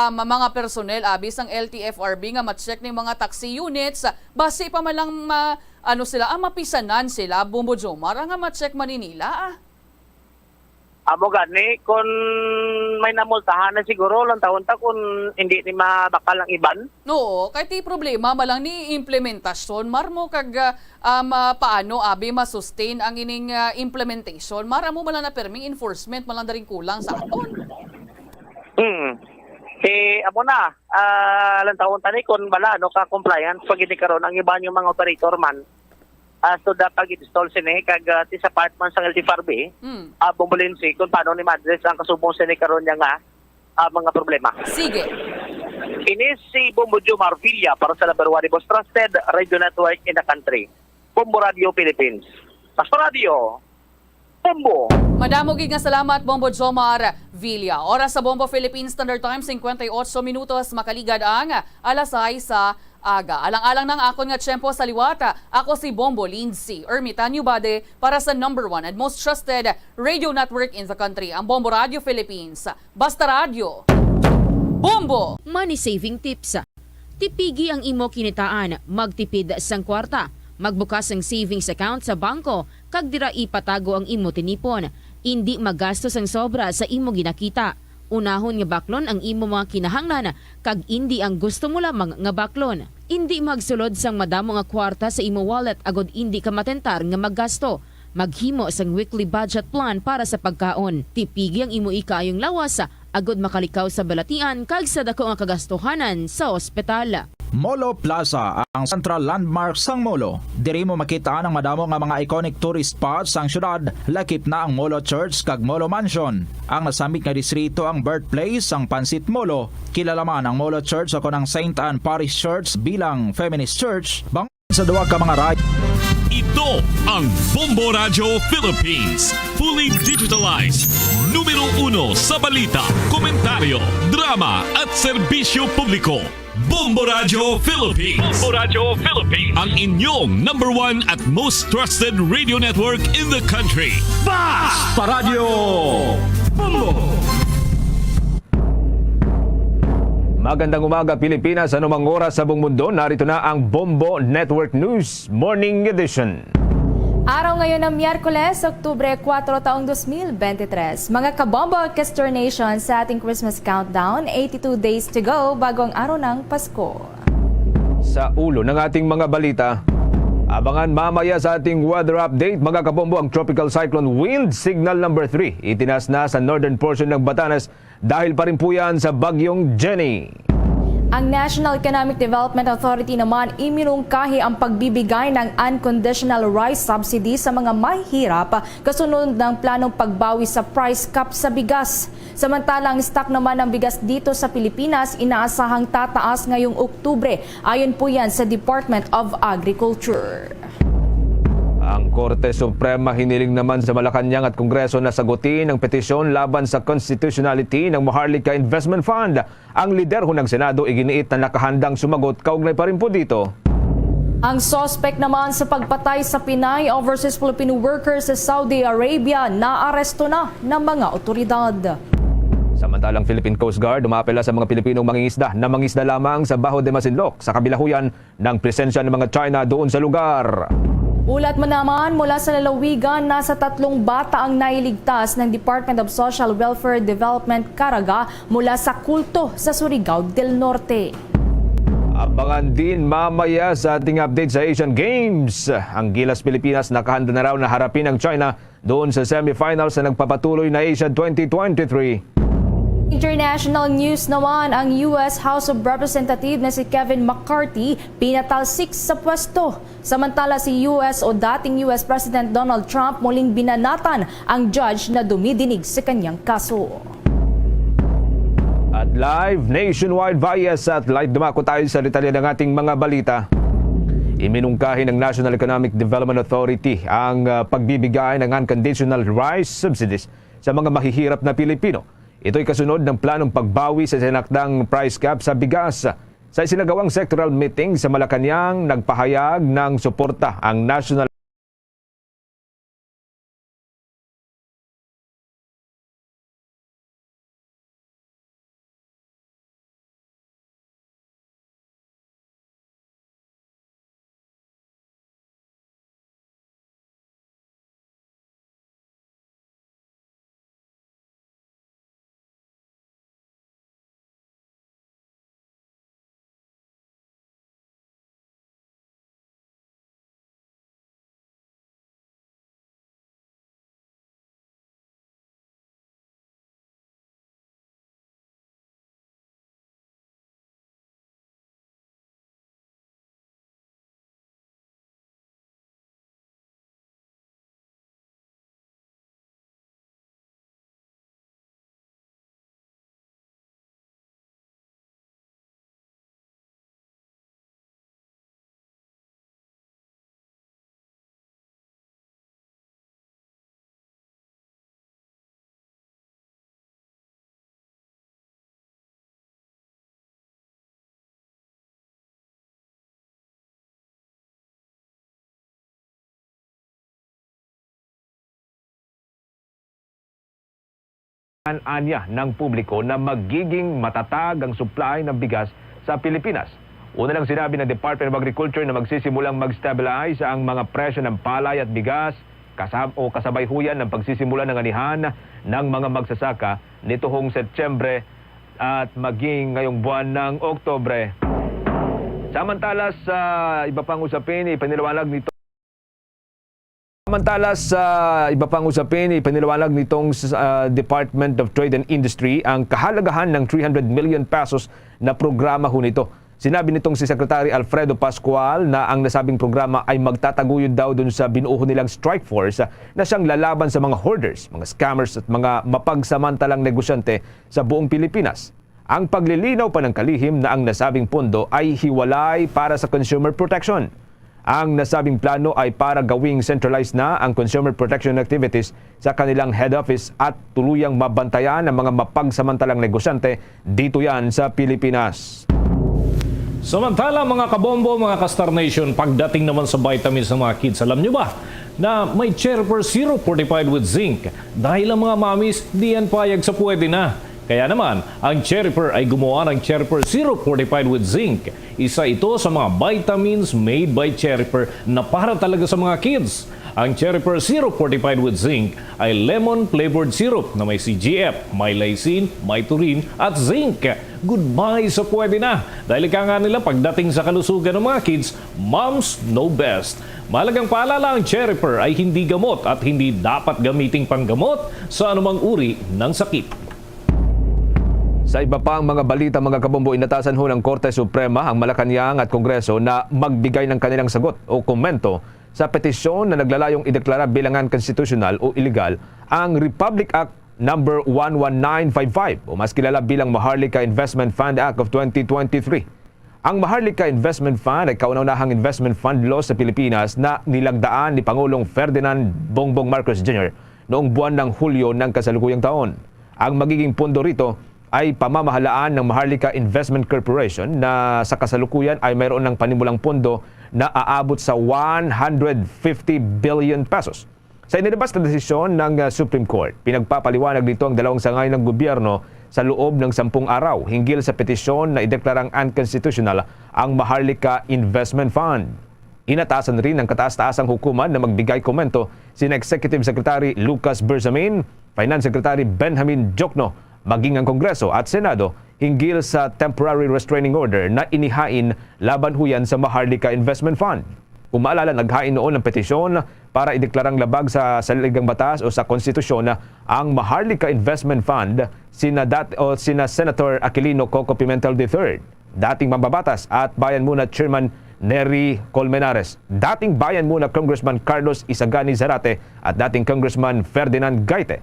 [SPEAKER 3] mga personnel abis ang LTFRB nga ma-check ning mga taxi units base pa man lang mapisanan sila Bombo Jomar nga ma-check man nila.
[SPEAKER 14] Amo gani, kung may namultahan na siguro lang taon ta kung hindi ni mabakal ang iban.
[SPEAKER 3] No, kahit ti problema malang ni implementasyon marmo kag paano abi ma-sustain ang ining implementation maramo malang na perming enforcement malang daring kulang sa aton.
[SPEAKER 14] Amo na, lang taon tani kung bala ka compliance pag hindi karon ang iban yung mga operator man. So dapat i-install sini kag sa part man sa LTFRB, bumbulinsi kung paano ni ma-address ang kasubong sini karon nga mga problema.
[SPEAKER 3] Sige.
[SPEAKER 14] Ini si Bombo Jomar Villa para sa number 1 most trusted radio network in the country. Bombo Radio Philippines. Pastor Radio, Bombo.
[SPEAKER 3] Madamo gid nga salamat Bombo Jomar Villa. Oras sa Bombo Philippines Standard Time 58 minutos makaligad ang alas 6 sa aga. Alang-alang ng akon nga tiyempo sa liwata. Ako si Bombo Lindsay Ermitan Yubade para sa number 1 and most trusted radio network in the country, ang Bombo Radio Philippines. Basta Radio. Bombo!
[SPEAKER 15] Money saving tips. Tipigi ang imo kinitaan, magtipid sang kwarta. Magbukas ang savings account sa bangko, kag dira ipatago ang imo tinipon. Hindi magastos ang sobra sa imo ginakita. Unahon nga baklon ang imo mga kinahanglan, kag hindi ang gusto mo lamang nga baklon. Hindi magsulod sang madamo nga kwarta sa imo wallet agod hindi ka matentar nga maggasto. Maghimo sang weekly budget plan para sa pagkaon. Tipigi ang imo ikayong lawas agod makalikaw sa balatian kag sa dako nga kagastuhanan sa ospital.
[SPEAKER 9] Molo Plaza ang central landmark sang Molo. Diri mo makita ang madamo nga mga iconic tourist spots sang syudad. Lakip na ang Molo Church kag Molo Mansion. Ang nasamit nga distrito ang birthplace sang Pansit Molo. Kilala man ang Molo Church ako ng St. Anne Parish Church bilang feminist church. Bang sa duwa ka mga
[SPEAKER 1] Ito ang Bombo Radio Philippines. Fully digitalized. Numero 1 sa balita, komentaryo, drama at serbisyo publiko. Bombo Radio Philippines. Bombo Radio Philippines. Ang inyong number 1 at most trusted radio network in the country.
[SPEAKER 13] Basta Radio Bombo!
[SPEAKER 18] Magandang umaga Pilipinas, anumang oras sa buong mundo, narito na ang Bombo Network News Morning Edition.
[SPEAKER 19] Araw ngayon ng Miyerkules, Oktubre 4 taong 2023. Mga kabombo Caster Nation sa ating Christmas countdown, 82 days to go bago ang araw ng Pasko.
[SPEAKER 18] Sa ulo ng ating mga balita, abangan mamaya sa ating weather update, mga kabombo, ang Tropical Cyclone Wind Signal number 3. Itinas na sa northern portion ng Batanes dahil pa rin po yan sa bagyong Jenny.
[SPEAKER 19] Ang National Economic Development Authority naman iminungkahi ang pagbibigay ng unconditional rice subsidy sa mga mahihirap kasunod ng planong pagbawi sa price cap sa bigas. Samantalang stock naman ng bigas dito sa Pilipinas inaasahang tataas ngayong Oktubre. Ayon po yan sa Department of Agriculture.
[SPEAKER 18] Ang Korte Suprema hiniling naman sa Malacanang at Kongreso na sagutin ang petisyon laban sa constitutionality ng Maharlika Investment Fund. Ang lider ng Senado iginiit na nakahandang sumagot, kaugnay pa rin po dito.
[SPEAKER 19] Ang suspect naman sa pagpatay sa Pinay overseas Filipino workers sa Saudi Arabia naaresto na ng mga otoridad.
[SPEAKER 18] Samantalang Philippine Coast Guard umapela sa mga Pilipinong mangingisda na mangisda lamang sa Baho de Masinloc sa kabilahuyan ng presensya ng mga China doon sa lugar.
[SPEAKER 19] Ulat mo naman mula sa lalawigan, nasa 3 bata ang nailigtas ng Department of Social Welfare Development Caraga mula sa kulto sa Surigao del Norte.
[SPEAKER 18] Abangan din mamaya sa ating update sa Asian Games. Ang Gilas Pilipinas nakahanda na raw na harapin ang China doon sa semifinals na nagpapatuloy na Asia 2023.
[SPEAKER 19] International news naman, ang US House of Representatives na si Kevin McCarthy pinatalsik sa pwesto. Samantala si US o dating US President Donald Trump muling binanatan ang judge na dumidinig sa kanyang kaso.
[SPEAKER 18] At live nationwide via satellite, dumako tayo sa detalye ng ating mga balita. Iminungkahi ng National Economic Development Authority ang pagbibigay ng unconditional rice subsidies sa mga mahihirap na Pilipino. Ito'y kasunod ng planong pagbawi sa sinakdang price cap sa bigas. Sa isinagawang sectoral meeting sa Malacanang, nagpahayag ng suporta ang National anya ng publiko na magiging matatag ang supply ng bigas sa Pilipinas. Una lang sinabi ng Department of Agriculture na magsisimulang mag-stabilize ang mga presyo ng palay at bigas kasabay huyan ng pagsisimula ng anihan ng mga magsasaka nitong Setyembre at maging ngayong buwan ng Oktubre. Samantala sa iba pang usapin, ipanilawanag nitong Department of Trade and Industry ang kahalagahan ng 300 million pesos na programa ho nito. Sinabi nitong si Secretary Alfredo Pascual na ang nasabing programa ay magtataguyod daw dun sa binuo nilang strike force na siyang lalaban sa mga hoarders, mga scammers at mga mapagsamantalang negosyante sa buong Pilipinas. Ang paglilinaw pa ng kalihim na ang nasabing pondo ay hiwalay para sa consumer protection. Ang nasabing plano ay para gawing centralized na ang consumer protection activities sa kanilang head office at tuluyang mabantayan ang mga mapagsamantalang negosyante dito yan sa Pilipinas.
[SPEAKER 20] Samantala mga kabombo, mga ka-Star Nation, pagdating naman sa vitamins ng mga kids, alam nyo ba na may Cherry Pearl Syrup fortified with zinc? Dahil ang mga mamis, di yan payag sa pwede na. Kaya naman, ang Cherry Pearl ay gumawa ng Cherry Pearl Syrup fortified with zinc. Isa ito sa mga vitamins made by Cherry Pearl na para talaga sa mga kids. Ang Cherry Pearl Syrup fortified with zinc ay lemon-flavored syrup na may CGF, may lysine, may taurine at zinc. Goodbye sa pwede na. Dahil ika nga nila pagdating sa kalusugan ng mga kids, moms know best. Mahalagang paalala, ang Cherry Pearl ay hindi gamot at hindi dapat gamiting panggamot sa anumang uri ng sakit.
[SPEAKER 18] Sa iba pang mga balita, mga kabombo, inatasan ho ng Korte Suprema ang Malacanang at Kongreso na magbigay ng kanilang sagot o komento sa petisyon na naglalayong ideklara bilang unconstitutional o illegal ang Republic Act No. 11955 o mas kilala bilang Maharlika Investment Fund Act of 2023. Ang Maharlika Investment Fund ay kauna-unahang investment fund law sa Pilipinas na nilagdaan ni Pangulong Ferdinand Bongbong Marcos Jr. noong buwan ng Hulyo ng kasalukuyang taon. Ang magiging pondo rito ay pamamahalaan ng Maharlika Investment Corporation na sa kasalukuyan ay mayroon ng panimulang pondo na aabot sa 150 billion pesos. Sa inilabas na desisyon ng Supreme Court, pinagpapaliwanag dito ang dalawang sangay ng gobyerno sa loob ng 10 araw hinggil sa petisyon na ideklarang unconstitutional ang Maharlika Investment Fund. Inatasan rin ng kataas-taasang hukuman na magbigay komento sina Executive Secretary Lucas Bersamin, Finance Secretary Benjamin Jokno, maging ang Kongreso at Senado hinggil sa temporary restraining order na inihain laban huyan sa Maharlika Investment Fund. Kung maalala, naghain noon ng petisyon para ideklarang labag sa saligang batas o sa konstitusyon ang Maharlika Investment Fund sina Senator Aquilino Coco Pimentel III, dating mambabatas at Bayan Muna Chairman Nery Colmenares, dating Bayan Muna Congressman Carlos Isagani Zarate at dating Congressman Ferdinand Gaite.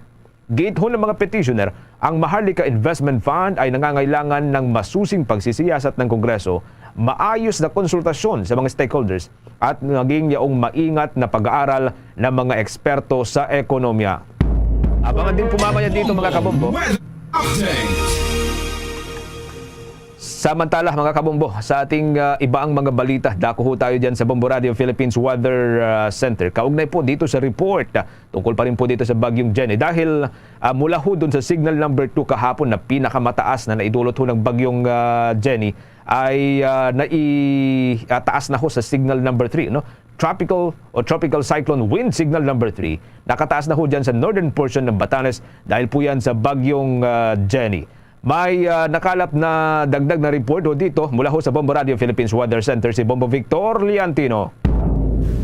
[SPEAKER 18] Gate-ho ng mga petitioner, ang Maharlika Investment Fund ay nangangailangan ng masusing pagsisiyasat ng Kongreso, maayos na konsultasyon sa mga stakeholders at naging yaong maingat na pag-aaral ng mga eksperto sa ekonomiya. Abangan din pumamaya dito mga kabombo. Samantala mga kabombo, sa ating ibaang mga balita, dako ho tayo dyan sa Bombo Radio Philippines Weather Center. Kaugnay po dito sa report, tungkol pa rin po dito sa Bagyong Jenny. Dahil mula ho dun sa signal number 2 kahapon na pinakamataas na naidulot ho ng Bagyong Jenny, ay naitaas na ho sa signal number 3. No? Tropical cyclone wind signal number 3. Nakataas na ho dyan sa northern portion ng Batanes dahil po yan sa Bagyong Jenny. May nakalap na dagdag na report ho dito mula ho sa Bombo Radio Philippines Weather Center, si Bombo Victor Liantino.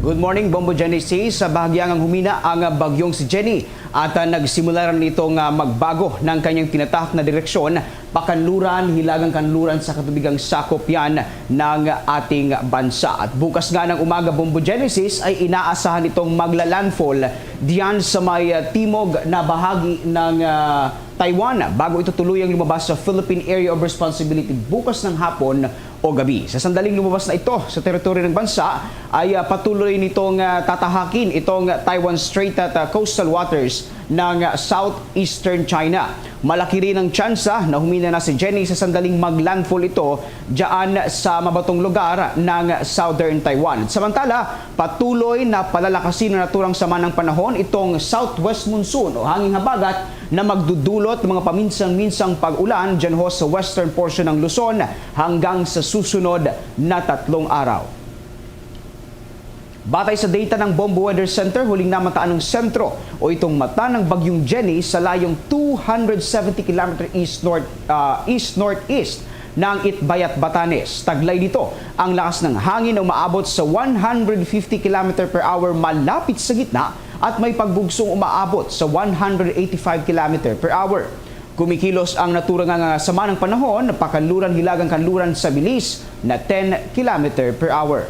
[SPEAKER 2] Good morning, Bombo Genesis. Sa bahagyang humina ang bagyong si Jenny at nagsimula rin itong magbago ng kanyang tinatahak na direksyon, pakanluran, hilagang kanluran sa katubigang sakop yan ng ating bansa. At bukas nga ng umaga, Bombo Genesis, ay inaasahan itong maglalandfall diyan sa may timog na bahagi ng Taiwan bago ito tuluyang lumabas sa Philippine Area of Responsibility bukas ng hapon o gabi. Sa sandaling lumabas na ito sa teritoryo ng bansa ay patuloy nitong tatahakin itong Taiwan Strait at coastal waters ng southeastern China. Malaki rin ang tsansa na humina na si Jenny sa sandaling maglandfall ito diyan sa mabatong lugar ng southern Taiwan. Samantala, patuloy na palalakasin na naturang sama ng panahon itong southwest monsoon o hanging habagat na magdudulot ng mga paminsan-minsang pag-ulan diyan ho sa western portion ng Luzon hanggang sa susunod na 3 araw. Batay sa data ng Bombo Weather Center, huling namataan ng sentro o itong mata ng Bagyong Jenny sa layong 270 km east-northeast ng Itbayat, Batanes. Taglay dito ang lakas ng hangin na umaabot sa 150 km per hour malapit sa gitna at may pagbugsong umaabot sa 185 km per hour. Kumikilos ang naturang sama ng panahon, pakanluran hilagang kanluran sa bilis na 10 km per hour.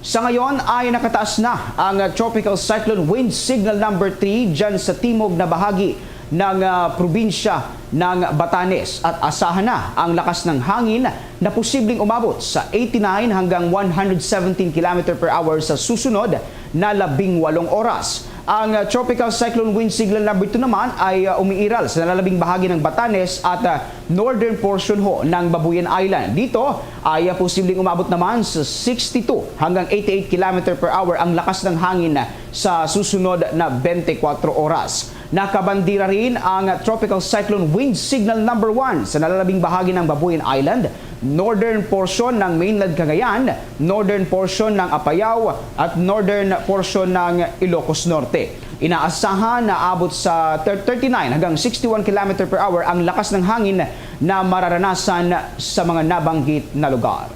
[SPEAKER 2] Sa ngayon ay nakataas na ang Tropical Cyclone Wind Signal number 3 dyan sa timog na bahagi ng probinsya ng Batanes at asahan na ang lakas ng hangin na posibleng umabot sa 89 hanggang 117 km per hour sa susunod na 18 oras. Ang Tropical Cyclone Wind Signal number 2 naman ay umiiral sa nalalabing bahagi ng Batanes at northern portion ho ng Babuyan Island. Dito ay posibleng umabot naman sa 62 hanggang 88 km per hour ang lakas ng hangin sa susunod na 24 oras. Nakabandira rin ang Tropical Cyclone Wind Signal number 1 sa nalalabing bahagi ng Babuyan Island, northern portion ng mainland Cagayan, northern portion ng Apayao at northern portion ng Ilocos Norte. Inaasahan na abot sa 39 hanggang 61 km per hour ang lakas ng hangin na mararanasan sa mga nabanggit na lugar.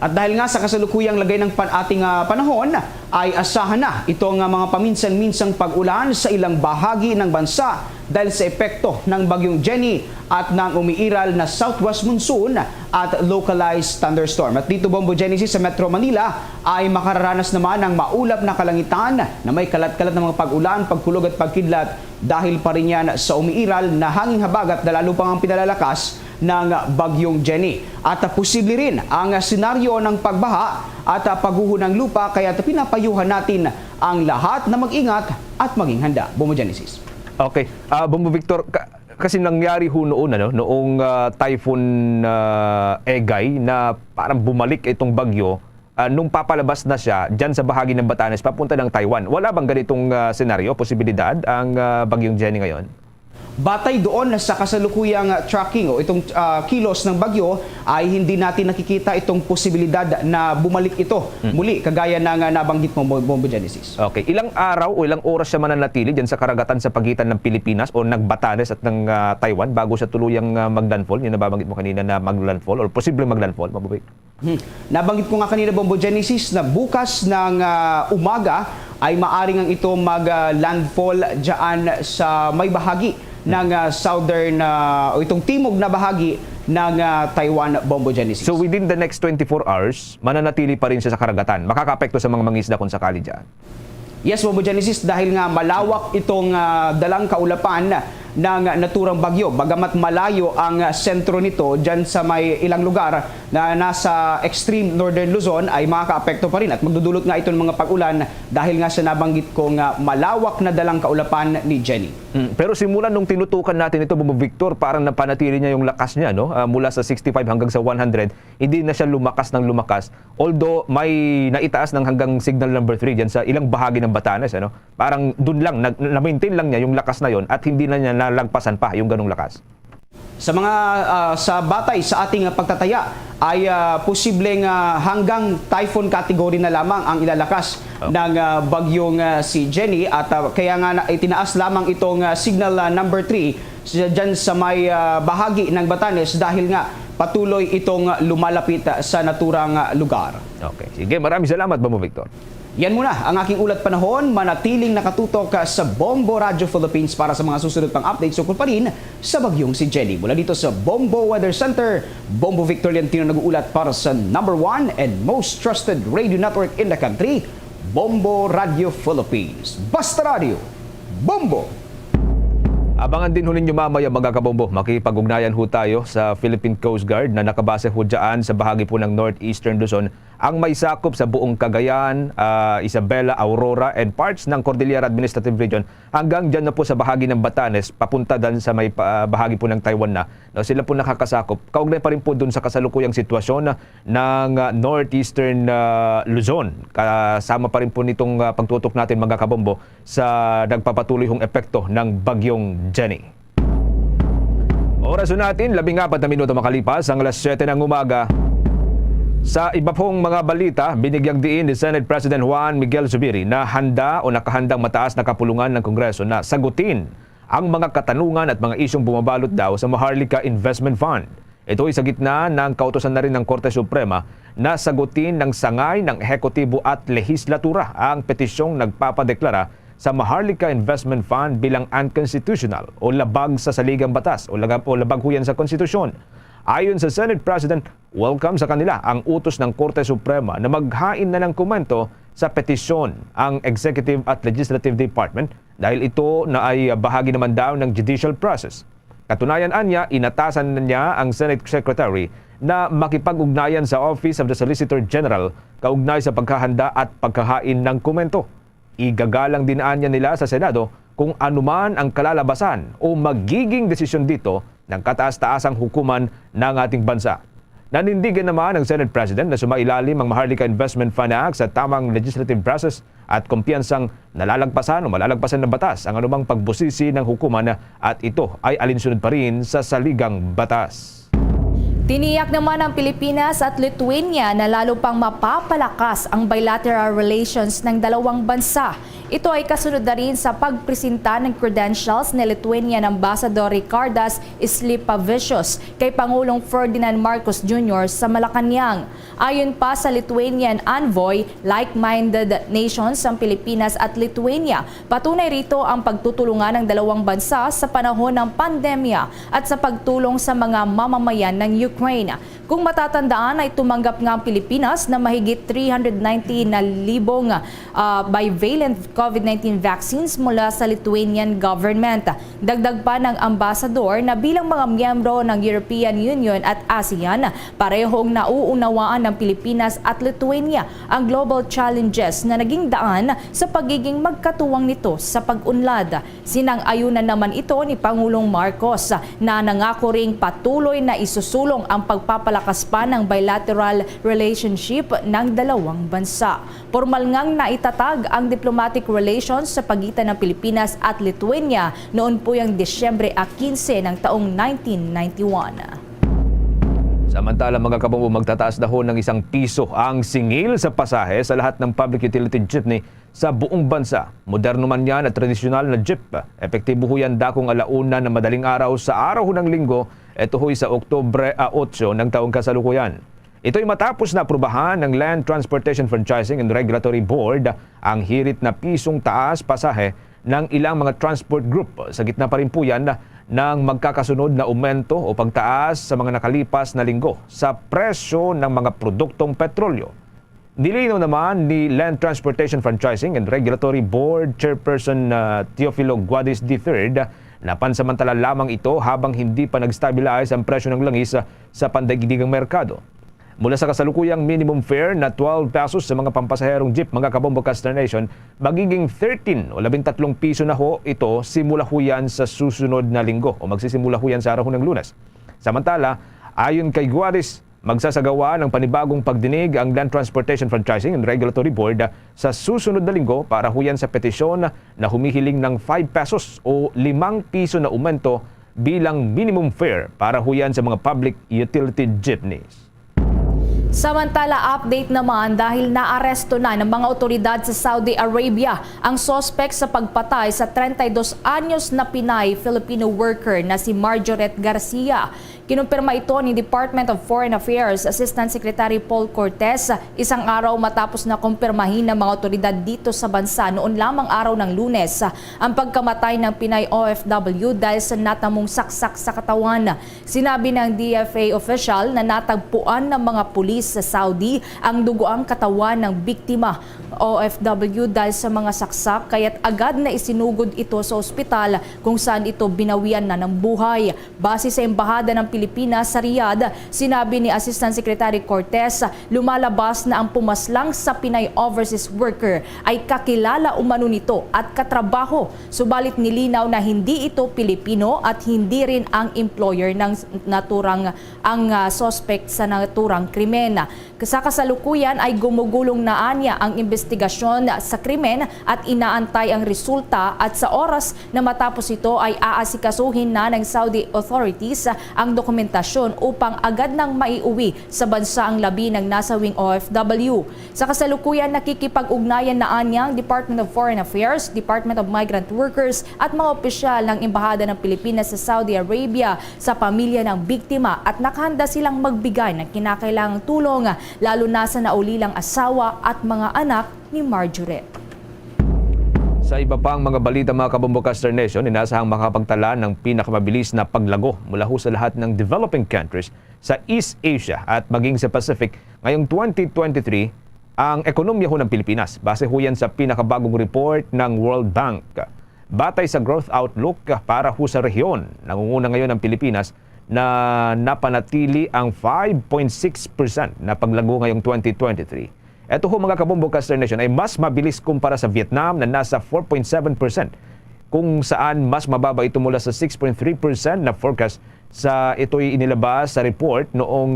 [SPEAKER 2] At dahil nga sa kasalukuyang lagay ng ating panahon, ay asahan na itong mga paminsan-minsang pag-ulan sa ilang bahagi ng bansa dahil sa epekto ng Bagyong Jenny at ng umiiral na southwest monsoon at localized thunderstorm. At dito, Bombo Genesis, sa Metro Manila ay makararanas naman ng maulap na kalangitan na may kalat-kalat na mga pag-ulan, pagkulog at pagkidlat dahil pa rin yan sa umiiral na hanging habagat na lalo pang ang pinalalakas ng Bagyong Jenny. At posible rin ang senaryo ng pagbaha at pagguho ng lupa kaya pinapayuhan natin ang lahat na mag-ingat at maging handa. Bombo Genesis.
[SPEAKER 18] Okay. Bombo Victor, kasi nangyari ho noon, noong Typhoon Egay na parang bumalik itong bagyo nung papalabas na siya dyan sa bahagi ng Batanes papunta ng Taiwan. Wala bang ganitong senaryo, posibilidad ang Bagyong Jenny ngayon?
[SPEAKER 2] Batay doon sa kasalukuyang tracking o itong kilos ng bagyo ay hindi natin nakikita itong posibilidad na bumalik ito muli kagaya ng nabanggit mo, Bombo Genesis.
[SPEAKER 18] Okay, ilang araw o ilang oras siya mananatili dyan sa karagatan sa pagitan ng Pilipinas o ng Batanes at ng Taiwan bago siya tuluyang maglandfall? Yung nababanggit mo kanina na maglandfall or posibleng maglandfall, Mabubay?
[SPEAKER 2] Nabanggit ko nga kanina, Bombo Genesis, na bukas ng umaga ay maaring ang ito mag-landfall dyan sa may bahagi ng southern o itong timog na bahagi ng Taiwan, Bombo Genesis.
[SPEAKER 18] So within the next 24 hours, mananatili pa rin siya sa karagatan. Makakaapekto sa mga mangisda kung sakali dyan.
[SPEAKER 2] Yes, Bombo Genesis, dahil nga malawak itong dalang kaulapan ng naturang bagyo. Bagamat malayo ang sentro nito dyan sa may ilang lugar na nasa extreme northern Luzon ay makakaapekto pa rin at magdudulot nga ito ng mga pag-ulan dahil nga sa nabanggit kong malawak na dalang kaulapan ni Jenny.
[SPEAKER 18] Pero simulan nung tinutukan natin ito, Bobo Victor, parang napanatili niya yung lakas niya, no? Mula sa 65 hanggang sa 100, hindi na siya lumakas ng lumakas. Although may naitaas ng hanggang signal number 3 dyan sa ilang bahagi ng Batanes, ano? Parang dun lang, na-maintain lang niya yung lakas na yon at hindi na niya nalagpasan pa yung ganong lakas.
[SPEAKER 2] Sa mga sa batay sa ating pagtataya ay posibleng hanggang typhoon category na lamang ang ilalakas ng bagyong si Jenny at kaya nga itinaas lamang itong signal number 3 dyan sa may bahagi ng Batanes dahil nga patuloy itong lumalapit sa naturang lugar.
[SPEAKER 18] Okay, sige, maraming salamat, Bombo Victor.
[SPEAKER 2] Yan muna ang aking ulat panahon. Manatiling nakatutok sa Bombo Radio Philippines para sa mga susunod pang updates ukol pa rin sa bagyong si Jenny. Mula dito sa Bombo Weather Center, Bombo Victor Liantino nag-uulat para sa number 1 and most trusted radio network in the country, Bombo Radio Philippines. Basta Radio, Bombo!
[SPEAKER 18] Abangan din ho ninyo mamaya, mga kabombo. Makipag-ugnayan ho tayo sa Philippine Coast Guard na nakabase ho dyan sa bahagi po ng northeastern Luzon ang may sakop sa buong Cagayan, Isabela, Aurora and parts ng Cordillera Administrative Region hanggang dyan na po sa bahagi ng Batanes papunta dan sa may bahagi po ng Taiwan na. Sila po nakakasakop. Kaugnay pa rin po dun sa kasalukuyang sitwasyon ng northeastern Luzon. Kasama pa rin po nitong pagtutok natin, mga kabombo, sa nagpapatuloy hong epekto ng bagyong Jenny. Oras natin, 14 na minuto makalipas ang alas 7 ng umaga. Sa iba pong mga balita, binigyang diin ni Senate President Juan Miguel Zubiri na handa o nakahandang mataas na kapulungan ng Kongreso na sagutin ang mga katanungan at mga isyong bumabalot daw sa Maharlika Investment Fund. Ito ay sa gitna ng kautusan na rin ng Korte Suprema na sagutin ng sangay ng ehekutibo at lehislatura ang petisyong nagpapadeklara sa Maharlika Investment Fund bilang unconstitutional o labag sa saligang batas o labag huyan sa konstitusyon. Ayon sa Senate President, welcome sa kanila ang utos ng Korte Suprema na maghain na ng komento sa petisyon ang Executive at Legislative Department dahil ito na ay bahagi naman daw ng judicial process. Katunayan anya, inatasan na niya ang Senate Secretary na makipag-ugnayan sa Office of the Solicitor General kaugnay sa pagkahanda at pagkahain ng komento. Igagalang din anya nila sa Senado kung anuman ang kalalabasan o magiging desisyon dito ng kataas-taasang hukuman ng ating bansa. Nanindigan naman ng Senate President na sumailalim ang Maharlika Investment Fund Act sa tamang legislative process at kumpiyansang nalalagpasan o malalagpasan ng batas ang anumang pagbusisi ng hukuman at ito ay alinsunod pa rin sa saligang batas.
[SPEAKER 19] Tiniyak naman ng Pilipinas at Lithuania na lalo pang mapapalakas ang bilateral relations ng dalawang bansa. Ito ay kasunod na rin sa pagpresenta ng credentials ni Lithuanian Ambassador Ricardas Slipavicius kay Pangulong Ferdinand Marcos Jr. sa Malacanang. Ayon pa sa Lithuanian envoy, like-minded nations ang Pilipinas at Lithuania. Patunay rito ang pagtutulungan ng dalawang bansa sa panahon ng pandemya at sa pagtulong sa mga mamamayan ng Ukraine. Kung matatandaan ay tumanggap nga ang Pilipinas na mahigit 390,000 bivalent COVID-19 vaccines mula sa Lithuanian government. Dagdag pa ng ambasador na bilang mga miyembro ng European Union at ASEAN, parehong nauunawaan ng Pilipinas at Lithuania ang global challenges na naging daan sa pagiging magkatuwang nito sa pag-unlad. Sinang-ayunan naman ito ni Pangulong Marcos na nangako ring patuloy na isusulong isinulong ang pagpapalakas pa ng bilateral relationship ng dalawang bansa. Formal ngang naitatag ang diplomatic relations sa pagitan ng Pilipinas at Lithuania noon po yung Disyembre 15 ng taong 1991.
[SPEAKER 18] Samantala mga kabombo, magtataas na ho ng ₱1 ang singil sa pasahe sa lahat ng public utility jeepney sa buong bansa. Moderno man yan at tradisyonal na jeep. Epektibo ho yan dakong 1:00 na madaling araw sa araw ng linggo. Ito ho'y sa Oktubre 8 ng taong kasalukuyan. Ito'y matapos na aprubahan ng Land Transportation Franchising and Regulatory Board ang hirit na pisong taas pasahe ng ilang mga transport group. Sa gitna pa rin po yan ng magkakasunod na aumento o pagtaas sa mga nakalipas na linggo sa presyo ng mga produktong petrolyo. Nilinaw naman ni Land Transportation Franchising and Regulatory Board Chairperson Teofilo Guadis III na pansamantala lamang ito habang hindi pa nag-stabilize ang presyo ng langis sa pandaigdigang merkado. Mula sa kasalukuyang minimum fare na ₱12 sa mga pampasaherong jeep, mga kabombo Castor Nation, magiging 13 o 13 piso na ho ito simula ho yan sa susunod na linggo o magsisimula ho yan sa araw ng Lunes. Samantala, ayon kay Guadis, magsasagawa ng panibagong pagdinig ang Land Transportation Franchising and Regulatory Board sa susunod na linggo para ho yan sa petisyon na humihiling ng ₱5 o ₱5 na aumento bilang minimum fare para ho yan sa mga public utility jeepneys.
[SPEAKER 19] Samantala, update naman dahil naaresto na ng mga otoridad sa Saudi Arabia ang sospek sa pagpatay sa 32 anyos na Pinay Filipino worker na si Marjoret Garcia. Kinumpirma ito ni Department of Foreign Affairs Assistant Secretary Paul Cortez isang araw matapos na kumpirmahin ng mga otoridad dito sa bansa noon lamang araw ng Lunes ang pagkamatay ng Pinay OFW dahil sa natamong saksak sa katawan. Sinabi ng DFA official na natagpuan ng mga pulis sa Saudi ang dugoang katawan ng biktima OFW dahil sa mga saksak kaya't agad na isinugod ito sa ospital kung saan ito binawian na ng buhay. Base sa Embahada ng Pilipinas sa Riyadh, sinabi ni Assistant Secretary Cortez, lumalabas na ang pumaslang sa Pinay overseas worker ay kakilala umano nito at katrabaho. Subalit nilinaw na hindi ito Pilipino at hindi rin ang employer ng naturang suspect sa naturang krimen. Sa kasalukuyan ay gumugulong na anya ang investigasyon sa krimen at inaantay ang resulta at sa oras na matapos ito ay aasikasuhin na ng Saudi authorities ang dokumentasyon upang agad nang maiuwi sa bansa ang labi ng nasawing OFW. Sa kasalukuyan nakikipag-ugnayan na anya ang Department of Foreign Affairs, Department of Migrant Workers at mga opisyal ng Embahada ng Pilipinas sa Saudi Arabia sa pamilya ng biktima at nakahanda silang magbigay ng kinakailangang tulong lalo na sa naulilang asawa at mga anak ni Marjoret.
[SPEAKER 18] Sa iba pang mga balita mga kabombo Castor Nation, inasahang makapagtala ng pinakamabilis na paglago mula ho sa lahat ng developing countries sa East Asia at maging sa Pacific ngayong 2023 ang ekonomiya ho ng Pilipinas. Base ho yan sa pinakabagong report ng World Bank. Batay sa growth outlook para ho sa rehiyon, nangunguna ngayon ang Pilipinas na napanatili ang 5.6% na paglago ngayong 2023. Ito ho mga kabombo Castor Nation ay mas mabilis kumpara sa Vietnam na nasa 4.7%, kung saan mas mababa ito mula sa 6.3% na forecast sa ito'y inilabas sa report noong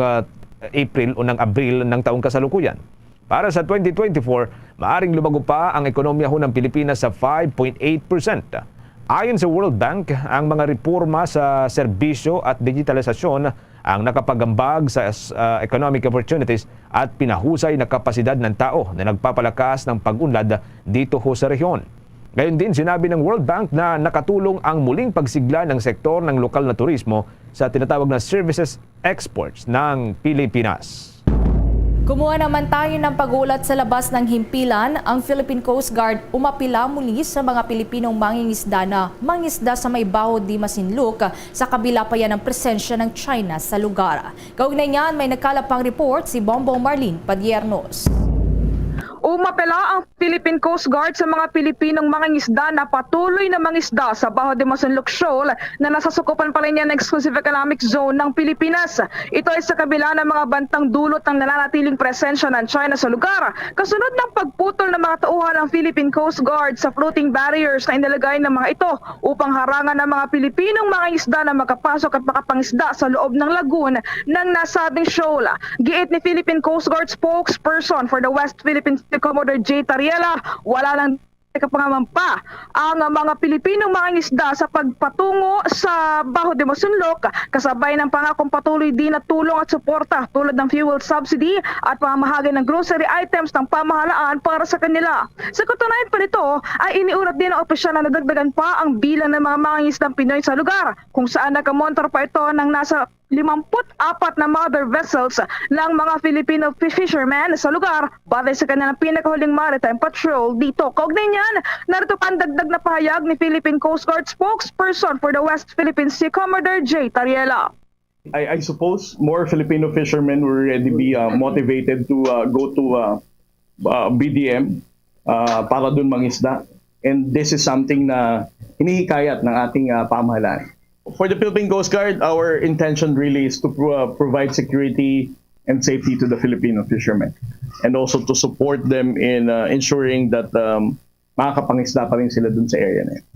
[SPEAKER 18] April o ng Abril ng taong kasalukuyan. Para sa 2024, maaring lumago pa ang ekonomiya ho ng Pilipinas sa 5.8%. Ayon sa World Bank, ang mga reforma sa serbisyo at digitalisasyon ang nakapagambag sa economic opportunities at pinahusay na kapasidad ng tao na nagpapalakas ng pag-unlad dito ho sa rehiyon. Gayon din sinabi ng World Bank na nakatulong ang muling pagsigla ng sektor ng lokal na turismo sa tinatawag na services exports ng Pilipinas.
[SPEAKER 19] Kumuha naman tayo ng pagulat sa labas ng himpilan, ang Philippine Coast Guard umapila muli sa mga Pilipinong mangingisda na mangisda sa may Baho di Masinloc sa kabila pa yan ng presensya ng China sa lugar. Kaugnay niyan, may nagkalapang report si Bongbong Marlene Padiernos.
[SPEAKER 10] Umapela ang Philippine Coast Guard sa mga Pilipinong mangingisda na patuloy na mangisda sa Bajo de Masinloc Shoal na nasasakupan pa rin niya ng Exclusive Economic Zone ng Pilipinas. Ito ay sa kabila ng mga bantang dulot ng nananatiling presensya ng China sa lugar. Kasunod ng pagputol ng mga tauhan ng Philippine Coast Guard sa floating barriers na inilagay ng mga ito upang harangan ng mga Pilipinong mangingisda na makapasok at makapangisda sa loob ng lagoon ng nasabing shoal. Giit ni Philippine Coast Guard spokesperson for the West Philippines, Commodore J. Tariela, wala lang kapangamampa ang mga Pilipinong mangingisda sa pagpatungo sa Bajo de Masinloc, kasabay ng pangakong patuloy din na tulong at suporta tulad ng fuel subsidy at pamamahagi ng grocery items ng pamahalaan para sa kanila. Sa katunayan pa nito ay iniulat din ng opisyal na nadagdagan pa ang bilang ng mga mangingisdang Pinoy sa lugar, kung saan nakamontor pa ito ng nasa 54 na mother vessels ng mga Filipino fishermen sa lugar batay sa kanilang pinakahuling maritime patrol dito. Kaugnay niyan, narito pa ang dagdag na pahayag ni Philippine Coast Guard spokesperson for the West Philippine Sea, Commodore J. Tariela.
[SPEAKER 21] I suppose more Filipino fishermen will already be motivated to go to BDM para dun mangisda. And this is something na hinihikayat ng ating pamahalaan. For the Philippine Coast Guard, our intention really is to provide security and safety to the Filipino fishermen, and also to support them in ensuring that makakapangisda pa rin sila dun sa area na yun.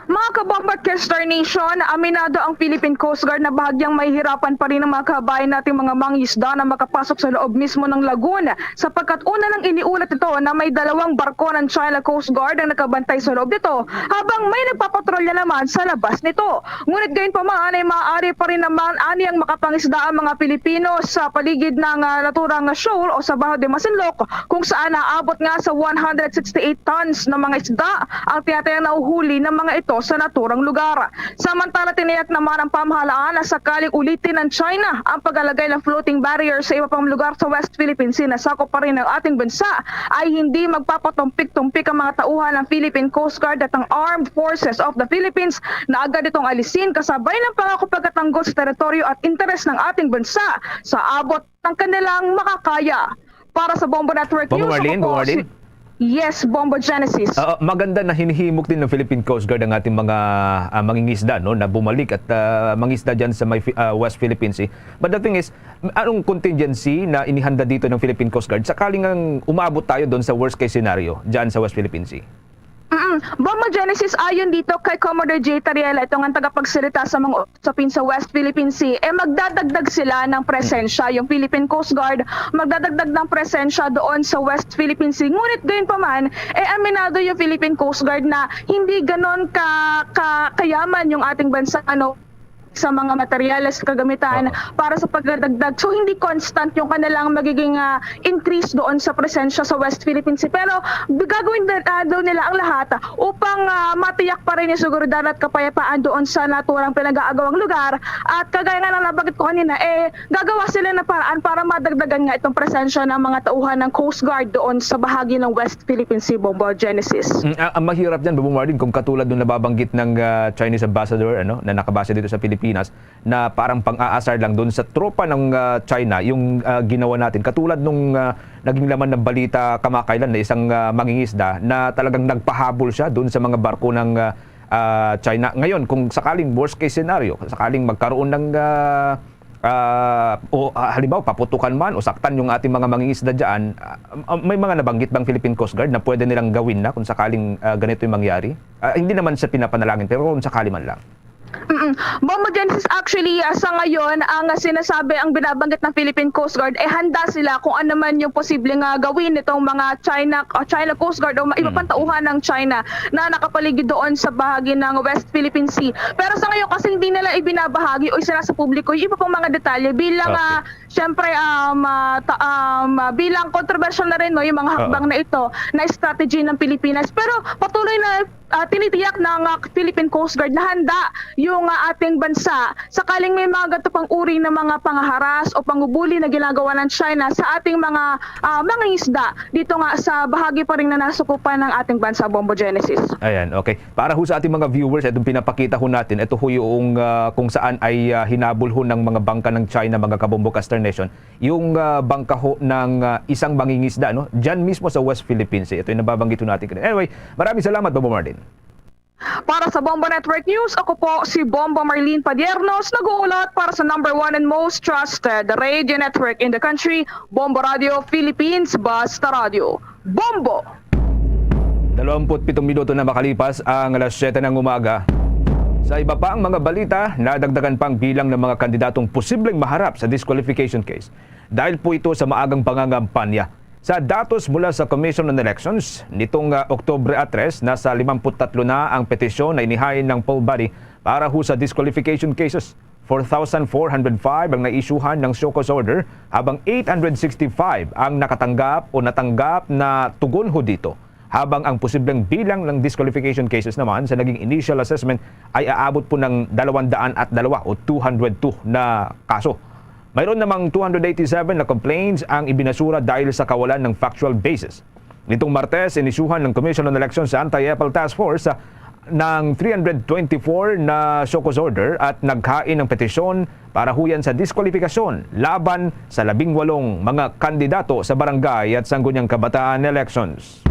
[SPEAKER 10] Mga kabomba at Star Nation, aminado ang Philippine Coast Guard na bahagyang mahihirapan pa rin ang mga kabayan nating mga mangingisda na makapasok sa loob mismo ng lagoon, sapagkat una nang iniulat ito na may 2 barko ng China Coast Guard ang nakabantay sa loob nito habang may nagpapatrolya naman sa labas nito. Ngunit gayon pa man ay maaari pa rin naman aniyang makapangisda ang mga Pilipino sa paligid ng naturang shoal o sa Bajo de Masinloc, kung saan naabot nga sa 168 tons ng mga isda ang tinatayang nauhuli ng mga ito sa naturang lugar. Samantala, tiniyak naman ang pamahalaan na sakaling ulitin ng China ang pag-alagay ng floating barrier sa iba pang lugar sa West Philippine Sea na sakop pa rin ng ating bansa, ay hindi magpapatumpik-tumpik ang mga tauhan ng Philippine Coast Guard at ang Armed Forces of the Philippines na agad itong alisin kasabay ng pangako pagkatanggol sa teritoryo at interes ng ating bansa sa abot ng kanilang makakaya. Para sa Bombo Network News,
[SPEAKER 18] Marlene.
[SPEAKER 10] Yes, Bombo Genesis.
[SPEAKER 18] Maganda na hinihimok din ng Philippine Coast Guard ang ating mga mangingisda, no, na bumalik at mangisda dyan sa West Philippine Sea. But the thing is, anong contingency na inihanda dito ng Philippine Coast Guard sakaling ang umabot tayo doon sa worst case scenario dyan sa West Philippine Sea?
[SPEAKER 10] Bombo Genesis, ayon dito kay Commodore J. Tariela, itong ang tagapagsalita sa mga usapin sa West Philippine Sea, magdadagdag sila ng presensya. Yung Philippine Coast Guard, magdadagdag ng presensya doon sa West Philippine Sea. Ngunit gayon pa man, aminado yung Philippine Coast Guard na hindi ganon kayaman yung ating bansa, sa mga materyales kagamitan para sa pagdadagdag. So hindi constant yung kanilang magiging increase doon sa presensya sa West Philippine Sea. Pero gagawin daw nila ang lahat upang matiyak pa rin yung seguridad at kapayapaan doon sa naturang pinag-aagawang lugar. At kagaya nga ng nabanggit ko kanina, gagawa sila ng paraan para madagdagan nga itong presensya ng mga tauhan ng Coast Guard doon sa bahagi ng West Philippine Sea, Bombo Genesis.
[SPEAKER 18] Ang mahirap dyan, Bombo Marlene, kung katulad nung nababanggit ng Chinese ambassador na nakabase dito sa Pilipinas, na parang pang-aasar lang doon sa tropa ng China yung ginawa natin. Katulad nung naging laman ng balita kamakailan na isang mangingisda na talagang nagpahabol siya doon sa mga barko ng China. Ngayon, kung sakaling worst case scenario, sakaling magkaroon ng halimbawa paputukan man o saktan yung ating mga mangingisda dyan, may mga nabanggit bang Philippine Coast Guard na pwede nilang gawin na kung sakaling ganito yung mangyari? Hindi naman sa pinapanalangin, pero kung sakali man lang.
[SPEAKER 10] Bombo Genesis, actually sa ngayon ang sinasabi, ang binabanggit ng Philippine Coast Guard, handa sila kung ano man yung posibleng gawin nitong mga China Coast Guard o iba pang tauhan ng China na nakapaligid doon sa bahagi ng West Philippine Sea. Pero sa ngayon kasi hindi nila ibinabahagi o isinasa publiko yung iba pang mga detalye bilang syempre bilang controversial na rin yung mga hakbang na ito na strategy ng Pilipinas. Pero patuloy na tinitiyak ng Philippine Coast Guard na handa yung ating bansa sakaling may mga ganito pang uri ng mga pangaharas o pangubuli na ginagawa ng China sa ating mga isda dito nga sa bahagi pa rin na nasukupan ng ating bansa, Bombo Genesis.
[SPEAKER 18] Ayan, okay. Para ho sa ating mga viewers, itong pinapakita ho natin, ito ho yung kung saan ay hinabol ho ng mga bangka ng China, mga kabombo Castor Nation, yung bangka ho ng isang mangingisda, no? Diyan mismo sa West Philippines. Ito yung nababanggit ho natin. Anyway, maraming salamat, Bombo Martin.
[SPEAKER 10] Para sa Bombo Network News, ako po si Bombo Marlene Padiernos, nag-uulat para sa #1 and most trusted radio network in the country, Bombo Radio Philippines, Basta Radio. Bombo!
[SPEAKER 18] 27 minuto na makalipas ang alas 7 ng umaga. Sa iba pa ang mga balita, nadagdagan pang bilang ng mga kandidatong posibleng maharap sa disqualification case. Dahil po ito sa maagang pangangampanya. Sa datos mula sa Commission on Elections, nitong Oktubre 3, nasa 53 na ang petisyon na inihain ng poll body para ho sa disqualification cases. 4,405 ang naisyuhan ng show cause order, habang 865 ang nakatanggap o natanggap na tugon ho dito. Habang ang posibleng bilang ng disqualification cases naman sa naging initial assessment ay aabot po ng 202 o 202 na kaso. Mayroon namang 287 na complaints ang ibinasura dahil sa kawalan ng factual basis. Nitong Martes, inisyuhan ng Commission on Elections sa Anti-EPEL Task Force ng 324 na show cause order at naghain ng petisyon para huyan sa diskwalifikasyon laban sa 18 mga kandidato sa barangay at sangguniang kabataan elections.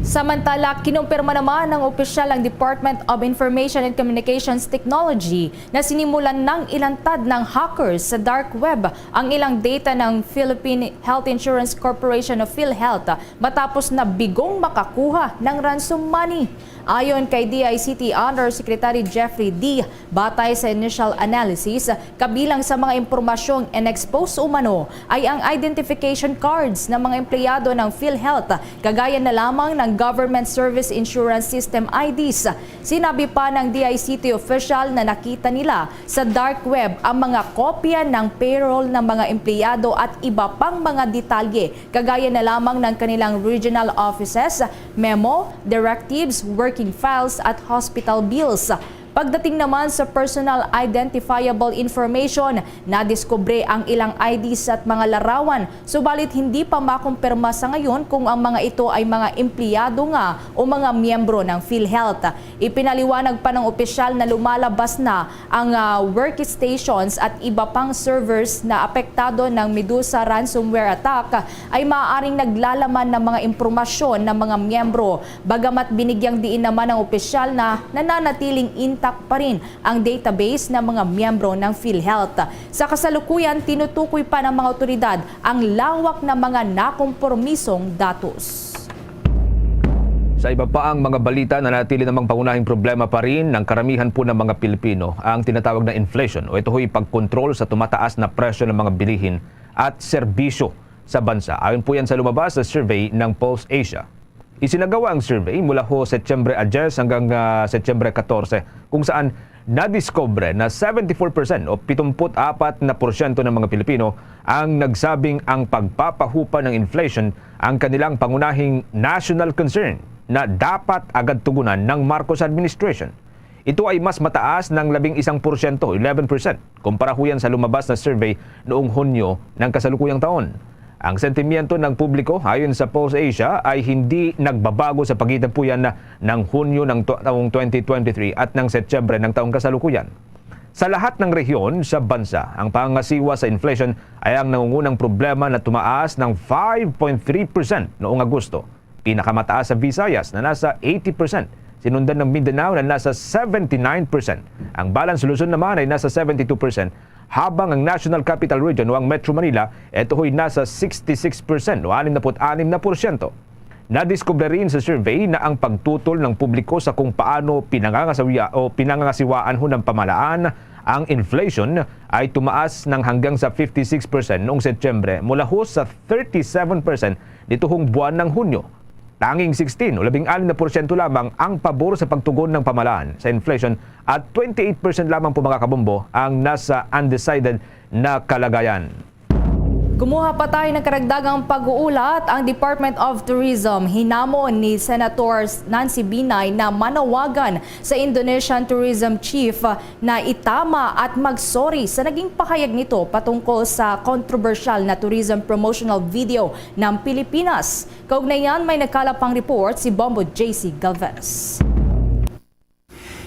[SPEAKER 19] Samantala, kinumpirma naman ng opisyal ng Department of Information and Communications Technology na sinimulan ng ilantad ng hackers sa dark web ang ilang data ng Philippine Health Insurance Corporation of PhilHealth matapos na bigong makakuha ng ransom money. Ayon kay DICT Undersecretary Jeffrey D., batay sa initial analysis, kabilang sa mga impormasyong in-expose umano ay ang identification cards ng mga empleyado ng PhilHealth, kagaya na lamang ng Government Service Insurance System IDs. Sinabi pa ng DICT official na nakita nila sa dark web ang mga kopya ng payroll ng mga empleyado at iba pang mga detalye, kagaya na lamang ng kanilang regional offices, memo, directives, working files at hospital bills. Pagdating naman sa personal identifiable information, nadiskubre ang ilang IDs at mga larawan, subalit hindi pa makumpirma sa ngayon kung ang mga ito ay mga empleyado nga o mga miyembro ng PhilHealth. Ipinaliwanag pa ng opisyal na lumalabas na ang workstations at iba pang servers na apektado ng Medusa ransomware attack ay maaaring naglalaman ng mga impormasyon ng mga miyembro, bagamat binigyang diin naman ng opisyal na nananatiling intact pa rin ang database ng mga miyembro ng PhilHealth. Sa kasalukuyan, tinutukoy pa ng mga otoridad ang lawak na mga nakompromisong datos.
[SPEAKER 18] Sa iba pa ang mga balita, nanatili namang pangunahing problema pa rin ng karamihan po ng mga Pilipino ang tinatawag na inflation o ito ho'y pagkontrol sa tumataas na presyo ng mga bilihin at serbisyo sa bansa. Ayon po yan sa lumabas sa survey ng Pulse Asia. Isinagawa ang survey mula ho Setyembre 10 hanggang Setyembre 14 kung saan nadiscover na 74% o 74% ng mga Pilipino ang nagsabing ang pagpapahupa ng inflation ang kanilang pangunahing national concern na dapat agad tugunan ng Marcos administration. Ito ay mas mataas ng 11%, 11% kumpara ho yan sa lumabas na survey noong Hunyo ng kasalukuyang taon. Ang sentimiento ng publiko ayon sa Pulse Asia ay hindi nagbabago sa pagitan po yan ng Hunyo ng taong 2023 at ng Setyembre ng taong kasalukuyan. Sa lahat ng rehiyon sa bansa, ang pangasiwa sa inflation ay ang nangungunang problema na tumaas ng 5.3% noong Agosto. Pinakamataas sa Visayas na nasa 80%. Sinundan ng Mindanao na nasa 79%. Ang Balance Luzon naman ay nasa 72%. Habang ang National Capital Region o ang Metro Manila, ito ho'y nasa 66% o 66%. Nadiskubre rin sa survey na ang pagtutol ng publiko sa kung paano pinangangasiwaan ho ng pamahalaan ang inflation ay tumaas ng hanggang sa 56% noong Setyembre mula ho sa 37% nito hong buwan ng Hunyo. Tanging 16 o 16% lamang ang pabor sa pagtugon ng pamahalaan sa inflation at 28% lamang po mga kabombo ang nasa undecided na kalagayan.
[SPEAKER 19] Kumuha pa tayo ng karagdagang pag-uulat. Ang Department of Tourism hinamon ni Senator Nancy Binay na manawagan sa Indonesian Tourism Chief na itama at magsorry sa naging pahayag nito patungkol sa controversial na tourism promotional video ng Pilipinas. Kaugnayan, may nagkalapang report si Bombo JC Galvez.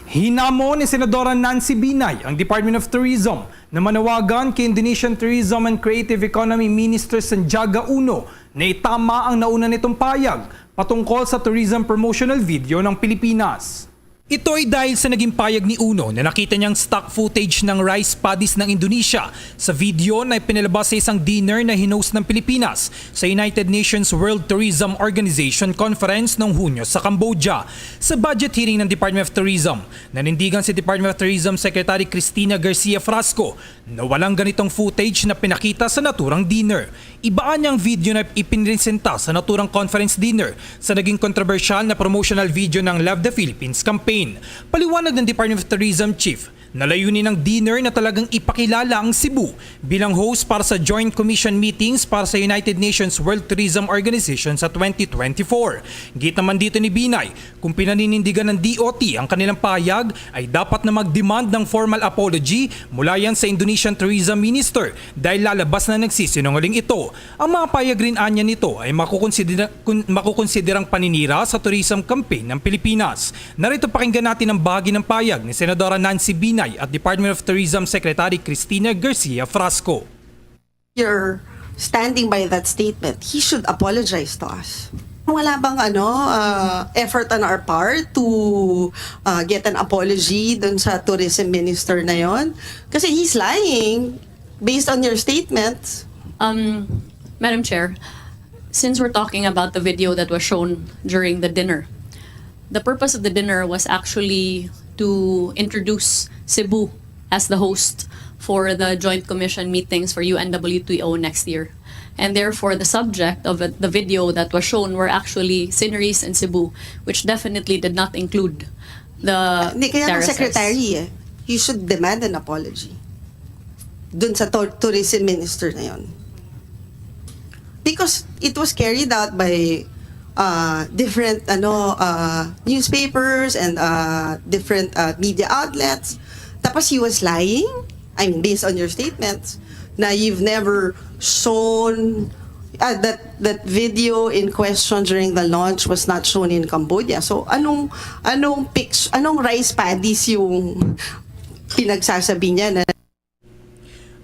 [SPEAKER 11] Hinamon ni Senadora Nancy Binay ang Department of Tourism na manawagan kay Indonesian Tourism and Creative Economy Minister Santiago Uno na itama ang nauna nitong payag patungkol sa tourism promotional video ng Pilipinas. Ito ay dahil sa naging payag ni Uno na nakita niyang stock footage ng rice paddies ng Indonesia sa video na ipinalabas sa isang dinner na hinost ng Pilipinas sa United Nations World Tourism Organization Conference noong Hunyo sa Cambodia. Sa budget hearing ng Department of Tourism, nanindigan si Department of Tourism Secretary Cristina Garcia Frasco na walang ganitong footage na pinakita sa naturang dinner. Ibaan niyang video na ipinresenta sa naturang conference dinner sa naging controversial na promotional video ng Love the Philippines campaign. Paliwanag ng Department of Tourism Chief na layunin ng dinner na talagang ipakilala ang Cebu bilang host para sa Joint Commission meetings para sa United Nations World Tourism Organization sa 2024. Git naman dito ni Binay, kung pinaninindigan ng DOT ang kanilang payag ay dapat na mag-demand ng formal apology mula yan sa Indonesian Tourism Minister dahil lalabas na nagsisinungaling ito. Ang mga payag rin anya nito ay makukonsiderang paninira sa tourism campaign ng Pilipinas. Narito pakinggan natin ang bahagi ng payag ni Senadora Nancy Binay at Department of Tourism Secretary Cristina Garcia Frasco.
[SPEAKER 12] You're standing by that statement. He should apologize to us. Wala bang effort on our part to get an apology dun sa tourism minister na yon? Kasi he's lying based on your statements.
[SPEAKER 23] Madam Chair, since we're talking about the video that was shown during the dinner, the purpose of the dinner was actually to introduce Cebu as the host for the Joint Commission meetings for UNWTO next year. And therefore, the subject of the video that was shown were actually sceneries in Cebu, which definitely did not include the
[SPEAKER 12] Kaya ng
[SPEAKER 23] terraces.
[SPEAKER 12] secretary you should demand an apology dun sa tourism minister na yon. Because it was carried out by different newspapers and different media outlets. Tapos he was lying, I mean, based on your statements, na you've never shown that video in question during the launch was not shown in Cambodia. So anong rice paddies yung pinagsasabi niya na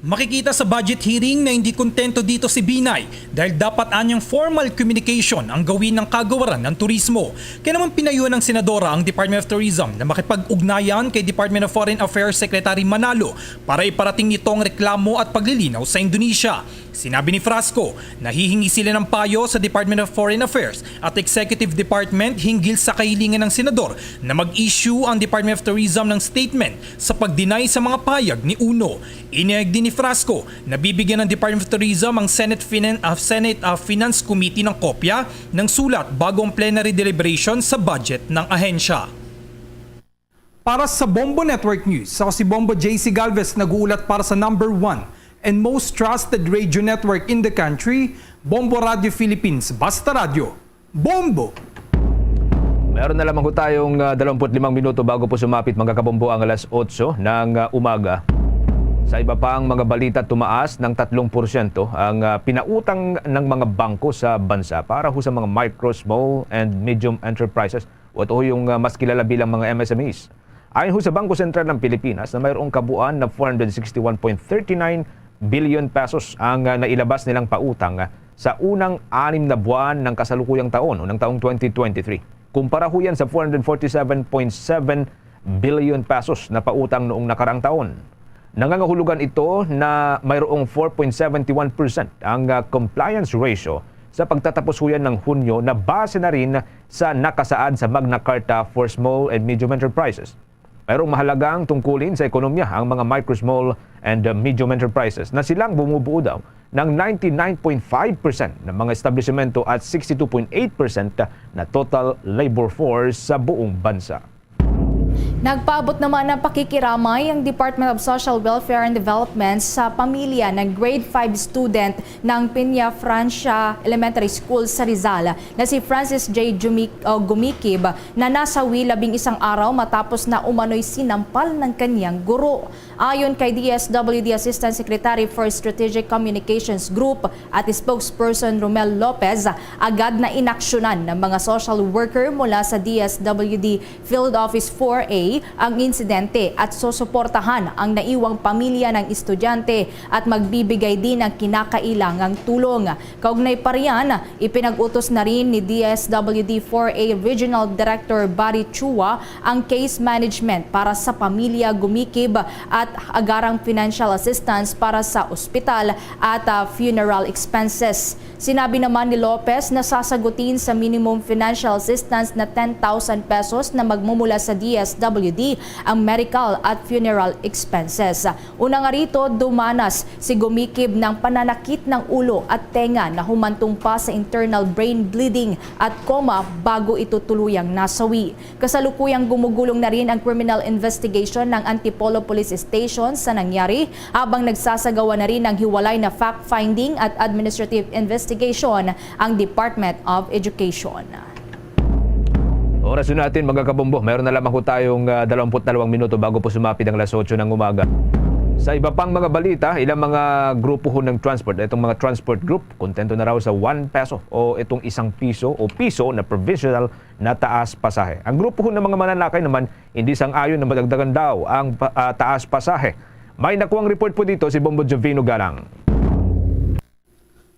[SPEAKER 11] Makikita sa budget hearing na hindi kontento dito si Binay dahil dapat anyang formal communication ang gawin ng kagawaran ng turismo. Kaya naman pinayuhan ng Senadora ang Department of Tourism na makipag-ugnayan kay Department of Foreign Affairs Secretary Manalo para iparating nito ang reklamo at paglilinaw sa Indonesia. Sinabi ni Frasco na hihingi sila ng payo sa Department of Foreign Affairs at Executive Department hinggil sa kahilingan ng Senador na mag-issue ang Department of Tourism ng statement sa pag-deny sa mga payag ni Uno. Inihayag din ni Frasco na bibigyan ng Department of Tourism ang Senate Finance Committee ng kopya ng sulat bago ang plenary deliberation sa budget ng ahensya. Para sa Bombo Network News, ako si Bombo JC Galvez nag-uulat para sa number 1 and most trusted radio network in the country, Bombo Radio Philippines. Basta Radio, Bombo!
[SPEAKER 18] Meron na lamang po tayong 25 minuto bago po sumapit mga kabombo ang alas 8 ng umaga. Sa iba pang mga balita, tumaas ng 3% ang pinautang ng mga bangko sa bansa para ho sa mga micro, small and medium enterprises o ito yung mas kilala bilang mga MSMEs. Ayon ho sa Bangko Sentral ng Pilipinas na mayroong kabuuan na 461.39 billion pesos ang nailabas nilang pautang sa unang 6 na buwan ng kasalukuyang taon o ng taong 2023. Kumpara ho yan sa 447.7 billion pesos na pautang noong nakaraang taon. Nangangahulugan ito na mayroong 4.71% ang compliance ratio sa pagtatapos ho yan ng Hunyo na base na rin sa nakasaad sa Magna Carta for Small and Medium Enterprises. Mayroong mahalagang tungkulin sa ekonomiya ang mga micro, small and medium enterprises na silang bumubuo daw ng 99.5% ng mga establishmento at 62.8% na total labor force sa buong bansa.
[SPEAKER 19] Nagpaabot naman ng pakikiramay ang Department of Social Welfare and Development sa pamilya ng grade 5 student ng Peña Francia Elementary School sa Rizal na si Francis J. Gumikib na nasawi 11 araw matapos na umano'y sinampal ng kanyang guro. Ayon kay DSWD Assistant Secretary for Strategic Communications Group at spokesperson Romel Lopez, agad na inaksyonan ng mga social worker mula sa DSWD Field Office 4A ang insidente at susuportahan ang naiwang pamilya ng estudyante at magbibigay din ng kinakailangang tulong. Kaugnay pa riyan, ipinag-utos na rin ni DSWD 4A Regional Director Barry Chua ang case management para sa pamilya Gumikib at agarang financial assistance para sa ospital at funeral expenses. Sinabi naman ni Lopez na sasagutin sa minimum financial assistance na 10,000 pesos na magmumula sa DSWD ang medical at funeral expenses. Una nga rito, dumanas si Gumikib ng pananakit ng ulo at tenga na humantong pa sa internal brain bleeding at coma bago ito tuluyang nasawi. Kasalukuyang gumugulong na rin ang criminal investigation ng Antipolo Police Station sa nangyari habang nagsasagawa na rin ng hiwalay na fact-finding at administrative investigation ang Department of Education.
[SPEAKER 18] Oras natin mga kabombo, mayroon na lamang po tayong 22 minuto bago po sumapit ang alas 8 ng umaga. Sa iba pang mga balita, ilang mga grupo ho ng transport, itong mga transport group, kontento na raw sa 1 peso o itong 1 piso o piso na provisional na taas pasahe. Ang grupo ho ng mga mananakay naman, hindi sang-ayon na madagdagan daw ang taas pasahe. May nakuwang report po dito si Bombo Jovino Galang.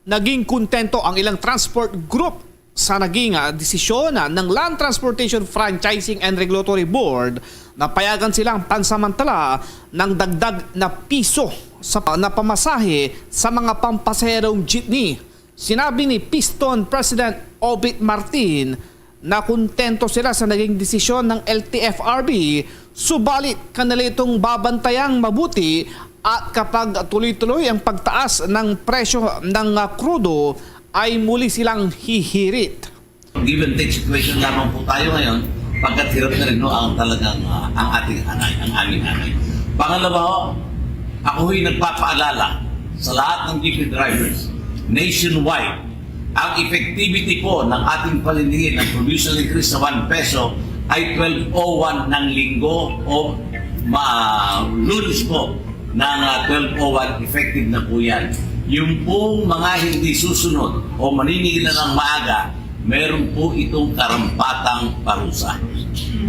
[SPEAKER 5] Naging kontento ang ilang transport group sa naging desisyon ng Land Transportation Franchising and Regulatory Board na payagan silang pansamantala ng dagdag na piso na pamasahe sa mga pampasaherong jeepney. Sinabi ni Piston President Obit Martin na kontento sila sa naging desisyon ng LTFRB, subalit kanila itong babantayang mabuti at kapag tuloy-tuloy ang pagtaas ng presyo ng krudo ay muli silang hihirit.
[SPEAKER 6] Give and take situation lamang po tayo ngayon pagkat hirap na rin ang talagang ang ating hanay, ang aming hanay. Pangalawa, ako ho'y nagpapaalala sa lahat ng jeepney drivers nationwide, ang effectivity po ng ating paniningin ng provisional increase sa 1 peso ay 12.01 ng linggo o Lunes po ng 12.01 effective na po yan. Yung pong mga hindi susunod o maniningil na ng maaga, meron po itong karampatang parusa.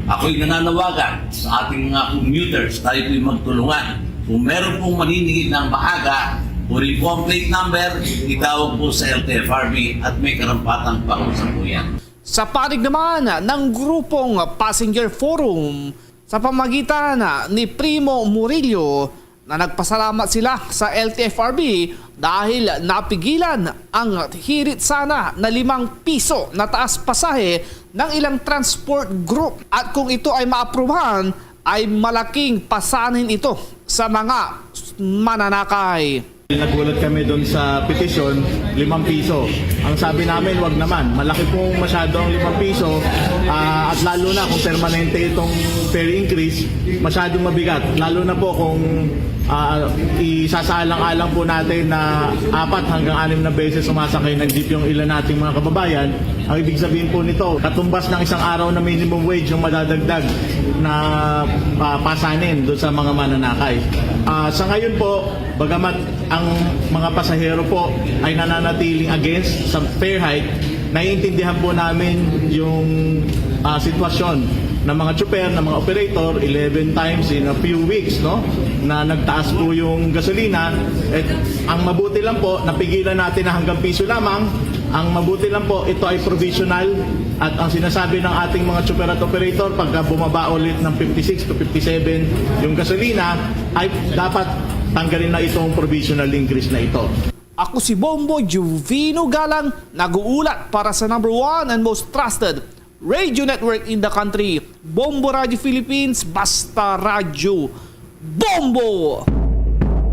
[SPEAKER 6] Ako'y nananawagan sa ating mga commuters, tayo po'y magtulungan. Kung meron pong maniningil ng maaga, puri po ang plate number, itawag po sa LTFRB at may karampatang parusa po yan.
[SPEAKER 5] Sa panig naman ng grupong Passenger Forum, sa pamagitan ni Primo Murillo, na nagpasalamat sila sa LTFRB dahil napigilan ang hirit sana na 5 piso na taas pasahe ng ilang transport group. At kung ito ay maaprubahan, ay malaking pasanin ito sa mga mananakay.
[SPEAKER 7] Nagulat kami doon sa petisyon, 5 piso. Ang sabi namin, wag naman. Malaki pong masyado ang 5 piso at lalo na kung permanente itong fare increase, masyadong mabigat. Lalo na po kung isasalang-alang po natin na 4 hanggang 6 na beses sumasakay ng jeep yung ilan nating mga kababayan. Ang ibig sabihin po nito, katumbas ng isang araw na minimum wage yung madadagdag na pasanin doon sa mga mananakay. Sa ngayon po, bagamat ang mga pasahero po ay nananatiling against sa fare hike, naiintindihan po namin yung sitwasyon ng mga tsuper, ng mga operator, 11 times in a few weeks, no? Na nagtaas po yung gasolina. At ang mabuti lang po, napigilan natin na hanggang piso lamang. Ang mabuti lang po, ito ay provisional. At ang sinasabi ng ating mga tsuper at operator, pagka bumaba ulit ng 56 to 57 yung gasolina, ay dapat tanggalin na itong provisional increase na ito.
[SPEAKER 5] Ako si Bombo Jovino Galang, nag-uulat para sa number 1 and most trusted radio network in the country, Bombo Radio Philippines, Basta Radio Bombo!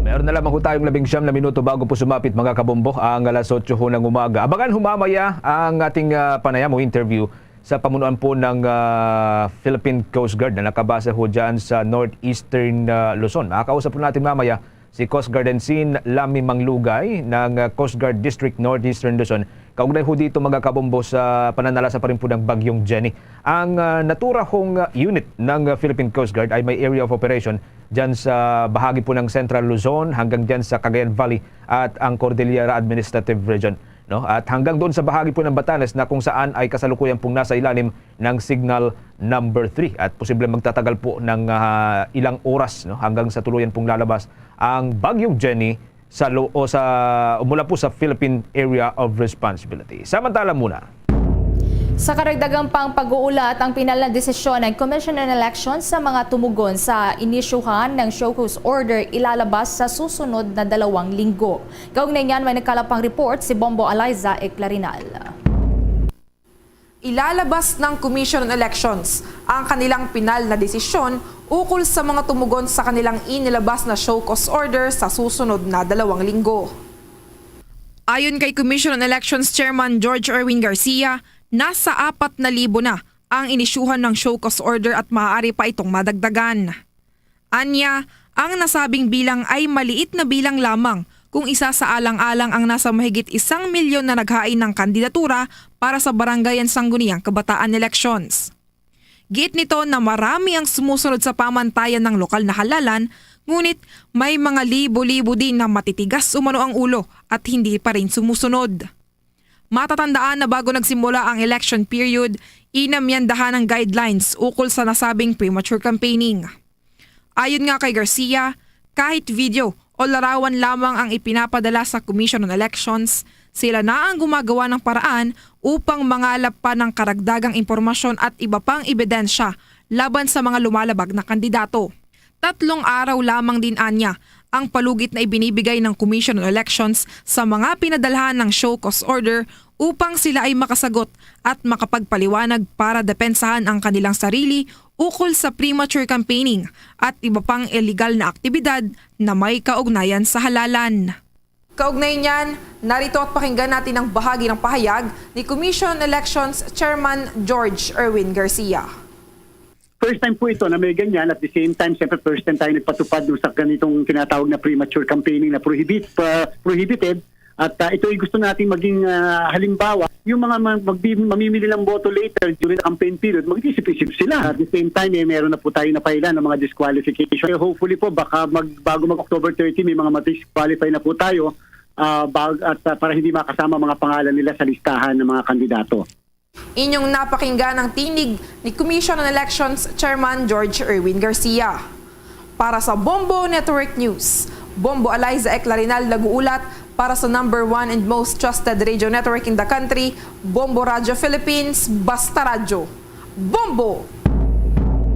[SPEAKER 18] Meron na lamang ho tayong 19 na minuto bago po sumapit mga kabombo ang alas 8 ho ng umaga. Abangan humamaya ang ating panayam o interview sa pamunuan po ng Philippine Coast Guard na nakabase ho dyan sa northeastern Luzon. Makakausap po natin mamaya si Coast Guard Ensign Lami Manglugay ng Coast Guard District Northeastern Luzon. Kaugnay ho dito mga kabombo sa pananalasa pa rin po ng bagyong Jenny. Ang natura hong unit ng Philippine Coast Guard ay may area of operation dyan sa bahagi po ng Central Luzon hanggang dyan sa Cagayan Valley at ang Cordillera Administrative Region. No? At hanggang doon sa bahagi po ng Batanes na kung saan ay kasalukuyan pong nasa ilalim ng signal number 3 at posible magtatagal po ng ilang oras, no? Hanggang sa tuluyan pong lalabas ang bagyong Jenny mula po sa Philippine Area of Responsibility. Samantala muna.
[SPEAKER 19] Sa karagdagang pang pag-uulat, ang pinal na desisyon ng Commission on Elections sa mga tumugon sa inisyuhan ng show cause order ilalabas sa susunod na 2 linggo. Kaugnay niyan, may nagkalapang report si Bombo Eliza Eclarinal.
[SPEAKER 10] Ilalabas ng Commission on Elections ang kanilang pinal na desisyon ukol sa mga tumugon sa kanilang inilabas na show cause order sa susunod na 2 linggo. Ayon kay Commission on Elections Chairman George Erwin Garcia, nasa 4,000 na ang inisyuhan ng show cause order at maaari pa itong madagdagan. Anya, ang nasabing bilang ay maliit na bilang lamang kung isa sa alang-alang ang nasa mahigit 1 milyon na naghain ng kandidatura para sa Barangayan Sangguniang Kabataan Elections. Giit nito na marami ang sumusunod sa pamantayan ng lokal na halalan, ngunit may mga libo-libo din na matitigas umano ang ulo at hindi pa rin sumusunod. Matatandaan na bago nagsimula ang election period, inamyandahan ng guidelines ukol sa nasabing premature campaigning. Ayon nga kay Garcia, kahit video o larawan lamang ang ipinapadala sa Commission on Elections, sila na ang gumagawa ng paraan upang mangalap pa ng karagdagang impormasyon at iba pang ebidensya laban sa mga lumalabag na kandidato. 3 araw lamang din anya ang palugit na ibinibigay ng Commission on Elections sa mga pinadalhan ng show cause order upang sila ay makasagot at makapagpaliwanag para depensahan ang kanilang sarili ukol sa premature campaigning at iba pang illegal na aktibidad na may kaugnayan sa halalan. Kaugnay niyan, narito at pakinggan natin ang bahagi ng pahayag ni Commission on Elections Chairman George Erwin Garcia.
[SPEAKER 4] First time po ito na may ganyan. At the same time, siyempre first time tayo nagpatupad sa ganitong tinatawag na premature campaigning na prohibited. At ito ay gusto natin maging halimbawa. Yung mga mamimili ng boto later during the campaign period, mag-isip-isip sila. At the same time, meron na po tayo na pailan ng mga disqualification. Hopefully po, baka bago mag-October 30, may mga ma-disqualify na po tayo para hindi makasama mga pangalan nila sa listahan ng mga kandidato.
[SPEAKER 10] Inyong napakinggan ang tinig ni Commission on Elections Chairman George Erwin Garcia. Para sa Bombo Network News, Bombo Eliza Eclarinal nag-uulat para sa number 1 and most trusted radio network in the country, Bombo Radio Philippines, Basta Radio. Bombo!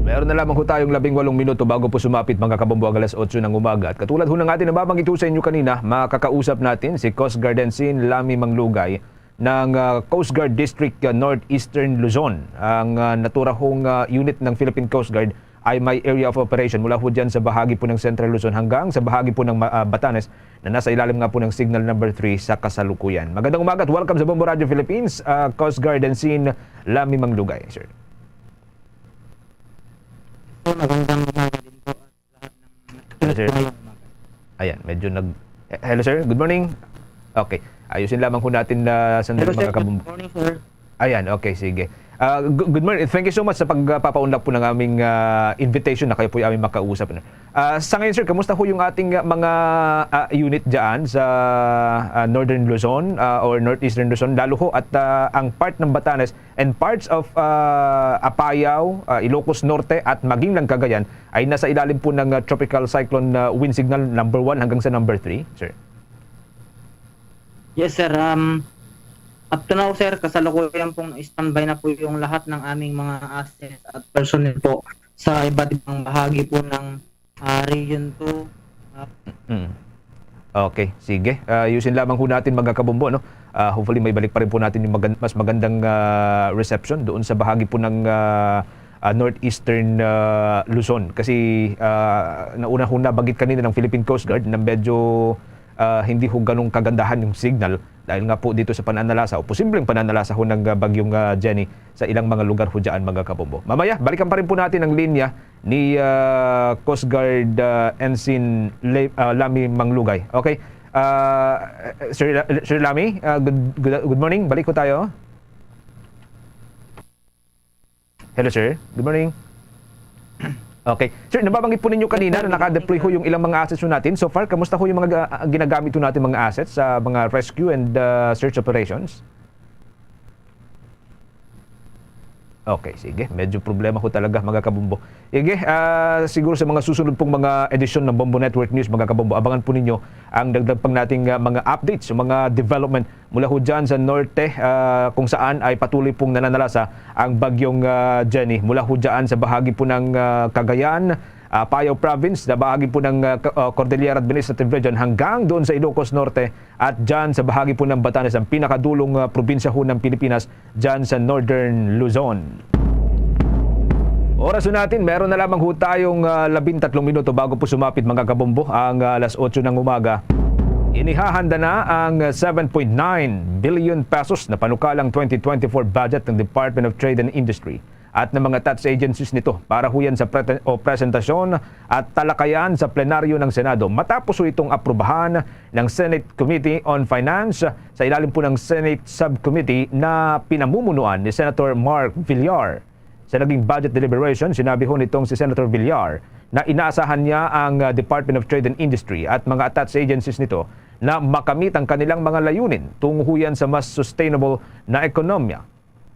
[SPEAKER 18] Meron na lamang ho tayong 18 minuto bago po sumapit mga kabombo ang alas 8 ng umaga. At katulad ho ng ating nababanggit sa inyo kanina, makakausap natin si Coast Guard Ensign Lami Manglugay ng Coast Guard District Northeastern Luzon. Ang natura hong unit ng Philippine Coast Guard ay may area of operation mula ho dyan sa bahagi po ng Central Luzon hanggang sa bahagi po ng Batanes na nasa ilalim nga po ng signal number 3 sa kasalukuyan. Magandang umaga at welcome sa Bombo Radio Philippines, Coast Guard Ensign Lami Manglugay, sir.
[SPEAKER 8] Magandang umaga din po at lahat ng
[SPEAKER 18] Hello, sir. Ayan, medyo Hello, sir. Good morning. Okay. Ayusin lamang po natin sandali mga kabombo.
[SPEAKER 8] Good morning, sir.
[SPEAKER 18] Ayan, okay, sige. Good morning. Thank you so much sa pagpapaunlak po ng aming invitation na kayo po ay aming makausap. Sa ngayon, sir, kamusta po yung ating mga unit dyan sa Northern Luzon or Northeastern Luzon, lalo ho at ang part ng Batanes and parts of Apayao, Ilocos Norte at maging ng Cagayan ay nasa ilalim po ng tropical cyclone wind signal number 1 hanggang sa number 3, sir?
[SPEAKER 8] Yes, sir. Up to now, sir, kasalukuyan pong standby na po yung lahat ng aming mga assets at personnel po sa iba't ibang bahagi po ng Region 2.
[SPEAKER 18] Okay, sige. Ayusin lamang ho natin mga kabombo, no? Hopefully may balik pa rin po natin yung mas magandang reception doon sa bahagi po ng Northeastern Luzon. Kasi nauna ho nabanggit kanina ng Philippine Coast Guard na medyo hindi ho ganong kagandahan yung signal dahil nga po dito sa pananalasa o posibleng pananalasa ho ng bagyong Jenny sa ilang mga lugar ho dyan, mga kabombo. Mamaya, balikan pa rin po natin ang linya ni Coast Guard Ensign Lami Manglugay. Okay? Sir Lami, good morning. Balik ko tayo. Hello, sir. Good morning. Okay. Sir, nababanggit po ninyo kanina na nakadeploy ho yung ilang mga assets natin. So far, kamusta ho yung mga ginagamit ho natin mga assets sa mga rescue and search operations? Okay, sige. Medyo problema ho talaga, mga kabombo. Sige, siguro sa mga susunod pong mga edisyon ng Bombo Network News, mga kabombo, abangan po ninyo ang dagdag pang nating mga updates, mga development mula ho dyan sa norte, kung saan ay patuloy pong nananalasa ang bagyong Jenny. Mula ho dyan sa bahagi po ng Cagayan, Apayao Province, na bahagi po ng Cordillera Administrative Region hanggang doon sa Ilocos Norte at dyan sa bahagi po ng Batanes, ang pinakadulong probinsya ho ng Pilipinas, dyan sa Northern Luzon. Oras natin, meron na lamang ho tayong 13 minuto bago po sumapit, mga kabombo, ang alas 8 ng umaga. Inihahanda na ang 7.9 billion pesos na panukalang 2024 budget ng Department of Trade and Industry at ng mga tax agencies nito para huyan sa presentasyon at talakayan sa plenaryo ng Senado matapos itong aprubahan ng Senate Committee on Finance sa ilalim po ng Senate Subcommittee na pinamumunuan ni Senator Mark Villar. Sa naging budget deliberation, sinabi ho nitong si Senator Villar na inaasahan niya ang Department of Trade and Industry at mga tax agencies nito na makamit ang kanilang mga layunin tungo huyan sa mas sustainable na ekonomiya.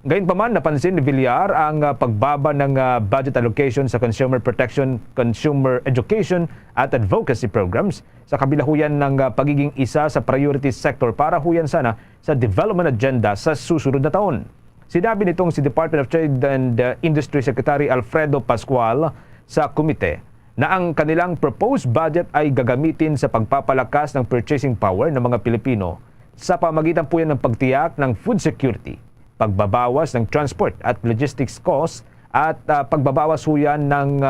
[SPEAKER 18] Gayunpaman, napansin ni Villar ang pagbaba ng budget allocation sa consumer protection, consumer education at advocacy programs sa kabila huyan ng pagiging isa sa priority sector para huyan sana sa development agenda sa susunod na taon. Sinabi nitong si Department of Trade and Industry Secretary Alfredo Pascual sa komite na ang kanilang proposed budget ay gagamitin sa pagpapalakas ng purchasing power ng mga Pilipino sa pamagitan po yan ng pagtiyak ng food security, pagbabawas ng transport at logistics costs at pagbabawas huyan ng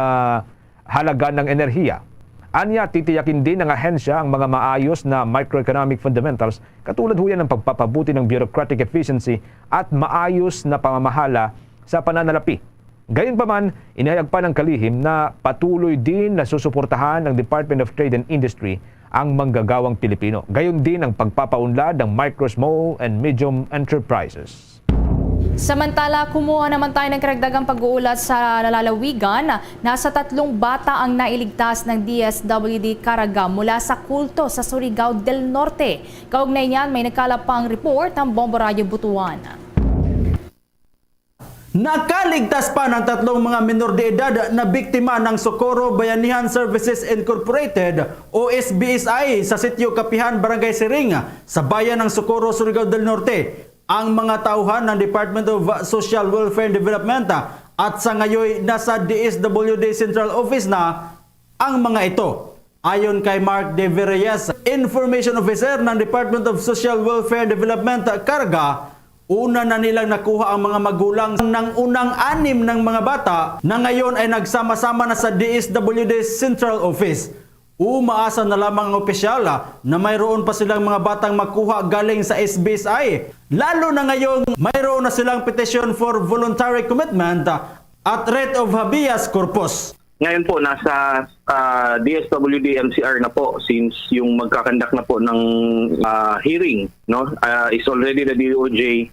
[SPEAKER 18] halaga ng enerhiya. Anya, titiyakin din ng ahensya ang mga maayos na microeconomic fundamentals katulad huyan ng pagpapabuti ng bureaucratic efficiency at maayos na pamamahala sa pananalapi. Gayunpaman, inihayag pa ng kalihim na patuloy din na susuportahan ng Department of Trade and Industry ang manggagawang Pilipino. Gayon din ang pagpapaunlad ng micro, small and medium enterprises.
[SPEAKER 19] Samantala, kumuha naman tayo ng karagdagang pag-uulat sa lalawigan. Nasa 3 bata ang nailigtas ng DSWD Caraga mula sa kulto sa Surigao del Norte. Kaugnay niyan, may nagkalapang report ang Bombo Radio Butuan.
[SPEAKER 16] Nakaligtas pa ng 3 mga minor de edad na biktima ng Socorro Bayanihan Services Incorporated o SBSI sa Sitio Kapihan, Barangay Siring sa bayan ng Socorro, Surigao del Norte. Ang mga tauhan ng Department of Social Welfare and Development at sa ngayon nasa DSWD Central Office na ang mga ito. Ayon kay Mark De Verreyes, Information Officer ng Department of Social Welfare and Development, Caraga, una na nilang nakuha ang mga magulang ng unang 6 ng mga bata na ngayon ay nagsama-sama na sa DSWD Central Office. Umaasa na lamang ang opisyal na mayroon pa silang mga batang makuha galing sa SBSI. Lalo na ngayon, mayroon na silang petition for voluntary commitment at writ of habeas corpus.
[SPEAKER 17] Ngayon po, nasa DSWD MCR na po since yung magkakandak na po ng hearing, no, is already the DOJ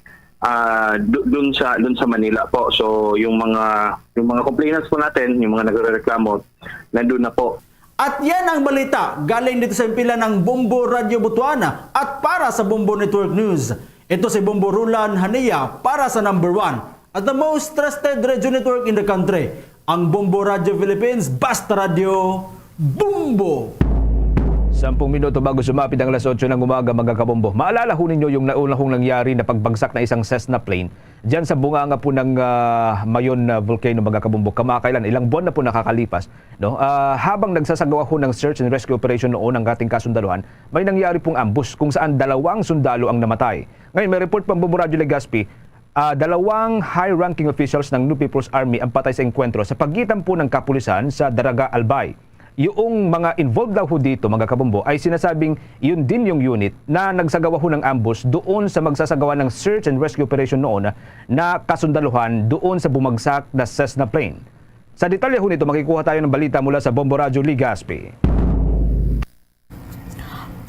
[SPEAKER 17] dun sa Manila po. So yung mga complainants po natin, yung mga nagrereklamo, nandun na po.
[SPEAKER 16] At yan ang balita galing dito sa impila ng Bombo Radio Butuana at para sa Bombo Network News. Ito si Bombo Rulan Hania para sa number 1 at the most trusted radio network in the country. Ang Bombo Radio Philippines, Basta Radio, Bombo!
[SPEAKER 18] 10 minuto bago sumapit ang alas 8 ng umaga, mga kabombo. Maalala ho ninyo yung nauna hong nangyari na pagbagsak na isang Cessna plane diyan sa bunganga po ng Mayon Volcano, mga kabombo. Kamakailan, ilang buwan na po nakakalipas. No? Habang nagsasagawa ho ng search and rescue operation noon ng ating kasundaluhan, may nangyari pong ambush kung saan 2 sundalo ang namatay. Ngayon, may report pang Bombo Radio Legazpi, 2 high-ranking officials ng New People's Army ang patay sa engkwentro sa pagitan po ng kapulisan sa Daraga Albay. yung mga involved daw ho dito, mga kabombo, ay sinasabing yun din yung unit na nagsagawa ho ng ambush doon sa magsasagawa ng search and rescue operation noon na kasundaluhan doon sa bumagsak na Cessna plane. Sa detalye ho nito, makikuha tayo ng balita mula sa Bombo Radio Legazpi.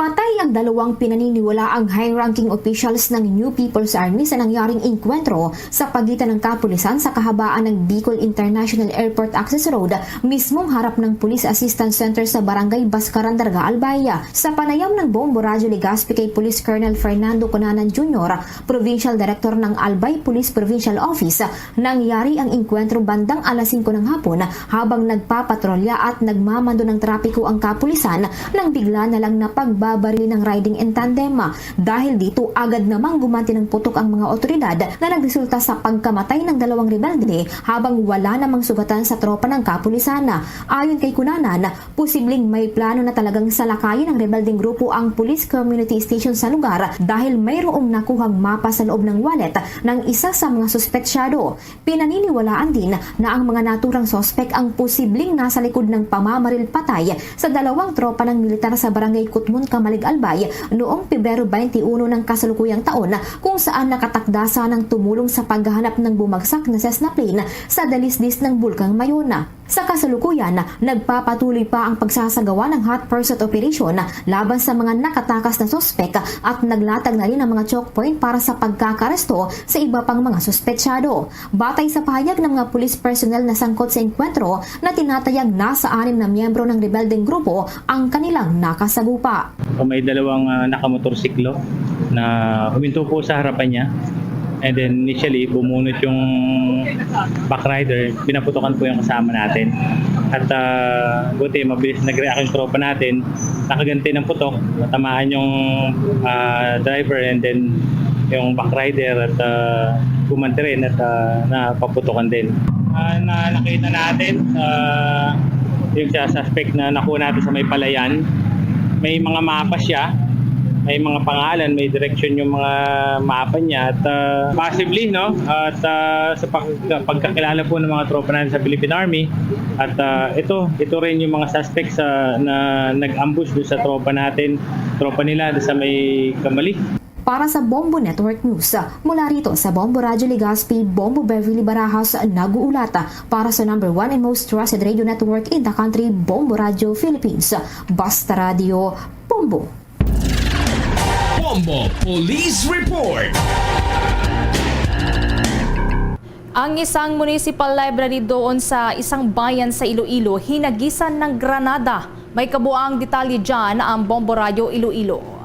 [SPEAKER 3] Patay ang dalawang pinaniniwalaang high-ranking officials ng New People's Army sa nangyaring inkwentro sa pagitan ng kapulisan sa kahabaan ng Bicol International Airport Access Road, mismong harap ng Police Assistance Center sa Barangay Bascaran, Darga, Albaya. Sa panayam ng Bombo Radio Legazpi kay Police Colonel Fernando Conanan Jr., Provincial Director ng Albay Police Provincial Office, nangyari ang inkwentro bandang alas 5 ng hapon habang nagpapatrolya at nagmamando ng trapiko ang kapulisan nang bigla na lang napagbabarili ng riding in tandem. Dahil dito, agad namang gumanti ng putok ang mga otoridad na nagresulta sa pagkamatay ng dalawang rebelde habang wala namang sugatan sa tropa ng kapulisan. Ayon kay Cunanan, posibleng may plano na talagang salakayin ng rebeldeng grupo ang Police Community Station sa lugar dahil mayroong nakuhang mapa sa loob ng wallet ng isa sa mga suspetsyado. Pinaniniwalaan din na ang mga naturang sospek ang posibleng nasa likod ng pamamaril patay sa dalawang tropa ng militar sa Barangay Kutmun, Kamalig, Albay noong Pebrero 21 ng kasalukuyang taon kung saan nakatakdasa ng tumulong sa paghahanap ng bumagsak na Cessna plane sa dalisdis ng Bulkang Mayona. Sa kasalukuyan, nagpapatuloy pa ang pagsasagawa ng hot pursuit operation laban sa mga nakatakas na sospek at naglatag na rin ang mga choke point para sa pagkakaresto sa iba pang mga suspetsyado. Batay sa pahayag ng mga police personnel na sangkot sa enkwentro na tinatayang nasa 6 na miyembro ng rebeldeng grupo ang kanilang nakasagupa.
[SPEAKER 14] May dalawang nakamotorsiklo na huminto po sa harapan niya. And then initially, bumunot yung backrider, pinaputokan po yung kasama natin. At buti, mabilis nag-react yung tropa natin, nakaganti ng putok, natamaan yung driver and then yung backrider at gumanti rin at napaputokan din. Nakita natin yung suspect na nakuha natin sa may palayan, may mga mapa siya. May mga pangalan, may direction yung mga mapa niya at possibly at sa pagkakilala po ng mga tropa natin sa Philippine Army at ito rin yung mga suspects na nag-ambush doon sa tropa nila sa may Kamali.
[SPEAKER 3] Para sa Bombo Network News, mula rito sa Bombo Radio Legazpi, Bombo Beverly Barajas nag-uulat para sa number 1 and most trusted radio network in the country, Bombo Radio Philippines. Basta Radio, Bombo.
[SPEAKER 13] Bombo Police Report.
[SPEAKER 19] Ang isang municipal library doon sa isang bayan sa Iloilo hinagisan ng granada. May kabuang detalye dyan ang Bombo Radio Iloilo.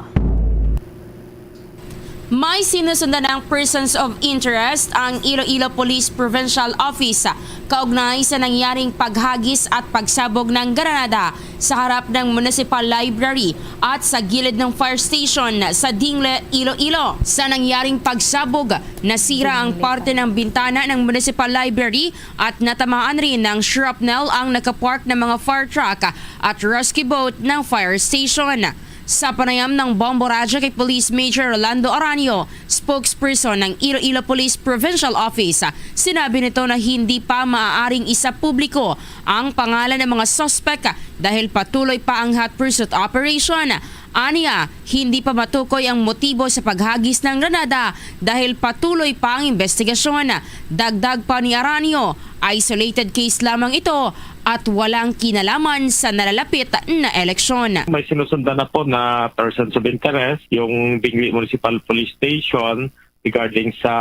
[SPEAKER 15] May sinusundan ng persons of interest ang Iloilo Police Provincial Office kaugnay sa nangyaring paghagis at pagsabog ng granada sa harap ng Municipal Library at sa gilid ng fire station sa Dingle, Iloilo. Sa nangyaring pagsabog, nasira ang parte ng bintana ng Municipal Library at natamaan rin ng shrapnel ang nakapark na mga fire truck at rescue boat ng fire station. Sa panayam ng Bombo Radio kay Police Major Rolando Aranio, spokesperson ng Iloilo Police Provincial Office, sinabi nito na hindi pa maaaring isa publiko ang pangalan ng mga sospek dahil patuloy pa ang hot pursuit operation. Aniya, hindi pa matukoy ang motibo sa paghagis ng granada dahil patuloy pa ang investigasyon. Dagdag pa ni Aranio, isolated case lamang ito at walang kinalaman sa nalalapit na eleksyon.
[SPEAKER 22] May sinusundan na po na persons of interest, yung Dingle Municipal Police Station regarding sa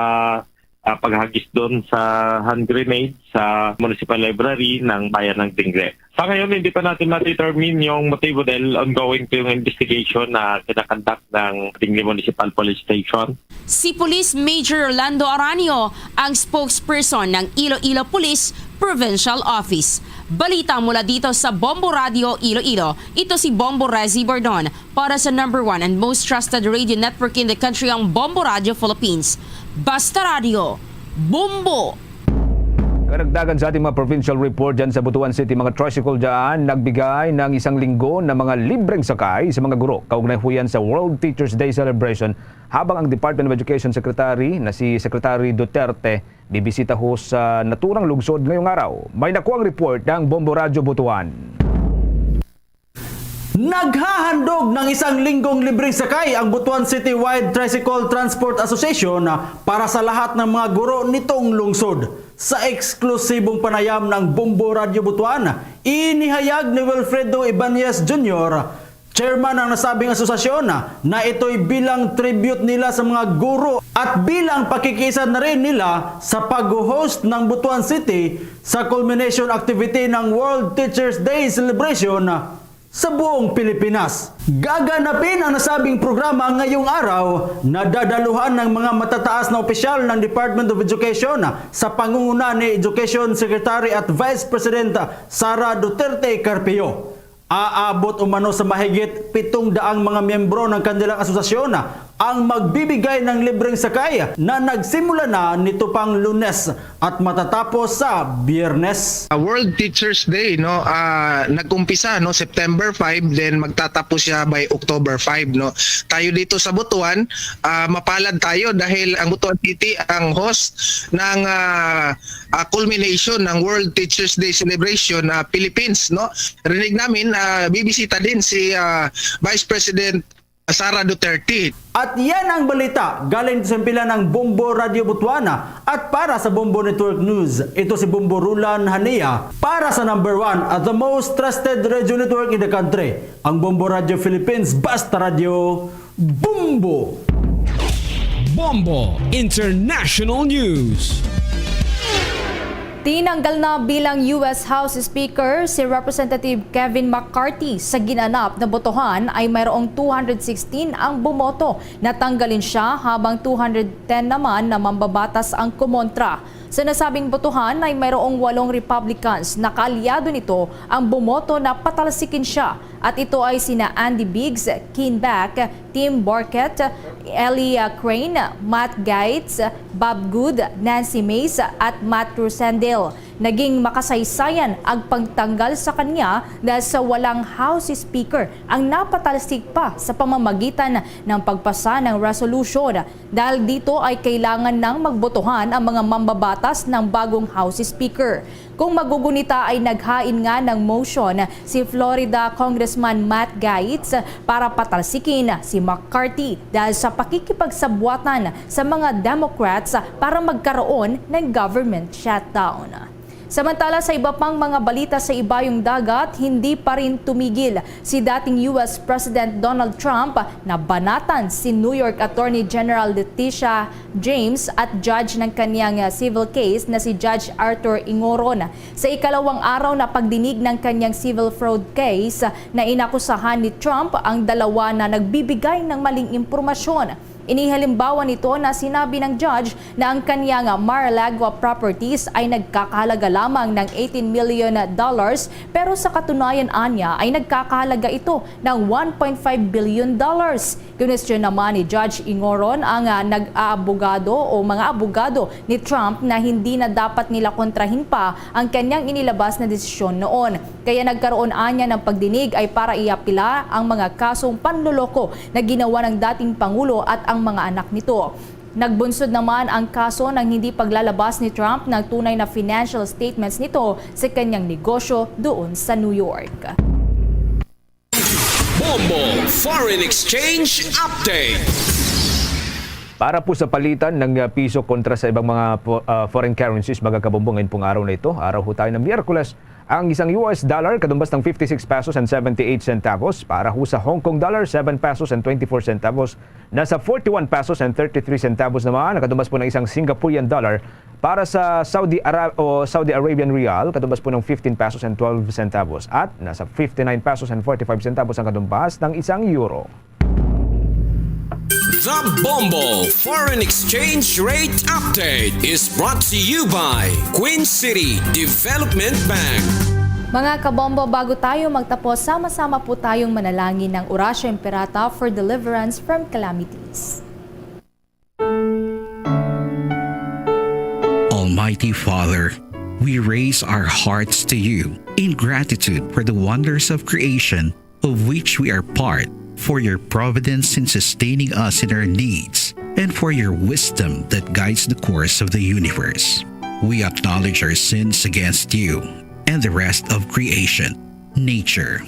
[SPEAKER 22] paghagis doon sa hand grenade sa Municipal Library ng Bayan ng Dingle. Sa ngayon, hindi pa natin ma-determine yung motibo dahil ongoing po yung investigation na kinakandak ng Dingle Municipal Police Station.
[SPEAKER 15] Si Police Major Rolando Aranio ang spokesperson ng Iloilo Police Provincial Office. Balita mula dito sa Bombo Radio Iloilo. Ito si Bombo Rezi Bordon para sa number 1 and most trusted radio network in the country, ang Bombo Radio Philippines. Basta Radio, Bombo!
[SPEAKER 18] Karagdagan sa ating mga provincial report dyan sa Butuan City, mga tricycle dyan nagbigay ng 1 linggo na mga libreng sakay sa mga guro. Kaugnay ho yan sa World Teachers Day celebration habang ang Department of Education Secretary na si Secretary Duterte bibisita ho sa naturang lungsod ngayong araw. May nakuhang report ng Bombo Radio Butuan.
[SPEAKER 16] Naghahandog ng isang linggong libreng sakay ang Butuan Citywide Tricycle Transport Association para sa lahat ng mga guro nitong lungsod. Sa eksklusibong panayam ng Bombo Radio Butuan, inihayag ni Wilfredo Ibanez Jr., chairman ng nasabing asosasyon, na ito'y bilang tribute nila sa mga guro at bilang pakikisa na rin nila sa pag-host ng Butuan City sa culmination activity ng World Teachers Day Celebration sa buong Pilipinas. Gaganapin ang nasabing programa ngayong araw na dadaluhan ng mga matataas na opisyal ng Department of Education sa pangunguna ni Education Secretary at Vice President Sara Duterte Carpio. Aabot umano sa mahigit 700 mga miyembro ng kanilang asosasyon ang magbibigay ng libreng sakay na nagsimula na nito pang Lunes at matatapos sa Biyernes.
[SPEAKER 1] World Teachers Day, no, nag-umpisa no September 5, then magtatapos siya by October 5, no. Tayo dito sa Butuan, mapalad tayo dahil ang Butuan City ang host ng culmination ng World Teachers Day celebration Philippines, no. Rinig namin bibisita din si Vice President Sara Duterte.
[SPEAKER 16] At yan ang balita galing sa pila ng Bombo Radio Butuana. At para sa Bombo Network News, ito si Bombo Rulan Hania para sa number 1 at the most trusted radio network in the country, ang Bombo Radio Philippines, Basta Radio Bombo.
[SPEAKER 13] Bombo International News.
[SPEAKER 19] Tinanggal na bilang US House Speaker si Representative Kevin McCarthy sa ginanap na botohan ay mayroong 216 ang bumoto. Natanggalin siya habang 210 naman na mambabatas ang kumontra. Sa nasabing botohan ay mayroong 8 Republicans na kaalyado nito ang bumoto na patalsikin siya. At ito ay sina Andy Biggs, Ken Back, Tim Borket, Ellie Crane, Matt Gaetz, Bob Good, Nancy Mace at Matt Rosendale. Naging makasaysayan ang pagtanggal sa kanya dahil sa walang House Speaker ang napatalsik pa sa pamamagitan ng pagpasa ng resolution. Dahil dito ay kailangan nang magbotohan ang mga mambabatas ng bagong House Speaker. Kung magugunita ay naghain nga ng motion si Florida Congressman Matt Gaetz para patalsikin si McCarthy dahil sa pakikipagsabwatan sa mga Democrats para magkaroon ng government shutdown. Samantala sa iba pang mga balita sa ibayong dagat, hindi pa rin tumigil si dating US President Donald Trump na banatan si New York Attorney General Letitia James at judge ng kanyang civil case na si Judge Arthur Ingoron. Sa ikalawang araw na pagdinig ng kanyang civil fraud case na inakusahan ni Trump ang dalawa na nagbibigay ng maling impormasyon. Inihalimbawa nito na sinabi ng judge na ang kanyang Mar-a-Lago properties ay nagkakahalaga lamang ng $18 million pero sa katunayan anya ay nagkakahalaga ito ng $1.5 billion. Kinwestiyon naman ni Judge Ingoron ang nag-aabogado o mga abogado ni Trump na hindi na dapat nila kontrahin pa ang kanyang inilabas na desisyon noon. Kaya nagkaroon anya ng pagdinig ay para iapila ang mga kasong panloloko na ginawa ng dating Pangulo at ang mga anak nito. Nagbunsod naman ang kaso ng hindi paglalabas ni Trump ng tunay na financial statements nito sa kanyang negosyo doon sa New York.
[SPEAKER 13] Bombo Foreign Exchange Update.
[SPEAKER 18] Para po sa palitan ng piso kontra sa ibang mga foreign currencies, magkakabumbong ngayon pong araw na ito. Araw ho tayo ng Miyerkules. Ang isang US dollar katumbas ng 56 pesos and 78 centavos. Para ho sa Hong Kong dollar, 7 pesos and 24 centavos. Nasa 41 pesos and 33 centavos naman. Katumbas po ng isang Singaporean dollar. Para sa Saudi Arabian Rial, katumbas po ng 15 pesos and 12 centavos. At nasa 59 pesos and 45 centavos ang katumbas ng isang euro.
[SPEAKER 13] The Bombo Foreign Exchange Rate Update is brought to you by Queen City Development Bank.
[SPEAKER 19] Mga kabombo, bago tayo magtapos, sama-sama po tayong manalangin ng Orasio Imperata for deliverance from calamities.
[SPEAKER 9] Almighty Father, we raise our hearts to you in gratitude for the wonders of creation of which we are part, for your providence in sustaining us in our needs, and for your wisdom that guides the course of the universe. We acknowledge our sins against you and the rest of creation, nature,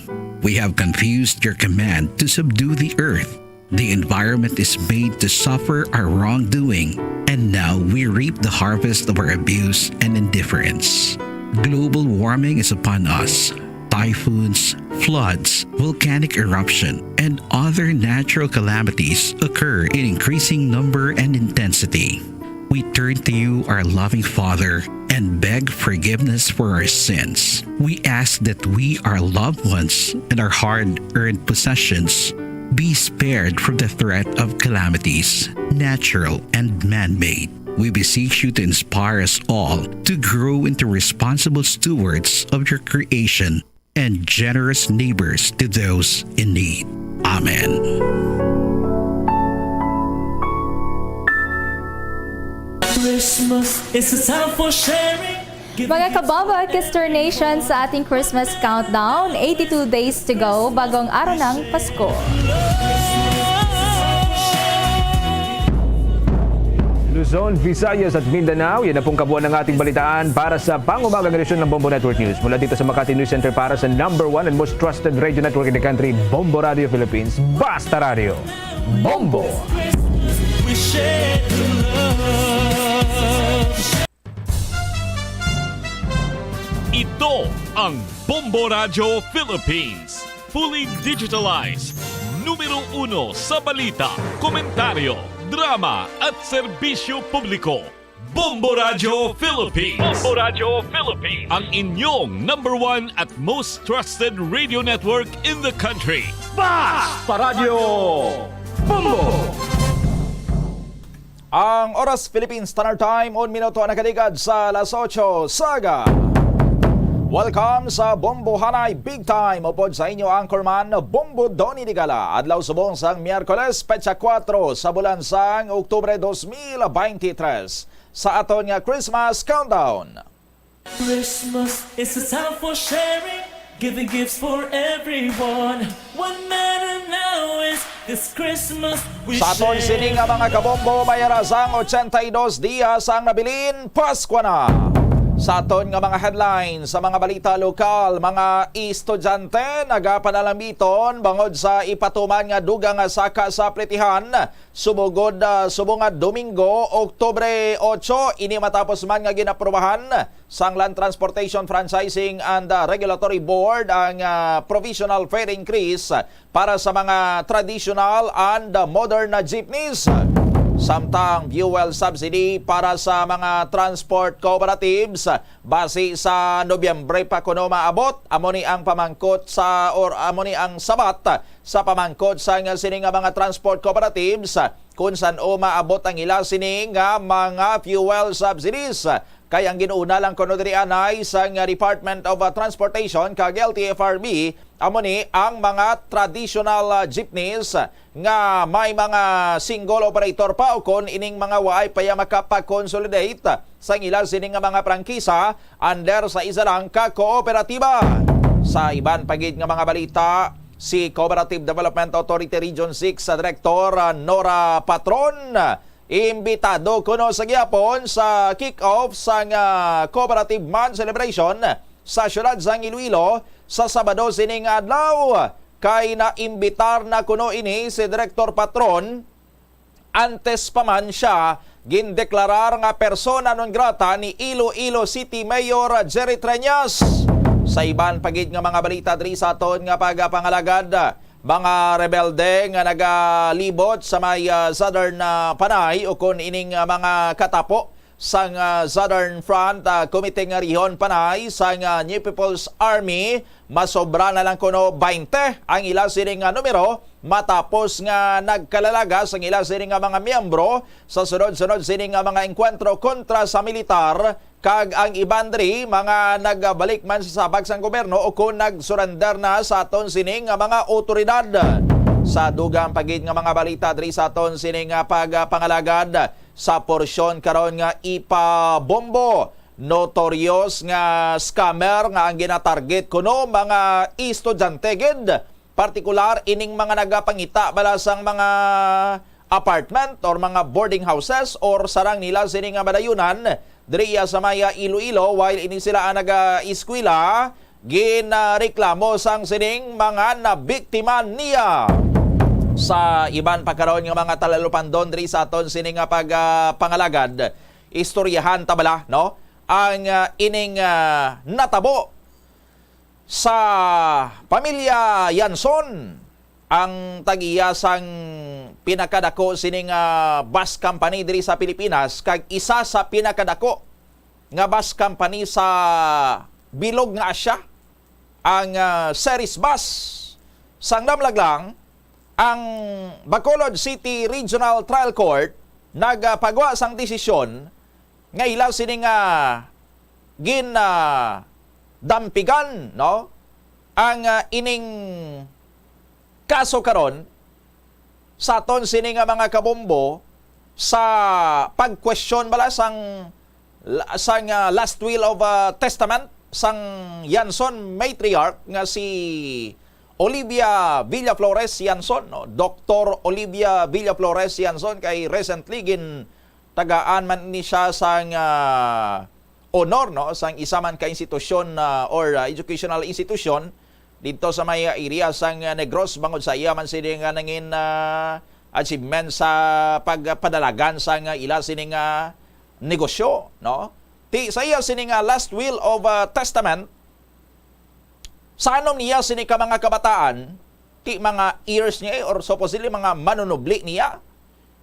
[SPEAKER 9] We have confused your command to subdue the earth. The environment is made to suffer our wrongdoing, and now we reap the harvest of our abuse and indifference. Global warming is upon us. Typhoons, floods, volcanic eruption, and other natural calamities occur in increasing number and intensity. We turn to you, our loving Father, and beg forgiveness for our sins. We ask that we, our loved ones, and our hard-earned possessions be spared from the threat of calamities, natural and man-made. We beseech you to inspire us all to grow into responsible stewards of your creation and generous neighbors to those in need. Amen.
[SPEAKER 2] Christmas is a time for sharing.
[SPEAKER 19] Mga kababa, Kister Nation, sa ating Christmas countdown, 82 days to go bagong araw ng Pasko.
[SPEAKER 18] Luzon, Visayas at Mindanao, yan na pong kabuuan ng ating balitaan para sa pangumagang edisyon ng Bombo Network News. Mula dito sa Makati News Center para sa #1 and most trusted radio network in the country, Bombo Radio Philippines. Basta Radio. Bombo!
[SPEAKER 2] We share the love.
[SPEAKER 20] Ito ang Bombo Radio Philippines. Fully digitalized. Numero 1 sa balita, komentaryo, drama at serbisyo publiko. Bombo Radio Philippines. Bombo Radio Philippines. Ang inyong #1 at most trusted radio network in the country.
[SPEAKER 16] Basta Radio Bombo! Ang Oras Philippines Standard Time, 1 minuto na kaligad sa alas 8, Saga. Welcome sa Bombo Hanay Big Time. Upod sa inyo anchorman Bombo Donny Digala. Adlaw subong sang Miyerkules, petsa 4 sa bulan sang Oktubre 2023. Sa aton nga Christmas Countdown.
[SPEAKER 2] Christmas is a time for sharing, giving gifts for everyone. What matter now is this Christmas we
[SPEAKER 16] Sa aton sining nga mga kabombo, mayarasang 82 diyas ang nabilin, Pasko na. Sa aton nga mga headlines sa mga balita lokal, mga estudyante nagapanalamiton bangod sa ipatuman nga dugang saka sa pletihan subugod subungad Domingo, Oktubre 8, ini matapos man nga ginaprubahan sang Land Transportation Franchising and Regulatory Board ang provisional fare increase para sa mga traditional and modern na jeepneys. Samtang fuel subsidy para sa mga transport cooperatives base sa Nobyembre pa kuno maabot, amo ni ang pamangkot sa amo ni ang sabat sa pamangkot sa sining nga mga transport cooperatives kung saan o maabot ang ila sining nga mga fuel subsidies. Kaya ang ginuuna lang kuno diri anay sa Department of Transportation kag LTFRB amo ni ang mga traditional jeepneys nga may mga single operator pa o kon ining mga waay paya makapag-consolidate sa ilang sining nga mga prangkisa under sa isa lang ka kooperatiba. Sa iban pagid nga mga balita, si Cooperative Development Authority Region 6 sa Director Nora Patron imbitado kuno sa gyapon sa kick-off sa Cooperative Month Celebration sa syudad sang Iloilo sa Sabado sining adlaw. Kay naimbitar na kuno ini si Director Patron antes pa man siya gindeklarar nga persona non grata ni Iloilo City Mayor Jerry Treñas. Sa iban pagid nga mga balita diri sa aton nga pagapangalagad, mga rebelde nga nagalibot sa may Southern Panay o kon ining mga katapo sang Southern Front Committee nga Rihon Panay sang New People's Army, masobra na lang kuno 20 ang ila sining numero matapos nga nagkalalaga sang ila sining mga miyembro sa sunod-sunod sining mga engkwentro kontra sa militar kag ang iban diri mga nagbalik man sa sabag sang gobyerno o kung nagsurrender na sa aton sining mga otoridad. Sa dugang pagid nga mga balita diri sa aton sining pagpangalagad sa porsyon karon nga ipabombo, notorious nga scammer nga ang ginatarget kuno mga estudyante gid, partikular ining mga nagapangita balasang mga apartment or mga boarding houses or sarang nila sining nga madayunan diri sa maya Iloilo while ini sila ang naga-eskwela
[SPEAKER 12] ginareklamo sang sining mga nabiktima niya. Sa iban pagkaroon ng mga talalupan doon diri sa aton sining pangalagad, istoryahan tabala no ang ining natabo sa pamilya Yanson, ang tagiyasang pinakadako sining bus company diri sa Pilipinas, kag isa sa pinakadako nga bus company sa bilog nga Asya, ang Ceres Bus. Sang namlaglang ang Bacolod City Regional Trial Court nagpagwa sang desisyon nga ilaw sining dampigan no ang ining kaso karon sa aton sini nga mga kabombo sa pag-question bala sang last will of testament sang Yanson matriarch nga si Olivia Villaflores Yanson, no? Dr. Olivia Villaflores Yanson, kay recently tagaan man ni siya sang honor no sang isa man ka institusyon or educational institution dito sa may area sang Negros, bangod sa iya man sini nga nangin achievement sa pagpadalagan sang ila sini nga negosyo no. Ti sa iya sini nga last will of testament, sa anong niya sini ka mga kabataan, ti mga ears niya or supposedly mga manunubli niya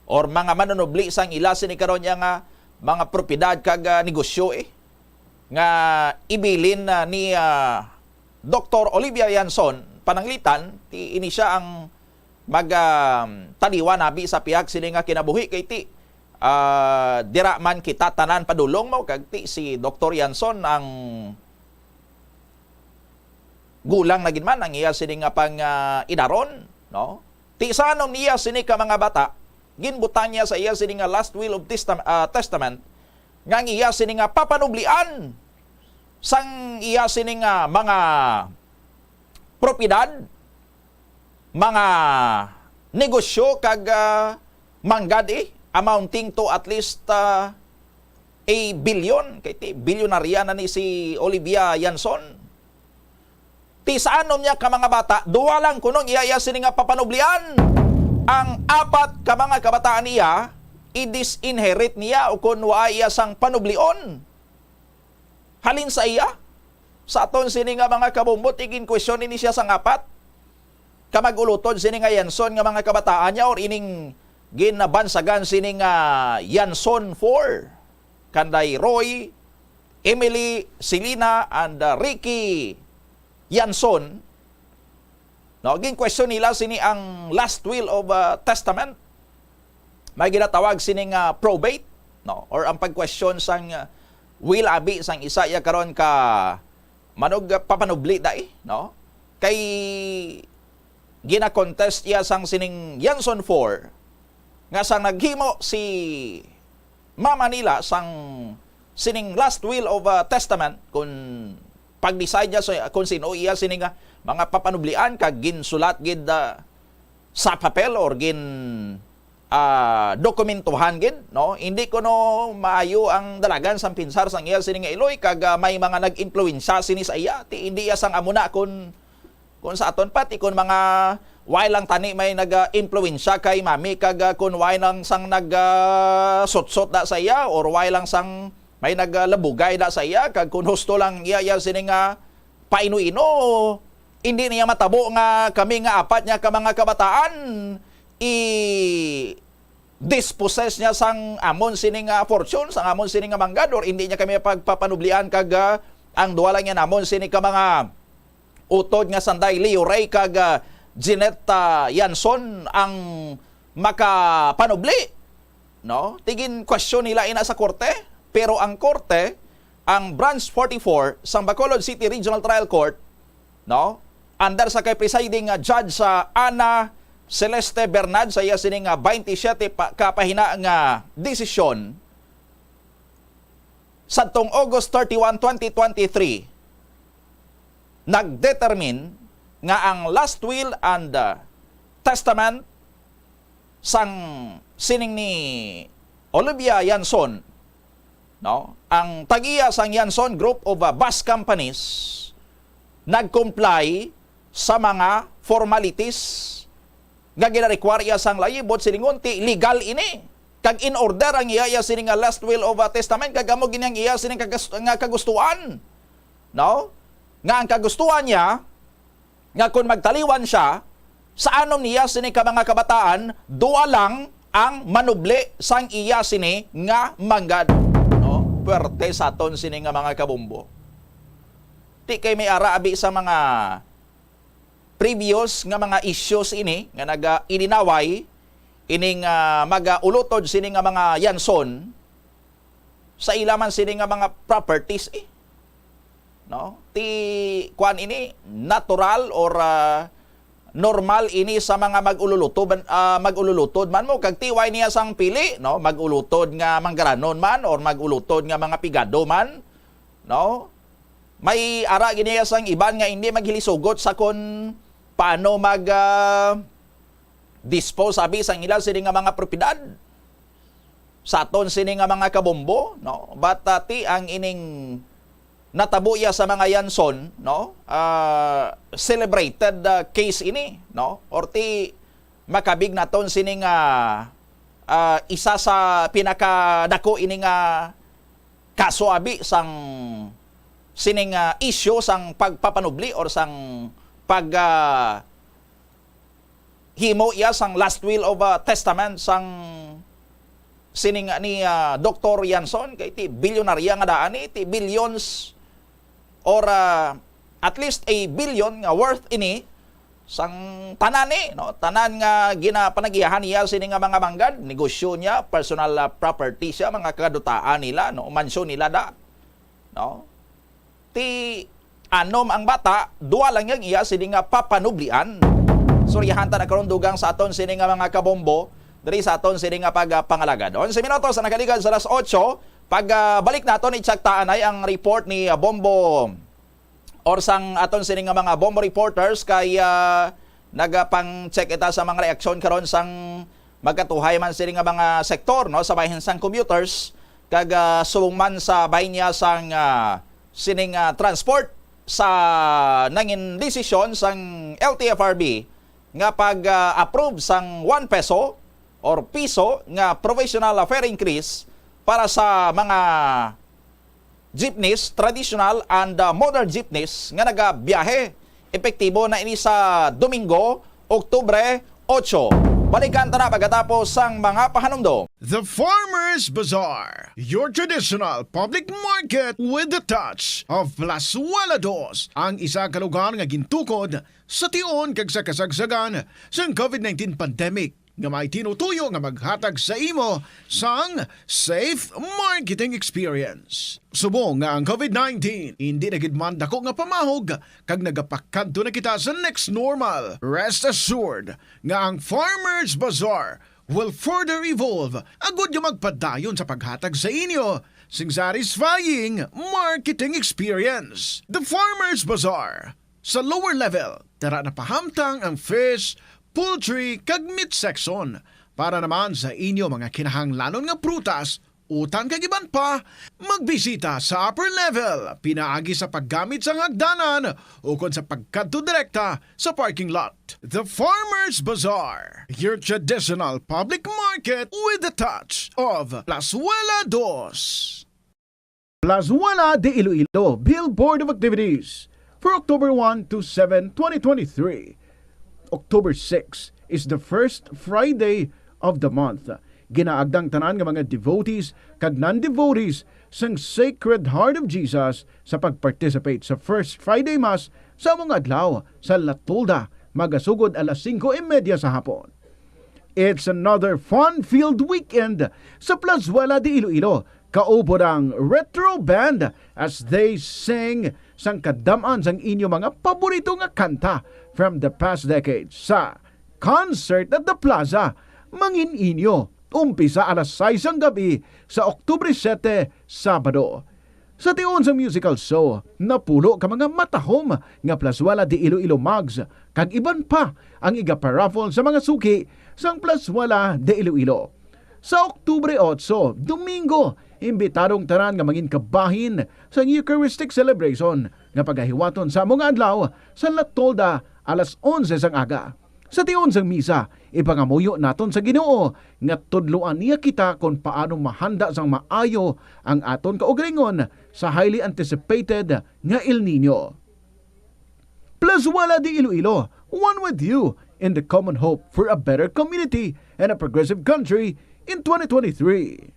[SPEAKER 12] or mga manunubli sang ila sini karon niya nga mga propiedad kag negosyo nga ibilin ni Dr. Olivia Yanson pananglitan, ti ini siya ang taliwa nabi sa pihak sini nga kinabuhi kay ti dira man kita tanan padulong mo kag ti si Dr. Yanson ang gulang na gid man ang iya sini nga pang idaron no. Ti sa anong niya sini ka mga bata, ginbutang niya sa iya sini nga last will of testament nga iya sini nga papanublian sang iya sini nga mga propiedad, mga negosyo kag manggad amounting to at least a billion, kay ti bilyonarya na ni si Olivia Yanson. Ti sa anom niya ka mga bata, duwa lang kunong iya sini nga papanublian. Ang apat ka mga kabataan niya, i-disinherit niya o kung wa iya sang panublion. Halin sa iya, sa aton sini nga mga kabumbot, igin question ini siya sang apat. Kamagulutod sini nga Yanson nga mga kabataan niya or ining ginabansagan sini nga Yanson 4. Kanday Roy, Emily, Selena, and Ricky Yanson. No, gin question nila sini ang last will of testament. May ginatawag sini nga probate, no, or ang pag-question sang will abi sang isa ya karon ka manog papanubli dai, no? Kay gina-contest iya sang sining Yanson 4 nga sang naghimo si mama nila sang sining last will of testament kung pag-decide niya kung sino iya sini nga mga papanublian kag ginsulat gid sa papel or dokumentuhan gid, no. Hindi ko no maayo ang dalagan sang pinsar sang iya sini nga Iloy kag may mga nag-impluwensya sini sa iya, ti hindi iya sang amuna kun sa aton pati kun mga way lang tani may nag-impluwensya kay mami kag kun way lang sang nag-sotsot da sa iya or way lang sang may naglabugay da sa iya kag kun husto lang iya sini nga paino-ino, hindi niya matabo nga kami nga apat niya ka mga kabataan dispossess niya sang amon sining fortune, sang amon sining manggad, or hindi niya kami pagpapanublian kag ang duwa lang niya namon sining ka mga utod nga sanday Leo Ray kag Jeanette Yanson ang makapanubli, no. Tigin question nila ina sa korte, pero ang korte, ang branch 44 sang Bacolod City Regional Trial Court, no, under sa kay presiding judge sa Ana Celeste Bernard sa iya sining 27 kapahina nga desisyon sadtong August 31, 2023 nagdetermine nga ang last will and testament sang sining ni Olivia Yanson, no, ang tagiya sang Yanson Group of Bus Companies nag-comply sa mga formalities nga ginarequire sang layibot siningon ti legal ini kag in order ang iya sining nga last will of a testament kag amo ginyang iya sining nga kagustuhan, no, nga ang kagustuhan niya nga kung magtaliwan siya sa anom niya sini ka mga kabataan duwa lang ang manuble sang iya sini nga manggad, no, puwerte sa aton sini nga mga kabombo. Di kay may ara abi sa mga previous nga mga issues ini nga ininaway ining mag-ulutod sini nga mga yanson sa ilaman sini nga mga properties no, ti kuan ini natural or normal ini sa mga mag-ululutod man mo kag tiway niya sang pili, no, mag-ulutod nga manggaranon man or mag-ulutod nga mga pigado man, no, may ara giniya sang iban nga hindi maghilisugot sa kon paano dispose abi sang ilang sini nga mga propiedad sa aton sini nga mga kabombo, no, batati ang ining natabuya sa mga yanson, no, celebrated case ini, no, or ti makabig naton sini nga isa sa pinakadako ini nga kaso abi sang sining issue sang pagpapanubli or sang pag himo iya sang last will of a testament sang sining ni Dr. Yanson kay ti bilyonarya nga daan ti billions or at least a billion nga worth ini sang tanan no, tanan nga ginapanagiyahan niya sining nga mga manggad, negosyo niya, personal property siya, mga kadutaan nila, no, mansyon nila da, no, ti anom ang bata duwa lang yang iya sining nga papanublian. Suryahan ta nagkaroon dugang sa aton sining nga mga kabombo diri sa aton sining nga pagpangalagad. 11 minutos na nakaligad sa alas 8. Pagbalik naton itsaktaan ay ang report ni Bombo or sang aton sining nga mga Bombo reporters kay nagapang-check ita sa mga reaksyon karon sang magkatuhay man sining nga mga sektor, no, sa bahin sang commuters kag subong man sa bahin niya sang sining transport sa nangin desisyon sang LTFRB nga pag-approve sang 1 peso or piso nga provisional fare increase para sa mga jeepneys, traditional and modern jeepneys nga nagabiyahe. Epektibo na ini sa Domingo, Oktubre 8. Balikan ta na pagkatapos sang mga pahanumdom.
[SPEAKER 11] The Farmers Bazaar, your traditional public market with the touch of Plazuela Dos, ang isa ka lugar nga gintukod sa tion kag sa kasagsagan sa COVID-19 pandemic nga may tinutuyo nga maghatag sa imo sang safe marketing experience. Subong nga ang COVID-19 hindi nagidman dako nga pamahog kag nagapakadto na kita sa next normal. Rest assured nga ang Farmers Bazaar will further evolve agud nga magpadayon sa paghatag sa inyo sing satisfying marketing experience. The Farmers Bazaar sa lower level tara na pahamtang ang fish, poultry kag meat section para naman sa inyo mga kinahanglanon nga prutas, utang kag iban pa, magbisita sa upper level pinaagi sa paggamit sa hagdanan o kon sa pagkadto direkta sa parking lot. The Farmers Bazaar, your traditional public market with the touch of Plazuela Dos. Plazuela de Iloilo Billboard of Activities for October 1 to 7, 2023. October 6 is the first Friday of the month. Ginaagdang tanan nga mga devotees kag non-devotees sang Sacred Heart of Jesus sa pag-participate sa First Friday Mass sa mga adlaw sa Latulda, magasugod alas 5:30 sa hapon. It's another fun-filled weekend sa Plazuela de Iloilo. Kaupod ang retro band as they sing sang kadaman sang inyo mga paborito nga kanta from the past decades sa Concert at the Plaza, mangin inyo, umpisa alas 6 ang gabi sa Oktubre 7, Sabado. Sa tiyon sa musical show, napulo ka mga matahom nga Plazuela de Iloilo mugs, kag iban pa ang igaparaffle sa mga suki sang Plazuela de Iloilo. Sa Oktubre 8, Domingo, imbitadong tanan nga mangin kabahin sa Eucharistic celebration nga pagahiwaton sa mga adlaw sa Latolda alas 11 sang aga. Sa tion sang misa, ipangamuyo naton sa Ginoo nga tudloan niya kita kung paano mahanda sang maayo ang aton kaugalingon sa highly anticipated nga El Nino. Plus wala di Iloilo, one with you in the common hope for a better community and a progressive country in 2023.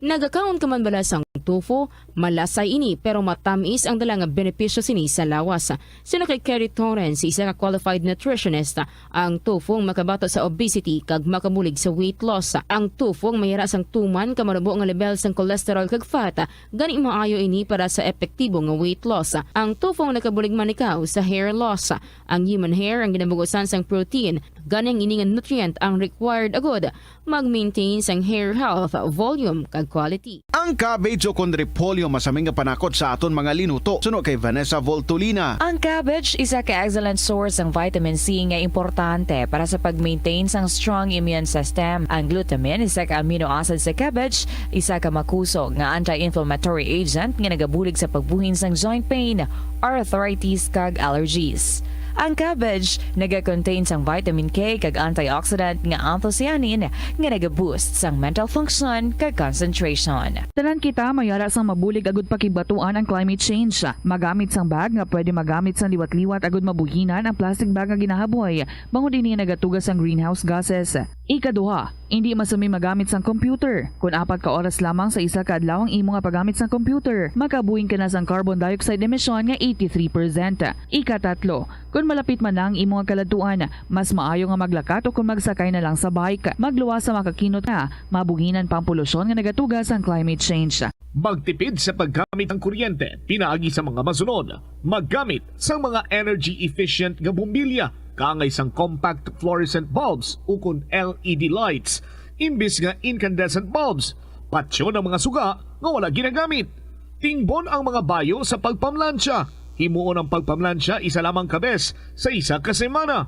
[SPEAKER 15] Nagakaon ka man bala sang tofu, malasay ini pero matamis ang dalang benepisyo sini sa lawas. Sino kay Kerry Torrens, isa ka qualified nutritionist, ang tofu ang makabato sa obesity kag makabulig sa weight loss. Ang tofu ang mayara sang tuman kamarubo nga level sang cholesterol kag fat, gani maayo ini para sa epektibo nga weight loss. Ang tofu ang nakabulig man ikaw sa hair loss. Ang human hair ang ginabugusan sang protein, gani ang iningan nutrient ang required agod mag-maintain sang hair health, volume kag quality.
[SPEAKER 11] Ang cabbage o kon repolyo masaming nga panakot sa aton mga linuto. Suno kay Vanessa Voltolina.
[SPEAKER 6] Ang cabbage isa ka excellent source ng vitamin C nga importante para sa pag-maintain sang strong immune system. Ang glutamine isa ka amino acid sa cabbage, isa ka makusog nga anti-inflammatory agent nga nagabulig sa pagbuhin sang joint pain, arthritis kag allergies. Ang cabbage naga-contain sang vitamin K kag antioxidant nga anthocyanin nga naga-boost sang mental function kag concentration.
[SPEAKER 21] Tanan kita mayara sang mabulig agud pakibatuan ang climate change. Magamit sang bag nga pwede magamit sang liwat-liwat agud mabuhinan ang plastic bag nga ginahaboy. Bangod dinhi nagatugas sang greenhouse gases. Ikaduha, hindi masumi magamit sang computer. Kung 4 ka oras lamang sa isa ka adlaw ang imo nga paggamit sang computer, makabuhin ka na sang carbon dioxide emission nga 83%. Ikatatlo, kung malapit man lang imo nga kaladuan, mas maayo nga maglakat o kung magsakay na lang sa bike. Magluwas sa makakinot na, mabuhinan pang polusyon nga nagatugas ang climate change.
[SPEAKER 20] Magtipid sa paggamit ng kuryente, pinaagi sa mga masunod. Maggamit sa mga energy efficient nga bumbilya, kaangay sang compact fluorescent bulbs ukon LED lights, imbis nga incandescent bulbs. Patsyo ng mga suga nga wala ginagamit. Tingbon ang mga bayo sa pagpamlansya. Himuon ang pagpamlansya isa lamang kabes sa isa ka semana.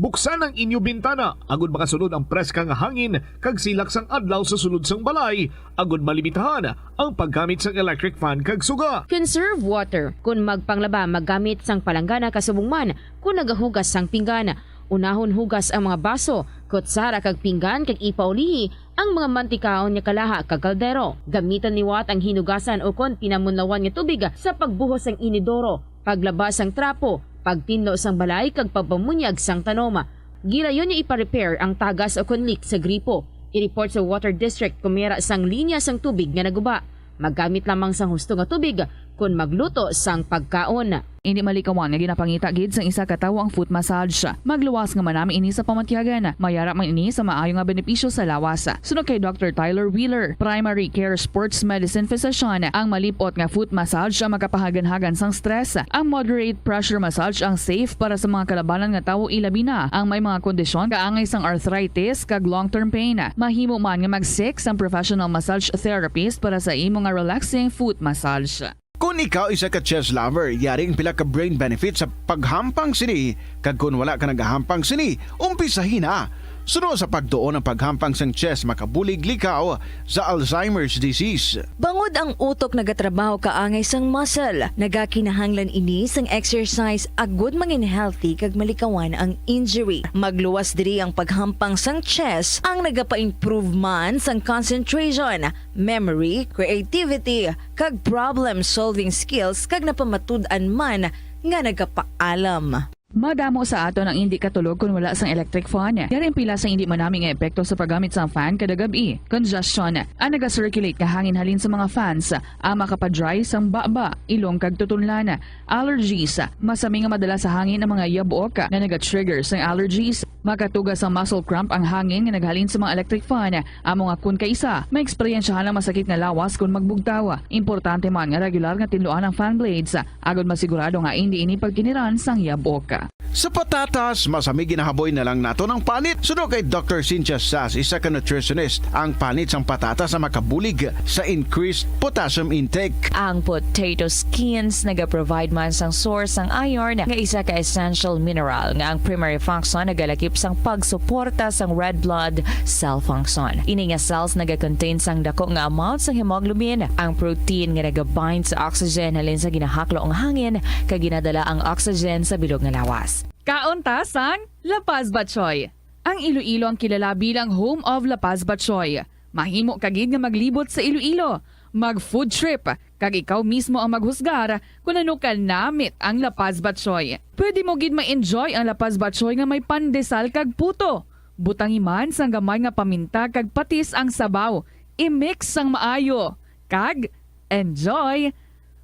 [SPEAKER 20] Buksan ang inyo bintana, agud makasulod ang preska nga hangin kag silak sang adlaw sa sulod sang balay, agud malimitahan ang paggamit sang electric fan kag suga.
[SPEAKER 15] Conserve water. Kung magpanglaba, maggamit sang palanggana kasubong man. Kung nagahugas sang pinggana, unahon hugas ang mga baso, kutsara kag pinggan kag ipaulihi ang mga mantikaon nga kalaha kag kaldero. Gamitan niwat ang hinugasan o kon pinamunlawan nga tubig sa pagbuhos sang inidoro, paglabas sang trapo, pagtinlo sang balay kag pagpamunyag sang tanoma. Gilayon niya ipa-repair ang tagas o kon leak sa gripo. I-report sa water district kung mayara sang linya sang tubig nga naguba. Maggamit lamang sang husto nga tubig kung magluto sang pagkaon.
[SPEAKER 21] Hindi malikawan nga ginapangita gid sang isa ka tawo ang foot massage. Magluwas nga manami ini sa pamatyagan. Mayara man ini sa maayo nga benepisyo sa lawas. Sunod kay Dr. Tyler Wheeler, primary care sports medicine physician, ang malipot nga foot massage ang makapahagan-hagan sang stress. Ang moderate pressure massage ang safe para sa mga kalabanan nga tawo ilabi na ang may mga kondisyon kaangay sang arthritis kag long-term pain. Mahimo man nga mag-seek sang professional massage therapist para sa imo nga relaxing foot massage.
[SPEAKER 11] Kung ikaw isa ka chess lover, yaring pila ka brain benefit sa paghampang sini. Kag kung wala ka nagahampang sini, umpisahin na. Sunod sa pagduon ng paghampang sang chess makabulig likaw sa Alzheimer's disease.
[SPEAKER 6] Bangod ang utok nagatrabaho kaangay sang muscle, nagakinahanglan ini sang exercise agud mangin healthy kag malikawan ang injury. Magluwas diri ang paghampang sang chess ang nagapa-improve man sang concentration, memory, creativity kag problem solving skills kag napamatud-an man nga nagapaalam.
[SPEAKER 21] Madamo sa ato ang hindi katulog kung wala sang electric fan. Yaring pila sa hindi manaming epekto sa paggamit sang fan kada gabi. Congestion, ang naga-circulate ka hangin halin sa mga fans, ang makapadry sang baba, ilong kag tutunlan. Allergies, masami nga madala sa hangin ang mga yabuok na naga-trigger sang allergies. Makatugas ang muscle cramp ang hangin nga naghalin sa mga electric fan. Amo nga kun kaisa, may eksperyensyahan ang masakit nga lawas kung magbugtawa. Importante man nga regular nga tinluan ang fan blades, agod masigurado nga hindi ini pagkiniran sang yabuok.
[SPEAKER 11] Sa patatas, masami ginahaboy na lang nato ng panit. Suno kay Dr. Cynthia Sass, isa ka nutritionist, ang panit sang patatas sa makabulig sa increased potassium intake.
[SPEAKER 6] Ang potato skins nagaprovide man sang source ng iron nga isa ka essential mineral nga ang primary function nagalakip sang pagsuporta sang red blood cell function. Ini nga cells nagakontain sang dako nga amount sang hemoglobin, ang protein nga nagabind sa oxygen halin sa ginahaklo ang hangin kag ginadala ang oxygen sa bilog nga lawas.
[SPEAKER 21] Kaunta sang La Paz Batchoy. Ang Iloilo ang kilala bilang home of La Paz Batchoy. Mahimo kagid nga maglibot sa Iloilo, mag-food trip, kag ikaw mismo ang maghusgar kung ano ka namit ang La Paz Batchoy. Pwede mo gid ma-enjoy ang La Paz Batchoy nga may pandesal kag puto. Butangi man sang gamay nga paminta kag patis ang sabaw. I-mix sang maayo. Kag enjoy.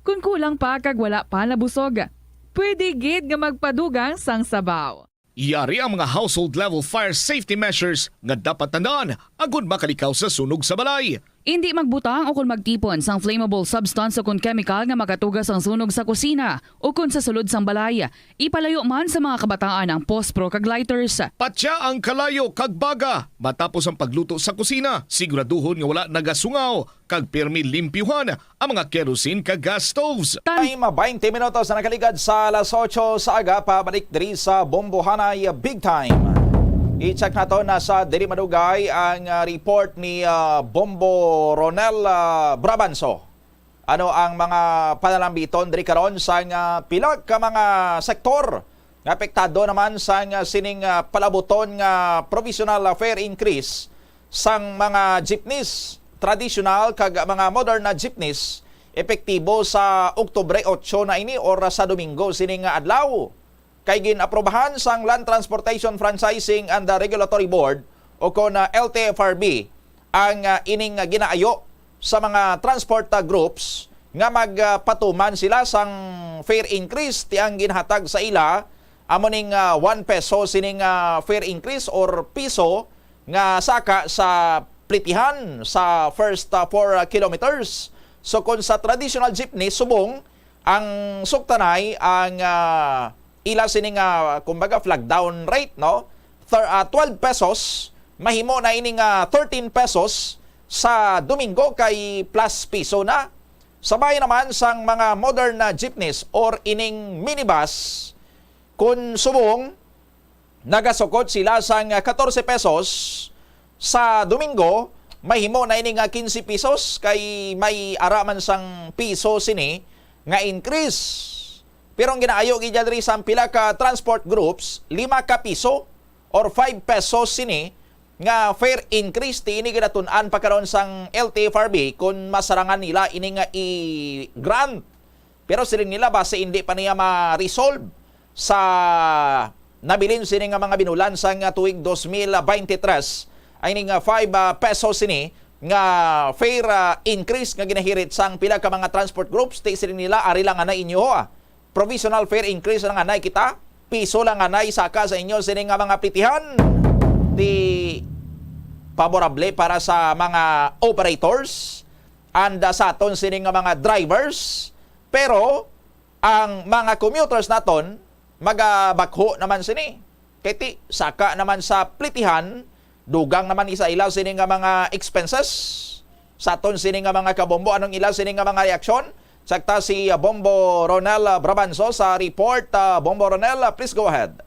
[SPEAKER 21] Kung kulang pa kag wala pa nabusog, pwede gid nga magpadugang sang sabaw.
[SPEAKER 20] Yari ang mga household level fire safety measures nga dapat tandaan agud makalikaw sa sunog sa balay.
[SPEAKER 21] Hindi magbutang o kung magtipon sang flammable substance o kung chemical nga makatugas ang sunog sa kusina o kung sa sulod sang balay. Ipalayo man sa mga kabataan ang pospro kag lighters.
[SPEAKER 20] Patya ang kalayo kag baga matapos ang pagluto sa kusina. Siguraduhon nga wala nagasungaw kag pirmi limpyuhan ang mga kerosene kag gas stoves.
[SPEAKER 12] Time 20 minutos na nakaligad sa alas 8 sa aga, pabalik diri sa Bombohanay Big Time. I-check nato na sa diri madugay ang report ni Bombo Ronel Brabanso. Ano ang mga panalambiton diri karon sa pilag ka mga sektor nga apektado naman sa sining palabuton nga provisional fare increase sang mga jeepneys traditional kag mga modern na jeepneys epektibo sa Oktubre 8 na ini or sa Domingo sining adlaw. Kay ginaprobahan sang Land Transportation Franchising and the Regulatory Board o kon LTFRB ang ining ginaayo sa mga transport groups nga magpatuman sila sang fare increase ti ang ginhatag sa ila amoning 1 peso sining fare increase or piso nga saka sa plitihan sa first 4 kilometers. So kung sa traditional jeepney subong ang suktanay ang ila sining kumbaga flag down rate no 12 pesos mahimo na ining 13 pesos sa Domingo kay plus piso na. Sabay naman sang mga modern na jeepneys or ining minibus kun subong nagasukot sila sang 14 pesos sa Domingo mahimo na ining 15 pesos kay may araman sang piso sini nga increase. Pero ang ginaayo gid diri sa pila ka transport groups 5 ka piso or 5 pesos sini nga fare increase ti ini ginatun-an pa karon sang LTFRB kung masarangan nila ini nga i-grant. Pero siling nila base hindi pa niya ma-resolve sa nabilin sini nga mga binulan sang tuig 2023 ay ini nga 5 pesos sini nga fare increase nga ginahirit sang pila ka mga transport groups ti siling nila ari lang na inyo provisional fare increase lang anay kita, piso lang anay saka sa inyo sining nga mga plitihan. Di favorable para sa mga operators and sa aton sining nga mga drivers. Pero ang mga commuters naton magabakho naman sini. Kiti saka naman sa plitihan, dugang naman isa ilaw sining nga mga expenses. Sa aton sining nga mga kabombo, anong ilaw sining nga mga reaksyon? Sakta si Bombo Ronel Brabanso sa report. Bombo Ronel, please go ahead.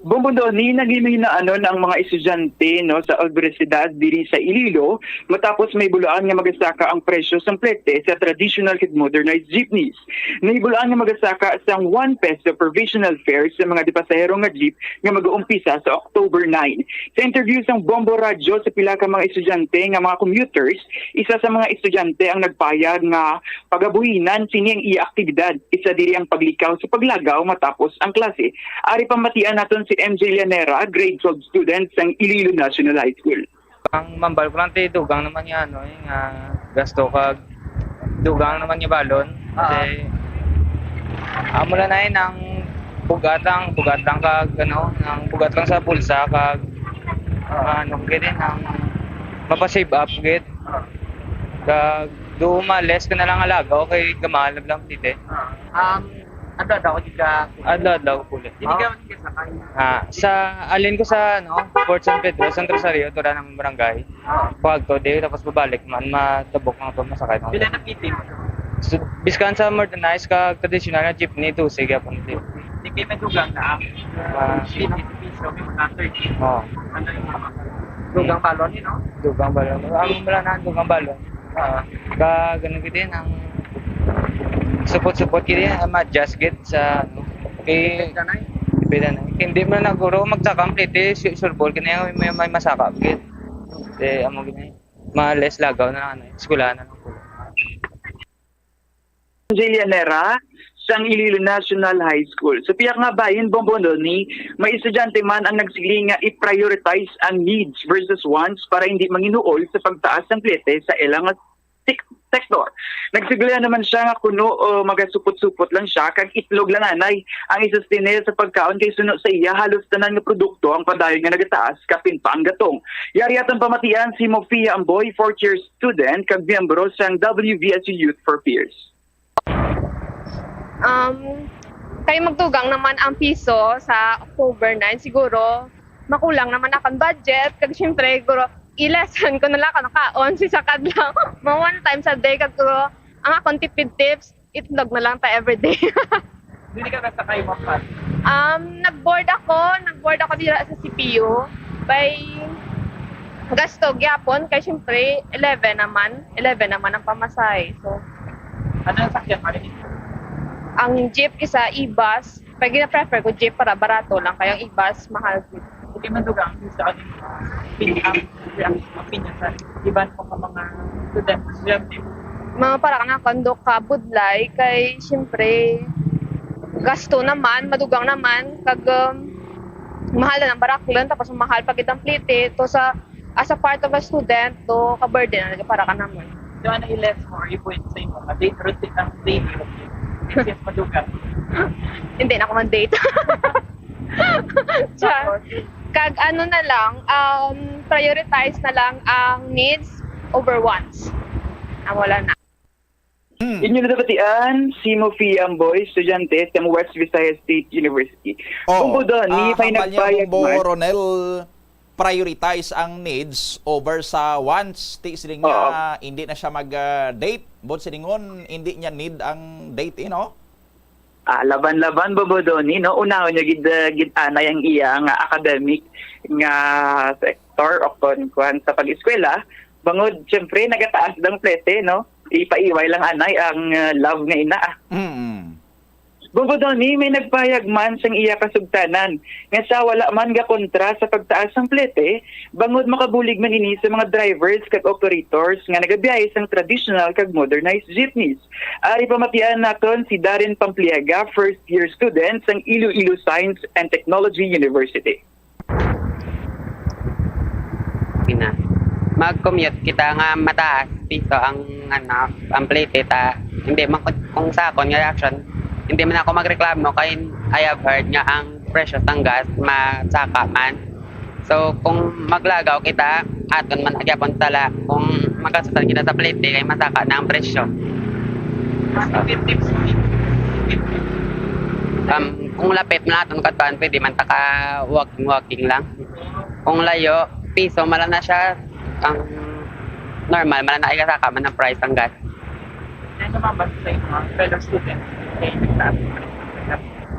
[SPEAKER 5] Bumbundo, ni naghimihinaano ng mga estudyante no, sa universidad diri sa Iloilo matapos may bulaan nga magasaka ang presyo sang plete sa traditional kid modernized jeepneys. May bulaan nga magasaka sang 1 peso provisional fare sa mga dipasahero nga jeep nga mag-uumpisa sa October 9. Sa interview sang Bombo Radio sa pila ka mga estudyante nga mga commuters, isa sa mga estudyante ang nagpayag nga pagabuhinan sini ang iya aktibidad. Isa diri ang paglikaw sa paglagaw matapos ang klase. Ari pamatian naton si MJ Llanera, grade 12 student sa Iloilo National High School.
[SPEAKER 7] Ang mambal ko lang dugang naman niya, no, yung gasto kag dugang naman niya balon. Kasi amo lang na yun ang bugatang kag ano, ang bugat lang sa bulsa kag ano gid ang mapa-save up gid. Kag do less ka na lang alaga, okay gamalab lang tite. Adlaw ko pulit. Sa alin ko sa Fort San Pedro, San Rosario, tura ng barangay. Pag to day tapos babalik man matabok ng to masakay. Pila na kitim. So, biskan sa modernized ka traditional na jeepney to sige pon di. Di kay madugang na. 50 piso may 30. Oh. Dugang balon ni no? Dugang balon. Ang wala na dugang balon. Ka ganun din ang support kini ma-adjust git sa kay depende na. Hindi man naguro magsa-complete surbol kini may masaka git. Amo gini. Ma-less lagaw na eskwelahan na.
[SPEAKER 5] Jelianera sang Iloilo National High School. Sa piyak nga bayan Bombondoni, may estudyante man ang nagsiling nga i-prioritize ang needs versus wants para hindi manginuol sa pagtaas ng plete sa ilang sektor. Nagsigla naman siya nga kuno o magasupot-supot lang siya kag itlog lang anay ang isustain sa pagkaon kay suno sa iya halos tanan nga produkto ang padayon nga nagataas kapin pa ang gatong. Yari atong pamatian si Mofia Amboy, 4th year student kag miyembro sang WVSU Youth for Peers.
[SPEAKER 4] Kay magtugang naman ang piso sa October 9 siguro makulang naman akong budget kag syempre siguro i-lesson ko na lang nakaon si sakad lang mga one time sa day kag ang akong tipid tips itlog na lang ta everyday.
[SPEAKER 7] Dili ka nasakay mo pa.
[SPEAKER 4] Nag-board ako dira sa CPU by gasto gyapon kay syempre 11 naman ang pamasahe. So
[SPEAKER 7] ano ang sakyan pa rin?
[SPEAKER 4] Ang jeep isa e-bus, pag gina-prefer ko jeep para barato lang, kaya ang e-bus mahal din.
[SPEAKER 7] Hindi man dugang sa ating opinion sa iban ko ka mga student.
[SPEAKER 4] Mga para ka na kondok ka budlay, kay siyempre gasto naman, madugang naman, kag mahal na ng baraklan, tapos mahal pag itang plite, to as a part of a student, to ka-burden na para ka naman.
[SPEAKER 7] So ano i-less more, i-point sa imo, date routine ang daily routine. Yes, madugang.
[SPEAKER 4] Hindi na ako man-date. Kag ano na lang, prioritize na lang ang needs over wants. Wala na.
[SPEAKER 5] Inyo nabatian si Mofia Amboy, estudyante sa West Visayas State University. Kung doon, may nagbayag man.
[SPEAKER 12] Ronel, prioritize ang needs over sa wants. Siling niya, hindi na siya mag-date. But silingon, hindi niya need ang date, no?
[SPEAKER 5] Laban-laban Bobodoni, no? Unahon niya gid-anay ang iya nga academic nga sector o kuan sa pag-eskwela. Bangod, syempre, nagataas ng plete, no? Ipaiway lang anay ang love nga ina. Bobodoni, may nagpayag man sang iya kasugtanan nga sa wala man ga kontra sa pagtaas ng plete, bangod makabulig man ini sa mga drivers kag operators nga nagabiyahe sang traditional kag modernized jeepneys. Ari pamatian naton si Darren Pampliega, first year student sang Iloilo Science and Technology University.
[SPEAKER 10] Mag-commute kita nga mataas piso ang plate ta hindi man kung sa akon nga reaction hindi man ako magreklamo kay I have heard nga ang presyo ng gas masaka man. So kung maglagaw kita aton man agyapon tala kung magkasutan kita sa plate kay masaka na ang presyo. Kung lapit na aton katuan pwede man taka walking lang. Kung layo piso mala na siya ang normal mala na ay kasaka man ang price ng gas.
[SPEAKER 7] Ano mabas sa mga fellow students kay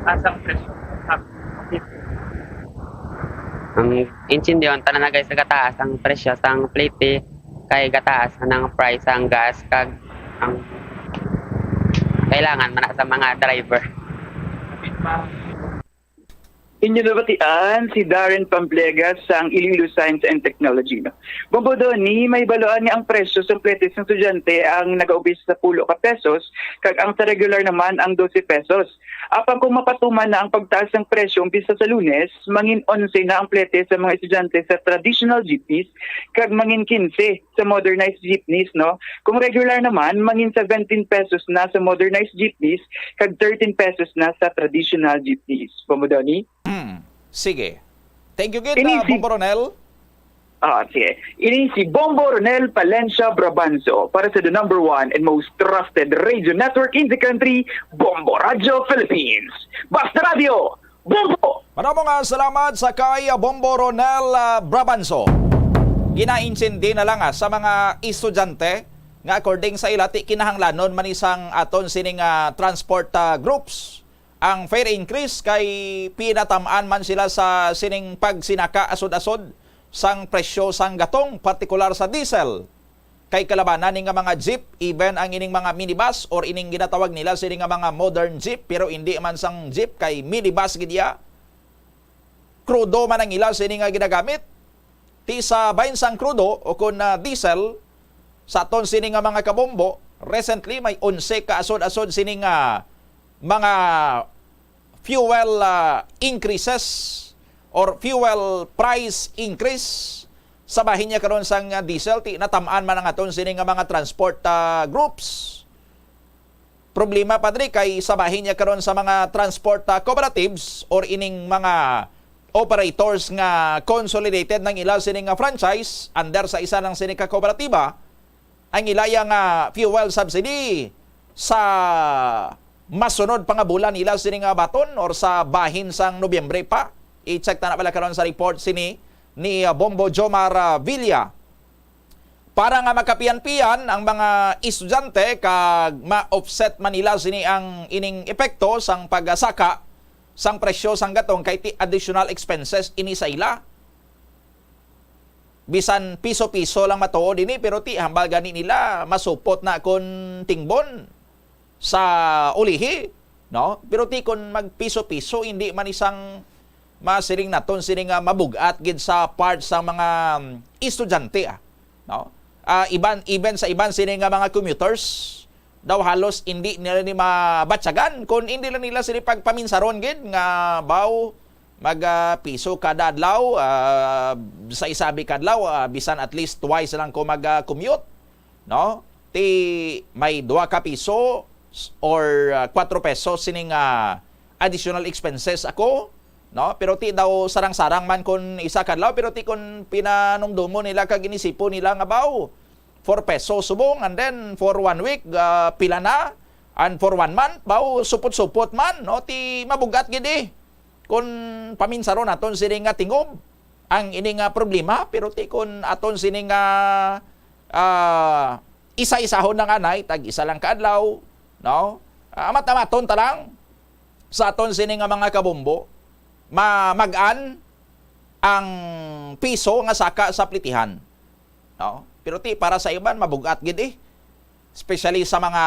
[SPEAKER 7] asang presyo
[SPEAKER 10] ang insindiyon tanan na guys gataas ang presyo sang plate kay gataas ng price ang gas kag ang kailangan man sa mga driver.
[SPEAKER 5] Inyo nabatian si Darren Pampliega sang Iloilo Science and Technology. Bombodoni, may baloan niya ang presyo sa pletes ng estudyante ang nag-aubis sa 10 pesos, kag ang sa regular naman ang 12 pesos. Apang kung mapatuman na ang pagtaas ng presyo umpisa sa Lunes, mangin 11 na ang plete sa mga estudyante sa traditional jeepneys, kag mangin 15 sa modernized jeepneys, no? Kung regular naman, mangin 17 pesos na sa modernized jeepneys, kag 13 pesos na sa traditional jeepneys. Bombodoni?
[SPEAKER 12] Sige. Thank you, Gid, Bombo Ronel.
[SPEAKER 5] Sige. Ini si Bombo Ronel Palencia Brabanzo para sa the number 1 and most trusted radio network in the country, Bombo Radio Philippines. Basta Radio, Bombo!
[SPEAKER 12] Maraming salamat sa kay Bombo Ronel Brabanzo. Ginaintindi na lang sa mga estudyante nga according sa ila ti kinahanglanon man isang aton sining transport groups ang fare increase kay pinatamaan man sila sa sining pagsinaka asod-asod sang presyo sang gatong, partikular sa diesel. Kay kalabanan ning mga jeep, even ang ining mga minibus or ining ginatawag nila sining mga modern jeep, pero hindi man sang jeep kay minibus gidya. Crudo man ang ila sining ginagamit. Ti sa bahin sang crudo o kun diesel sa aton sining mga kabombo, recently may 11 ka asod-asod sining mga fuel increases or fuel price increase sa bahin niya karon sang diesel. Ti natamaan man ang aton sining mga transport groups. Problema padri kay sa bahin niya karon sa mga transport cooperatives or ining mga operators nga consolidated ng ila sining franchise under sa isa ng sining kooperatiba, ang ilaya nga fuel subsidy sa masunod pa nga bulan nila sining baton or sa bahin sang Nobyembre pa. I-check na pala karon sa report ni Bombo Jomar Villa. Para nga makapian-pian ang mga estudyante kag ma-offset man nila sini ang ining epekto sang pagsaka sang presyo sang gatong kay ti additional expenses ini sa ila. Bisan piso-piso lang matuod ini pero ti hambal gani nila masupot na kon tingbon sa ulihi, no? Pero ti kon magpiso-piso hindi man isang masiring naton sining mabugat gid sa part sa mga estudyante no? Even sa iban sining mga commuters daw halos hindi nila ni mabatsagan kung hindi lang nila sila pagpaminsaron gid nga baw mag-piso kada adlaw sa isabi kadlaw bisan at least twice lang ko mag-commute, no? Ti may 2 ka piso or 4 pesos sining additional expenses ako, no? Pero ti daw sarang-sarang man kun isa kadlaw pero ti kun pinanumdumo nila kag inisipo nila nga baw 4 pesos subong and then for 1 week pila na and for 1 month baw supot-supot man, no? Ti mabugat gid kun paminsaron aton sining nga tingob ang ining problema pero ti kun aton sining isa-isahon ng anay tag isa lang kaadlaw, no? Amat-amaton ta lang sa aton sining mga kabombo magan ang piso nga saka sa plitihan, no? Pero ti para sa iban mabugat gid especially sa mga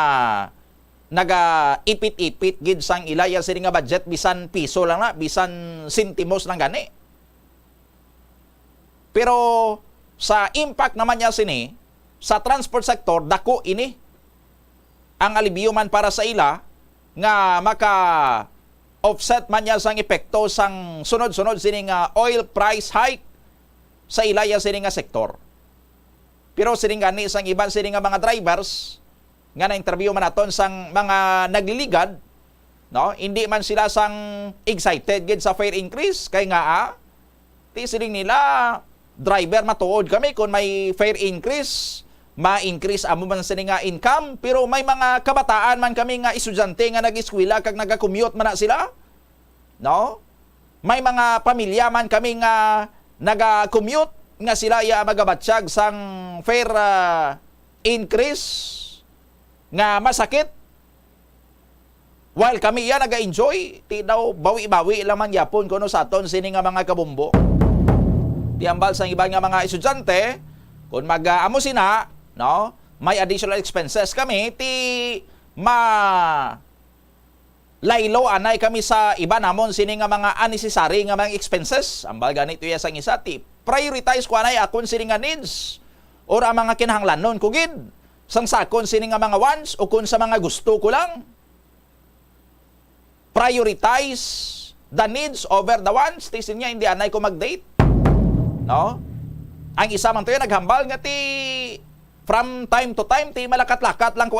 [SPEAKER 12] naga-ipit-ipit gid sang ilaya sining nga budget bisan piso lang na, bisan sentimos lang gani. Pero sa impact naman niya sini sa transport sector dako ini ang alibyo man para sa ila nga maka offset man niya sang epekto sang sunod-sunod sining oil price hike sa ilaya sining nga sektor. Pero sining gani sang iban sining mga drivers nga na-interview man naton sang mga nagliligad, no? Hindi man sila sang excited gid sa fare increase kay nga ti sining nila driver matuod kami kung may fare increase ma-increase amo man sining nga income, pero may mga kabataan man kami nga estudyante nga nag-eskwela kag naga-commute man na sila, no? May mga pamilya man kami nga naga-commute nga sila ya magabatsyag sang fare increase nga masakit while kami ya naga-enjoy ti daw bawi-bawi lamang yapon kuno sa aton sini nga mga kabombo. Ti ambal sang iban nga mga estudyante kun mag-amo sina, no, may additional expenses kami ti laylo anay kami sa iba namon sini nga mga unnecessary nga mga expenses. Ambal ganito ya sang isa ti prioritize ko anay akon sini nga needs or ang mga kinahanglanon ko gid sang sakon sini nga mga wants o kun sa mga gusto ko lang. Prioritize the needs over the wants. Ti sinya hindi anay ko mag-date, no? Ang isa man to naghambal nga ti from time to time ti malakat-lakat lang ko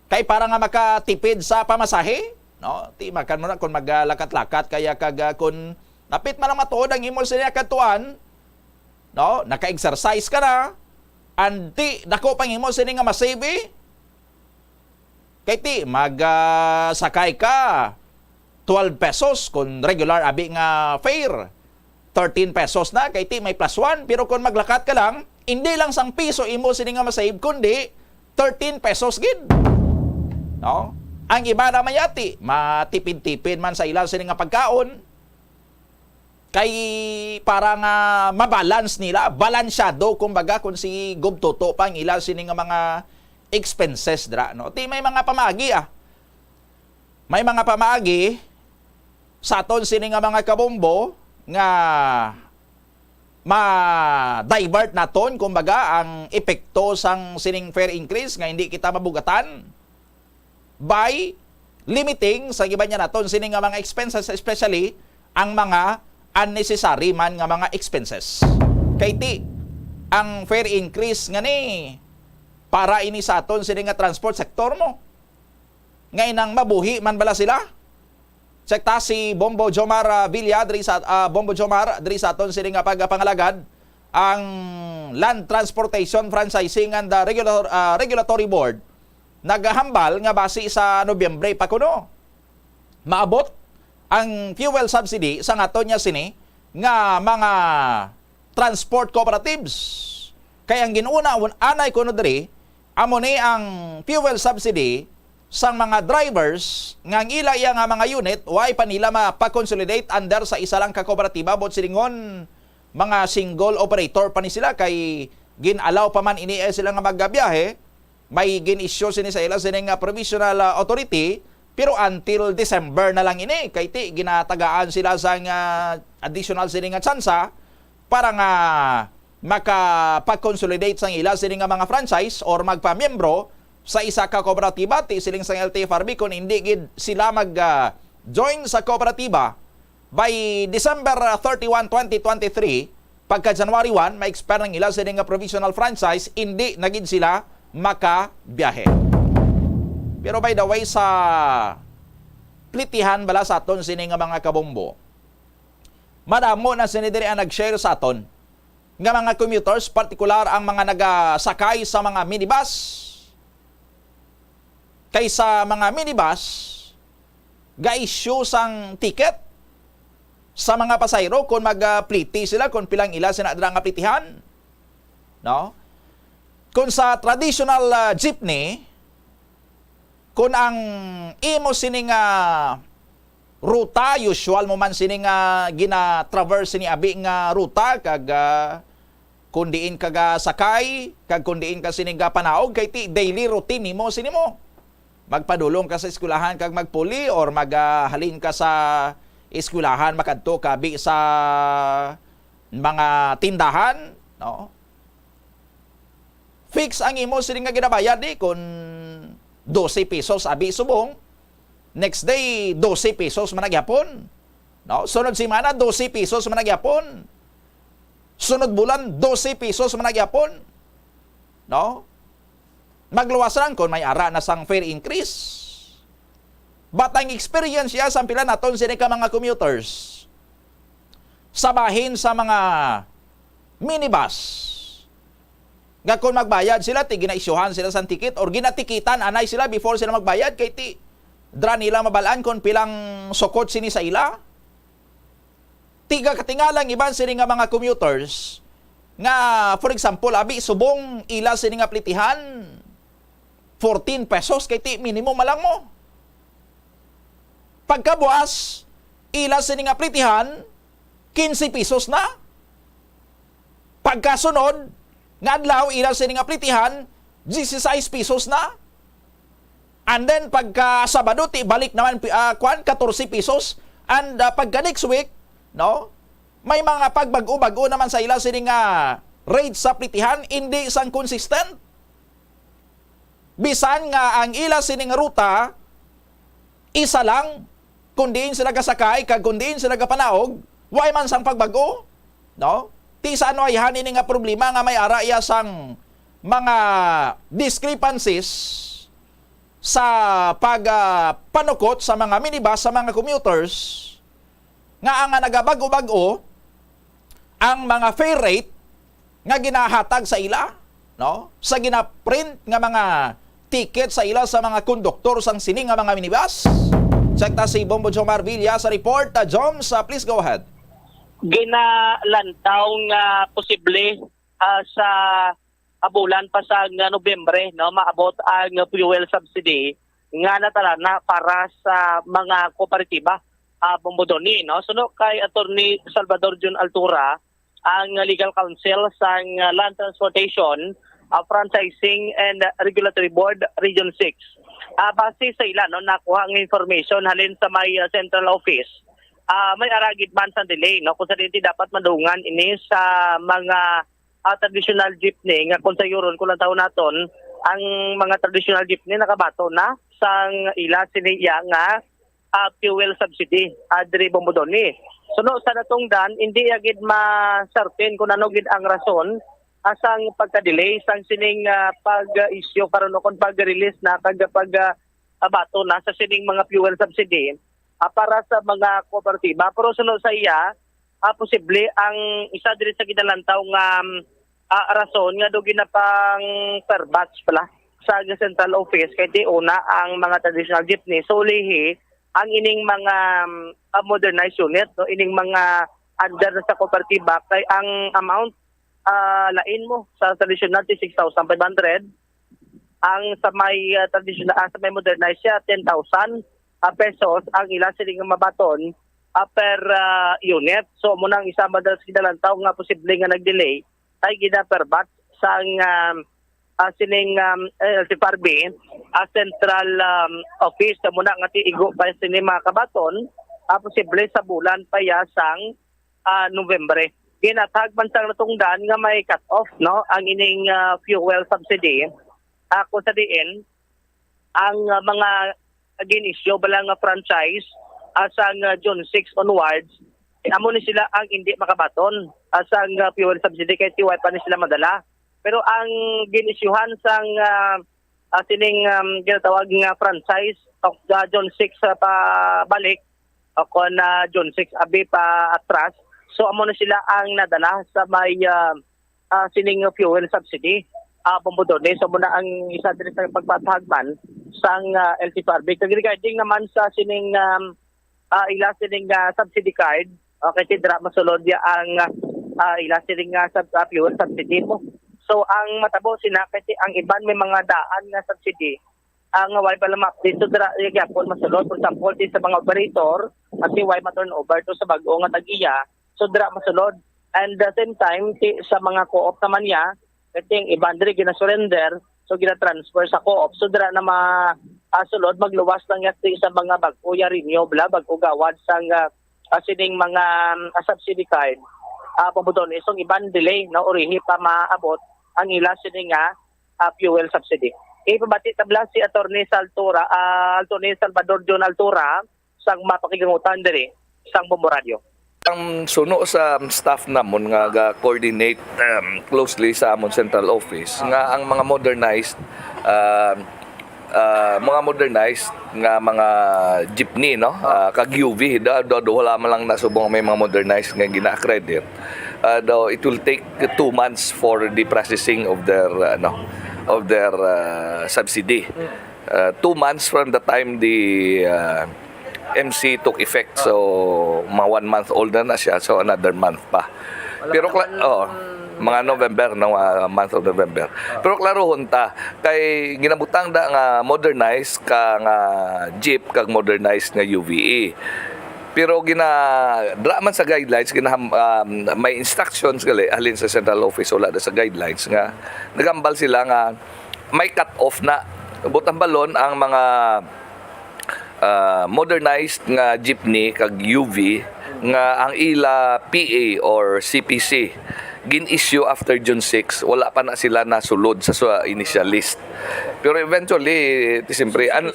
[SPEAKER 12] kay para nga makatipid sa pamasahe, no? Ti makan mo na kun maglakat-lakat kaya kag kun napit man lang matuod ang imol sila kadtuan no, naka-exercise ka na, anti dako pangimo sini nga masave. Kay ti sakay ka 12 pesos kung regular abi nga fare. 13 pesos na kay ti may plus 1, pero kung maglakat ka lang, hindi lang 1 piso imo sini nga masave kundi 13 pesos gid. No? Ang iba naman yati, matipid-tipid man sa ilang sini nga pagkaon. Kay para nga mabalance nila, balansyado kumbaga kung si gubtoto pang ilang sini nga mga expenses dra, no? Ti may mga pamagi May mga pamagi sa aton sini nga mga kabombo nga ma-divert naton kumbaga ang epekto sang sining fare increase nga hindi kita mabugatan by limiting sa iba niya naton sini nga mga expenses, especially ang mga unnecessary man nga mga expenses. Kay ti ang fare increase nga ni para ini sa aton sini nga transport sector mo. Ngay nang mabuhi man bala sila. Sekta si Bombo Jomar Villa diri sa Bombo Jomar diri sa aton sini nga pagpangalagad ang Land Transportation Franchising and Regulatory Board naghahambal nga base sa Nobyembre pa kuno maabot ang fuel subsidy sa ngaton niya sini nga mga transport cooperatives. Kaya ang ginuna anay kuno diri amo ni ang fuel subsidy sang mga drivers nga ila iya nga mga unit way pa nila mapa-consolidate under sa isa lang ka kooperatiba bot silingon mga single operator pa ni sila kay gin-allow pa man ini sila nga maggabiyahe, may gin-issue sini sa ila sini nga provisional authority, pero until December na lang ini kay ti ginatagaan sila sa nga additional sini nga tsansa para nga makapag-consolidate sang ila sini nga mga franchise or magpamiyembro sa isa ka kooperatiba ti siling sang LTFRB kung hindi gid sila mag-join sa kooperatiba by December 31, 2023 pagka January 1 ma-expire ng ila sining nga provisional franchise, hindi na gid sila makabiyahe. Pero by the way sa plitihan bala sa aton sining nga mga kabombo, madamo na sini diri ang nag-share sa aton nga mga commuters, partikular ang mga nagasakay sa mga minibus. Kaysa mga minibus, ga-issue sang ticket sa mga pasayro kung mag-pliti sila, kung pilang ila sinadra nga plitihan. No? Kung sa traditional jeepney, kung ang imo sining ruta, usual mo man sining gina-traverse ni abi nga ruta, kag kung diin ka sakay, kag kung diin ka sining panaog, kay ti daily routine nimo sinimo. Magpadulong ka sa eskwelahan kag magpuli or maghalin ka sa eskwelahan makadto kabi sa mga tindahan, no? Fix ang imo sining nga ginabayad kung 12 pesos abi subong, next day 12 pesos man nagyapon, no? Sunod semana 12 pesos man nagyapon, sunod bulan 12 pesos man nagyapon, no? Magluwas lang kung may ara na sang fare increase. But ang experience siya sa pila naton sini ka mga commuters sabahin sa mga minibus nga kung magbayad sila ti ginaisyuhan sila sa ticket or ginatikitan anay sila before sila magbayad kay ti dra nila mabalaan kung pilang sukot sini sa ila. Tiga katingalang iban sini nga mga commuters nga for example abi subong ila sini nga plitihan 14 pesos kay ti minimum malang mo. Pagkabuas, ila sining plitihan 15 pesos na. Pagkasunod, nga adlaw ila sining plitihan 16 pesos na. And then pagka Sabado ti balik naman 14 pesos, and pagka next week, no? May mga pagbago-bago naman sa ila sining rate sa plitihan, hindi sang consistent. Bisan nga ang ila sining ruta isa lang, kundiin sila kasakay kag kundiin sila kapanaog, way man sang pagbago, no? Ti sa ano ay hanin nga problema nga may ara iya sang mga discrepancies sa pagpanukot sa mga minibus sa mga commuters nga ang nagabago-bago ang mga fare rate nga ginahatag sa ila, no? Sa ginaprint nga mga ticket sa ila sa mga konduktor sang sining nga mga minibus. Check ta si Bombo Jomar Villa sa report. Joms, please go ahead.
[SPEAKER 8] Ginalantaw nga posible sa bulan pa sa Nobyembre, no, maabot ang fuel subsidy nga natala na para sa mga kooperatiba Bombodoni, no. Suno kay Attorney Salvador Jun Altura, ang legal counsel sa Land Transportation, Franchising and Regulatory Board Region 6. Base sa ila, no, nakuha ang information halin sa may central office. May aragid man sa delay, no, kung sa hindi dapat madungan ini sa mga traditional jeepney nga kung sa yuron kung lang taon naton ang mga traditional jeepney nakabato na sang ila siniya nga fuel subsidy adri Bombodoni. So no, sa natong dan hindi agid ma-certain kung ano gid ang rason asang pagka-delay sang sining pag-issue karon kon pag-release na pag-bato na sa sining mga fuel subsidy para sa mga kooperatiba. Pero sunod sa iya, posible ang isa diri sa kinalantaw nga rason nga do ginapang per batch pala sa central office kay di una ang mga traditional jeepney so lihi ang ining mga modernized unit, no, ining mga under sa kooperatiba kay ang amount lain mo sa traditional 6,500, ang sa may traditional sa may modernized siya 10,000 pesos ang ila siling mabaton per unit. So muna ang isa madalas kinalantaw nga posible nga nag-delay ay gina per batch sang sining LTFRB central office na muna nga tiigo pa sining mga kabaton posible sa bulan pa ya sang Nobyembre. Ginatag man sang natungdan nga may cut off, no, ang ining fuel subsidy kung sa diin ang mga ginisyo balang franchise sang June 6 onwards amo ni sila ang hindi makabaton sang fuel subsidy kay tiway pa ni sila madala. Pero ang ginisyuhan sang sining ginatawag nga franchise of June 6 pa balik o kon June 6 abi pa atras. So amo na sila ang nadala sa may sining fuel subsidy Bombodoni. So muna ang isa din sa pagpatahagman sang LTFRB. Regarding naman sa sining ila sining subsidy card, okay, tidra masulod ya ang ila sining fuel subsidy mo. So ang matabo sina kasi ang iban may mga daan nga subsidy ang way pala map-update so dira gyapon masulod. For example sa mga operator at way ma-turn over to sa bag-o nga tag-iya. So dira masulod. And the same time sa mga co-op naman niya, kasi yung iban diri gina-surrender, so gina-transfer sa co-op. So dira na sulod magluwas lang yati sa mga bag-o ya renewable, bag-o gawad sang sining mga subsidy card. Pabudon isong iban delay na orihi pa maabot ang ila sining fuel subsidy. Ipabati tabla si Attorney Salvador Jun Altura sang mapakigangutan diri sang Bombo Radio.
[SPEAKER 17] Ang suno sa staff namon nga coordinate closely sa amon central office nga ang mga modernized nga mga jeepney, no, kag UV do wala man lang nasubong may mga modernized nga gina-accredit. Though it will take 2 months for the processing of their subsidy. 2 months from the time the MC took effect, so mga 1 month old na siya, so another month pa. Pero mga November, no, month of November. Pero klaro hunta kay ginabutang da nga modernized ka nga jeep kag modernized nga UVE. Pero dra man sa guidelines may instructions gali halin sa central office wala sa guidelines nga nagambal sila nga may cut off na butang balon ang mga modernized nga jeepney kag UV nga ang ila PA or CPC gin-issue after June 6, wala pa na sila nasulod sa initial list. Pero eventually, siyempre, ang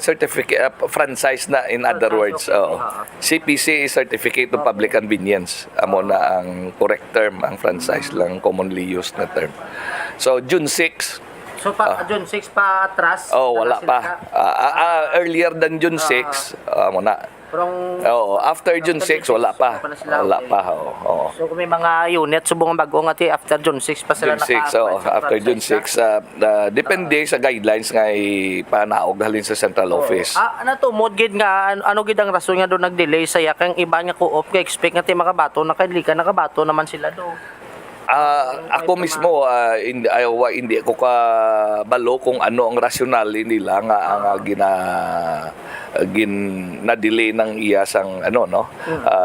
[SPEAKER 17] certificate, franchise na in other words. CPC is Certificate of Public Convenience. Amo na ang correct term, ang franchise lang commonly used na term. So, June 6,
[SPEAKER 23] so, June 6 pa atras?
[SPEAKER 17] wala pa. Earlier than June 6, amo na. Oo, after June 6 wala pa. Wala pa, oo.
[SPEAKER 8] So kung may mga unit subong bago nga after June 6 pa sila
[SPEAKER 17] June 6, after June 6, depende sa guidelines nga ipanaog halin sa central office.
[SPEAKER 8] Natumod gid nga ano gid ang rason nga do nag-delay saya kang iba nga co-op kay expect nga ti makabato nakabato naman sila do.
[SPEAKER 17] Ako mismo hindi ako kabalo kung ano ang rasyonal nila nga ang na-delay ng iya sang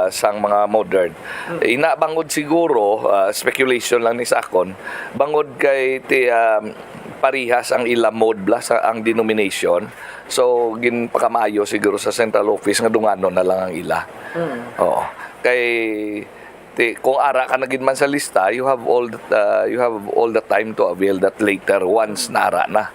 [SPEAKER 17] sang mga modern. Inabangod siguro speculation lang ni sa akon bangod kay parihas ang ila mode plus ang denomination. So ginpakamayo siguro sa central office nga dungano na lang ang ila. Oo. Kay kung ara ka na gid man sa lista, you have all the time to avail that later once naara na.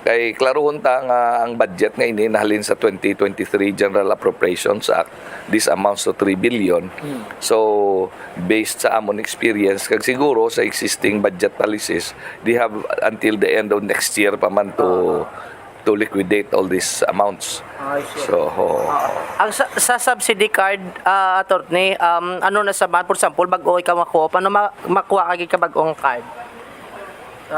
[SPEAKER 17] Kay klarohon ta nga ang budget nga ini nahalin sa 2023 General Appropriations Act, this amounts to 3 billion. So based sa amon experience kag siguro sa existing budget policies, they have until the end of next year pa man to liquidate all these amounts. So,
[SPEAKER 8] ang sa subsidy card attorney, ano na sa for example bago ikaw makuha, paano makuha ka bagong card?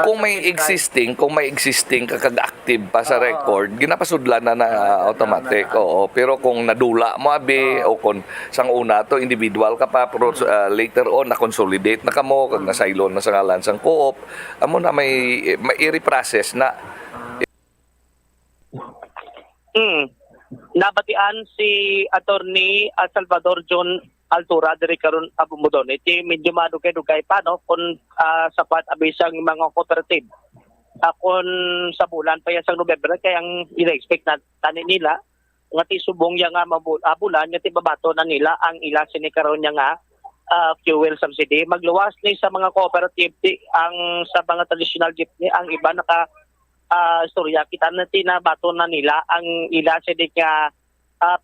[SPEAKER 17] Kung may existing kakag-active pa sa record, ginapasudlan na automatic. Oo. Pero kung nadula mo o kung sang una to individual ka pa pero later on na consolidate na kamo kag nasaylo na sa ngalan sang co-op, amo na may i-reprocess na.
[SPEAKER 8] Nabatian si Attorney Salvador John Altura diri karon abumudon iti medyo madugay-dugay pa no kun sapat abisang mga cooperative akon sa bulan pa yan sa November kay ang ina-expect na tani nila nga ti subong ya nga bulan nga ti babato na nila ang ila sini karon nga fuel subsidy magluwas ni sa mga cooperative ang sa mga traditional jeepney ang iba naka storya kita na tinabato na nila ang ila sini nga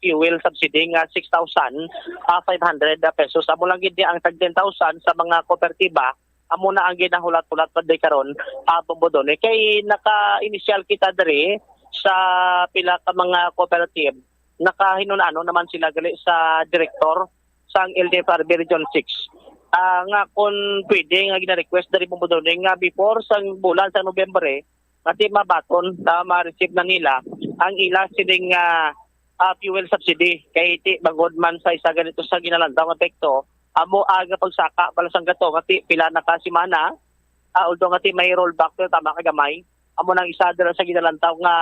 [SPEAKER 8] fuel subsidy nga 6,500 pesos. Amo lang gid ang tag 10,000 sa mga kooperatiba. Amo na ang ginahulat-hulat pa di karon abodon kay naka-initial kita diri sa pila ka mga cooperative. Nakahinunano naman sila gali sa direktor sang LTFRB Region 6. Nga kung pwede nga gina-request dari bumudon nga before sang bulan sa Nobyembre kasi mabaton na ma-receive na nila ang ila sining fuel subsidy kay iti bangod man sa isa ganito sa ginalantaw nga epekto amo aga pagsaka balasang gato ngati pila na ka semana although ngati may rollback pero tama kagamay amo nang isa dira sa ginalantaw nga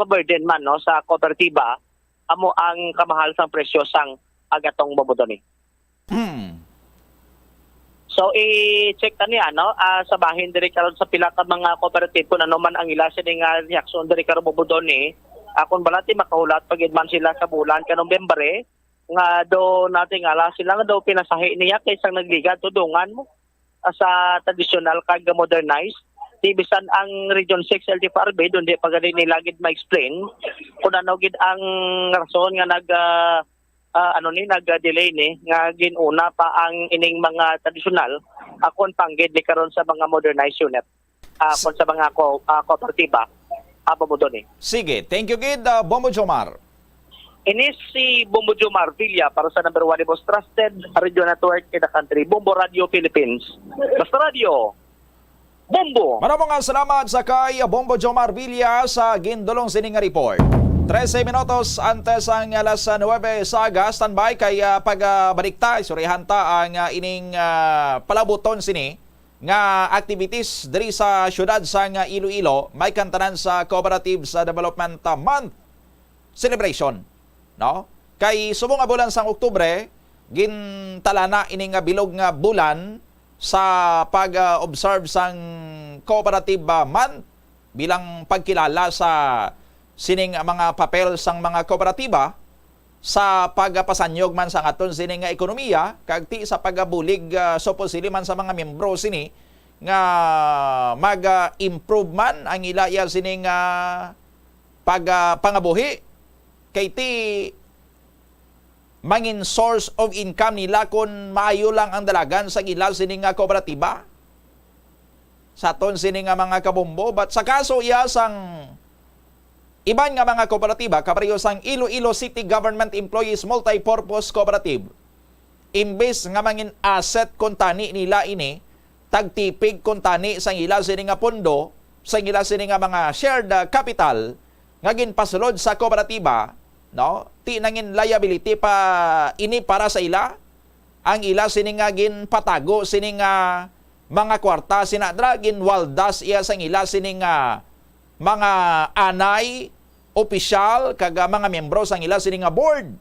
[SPEAKER 8] burden man no sa kooperatiba amo ang kamahal sang presyo sang agatong babudon ni. So i-check ta niya sa bahin diri karon sa pila ka mga cooperative kun ano man ang ila sini nga reaksyon diri karon bubudon ni akon balati makahulat pagid man sila sa bulan ka Nobyembre nga do natingala sila nga daw pinasahi niya kaysa nagliga tudungan mo sa traditional kag modernized bisan ang Region 6 LTFRB doon di pa gali nila gid ma-explain kung ano gid ang rason nga nag-delay ni nga ginuna pa ang ining mga tradisyonal akon panggid ni karon sa mga modernized unit kon sa mga kooperatiba abomudon ni.
[SPEAKER 12] Sige, thank you gid Bombo Jomar.
[SPEAKER 8] Inis si Bombo Jomar Villa para sa number 1 most trusted radio network in the country, Bombo Radio Philippines. Basta Radio Bombo.
[SPEAKER 12] Maraming salamat sa kay Bombo Jomar Villa sa gindulong sining report. 13 minutos antes ang alas 9 sa aga, standby kay pagbalik surihan ta ang ining palabuton sini nga activities diri sa syudad sa Iloilo, may kantanan sa Cooperative sa Development Month celebration, no? Kay subong nga bulan sang Oktubre, gintala na ining bilog nga bulan sa pag-observe sang Cooperative Month bilang pagkilala sa sining mga papel sang mga kooperatiba sa pagpasanyog man sa aton sining nga ekonomiya kag ti sa pagabulig supposedly man sa mga miyembro sini nga mag-improve man ang ilaya sining pangabuhi kay ti mangin source of income nila kung maayo lang ang dalagan sa ilal sining nga kooperatiba sa aton sining nga mga kabombo but sa kaso iya sang Iban nga mga kooperatiba, kapareho sang Iloilo City Government Employees Multipurpose Cooperative, imbes nga mangin asset kontani nila ini, tagtipig kontani sang ila sini nga pondo, sang ila sini nga mga shared capital, nga ginpasulod sa kooperatiba, no? Ti nangin liability pa ini para sa ila, ang ila sini nga ginpatago sini nga mga kwarta sinadra ginwaldas iya sang ila sini nga mga anay, opisyal, kag mga miyembro sang ila sini nga board.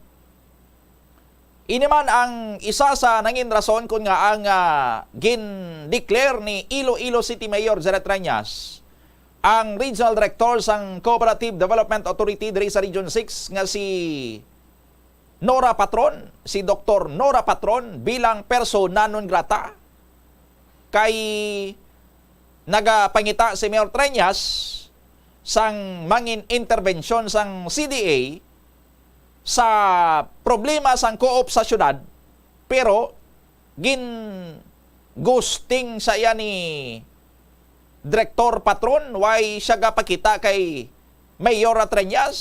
[SPEAKER 12] Ini man ang isa sa nangin rason kung nga ang gin-declare ni Iloilo City Mayor Jared Reñas, ang Regional Director sang Cooperative Development Authority diri sa Region 6 nga si Nora Patron, si Dr. Nora Patron bilang persona non grata kay nagapangita si Mayor Reñas sang mangin intervention sang CDA sa problema sang co-op sa syudad, pero ghosting sa iya ni Director Patron, why siya gapakita kay Mayor Reñas.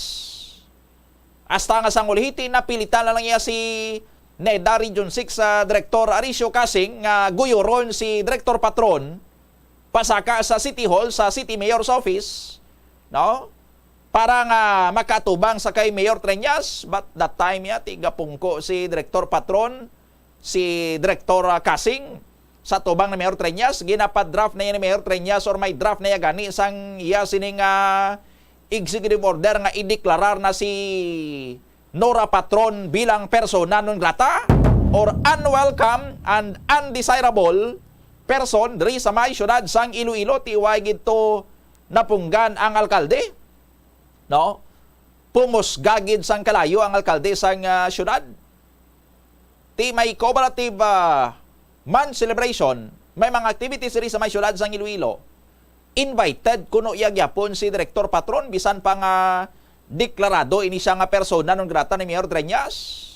[SPEAKER 12] Hasta nga sang ulihiti, napilitan na lang niya si NEDA Region 6 sa Director Aricio Casing nga guyuron si Director Patron pasaka sa City Hall, sa City Mayor's Office, no? Para nga makatubang sa kay Mayor Reñas, but that time tiga pungko si Director Patron, si Director Casing, sa tubang ni Mayor Reñas, ginapad-draft na yan ni Mayor Reñas or may draft na yan gani sang iya sining executive order nga ideklarar na si Nora Patron bilang persona non grata or unwelcome and undesirable person diri sa may syudad sang Iloilo. Tiway gito napunggan ang alkalde, no? Pumusgagid sang kalayo ang alkalde sang syudad. Ti may cooperative month celebration, may mga activities diri sa may syudad sang Iloilo. Invited kuno yagyapon si Director Patron bisan pa nga deklarado ini siya nga persona non grata ni Mayor Reñas.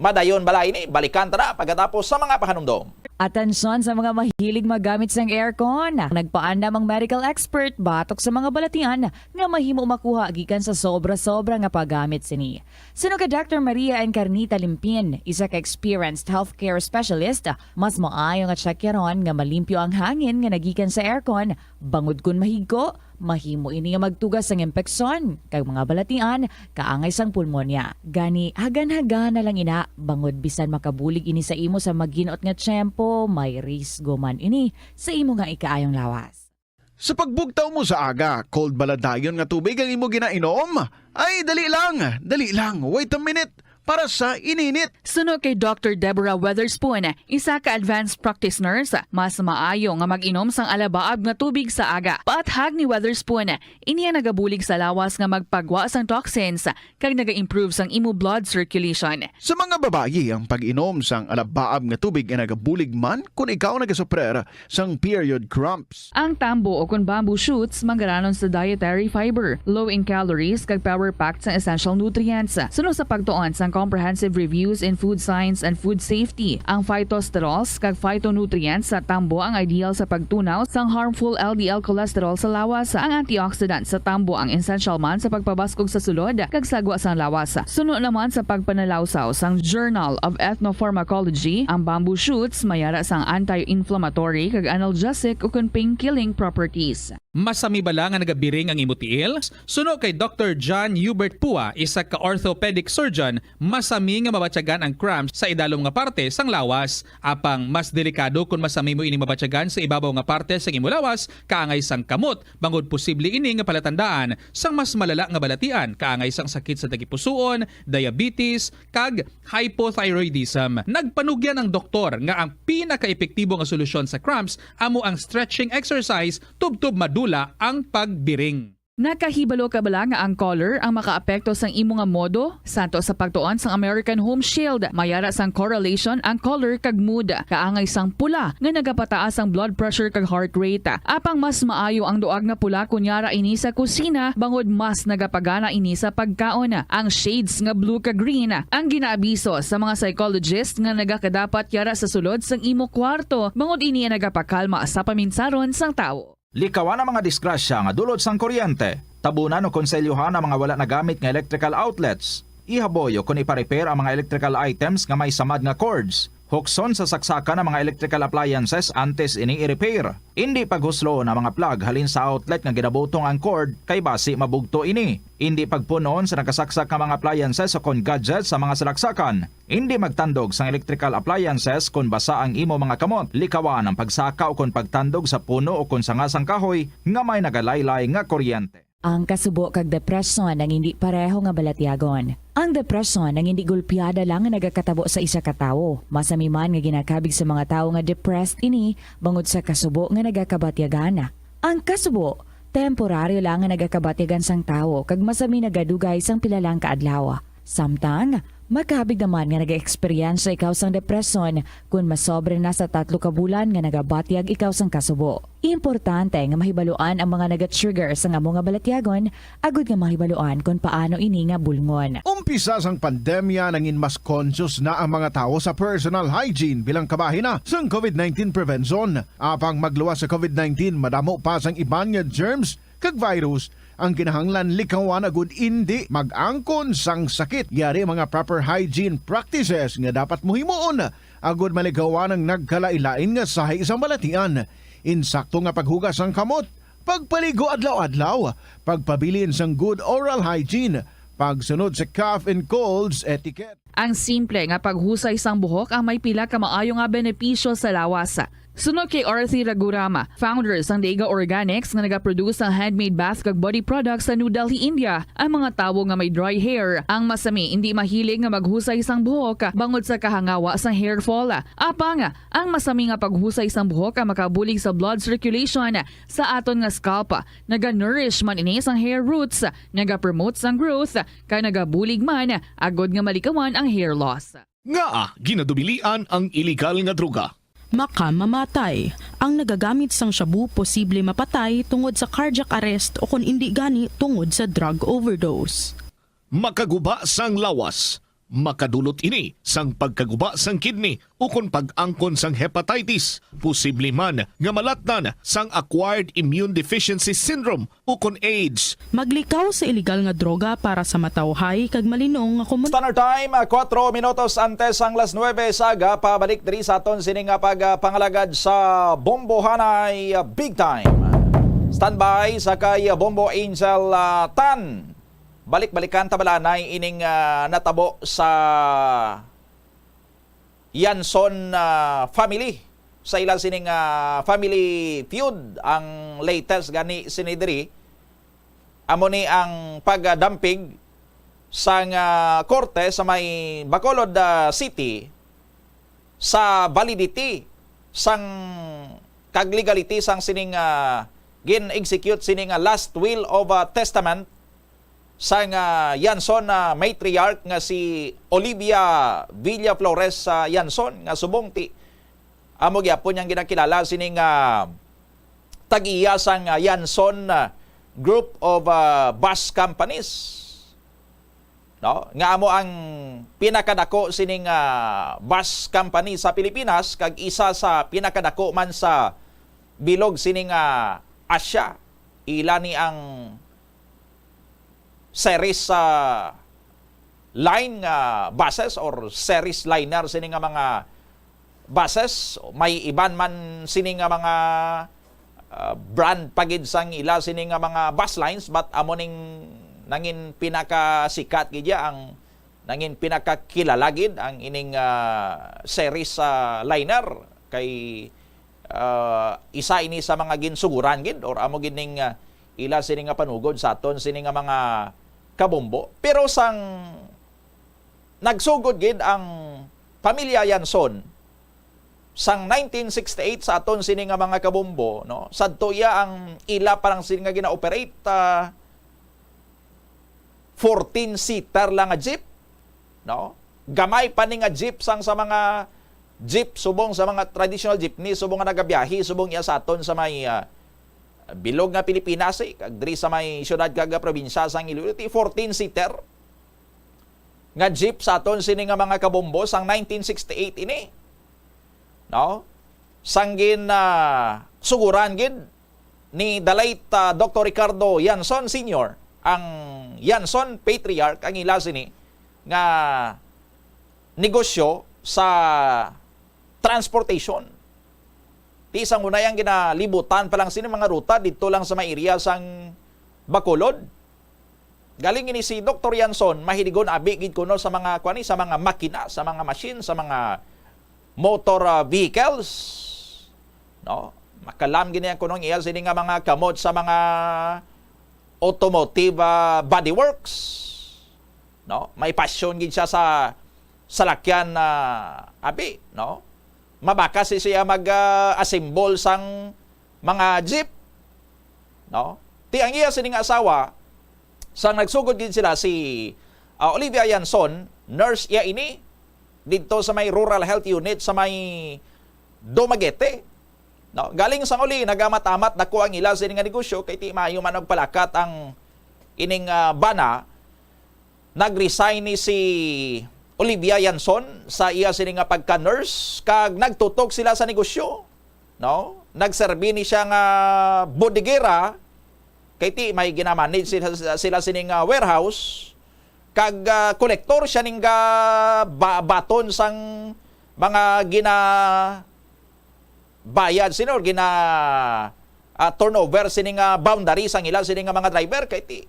[SPEAKER 12] Madayon balay ni balikan tara pagkatapos sa mga pahanumdom.
[SPEAKER 6] Atensyon sa mga mahilig magamit ng aircon. Nagpaanda mang medical expert batok sa mga balatian nga mahimo makuha gikan sa sobra-sobra nga paggamit sini. Suno ka Dr. Maria Encarnita Limpin, isa ka experienced healthcare specialist, mas maayo nga tsakyaron nga malimpyo ang hangin nga nagikan sa aircon bangod kun mahigko. Mahimo ini nga magtugas sang impeksyon kag mga balatian kaangay sang pulmonya. Gani hagan-hagan na lang ina bangod bisan makabulig ini sa imo sa maginot nga tiyempo, may risgo man ini sa imo nga ikaayong lawas.
[SPEAKER 11] Sa pagbugtaw mo sa aga, cold baladayon nga tubig ang imo ginainom? Ay, dali lang, wait a minute. Para sa ininit.
[SPEAKER 21] Suno kay Dr. Deborah Weatherspoon, isa ka advanced practice nurse, mas maayo nga mag-inom sang alabaab nga tubig sa aga. Paathag ni Weatherspoon, iniya nagabulig sa lawas nga magpagwa sang toxins kag naga-improve sang imo blood circulation.
[SPEAKER 11] Sa mga babayi, ang pag-inom sang alabaab nga tubig ay nagabulig man kung ikaw nagasuprer sang period cramps.
[SPEAKER 21] Ang tambo o kung bamboo shoots manggaranon sa dietary fiber, low in calories kag power-packed sa essential nutrients. Suno sa pagtuon sang comprehensive reviews in food science and food safety. Ang phytosterols kag phytonutrients sa tambo ang ideal sa pagtunaw sang harmful LDL cholesterol sa lawas. Ang antioxidant sa tambo ang essential man sa pagpabaskog sa sulod kag sagwa sang lawas. Suno naman sa pagpanalawsaw sang Journal of Ethnopharmacology, ang bamboo shoots mayara sang anti-inflammatory kag analgesic o pain-killing properties.
[SPEAKER 3] Masami bala nga nagabiring ang imutiil? Suno kay Dr. John Hubert Pua, isa ka orthopedic surgeon, masami nga mabatyagan ang cramps sa idalom nga parte sang lawas. Apang mas delikado kung masami mo ini mabatyagan sa ibabaw nga parte sang imo lawas, kaangay sang kamot, bangod posible ini nga palatandaan sang mas malala nga balatian, kaangay sang sakit sa tagipusoon, diabetes, kag hypothyroidism. Nagpanugyan ang doktor nga ang pinaka-epektibo nga solusyon sa cramps amo ang stretching exercise tubtub madula ang pagbiring.
[SPEAKER 21] Nakahibalo ka bala nga ang color ang makaapekto sang imo nga modo? Santo sa pagtuon sang American Home Shield, mayara sang correlation ang color kag mood. Kaangay sang pula nga nagapataas ang blood pressure kag heart rate. Apang mas maayo ang duag nga pula kunyara ini sa kusina, bangod mas nagapagana ini sa pagkaon. Ang shades nga blue kag green ang ginaabiso sa mga psychologist nga nagakadapat yara sa sulod sang imo kwarto, bangod ini nagapakalma sa paminsaron sang tao.
[SPEAKER 12] Likawan ang mga disgrasya nga dulot sang kuryente, Tabunan o konselyuhan ang mga wala nagamit nga electrical outlets. Ihaboyo kung ipa-repair ang mga electrical items nga may samad nga cords. Hukson sa saksakan ng mga electrical appliances antes ini i-repair. Hindi paghuslo na mga plug halin sa outlet nga ginabutong ang cord kay basi mabugto ini. Hindi pagpunon sa nakasaksak nga mga appliances o kon gadgets sa mga salaksakan. Hindi magtandog sa electrical appliances kung basa ang imo mga kamot. Likawan ang pagsaka o kon pagtandog sa puno o kon sangasang kahoy nga may nagalaylay nga kuryente.
[SPEAKER 6] Ang kasubo kag depresyon ang hindi pareho nga balatyagon. Ang depresyon ang hindi gulpiyada lang nga nagakatabo sa isa ka tawo. Masami man nga ginakabig sa mga tawo nga depressed ini bangod sa kasubo nga nagakabatyagan. Ang kasubo temporaryo lang nga nagakabatyagan sang tawo kag masami nagadugay sang pilalang kaadlaw. Samtang magkabig naman nga nag-experience ikaw sang depresyon kung masobre na sa 3 ka bulan nga nagabatyag ikaw sang kasubo. Importante nga mahibaluan ang mga naga-trigger sa amo nga balatyagon agud nga mahibaluan kung paano ini nga bulngon.
[SPEAKER 11] Umpisa sang pandemya nangin mas conscious na ang mga tao sa personal hygiene bilang kabahina sang COVID-19 prevention. Apang magluwas sa COVID-19 madamo pa sang iban nga germs kag virus ang kinahanglan likawan agud hindi mag-angkon sang sakit. Yari mga proper hygiene practices nga dapat muhimuon agud maligawan ang nagkalailain nga sahay isang balatian. Insakto nga paghugas sang kamot, pagpaligo adlaw-adlaw, pagpabilin sang good oral hygiene, pagsunod sa cough and colds etiquette.
[SPEAKER 21] Ang simple nga paghusay sang buhok ang may pila ka maayo nga benepisyo sa lawas. Sunod kay Arthi Ragurama, founder sang Dega Organics nga nagaproduce ng handmade bath kag body products sa New Delhi, India. Ang mga tawo nga may dry hair, ang masami hindi mahilig nga maghusay sang buhok bangod sa kahangawa sang hair fall. Apang, ang masami nga paghusay sang buhok ang makabulig sa blood circulation sa aton nga scalp. Naga-nourish man ini sang hair roots, naga-promote sang growth, kay nagabulig man agod nga malikawan ang hair loss.
[SPEAKER 20] Nga ginadubilian ang illegal nga droga.
[SPEAKER 14] Makamamatay. Ang nagagamit sang shabu posible mapatay tungod sa cardiac arrest o kung hindi gani tungod sa drug overdose.
[SPEAKER 20] Makaguba sang lawas. Makadulot ini sang pagkaguba sang kidney o kung pag-angkon sang hepatitis. Posible man nga malatnan sang acquired immune deficiency syndrome o kung AIDS.
[SPEAKER 14] Maglikaw sa illegal nga droga para sa matawhay kag malinong nga
[SPEAKER 12] Standard time, 4 minutos antes ang las 9 saga. Pabalik diri sa aton sining nga pagpangalagad sa Bombohanay Big Time. Standby sa kay Bombo Angel Tan. Balik-balikan tabalanay ining natabo sa Yanson family. Sa ilang sining family feud ang latest gani sinidiri. Amo ni ang pagdampig sa korte sa may Bacolod City sa validity sang kag legality sang sining gin-execute sining last will of testament sang Yanson matriarch nga si Olivia Villaflores Yanson nga subong ti amo gyapon yang ginakilala sining tag-iya sang Yanson group of bus companies, no, nga amo ang pinakadako sining bus company sa Pilipinas kag isa sa pinakadako man sa bilog sining Asia. Ila ni ang series line buses or series liner sining mga buses. May iban man sining mga brand pagid sang ila sining mga bus lines, but amo ning nangin pinakasikat gidya ang nangin pinakakilala gid ang ining series liner kay isa ini sa mga ginsuguran gid or amo gid ning ila sining panugod sa aton sining mga kabombo. Pero sang nagsugod gid ang pamilya Yanson sang 1968 sa aton sini nga mga kabombo, no, sadto iya ang ila parang sini nga gina-operate 14-seater lang nga jeep, no, gamay pa ni nga jeep sang sa mga jeep subong sa mga traditional jeepney subong nga nagabiyahe subong iya sa aton sa may bilog nga Pilipinas kag diri sa may syudad kag probinsya sang Iloilo, 14-seater nga jeep sa aton sini nga mga kabombo sang 1968 ini. No? Sanggin suguran gid ni Dalait Dr. Ricardo Yanson Sr., ang Yanson Patriarch, ang ila sini nga negosyo sa transportation. Ti isang unayang ginalibutan pa lang sini mga ruta dito lang sa may area sang Bacolod. Galing ini si Dr. Yanson, mahiligon abi gid kuno sa mga kwani, sa mga makina, sa mga machine, sa mga motor vehicles. No? Makalam gini ang kunong iya sini nga mga kamot sa mga automotive bodyworks. No? May passion gid siya sa salakyan na abi, no? Mabakas siya mag-assemble sang mga jeep. No? Ti ang iya sining asawa, sang nagsugod gid sila si Olivia Yanson, nurse iya ini dito sa may rural health unit sa may Dumaguete. No, galing sang uli nagamat-amat dako ang ila sining nga negosyo kay ti maayo man og palakat ang ining bana. Nag-resign ni si Olivia Yanson sa iya sining nga pagka-nurse kag nagtutok sila sa negosyo. No? Nagserbi ni siya nga bodeguera kay ti may ginamanage sila sining warehouse kag kolektor siya ning baton sang mga bayad sino turnover sining boundary sang ila sining mga driver kay ti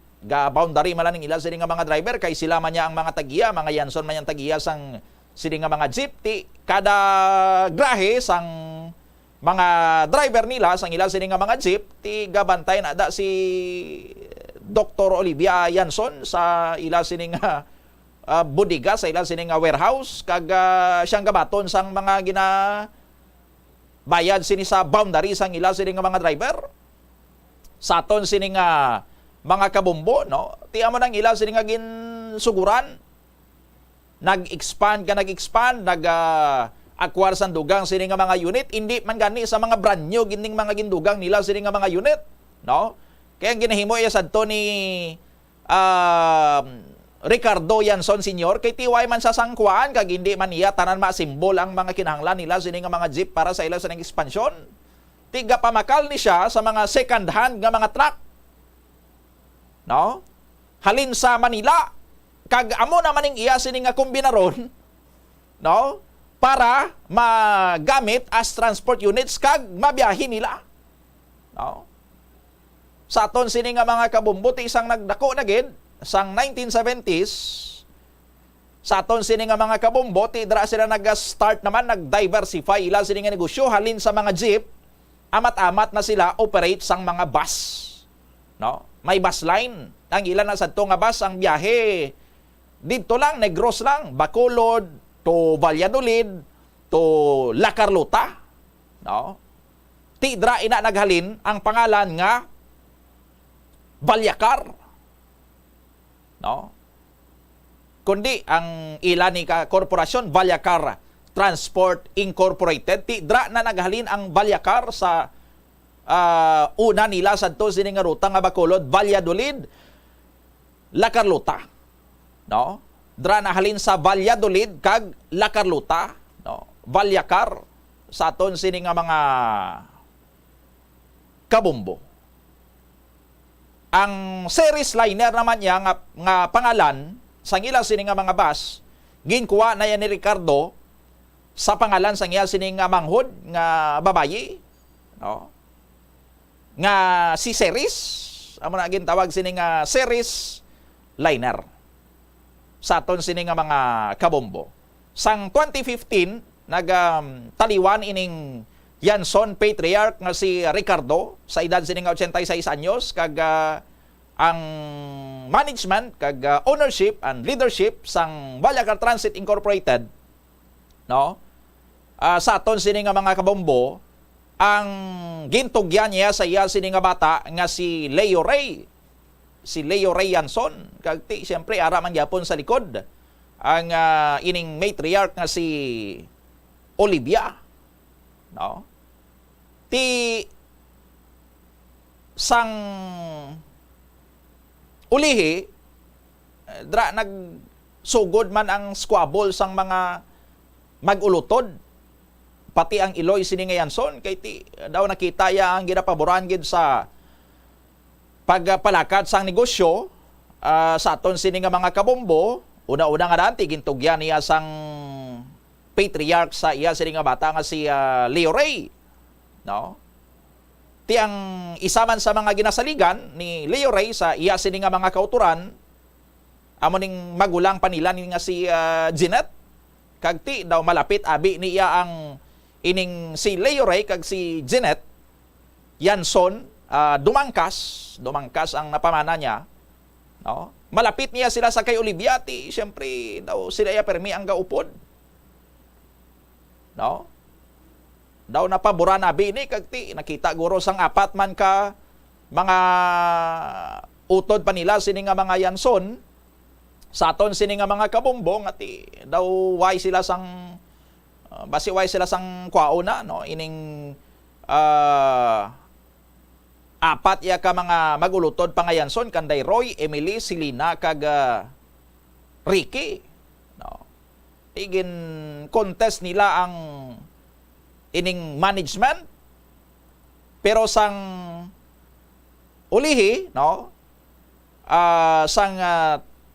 [SPEAKER 12] boundary man ning ila sining mga driver kay sila man niya ang mga tagiya, mga Yanson man yang tagiya sang sining mga jeep ti kada grahe sang mga driver nila sang ila sining mga jeep ti gabantay na da si Dr. Olivia Yanson sa ila sining bodega, sa ila sining warehouse kag siyang gabaton sang mga bayad sini sa boundary sang ila sining mga driver. Saton sining mga kabombo, no? Ti amo nang ila sining ginsuguran. Nag-expand, nag-acquire sa dugang sining mga unit, hindi man gani sa mga brand new gining mga gindugang nila sining mga unit, no? Kaya ang ginahimo iya sadto ni Ricardo Yanson Sr. kay tiway man sa sangkuan kag hindi man iya tanan ma-simbol ang mga kinahanglan nila sining mga jeep para sa ila sining expansion. Tiga pamakal ni siya sa mga second hand nga mga truck. No? Halin sa Manila kag amo naman ning iya sining nga kombinaron, no? Para magamit as transport units kag mabiyahe nila. No? Sa aton sining nga mga kabumbo ti isang nagdako na gid sang 1970s. Sa aton sining nga mga kabumbo ti dira sila nag-start naman, nag-diversify ila sining nga negosyo halin sa mga jeep. Amat-amat na sila operate sang mga bus. No? May bus line. Ang ilan na sadto nga bus ang biyahe dito lang, Negros lang, Bacolod to Valladolid to La Carlota. No? Tidra ina naghalin ang pangalan nga Valyacar. No? Kundi ang ilan ni korporasyon Valyacar Transport Incorporated, tidra na naghalin ang Valyacar sa una nila sadto sining nga ruta nga Bacolod, Valladolid, La Carlota. No? Dra na halin sa Valladolid kag La Carlota, no? Valyacar sa aton sining nga mga kabumbo. Ang series liner naman niya nga pangalan sang ila sining nga mga bus ginkuha na yan ni Ricardo sa pangalan sang iya sining nga manghod nga babayi, no? Nga si series amo na gintawag sining nga series liner sa aton sining nga mga kabombo. Sang 2015 taliwan ining Yanson Patriarch nga si Ricardo sa edad sining 86 anyos kag ang management kag ownership and leadership sang Valyacar Transit Incorporated, no? Sa aton sining nga mga kabombo ang gintugyan niya sa iya sining nga bata nga si Leo Ray. Si Leo Ray Yanson kag ti siyempre ara man gyapon sa likod ang ining matriarch nga si Olivia, no? Ti sang ulihi dra nagsugod man ang squabble sang mga magulutod pati ang Iloy sining nga Yanson kay ti daw nakita ya ang ginapaboran gid sa pagpalakad sang negosyo sa aton sini nga mga kabombo. Una-una nga daan tigintugyan niya sang patriarch sa iya sini nga bata nga si Leo Ray, no? Ti ang isa man sa mga ginasaligan ni Leo Ray sa iya sini nga mga kauturan, amo ning magulang pa nila ni nga si Jeanette, kag ti daw malapit abi niya ang ining si Leo Ray kag si Jeanette Yanson, dumangkas ang napamana niya, no? Malapit niya sila sa kay Olivia, ti siyempre daw sila ya permi ang gaupod, no? Daw napabura na bini kag ti nakita guro sang apat man ka mga utod pa nila sini nga mga Yanson sa aton sini nga mga kabombong at daw why sila sang basi why sila sang kwauna, no? Ining apat ya ka mga magulutod pa nga Yanson kanday Roy, Emily, Silina kag Ricky, no? Igin contest nila ang ining management, pero sang ulihi, no, sang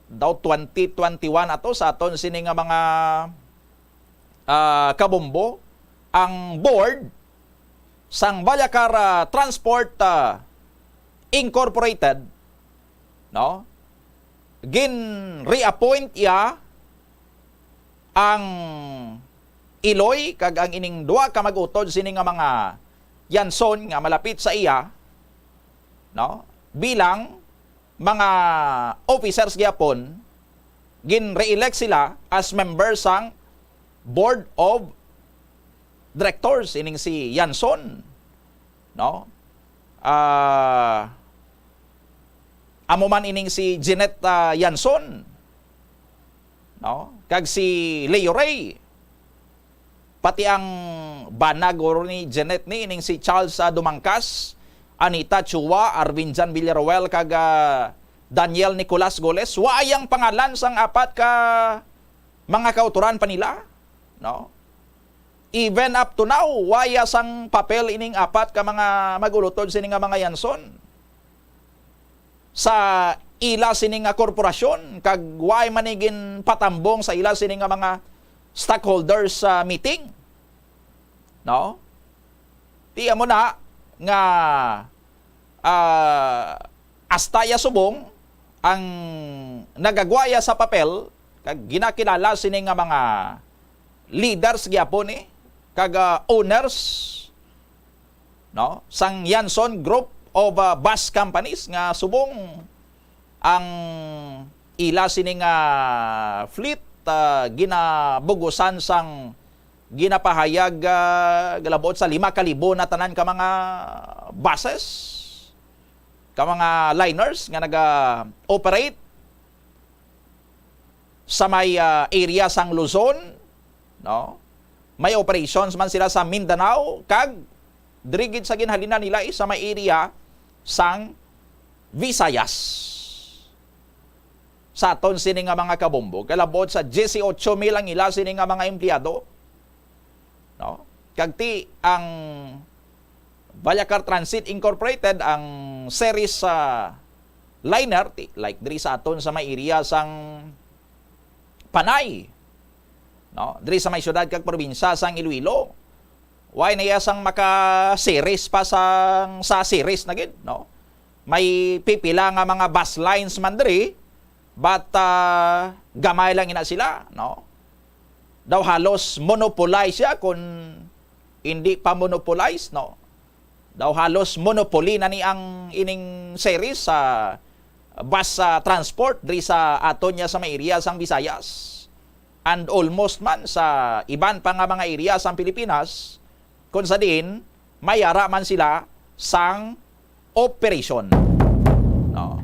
[SPEAKER 12] daw 2021 ato sa aton sini nga mga kabombo, ang board sang Vallecar Transport Incorporated, no, gin reappoint ya ang Iloy kag ang ining duha ka mag-utod sini nga mga Yanson nga malapit sa iya, no, bilang mga officers gyapon, gin re-elect sila as members sang board of directors ining si Yanson, no? Amo man ining si Jeanette Yanson, no, kag si Leo Ray, pati ang banag or ni Jeanette ni ining si Charles Dumangkas, Anita Chua, Arvin Jan Villaruel kag Daniel Nicolas Goles, waayang pangalan sang apat ka mga kauturan pa nila, no? Even up to now, waya sang papel ining apat ka mga magulutod sini nga mga Yanson sa ila sini nga korporasyon, kag way manigin patambong sa ila sini nga mga stockholders meeting, no? Tiya mo na nga astaya subong ang nagagwaya sa papel kag ginakilala sini nga mga leaders gyapon kag owners, no, sang Yanson Group of bus companies nga subong ang ila sini nga fleet ginabugusan sang ginapahayag galabot sa 5,000 na tanan ka mga buses, ka mga liners nga naga-operate sa may area sang Luzon, no? May operations man sila sa Mindanao kag dirigid sa ginhalina nila sa may area sang Visayas. Sa aton sini nga mga kabombo, kalabot sa 18,000 ang ila sini nga mga empleyado, no? Kag ti ang Vallecar Transit Incorporated ang series sa liner like diri sa aton sa may area sang Panay, no, diri sa may syudad kag probinsya sang Iloilo, why na sang maka-series pa sa series na gid, no? May pipila nga mga bus lines man diri, but gamay lang ina sila, no? Daw halos monopolize siya kung hindi pa monopolize, no? Daw halos monopoly na ni ang ining series sa bus transport diri sa aton niya sa may area sang Visayas. And almost man sa iban pa nga mga area sang Pilipinas kung sa din mayara man sila sang operation, no?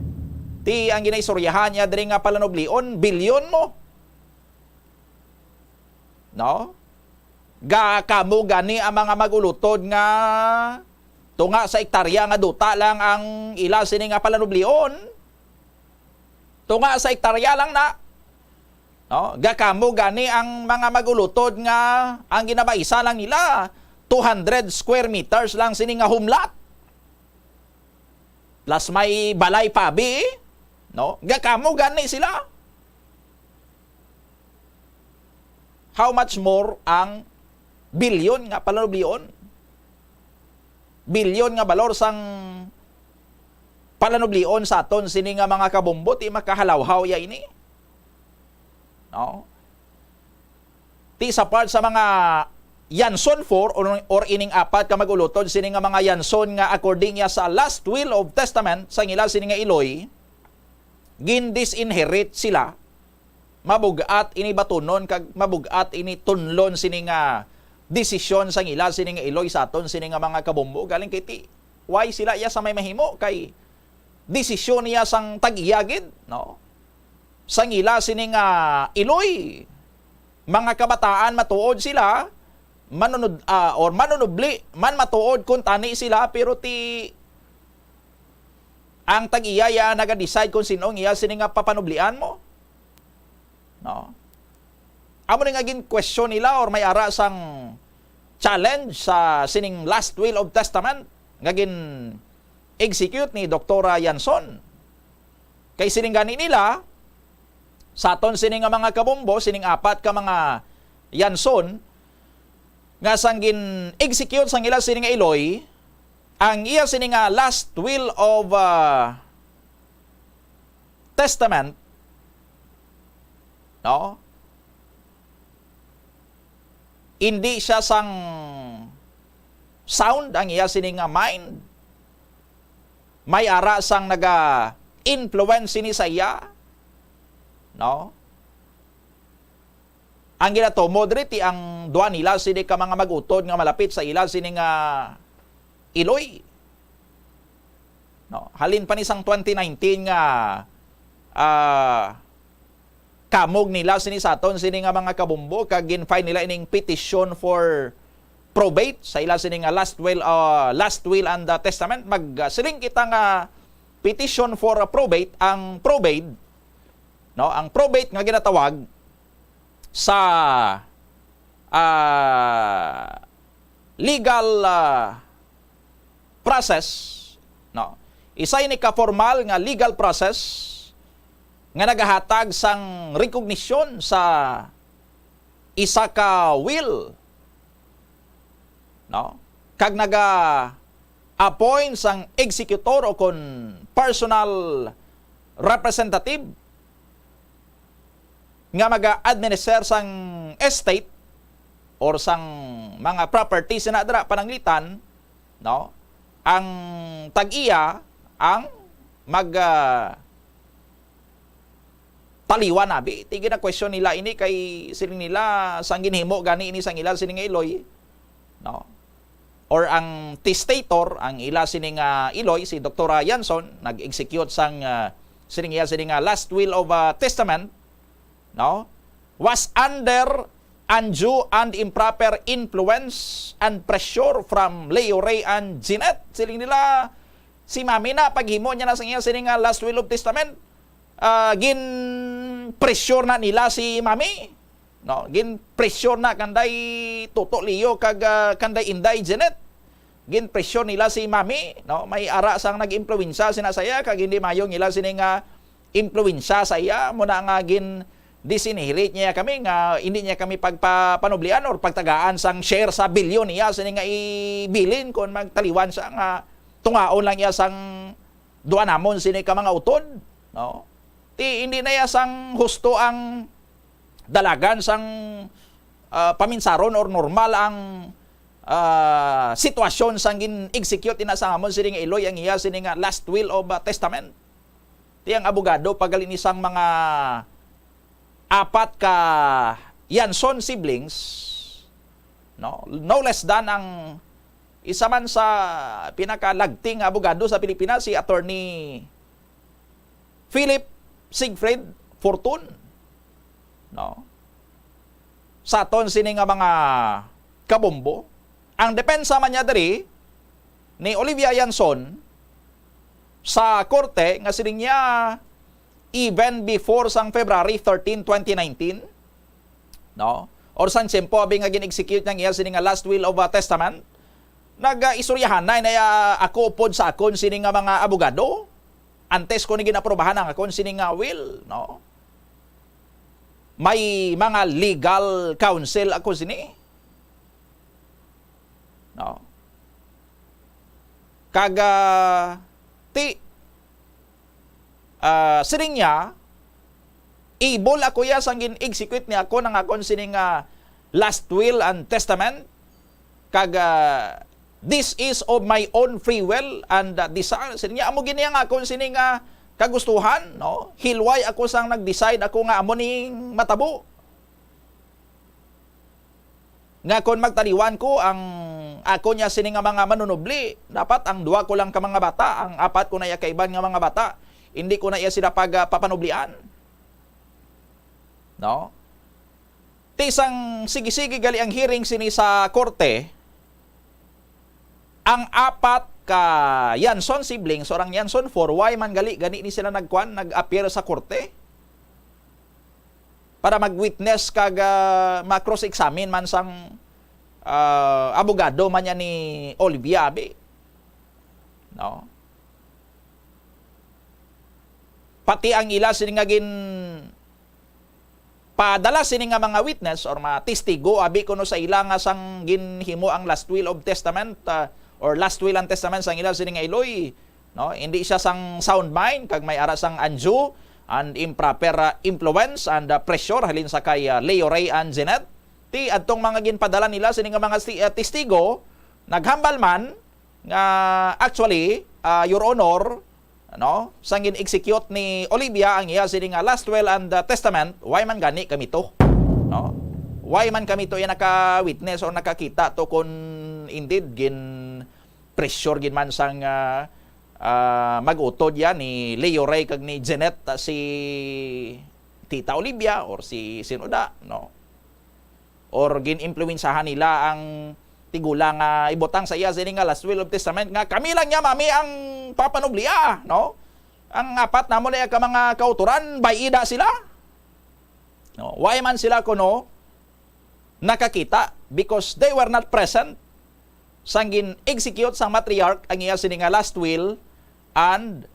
[SPEAKER 12] Ti ang ginaisoryahan niya diri nga Palanoblion, bilyon mo, no? Kamo gani ang mga magulutod nga tunga sa ektarya nga duta lang ang ila sini nga Palanoblion, tunga sa ektarya lang na, no? Gakamo gani ang mga magulutod nga ang ginabaisa lang nila 200 square meters lang sini nga humlat, plus may balay pabi, no? Gakamo gani sila. How much more ang bilyon nga palanublion? Bilyon nga balor sang palanublion sa aton sini nga mga kabombo ti makahalawhaw ya ini. No? Ti sa part sa mga Yanson 4 or ining apat ka magulutod sini nga mga Yanson nga according ya sa last will of testament sa ila sini nga Iloy, gin-disinherit sila. Mabugat ini batunon kag mabugat ini tunlon sini nga desisyon sa ila sini nga Iloy sa aton sini nga mga kabombo galing kay ti why sila iya sa may mahimo kay desisyon niya sang tag-iyagid, no? Sang ila sini nga Iloy, mga kabataan matuod sila, manunod or manunubli man matuod kung tani sila pero ti ang tag-iyaya naga-decide kung sinong iya sini nga papanublian mo. No? Amo nga gin question nila or may ara sang challenge sa sining last will of testament nga gin execute ni Dr. Yanson. Kay sining gani nila sa aton sining nga mga kabombo, sining apat ka mga Yanson nga sang gin execute sang ila sining nga Iloy, ang iya sining nga last will of testament, no? Hindi siya sang sound ang iya sining nga mind. May ara sang naga-influence ni sa iya. No? Ang ginato, moderate ang duwa nila sini ka mga magutod nga malapit sa ila sini nga Iloy. No? Halin pa ni sang 2019 nga kamog nila sini saton sini nga mga kabumbo kag gin-file nila ining petition for probate sa ila sini nga last will and testament. Magsiling kita nga petition for probate. Ang probate, no, ang probate nga ginatawag sa legal process, no, isa ini ka formal nga legal process nga nagahatag sang recognition sa isa ka will, no, kag naga-appoint sang executor o kon personal representative nga maga-administer sang estate or sang mga properties na dara pananglitan, no, ang tag-iya ang taliwan nabi. Tigi na question nila ini kay siling nila sang ginhimo gani ini sang ila sining Iloy, no, or ang testator ang ila sining Iloy si Dr. Yanson nag-execute sang sining last will of testament, no, was under undue and improper influence and pressure from Leo Ray and Jeanette. Siling nila si mami na paghimo niya na sang iya sining last will of testament, gin pressure na nila si mami, no, gin pressure na kanday Toto Leo kag kanday Inday Jeanette, gin pressure nila si mami, no, may ara sang nag-impluwensya sina saya kag hindi mayong nila sini nga impluwensya sa iya mo na nga gin disinherit niya kami nga hindi niya kami pagpapanublian or pagtagaan sang share sa bilyon niya sini nga ibilin kon magtaliwan sa nga tungaon lang iya sang duwa namon sini ka mga utod, no. Ti hindi na ya sang husto ang dalagan sang paminsaron or normal ang sitwasyon sang gin-execute ina sa amon sining Iloy ang iya sining last will of testament. Ti ang abogado pagalin isang mga apat ka Yanson siblings, no less than ang isa man sa pinakalagting abogado sa Pilipinas si Attorney Philip Siegfried Fortun, no, sa aton sini nga mga kabombo. Ang depensa man niya diri ni Olivia Yanson sa korte nga sining niya even before sang February 13, 2019, no, or sang tiyempo abi nga gin-execute niya iya sining last will of testament, nag-isuryahan na ako pod sa akon sini nga mga abogado antes ko ni ginaprobahan ang akon sini nga will, no? May mga legal counsel ako sini, no? Kaga siring niya able ako ya sang gin-execute niya ako ng akon sini nga last will and testament, kaga this is of my own free will and desire. Sining niya amo gini nga akon sini nga kagustuhan, no? Hilway ako sang nag-decide ako nga amo ning matabo. Nga kon magtaliwan ko ang ako niya sini nga mga manunubli, dapat ang 2 ko lang ka mga bata, ang 4 ko na iya kaiban nga mga bata, hindi ko na iya sila papanublian. No? Tisang sige-sige gali ang hearing sini sa korte, ang 4 ka Yanson siblings, orang Yanson 4, why man gani ni sila nag-appear sa korte para mag-witness kag ma-cross-examine man sang abogado man niya ni Olivia Abi, no? Pati ang ila sini nga gin padala sini nga mga witness or mga testigo abi kuno sa ila nga sang ginhimo ang last will of testament or last will and testament sang ila sini nga iloy, no? Hindi siya sang sound mind kag may ara sang anju and improper influence and pressure halin sa kay Leo Ray and Jeanette. Ti adtong mga ginpadala nila sini nga mga testigo naghambal man nga actually your honor, no, sang gin-execute ni Olivia ang iya sini nga last will and testament, why man gani kami to, no? Why man kami to naka-witness or nakakita to kun indeed gin pressure gin man sang mag-utod yan ni Leo Ray kag ni Jeanette si Tita Olivia or si Sinoda, no? Or gin-impluwensahan nila ang tigulang ibutang sa iya sini nga last will of testament nga kami lang niya mami ang papanublia, no? Ang 4 namo na ka mga kauturan by ida sila, no? Why man sila kuno nakakita? Because they were not present sang gin-execute sang matriarch ang iya sini nga last will and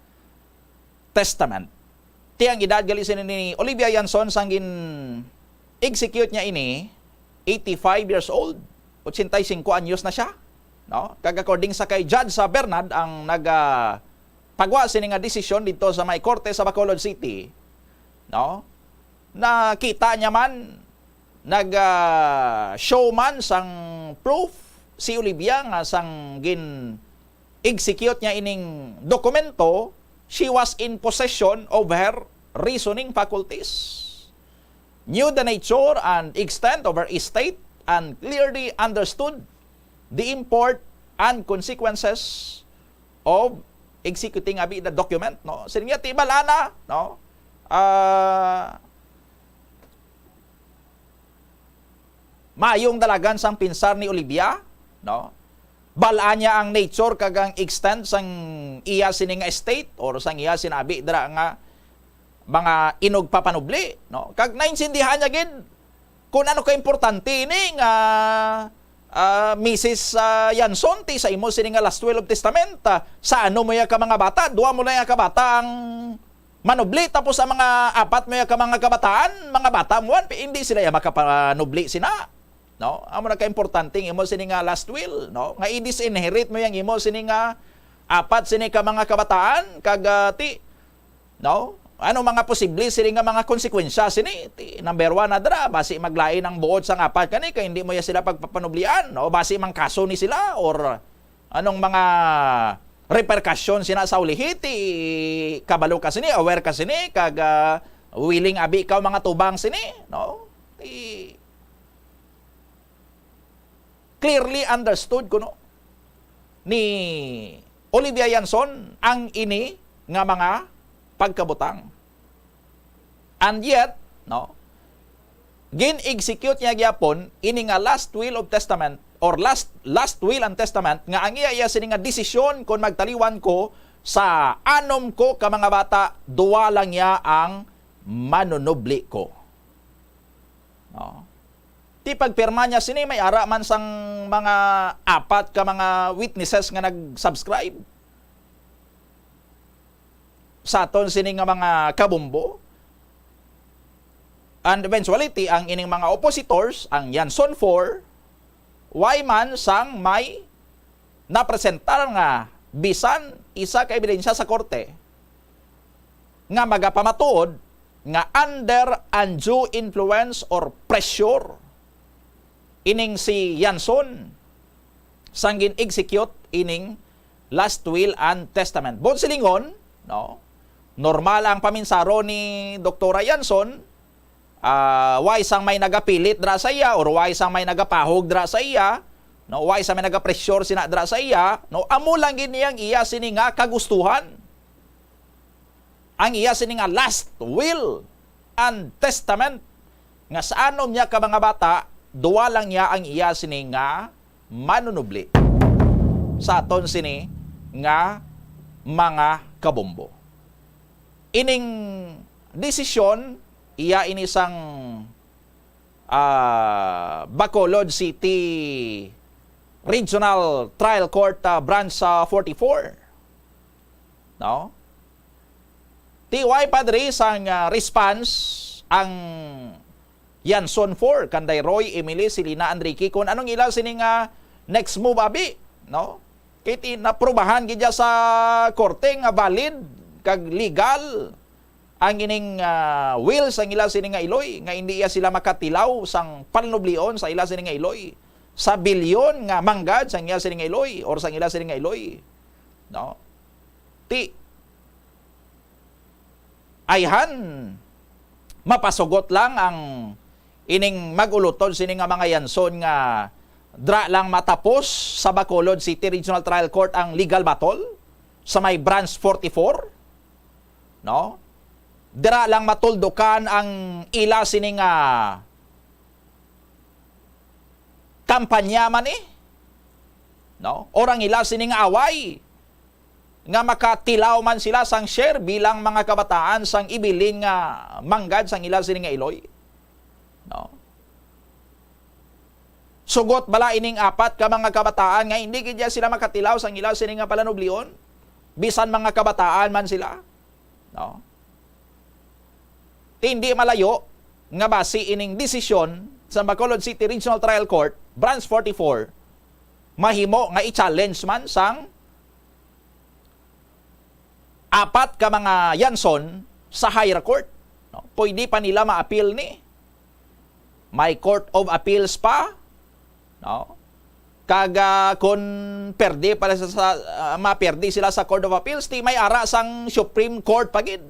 [SPEAKER 12] testament. Ti ang edad gali sini ni Olivia Yanson sang gin-execute niya ini 85 years old. 85 anyos na siya, no? Kag according sa kay Judge sa Bernard ang pagwa sini nga desisyon dito sa may korte sa Bacolod City, no? Nakita niya man show man sang proof si Olivia nga sang execute niya ining dokumento, she was in possession of her reasoning faculties, knew the nature and extent of her estate, and clearly understood the import and consequences of executing abi the document, no? Sinya ti balana, no? Mayong dalagan sang pinsar ni Olivia, no? Balaan niya ang nature kag ang extent sang iya sini nga estate or sang iya sinabi dira nga mga inog papanubli, no? Kag nainsindihan niya gid kung ano ka importante ni nga Mrs. Yanson ti sa imo sini nga last will of testament, sa ano mo ya ka mga bata, 2 mo na ya ka bata ang manubli, tapos sa mga 4 mo ya ka mga kabataan, mga bata mo hindi sila ya makapanubli sina, no? Amo na ka importante imo sini nga last will, no? Nga i-disinherit mo yang imo sini nga 4 sini ka mga kabataan kag no? Ano mga posible sila nga mga konsekwensya sini? Number 1 na dra, basi maglain ang buod sa 4 kani kay hindi mo ya sila pagpapanublian, o basi mang kaso ni sila or anong mga repercussion sina sa ulihiti, kabalo ka sini, aware ka sini kag willing abi ikaw mga tubang sini, no? Clearly understood kuno ni Olivia Yanson ang ini nga mga pagkabutang. And yet, no, gin-execute niya gyapon ini nga last will of testament or last will and testament nga ang iya sini nga desisyon kung magtaliwan ko sa anom ko ka mga bata, 2 lang niya ang manunubli ko. No. Ti pagpirma niya sini may ara man sang mga apat ka mga witnesses nga nag-subscribe sa aton sini nga mga kabumbo. And eventuality ang ining mga oppositors, ang Yanson 4, why man sang may napresentar nga bisan isa ka ebidensya sa korte nga magapamatuod nga under undue influence or pressure ining si Yanson sang gin-execute ining last will and testament. Bon silingon, no? Normal ang paminsaro ni Dr. Yanson, why sang may nagapilit dra sa iya or why sang may nagapahog dra sa iya, no? Why sang may nagapressure sina dra sa iya, no? Amo lang gid niyang iya sini nga kagustuhan. Ang iya sini nga last will and testament nga sa anom niya ka mga bata, duwa lang niya ang iya sini nga manunubli sa aton sini nga mga kabombo. Ining desisyon iya inisang Bacolod City Regional Trial Court Branch 44. No? Tiway padre sang response ang Yanson 4 kanday Roy Emily Silina Enrique kung anong ila sini nga next move abi, no? Kiti naprubahan gid sa korte nga valid kag legal ang ining will sang ila sini nga iloy nga hindi iya sila makatilaw sang panublion sa ila sini nga iloy sa bilyon nga manggad sang ila sini nga iloy or sang ila sini nga iloy, no? Ti ayhan mapasugot lang ang ining magulutod sini nga mga Yanson nga dra lang matapos sa Bacolod City Regional Trial Court ang legal battle sa may branch 44, no? Dira lang matuldukan ang ila sini nga kampanya man no? Orang ila sini nga away nga makatilaw man sila sang share bilang mga kabataan sang ibilin nga manggad sang ila sini nga iloy. No? Sugot bala ining apat ka mga kabataan nga hindi gid sila makatilaw sang ilaw sini nga palanublion bisan mga kabataan man sila, no? Hindi malayo nga base ining desisyon sa Bacolod City Regional Trial Court Branch 44 mahimo nga i-challenge man sang apat ka mga Yanson sa higher court, no? Pwede pa nila ma-appeal ni may Court of Appeals pa, no? Kaga kung perdi para sa maperdi sila sa Court of Appeals, ti may ara sang Supreme Court pagid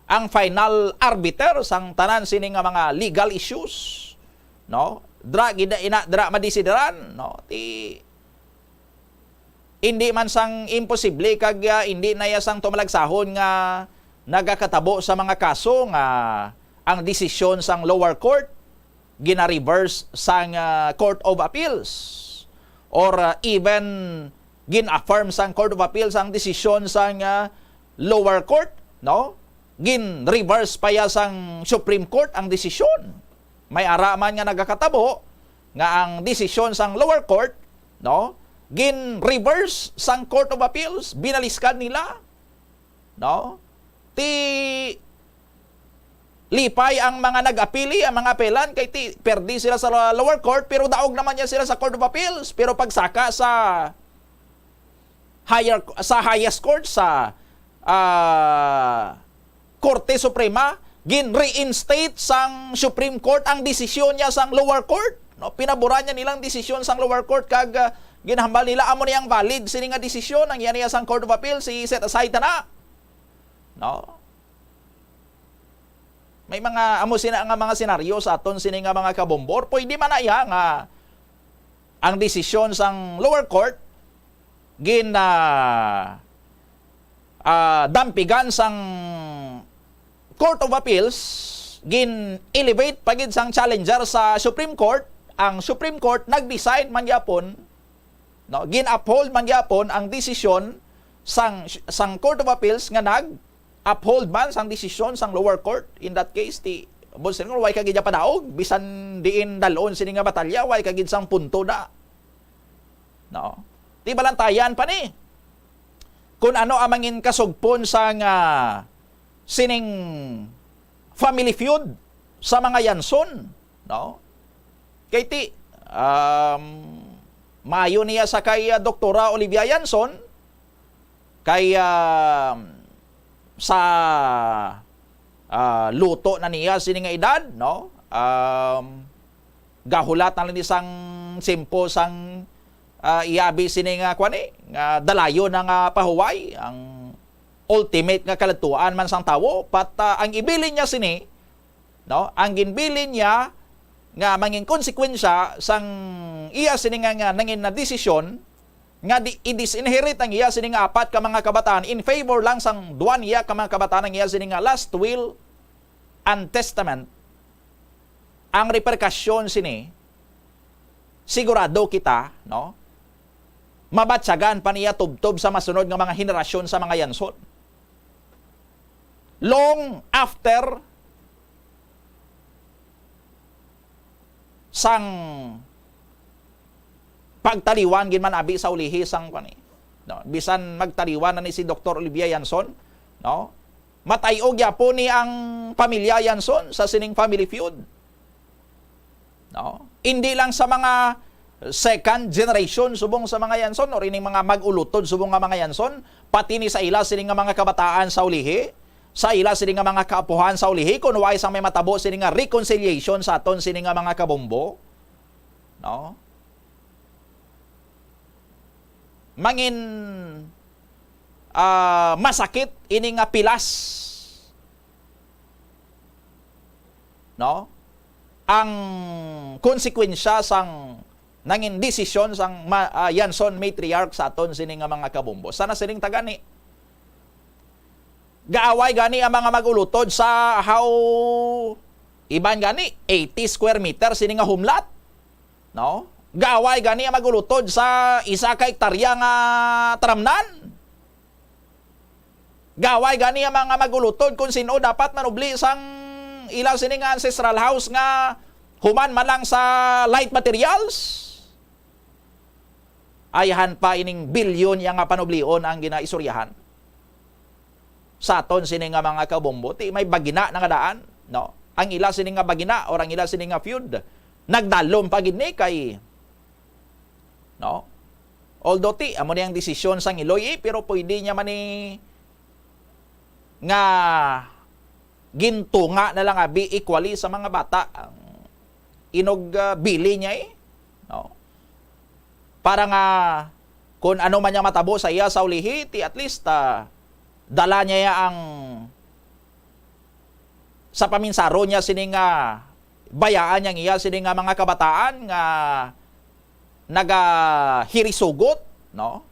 [SPEAKER 12] ang final arbiter sang tanan sini nga mga legal issues, no? Dra madisideran, no? Ti hindi man sang imposible kag hindi na sang tumalagsahon nga nagakatabo sa mga kaso nga ang desisyon sang lower court gina-reverse sang Court of Appeals or even gin-affirm sang Court of Appeals ang desisyon sang lower court, no? Gin-reverse pa ya sang Supreme Court ang desisyon. May ara man nga nagakatabo nga ang desisyon sang lower court, no? Gin-reverse sang Court of Appeals, binaliskan nila, no? Ti lipay ang mga nag-apili, ang mga apelan kay perdi sila sa lower court pero daog naman niya sila sa Court of Appeals, pero pagsaka sa highest court sa Korte Suprema gin-reinstate sang Supreme Court ang desisyon niya sang lower court, no? Pinabura niya nilang desisyon sang lower court kag ginahambal nila amo niyang valid sini nga desisyon ang yan niya sang Court of Appeals si set aside na, no? May mga amo sina nga mga senaryo sa aton sini nga mga kabombor, pwede man iya nga ang desisyon sang lower court gin dampigan sang Court of Appeals, gin elevate pagid sang challenger sa Supreme Court, ang Supreme Court nag-decide man gyapon, no, gin uphold man gyapon ang desisyon sang Court of Appeals nga uphold man sang desisyon sang lower court. In that case, Bunsin ko, way kagid pa daog. Bisan diin dalon sini nga batalya, way kagid sang punto na. No? Di balantayan pa ni. Kung ano amangin kasugpon sa nga sining family feud sa mga Yanson. No? Kay ti, mayo niya sa kay Doktora Olivia Yanson, kay sa luto na niya sining nga edad, no? Gahulat na lang isang simpo sang iabi sining nga kwani nga dalayo na nga pahuway ang ultimate nga kalatuan man sang tawo pat ang ibilin niya sini, no? Ang ginbilin niya nga manging konsekwensya sang iya sini nga nangin na desisyon nga i-disinherit ang iya sini nga 4 ka mga kabataan in favor lang sang 2 iya ka mga kabataan ang iya sini nga last will and testament. Ang reperkusyon sini sigurado kita, no? Mabatsagan pa niya tubtob sa masunod nga mga henerasyon sa mga Yanson. Long after sang pagtaliwan gin man abi sa ulihi sang pani, no? Bisan magtaliwan na ni si Dr. Olivia Yanson, no? Matayog yapon ni ang pamilya Yanson sa sining family feud, no? Hindi lang sa mga second generation subong sa mga Yanson or ining mga mag-ulutod subong nga mga Yanson, pati ni sa ila sining nga mga kabataan sa ulihi, sa ila sining nga mga kaapuhan sa ulihi, kun way sang may matabo sining nga reconciliation sa aton sining nga mga kabombo, no? Mangin masakit ini nga pilas, no? Ang konsekwensya sang nangin desisyon sang Yanson matriarch sa aton sining nga mga kabombo. Sana sining tagani. Gaaway gani ang mga magulutod sa how iban gani 80 square meter sining nga humlat, no? Gaaway gani ang magulutod sa 1 ka hektarya nga taramnan. Gaway gani ang mga magulutod kung sino dapat manubli sang ila sining nga ancestral house nga human man lang sa light materials. Ayahan pa ining bilyon yang nga panublion ang ginaisuryahan. Sa aton sining nga mga kabombo, ti may bagina na nga daan, no? Ang ila sining nga bagina or ang ila sining nga feud nagdalom pa gid ni kay, no? Although ti amo niyang desisyon sang Iloy, pero pwede niya man ni nga gintunga na lang abi equally sa mga bata ang inog bili niya no? Para nga kung ano man niya matabo sa iya sa ulihi, ti at least dala niya ang sa paminsaro niya sining nga bayaan niyang iya sining nga mga kabataan nga nagahirisugot, no?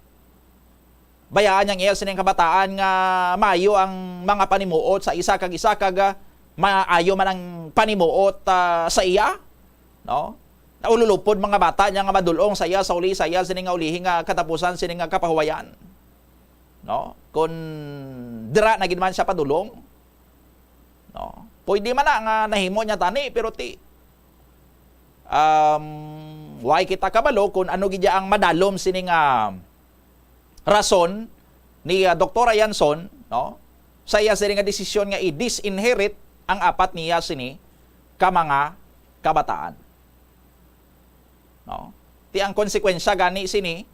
[SPEAKER 12] Bayaan niyang iya sining kabataan nga maayo ang mga panimuot sa isa kag maayo man ang panimuot sa iya, no? Ululupod mga bata niya nga madulong sa iya sa uli sa iya sining nga ulihi nga katapusan sining nga kapahuwayan, no? Kung dira na gid man siya padulong, no? Pwede man na nga nahimo niya tani pero ti why kita kabalo kung ano gid ang madalom sining rason ni Dr. Yanson, no? Sa iya sining nga desisyon nga i-disinherit ang 4 niya sini ka mga kabataan, no? Ti ang konsekwensya gani sini,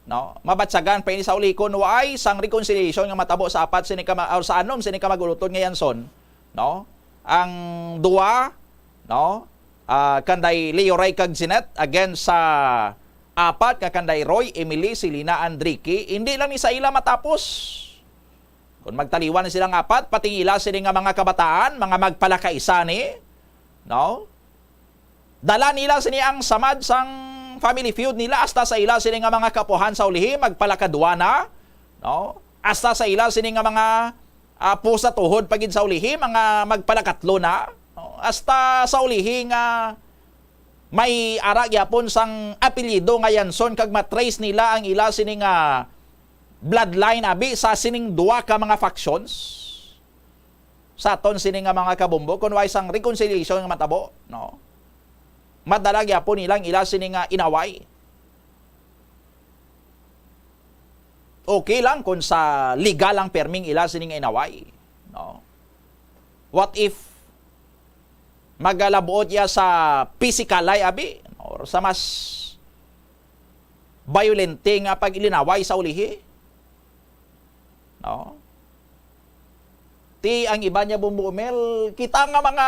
[SPEAKER 12] no? Mabatsagan pa ini sa uli kun way sang reconciliation nga matabo sa 4 sini ka or sa anom sini ka magulutod nga Yanson, no? Ang 2, no? Kanday Leo Ray kag Jeanette against sa 4 ka kanday Roy, Emily, Silina, Andriki, hindi lang ni sa ila matapos. Kung magtaliwan silang 4, pati ila sila nga mga kabataan, mga magpalakaisa ni, no? Dala nila sini ang samad sang family feud nila hasta sa ila sini nga mga kapuhan sa ulihi magpalakadwa na, no? Hasta sa ila sini nga mga pusa tuhod pagid sa ulihi mga magpalakatlo na, no? Hasta sa ulihi nga may ara gyapon sang apelyido nga Yanson kag matrace nila ang ila sini nga bloodline abi sa sining 2 ka mga factions. sa aton sini nga mga kabombo kun way sang reconciliation nga matabo, no? Madala gyapon nilang ila sini nga inaway. Okay lang kung sa legal ang perming ila sini nga inaway, no? What if magalabuot ya sa physical ay abi or sa mas violente nga pag ilinaway sa ulihi, no? Ti ang iba niya bumumel, kita nga mga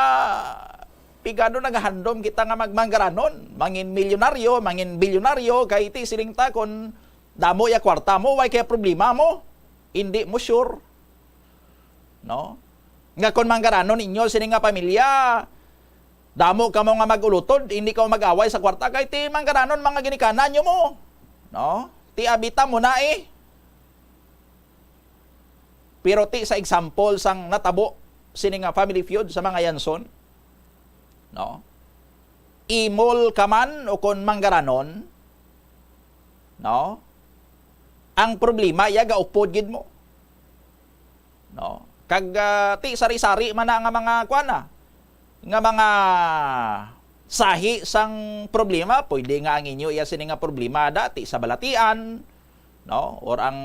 [SPEAKER 12] pigado nagahandom, kita nga magmanggaranon, mangin milyonaryo, mangin bilyonaryo, kay ti siling ta kon damo ya kwarta mo, way kaya problema mo, hindi mo sure, no? Nga kon manggaranon inyo sining nga pamilya, damo ka mo nga magulutod, hindi ka mag-away sa kwarta, kay ti manggaranon mga ginikanan nyo mo, no? Ti abita mo na eh. Pero ti sa example sang natabo sini nga family feud sa mga Yanson, no? Imol ka man o kon manggaranon, no? Ang problema yaga upod gid mo, no? Kag ti sari-sari man na nga mga kuana, nga mga sahi sang problema, pwede nga ang inyo iya sini nga problema dati sa balatian, no? Or ang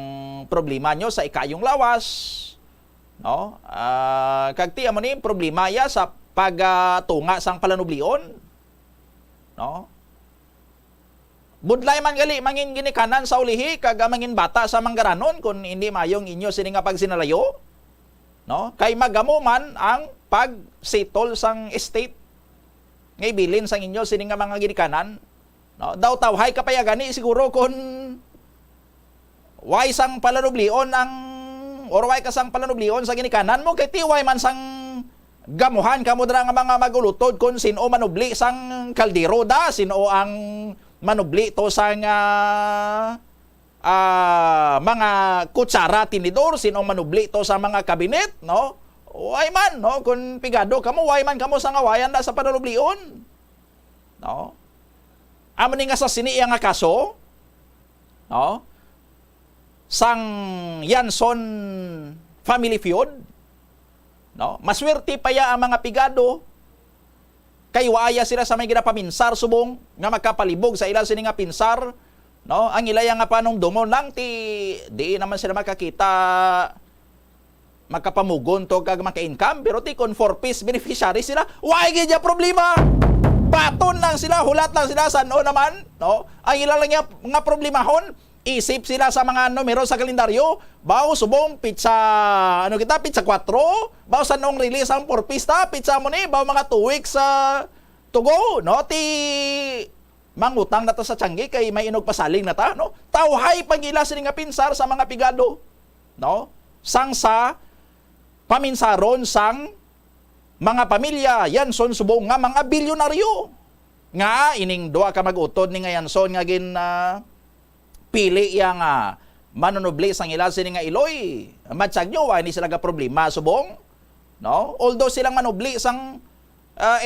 [SPEAKER 12] problema nyo sa ikayong lawas, no? Kag ti amo ni problema ya sa pagtunga sang palanublion, no? Budlay man gali mangin ginikanan sa ulihi kag mangin bata sa manggaranon kun hindi mayong inyo sini nga pagsinalayo, no? Kay magamo man ang pag-settle sang estate ngay bilin sang inyo sini nga mga ginikanan, no? Daw tawhay kapayagani siguro kun way sang palanublion ang or way kasang palanublion sa ginikanan mo, kay tiway man sang gamuhan kamo dra nga mga magulutod kun sino manubli sang kaldero da, sino ang manubli to sang mga kutsara tinidor, sino manubli to sa mga kabinet, no? Way man, no? Kun pigado kamo, way man kamo sa ngawayan da sa pananublion, no? Amo ni nga sa sini nga kaso, no? Sang Yanson family feud, no? Maswerte pa ya ang mga pigado kay waaya sila sa may ginapaminsar subong nga magkapalibog sa ilang sini nga pinsar, no? Ang ilaya nga panungdumon lang ti di naman sila makakita magkapamugon to kag maka-income, pero ti kon for peace beneficiary sila, waay gid ya problema. Baton lang sila, hulat lang sila sa naman, no? Ang ila lang nga problemahon, isip sila sa mga numero sa kalendaryo, baw subong pizza pizza 4, baw sa nung release ang for peace ta, pizza mo ni baw mga 2 weeks to go, no? Ti mangutang na ta sa Tiangge kay may inog pasaling na ta, no? Tawhay pagila sini nga pinsar sa mga pigado, no? Sang sa paminsaron sang mga pamilya Yanson subong nga mga bilyonaryo nga ining duha ka mag-utod ni nga Yanson nga gin pili yang manunubli sang ila sini nga Iloy. Matsag nyo, hindi sila ka problema subong, no? Although silang manubli sang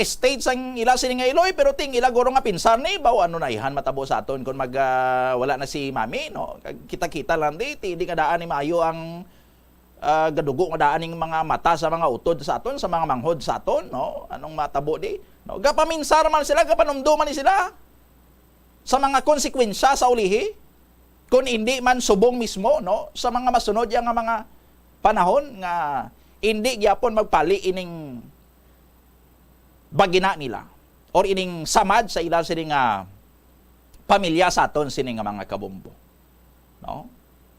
[SPEAKER 12] estate sang ila sini nga Iloy, pero ting ila guro nga pinsar ni baw ano na ihan matabo sa aton kung wala na si mami, no? Kita-kita lang di nga daan ni maayo ang gadugo nga daan ning mga mata sa mga utod sa aton, sa mga manghod sa aton, no? Anong matabo di, no? Gapaminsar man sila, gapanumduman ni sila sa mga konsekwensya sa ulihi kung hindi man subong mismo, no? Sa mga masunod yang mga panahon nga hindi gyapon magpali ining bagina nila or ining samad sa ilang sini nga pamilya sa aton sini nga mga kabombo, no?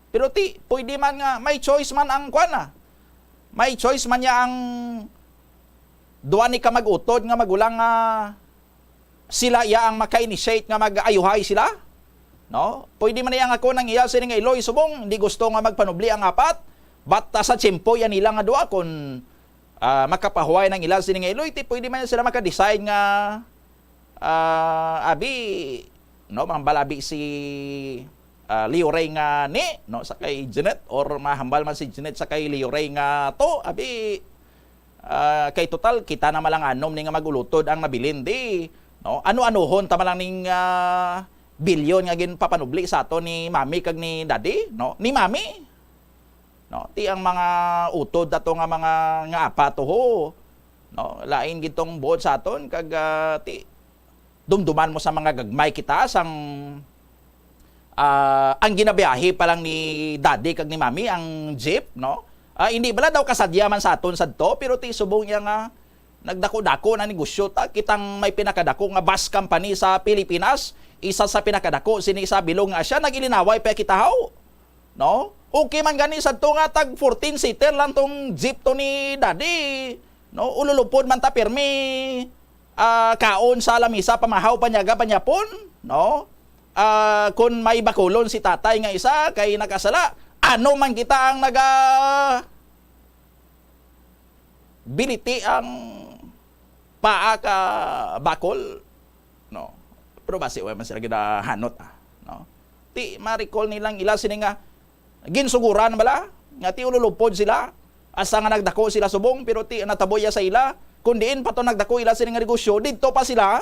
[SPEAKER 12] Pero ti pwede man nga may choice man ang kuana, may choice man niya ang duwa ni ka mag-utod nga magulang sila ya ang maka-initiate nga mag-ayuhay sila, no? Pwede man niya nga ako nang iya sini nga Iloy subong hindi gusto nga magpanubli ang apat, but sa tiyempo yan nila nga duwa kung makapahuway ng ilang sini nga Iloy, ti pwede man sila maka-decide nga abi, no, mambalabi si Leo Ray nga ni, no, sa kay Janet, or mahambal man si Janet sa kay Leo Ray nga to, abi kay total kita na malang anom ni nga magulutod ang nabilin di, no? Ano-anuhon tama lang ning bilyon nga gin papanubli sa ato ni mami kag ni daddy, no? Ni mami, No, ti ang mga utod ato nga mga nga apatuho, no, lain gitong buod sa aton kag ti dumduman mo sa mga gagmay kita sang ang ginabiyahe pa lang ni daddy kag ni mami ang jeep, no. Hindi bala daw kasadyaman sa aton sadto pero ti subong niya nga nagdako-dako na negosyo ta kitang may pinakadako nga bus company sa Pilipinas, isa sa pinakadako sini sa bilog nga siya nagilinaway pa kita haw, no. Okay man gani sadto nga tag 14 seater lang tong jeep to ni daddy, no. Ululupod man ta permi kaon sa lamisa pamahaw panyaga panyapon, no. Kung may bakulon si tatay nga isa kay nakasala, ano man kita ang biliti ang paa ka bakol, no. Pero basi wa man sila ginahanot, no. Ti ma-recall nilang ila sini nga ginsuguran bala nga ti ululupod sila asa nga nagdako sila subong pero ti nataboya sa ila kun diin pa to nagdako ila sini nga negosyo didto pa sila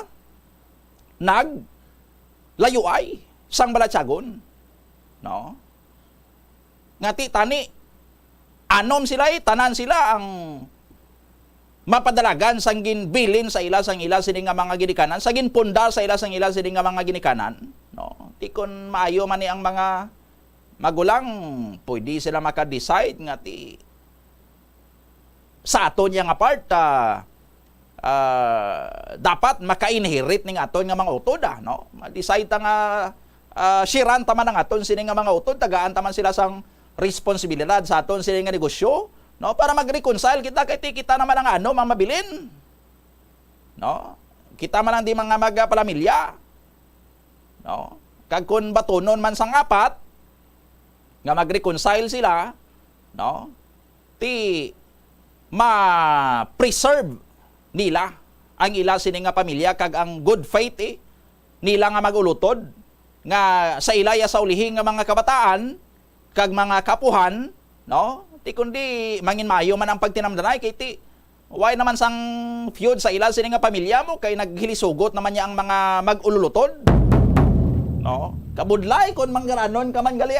[SPEAKER 12] layuay sang balatsagon, no. Nga ti tani anom sila tanan sila ang mapadalagan sang ginbilin sa ila sang ila sini nga mga ginikanan, sa ginpunda sa ila sang ila sini nga mga ginikanan, no. Ti kun maayo man ni ang mga magulang, pwede sila maka-decide nga ti sa aton yang part dapat maka-inherit ning aton nga mga utod, no. Ma-decide ta nga shiran taman ang aton sini nga mga utod, tagaan taman sila sang responsibilidad sa aton sini nga negosyo, no, para mag-reconcile kita kay kita naman ang ano mga mabilin, no. Kita man ang di mga magpalamilya, no. Kag kun batunon man sang apat nga mag-reconcile sila, no, ti ma-preserve nila ang ila sini nga pamilya kag ang good faith nila nga magulutod nga sa ilaya sa ulihing nga mga kabataan kag mga kapuhan, no. Ti kundi mangin maayo man ang pagtinamdanay kay ti why naman sang feud sa ila sini nga pamilya mo kay naghilisugot naman niya ang mga mag-ululutod, no. Kabudlay kon manggaranon ka man gali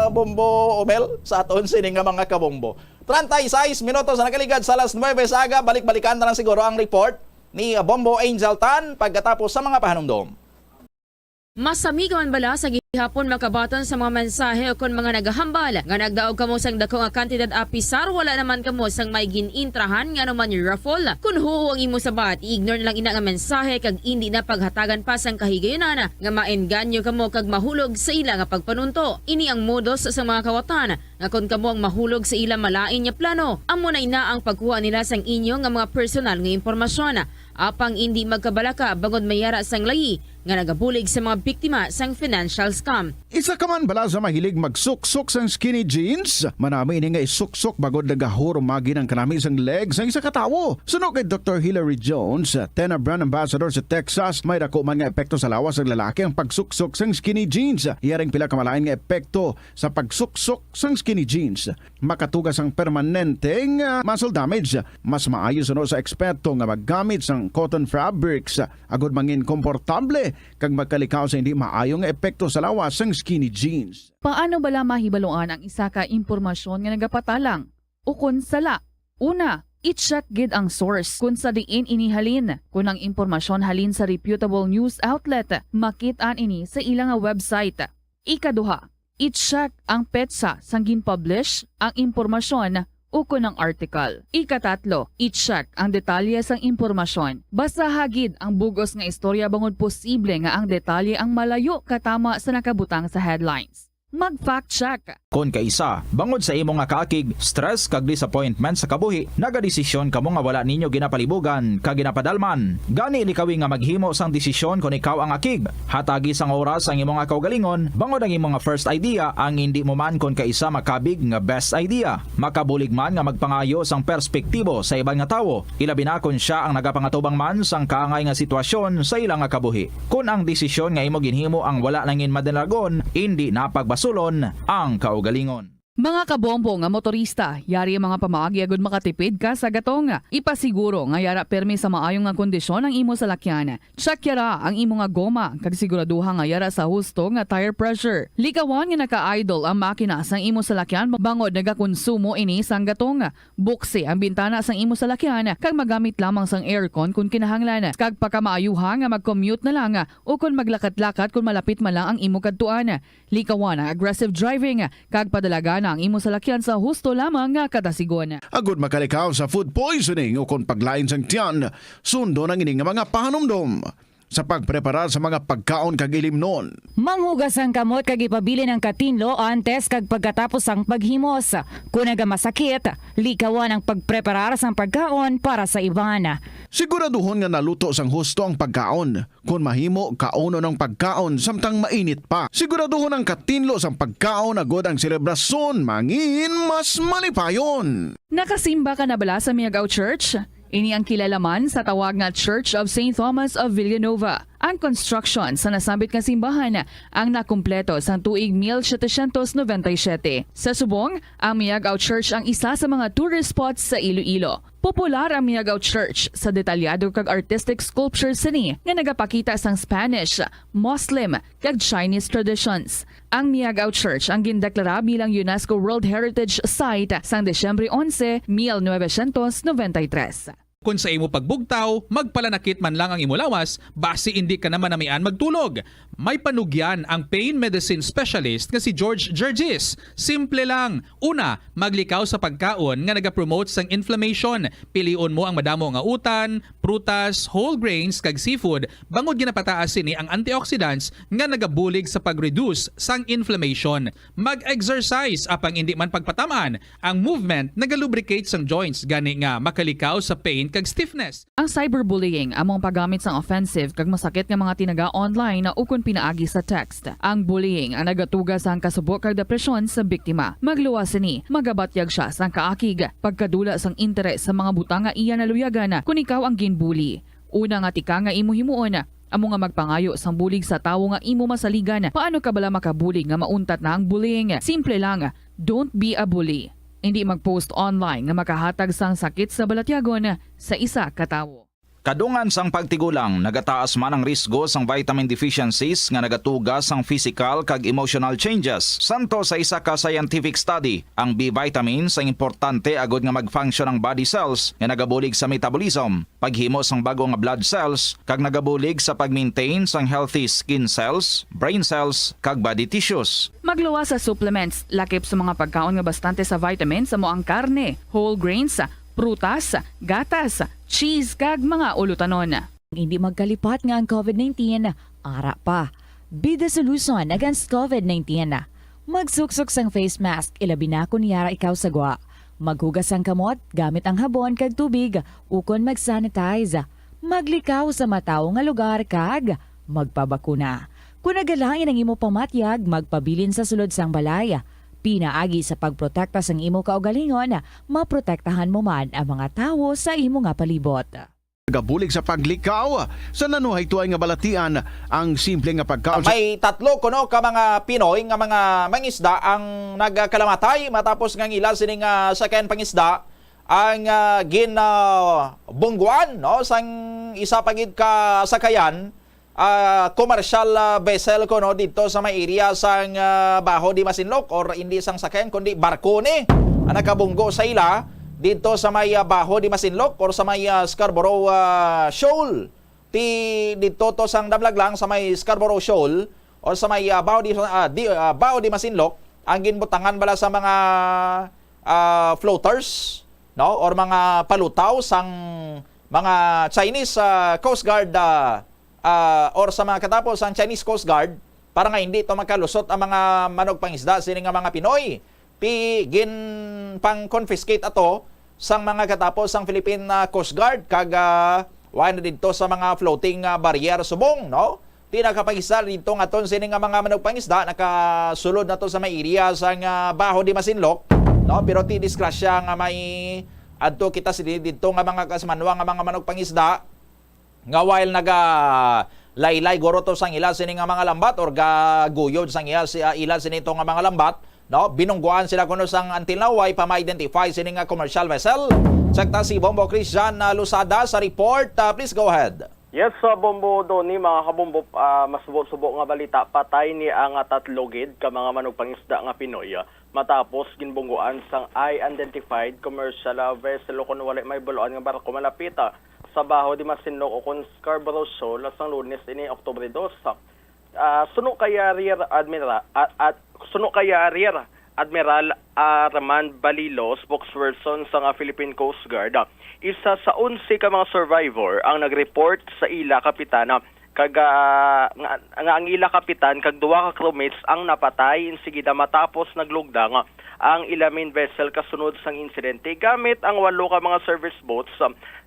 [SPEAKER 12] Bombo Omel sa aton sini nga mga kabombo. 36 minutos na nakaligad sa alas 9 sa aga, balik-balikan na lang siguro ang report ni Bombo Angel Tan pagkatapos sa mga pahanumdom.
[SPEAKER 15] Masami ka man bala sa gihapon makabaton sa mga mensahe o kon mga nagahambal nga nagdaog kamo sang dako nga kantidad apisar wala naman kamo sang may ginintrahan nga naman yung raffle. Kun huo ang imo sabat, ignore na lang ina nga mensahe kag hindi na paghatagan pa sang kahigayonan nga maengganyo kamo kag mahulog sa ila nga pagpanunto. Ini ang modus sa mga kawatan nga kun kamo ang mahulog sa ila malain nya plano, amo na ina ang pagkuha nila sang inyo nga mga personal nga impormasyon. Apang hindi magkabalaka bangod mayara sang layi nga nagabulig sa mga biktima sang financial scam.
[SPEAKER 11] Isa ka man bala sa mahilig magsuksok sang skinny jeans? Manami ini nga isuksok bagod nagahuro magin ang kanami sang legs sang isa ka tawo. Suno kay Dr. Hilary Jones, Tena Brand Ambassador sa Texas, may dako man nga epekto sa lawas ng lalaki ang pagsuksok sang skinny jeans. Iyaring pila kamalain nga epekto sa pagsuksok sang skinny jeans. Makatugas ang permanenteng muscle damage. Mas maayo suno sa eksperto nga maggamit sang cotton fabrics agod mangin komportable kag magkalikaw sa hindi maayong epekto sa lawas sang skinny jeans.
[SPEAKER 21] Paano bala mahibaluan ang isa ka impormasyon nga nagapatalang? O kun sala? Una, i-check gid ang source kung sa diin inihalin. Kung ang impormasyon halin sa reputable news outlet, makit-an ini sa ilang website. Ikaduha, i-check ang petsa sang gin-publish ang impormasyon o kun ang article. Ikatatlo, i-check ang detalye sang impormasyon. Basta hagid ang bugos nga istorya bangod posible nga ang detalye ang malayo katama sa nakabutang sa headlines. Mag-fact check.
[SPEAKER 1] Kung kaisa, bangod sa imo nga kaakig, stress kag disappointment sa kabuhi, nagadesisyon kamo nga wala ninyo ginapalibugan kag ginapadalman. Gani likawi nga maghimo sang desisyon kung ikaw ang akig. Hatagi sang oras ang imo nga kaugalingon, bangod ang imo nga first idea ang hindi mo man kung kaisa makabig nga best idea. Makabulig man nga magpangayo sang perspektibo sa ibang nga tawo, ilabi na kung siya ang nagapangatubang man sang kaangay nga sitwasyon sa ilang nga kabuhi. Kung ang desisyon nga imo ginhimo ang wala nangin madalagon, hindi napagbasulon ang kaugalingon.
[SPEAKER 21] Mga kabombo nga motorista, yari ang mga pamaagi agud makatipid ka sa gatong. Ipasiguro nga yara permi sa maayong nga kondisyon ang imo salakyan. Check yara ang imo nga goma kag siguraduha nga yara sa husto nga tire pressure. Likawan nga naka-idle ang makina sang imo salakyan bangod nagakonsumo ini sang gatong. Buksi ang bintana sang imo salakyan kag magamit lamang sang aircon kung kinahanglan. Kag pagkamaayuha nga mag-commute na lang o kung maglakat-lakat kung malapit man lang ang imo kadtuan. Likawan ang aggressive driving kag padalaga ang imo salakyan sa husto lamang nga katasigon.
[SPEAKER 11] Agud makalikaw sa food poisoning o kung paglain sang tiyan, sundo ng ining mga pahanumdom sa pagpreparar sa mga pagkaon kag ilimnon.
[SPEAKER 13] Manghugas ang kamot kag ipabili ng katinlo antes kag pagkatapos ang paghimos. Kung nagamasakit, likawan ang pagpreparar sang pagkaon para sa iban.
[SPEAKER 11] Siguraduhon nga naluto sang husto ang pagkaon. Kung mahimo, kauno ng pagkaon samtang mainit pa. Siguraduhon ang katinlo sang pagkaon agod ang selebrasyon mangin mas malipayon.
[SPEAKER 21] Nakasimba ka na bala sa Miagaw Church? Ini ang kilalaman sa tawag nga Church of St. Thomas of Villanova. Ang construction sa nasabit nga simbahan ang nakumpleto sa tuig 1797. Sa subong, ang Miagaw Church ang isa sa mga tourist spots sa Iloilo. Popular ang Miagaw Church sa detalyado kag artistic sculptures sini nga nagapakita sang Spanish, Muslim kag Chinese traditions. Ang Miagaw Church ang gindeklara bilang UNESCO World Heritage Site sang Desyembre 11, 1993.
[SPEAKER 3] Kung sa imo pagbugtaw, magpalanakit man lang ang imo lawas, basi hindi ka naman namian magtulog. May panugyan ang pain medicine specialist nga si George Gergis. Simple lang. Una, maglikaw sa pagkaon nga nagapromote sang inflammation. Pilion mo ang madamo nga utan, prutas, whole grains kag seafood bangod ginapataas sini ang antioxidants nga nagabulig sa pag-reduce sang inflammation. Mag-exercise apang hindi man pagpatamaan. Ang movement nagalubricate sang joints gani nga makalikaw sa pain kag stiffness.
[SPEAKER 21] Ang cyberbullying among paggamit sang offensive kag masakit nga mga tinaga online na ukon pinaagi sa text. Ang bullying ang nagatuga sang kasubok kag depresyon sa biktima. Magluwas ni, magabatyag siya sang kaakig, pagkadula sang interes sa mga butang nga iya naluyagan kung ikaw ang ginbully. Una nga tika nga imo himuon, amo nga magpangayo sang bulig sa tawo nga imo masaligan. Paano ka bala makabulig nga mauntat na ang bullying? Simple lang, don't be a bully. Hindi mag-post online nga makahatag sang sakit sa balatyagon sa isa ka tawo.
[SPEAKER 1] Kadungan sang pagtigulang, nagataas man ang risgo sang vitamin deficiencies nga nagatuga sang physical kag emotional changes. Santo sa isa ka scientific study, ang B vitamins ang importante agod nga mag-function ang body cells nga nagabulig sa metabolism, paghimo sang bago nga blood cells kag nagabulig sa pag-maintain sang healthy skin cells, brain cells kag body tissues.
[SPEAKER 21] Magluwas sa supplements, lakip sa mga pagkaon nga bastante sa vitamins sa moang karne, whole grains, prutas, gatas, cheese kag mga ulutanon.
[SPEAKER 13] Hindi magkalipat nga ang COVID-19, ara pa. Be the solution against COVID-19. Magsuksok sang face mask, ilabi na kung yara ikaw sagwa. Maghugas ang kamot, gamit ang habon kag tubig, ukon mag-sanitize. Maglikaw sa mataw nga lugar kag magpabakuna. Kung nagalangin ang imo pamatyag, magpabilin sa sulod sang balay. Pinaagi sa pagprotekta sang imo kaugalingon, maprotektahan mo man ang mga tawo sa imo nga palibot.
[SPEAKER 11] Gabulig sa paglikaw sa nanuhay tuay nga balatian ang simple nga pagkaon.
[SPEAKER 12] May tatlo kuno ka mga Pinoy nga mga mangisda ang nagkalamatay matapos nga ila sining second pangisda ang ginabungguan no sang isa pagid ka sakayan. Commercial vessel ko no dito sa may area sang Baho di Masinloc or hindi sang sakyan kundi barko ni nakabunggo sa ila dito sa may Baho di Masinloc or sa may Scarborough Shoal dito to sang damlag lang sa may Scarborough Shoal or sa may Baho di Masinloc ang ginbutangan bala sa mga floaters no or mga palutaw sang mga Chinese Coast Guard or sa mga katapos ang Chinese Coast Guard para nga hindi ito magkalusot ang mga manog pangisda sini nga mga Pinoy. Gin pang confiscate ato sang mga katapos ang Philippine Coast Guard kag wala dito sa mga floating barrier subong no. Di nakapag-isa dito nga ton sini nga mga manog pangisda nakasulod na to sa may area sang Baho di Masinloc no pero ti disgrasya nga may adto kita dito nga mga kasmanwa nga mga manog pangisda nga while laylay goro to sang ila sini nga mga lambat or gaguyod sang ila sini to nga mga lambat no, binungguan sila kuno sang until now way pa ma-identify sini nga commercial vessel. Check ta si Bombo Christian Lusada sa report. Please go ahead.
[SPEAKER 9] Yes, sa Bombo Doni, mga kabombo, masubo-subo nga balita, patay ni ang tatlogid ka mga manugpangisda nga Pinoy matapos ginbungguan sang unidentified commercial vessel kung wala may buloan nga barko malapit sa baho di Masinloc o kung Scarborough Shoal sang Lunes ini Oktubre 2. Suno kaya Rear Admiral Armand Balilo, spokesperson sa Philippine Coast Guard. Isa sa 11 ka mga survivor ang nag-report sa ila kapitana nga ang ila kapitan kag duwa ka crewmates ang napatay insigida matapos naglugdang ang ila main vessel kasunod sang insidente gamit ang 8 ka mga service boats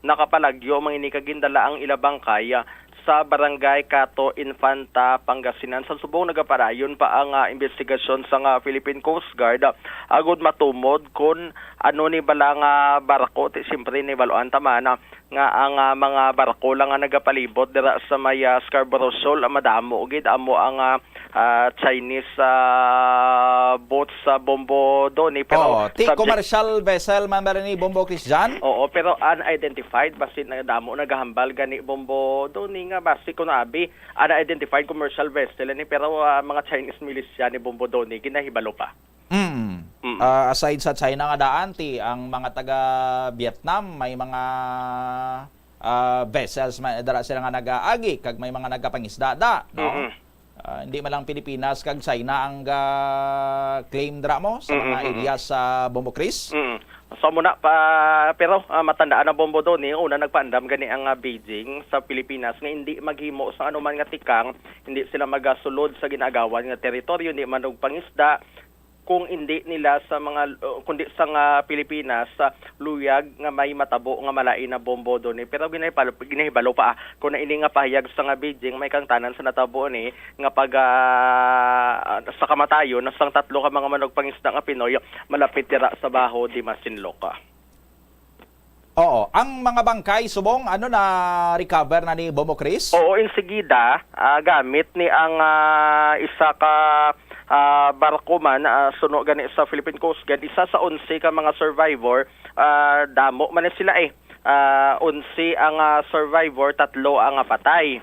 [SPEAKER 9] nakapalagyo mangini kagindala ang ila bangkay sa barangay Cato, Infanta, Pangasinan. Sa subong nagaparayon pa ang investigasyon sa Philippine Coast Guard. Agud matumod kung ano ni balang barko, siyempre ni baluan tamana nga ang mga barko lang nga nagapalibot dira sa may Scarborough Shoal, madamo gid amo ang Chinese boats sa Bombo Doni pero
[SPEAKER 12] commercial vessel man ni Bombo Christian.
[SPEAKER 9] Oo, pero unidentified basin nagdamo nagahambal gani Bombo Doni nga basi kuno abi unidentified commercial vessel ni pero mga Chinese militia ni Bombo Doni ginahibalo pa.
[SPEAKER 12] Aside sa China nga daan ang mga taga Vietnam may mga vessels dara sila nga nagaagi kag may mga nagapangisda no. Hindi man lang Pilipinas kag China ang claim dra mo sa mga area sa Bombo Chris.
[SPEAKER 9] So muna pa pero matandaan na Bombo Doni una nagpaandam gani ang Beijing sa Pilipinas nga hindi maghimo sa anuman nga tikang, hindi sila magasulod sa ginagawan nga teritoryo, hindi man og pangisda kung hindi nila sa mga kundi sa Pilipinas luyag nga may matabo nga malai na Bombo Doni pero ginahibalo pa kung ini nga pahayag sa Beijing may kang tanan sa natabo ni nga pag sa kamatayon sang 3 ka mga manugpangisda nga Pinoy malapit dira sa baho di Masinloc.
[SPEAKER 12] Oo, ang mga bangkay subong ano na recover na ni Bombo Chris?
[SPEAKER 9] Oo, insigida gamit ni ang isa ka barko man suno gani sa Philippine Coast Guard, isa sa 11 ka mga survivor, damo man sila 11 ang survivor, 3 ang patay.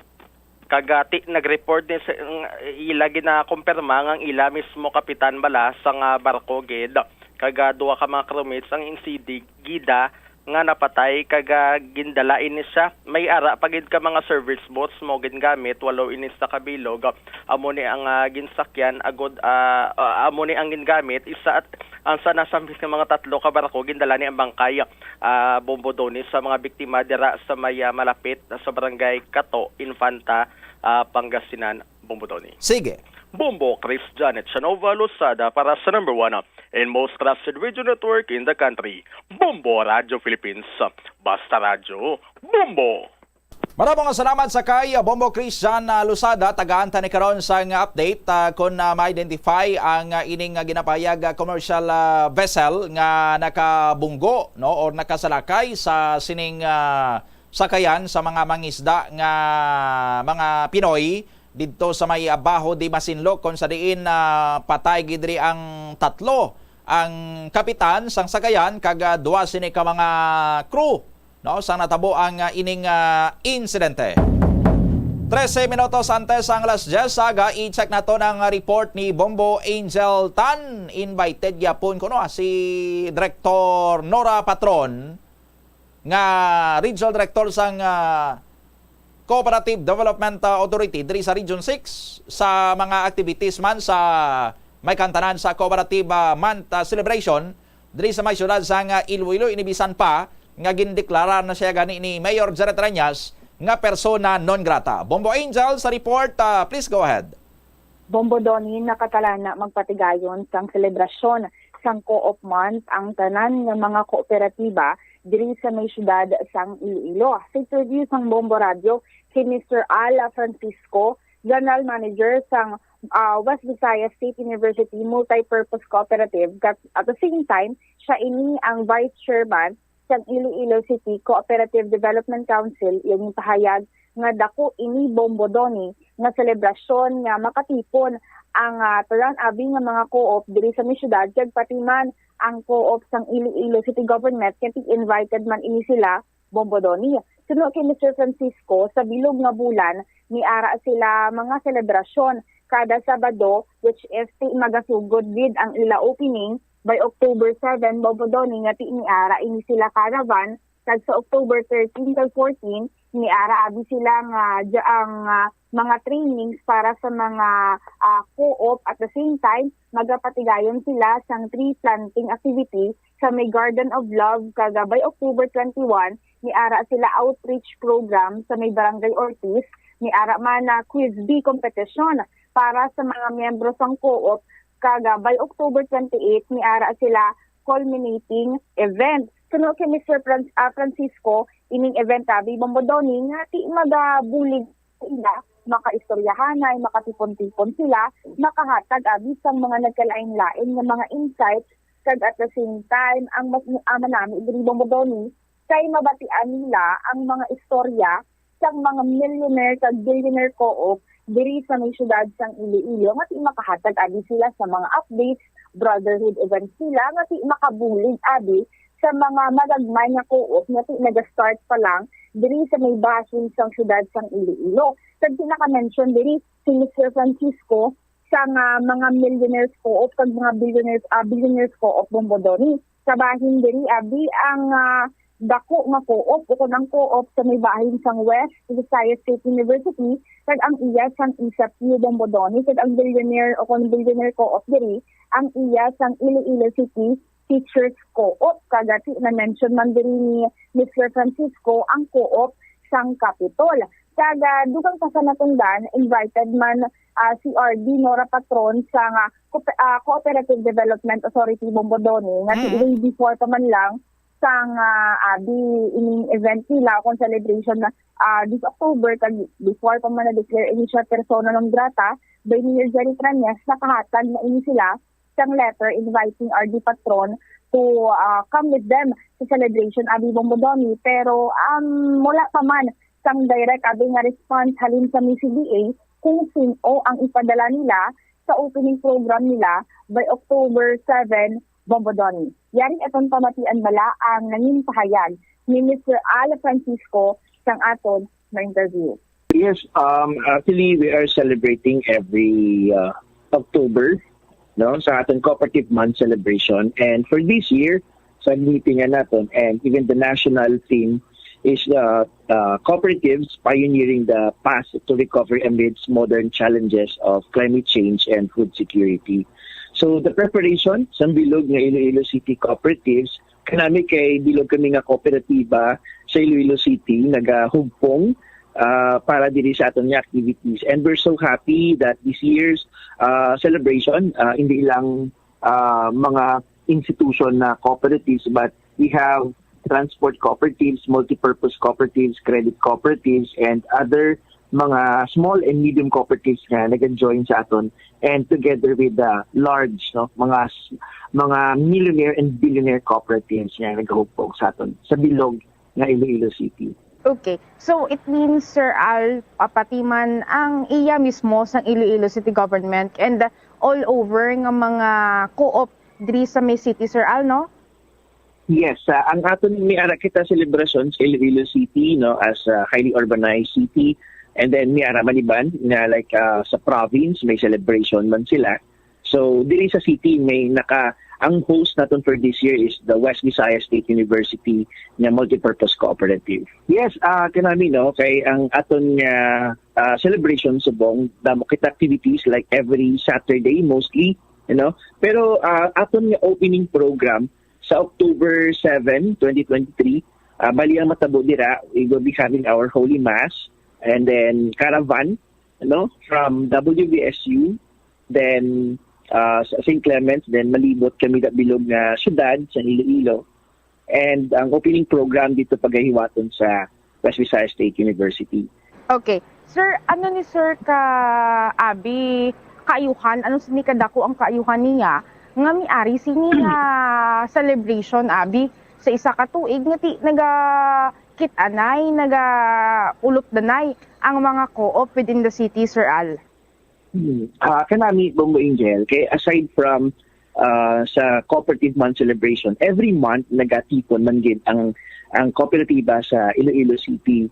[SPEAKER 9] Kagati nag-report din sa ila gina-kumpirma ang ila mismo kapitan bala sa barko gid kaga duwa ka mga crewmates ang insigida nga napatay kaga gindalain ni siya may ara pagid ka mga service boats mo gingamit walo inis sa kabilog amo ni ang ginsakyan agod amo ni ang gingamit isa at ang sa nasambis ng mga 3 ka barko gindala ni ang bangkay Bombo Doni sa mga biktima dira sa may malapit sa barangay Cato, Infanta, Pangasinan, Bombo Doni.
[SPEAKER 12] Sige.
[SPEAKER 9] Bombo Chris Janet Chanova Lusada para sa number 1 and most trusted radio network in the country, Bombo Radio Philippines. Basta Radio, Bombo!
[SPEAKER 12] Maraming salamat sa kay Bombo Christian Lusada, tagaan ni karon sa update kung ma-identify ang ining ginapahayag commercial vessel nga nakabunggo no or nakasalakay sa sining sakayan sa mga mangisda nga mga Pinoy dito sa may baho di Masinloc kung sa diin patay gidri ang 3 ang kapitan sang sakayan kag 2 sini ka mga crew no sang natabo ang ining insidente. 13 minutos antes ang alas 10 saga i-check nato ng report ni Bombo Angel Tan. Invited yapon ko no si Director Nora Patron nga Regional Director sang Cooperative Development Authority diri sa Region 6 sa mga activities man sa may kantanan sa Cooperative Month Celebration diri sa may syudad sang Iloilo. Inibisan pa nga gindeklara na siya gani ni Mayor Jared Reñas nga persona non grata. Bombo Angel sa report, please go ahead.
[SPEAKER 22] Bombo Doni nakatalana magpatigayon sang selebrasyon sang Co-op Month ang tanan ng mga kooperatiba diri sa may syudad sang Iloilo. Sa interview sang Bombo Radio si Mr. Ala Francisco, General Manager sang West Visayas State University Multipurpose Cooperative. At the same time, siya ini ang Vice Chairman sa Iloilo City Cooperative Development Council. Yung pahayag nga dako ini bombodoni nga selebrasyon nga makatipon ang tanan abi nga mga co-op diri sa syudad kag pati man ang co-op sang Iloilo City Government kay invited man ini sila bombodoni. Sunod kay Mr. Francisco sa bilog nga bulan ni ara sila mga selebrasyon kada Sabado, which is magasugod gid ang ila opening by October 7 bombodoni nga ni ara ini sila caravan kag sa October 13 kag 14 ni ara abi sila nga ang mga trainings para sa mga co-op at the same time magapatigayon sila sang tree planting activity sa may Garden of Love kaga by October 21 ni ara sila outreach program sa may Barangay Ortiz ni ara man na quiz bee competition para sa mga miyembro sang co-op kaga by October 28 ni ara sila culminating event. Sunod kay Mr. Francisco, ining event abi bombodoni nga ti magabulig sila, makaistoryahanay, makatipon-tipon sila, makahatag abi sang mga nagkalain-lain nga mga insights kag at the same time ang mas nami diri bombodoni kay mabatian nila ang mga istorya sang mga millionaire kag billionaire co-op diri sa may syudad sang Iloilo nga ti makahatag abi sila sa mga updates, brotherhood events sila nga ti makabulig abi sa mga magagmay nga co-op nga ti nag-start pa lang diri sa may basin sang syudad sang Iloilo. Kag pinaka-mention diri si Mr. Francisco sa mga millionaires co-op kag mga billionaires co-op bombodoni. Sa bahin diri abi ang dako nga co-op o kanang co-op sa may bahin sang West Visayas State University kag ang iya sang ISAPU bombodoni kag ang billionaire o kanang billionaire co-op diri ang iya sang Iloilo City Teachers Co-op. Kagati na-mention man diri ni Mr. Francisco ang co-op sang Capitol. Kaga dugang sa natungdan, invited man si RD Nora Patron sa Cooperative Development Authority Bombodoni nga way before pa man lang sang abi ining event nila kung celebration na this October kag before pa man na-declare ini siya persona non grata by Mayor Jerry Tranyas, nakahatag na ini sila sang letter inviting RD Patron to come with them sa celebration abi bombodoni pero mula pa man sang direct abi nga response halin sa MCDA kung sino ang ipadala nila sa opening program nila by October 7 bombodoni. Yari atong pamatian bala ang nanging pahayag ni Mr. Al Francisco sang aton na interview.
[SPEAKER 18] Yes, actually we are celebrating every October sa ating Cooperative Month celebration. And for this year, sa meeting natin, and even the national theme is cooperatives pioneering the path to recovery amidst modern challenges of climate change and food security. So the preparation sa bilog ng Iloilo City Cooperatives, kanami kay bilog kami nga kooperatiba sa Iloilo City, nagahugpong para diri sa aton nga activities. And we're so happy that this year's celebration, hindi lang mga institution na cooperatives, but we have transport cooperatives, multipurpose cooperatives, credit cooperatives, and other mga small and medium cooperatives nga nag-join sa aton, and together with the large mga millionaire and billionaire cooperatives nga nagahugpong sa aton sa bilog nga Iloilo City.
[SPEAKER 22] Okay. So it means, Sir Al, pati man ang iya mismo sa Iloilo City Government and all over ng mga co-op diri sa may city, Sir Al, no?
[SPEAKER 18] Yes. Ang aton miara kita celebration sa Iloilo City as a highly urbanized city, and then miara maliban na like sa province may celebration man sila. So diri sa city may ang host natin for this year is the West Visayas State University na multipurpose cooperative. Yes, kanami kay ang aton celebration subong damo kita activities like every Saturday mostly, pero aton nga opening program sa October 7, 2023, bali ang matabo dira, we will be having our Holy Mass and then caravan from WVSU, then St. Clements, then malibot kami bilog na syudad sa Iloilo. And ang opening program dito pagahiwaton sa West Visayas State University.
[SPEAKER 22] Okay. Sir, ano ni Sir ka abi kaayuhan? Ano ni kadako ang kaayuhan niya? Nga miari sini celebration abi sa isa ka tuig nga ti naga nagakitanay, nagaulot danay ang mga co-op within the city, Sir Al?
[SPEAKER 18] Kanami, Bombo Angel, kay aside from sa Cooperative Month celebration, every month nagatipon man gid ang kooperatiba sa Iloilo City.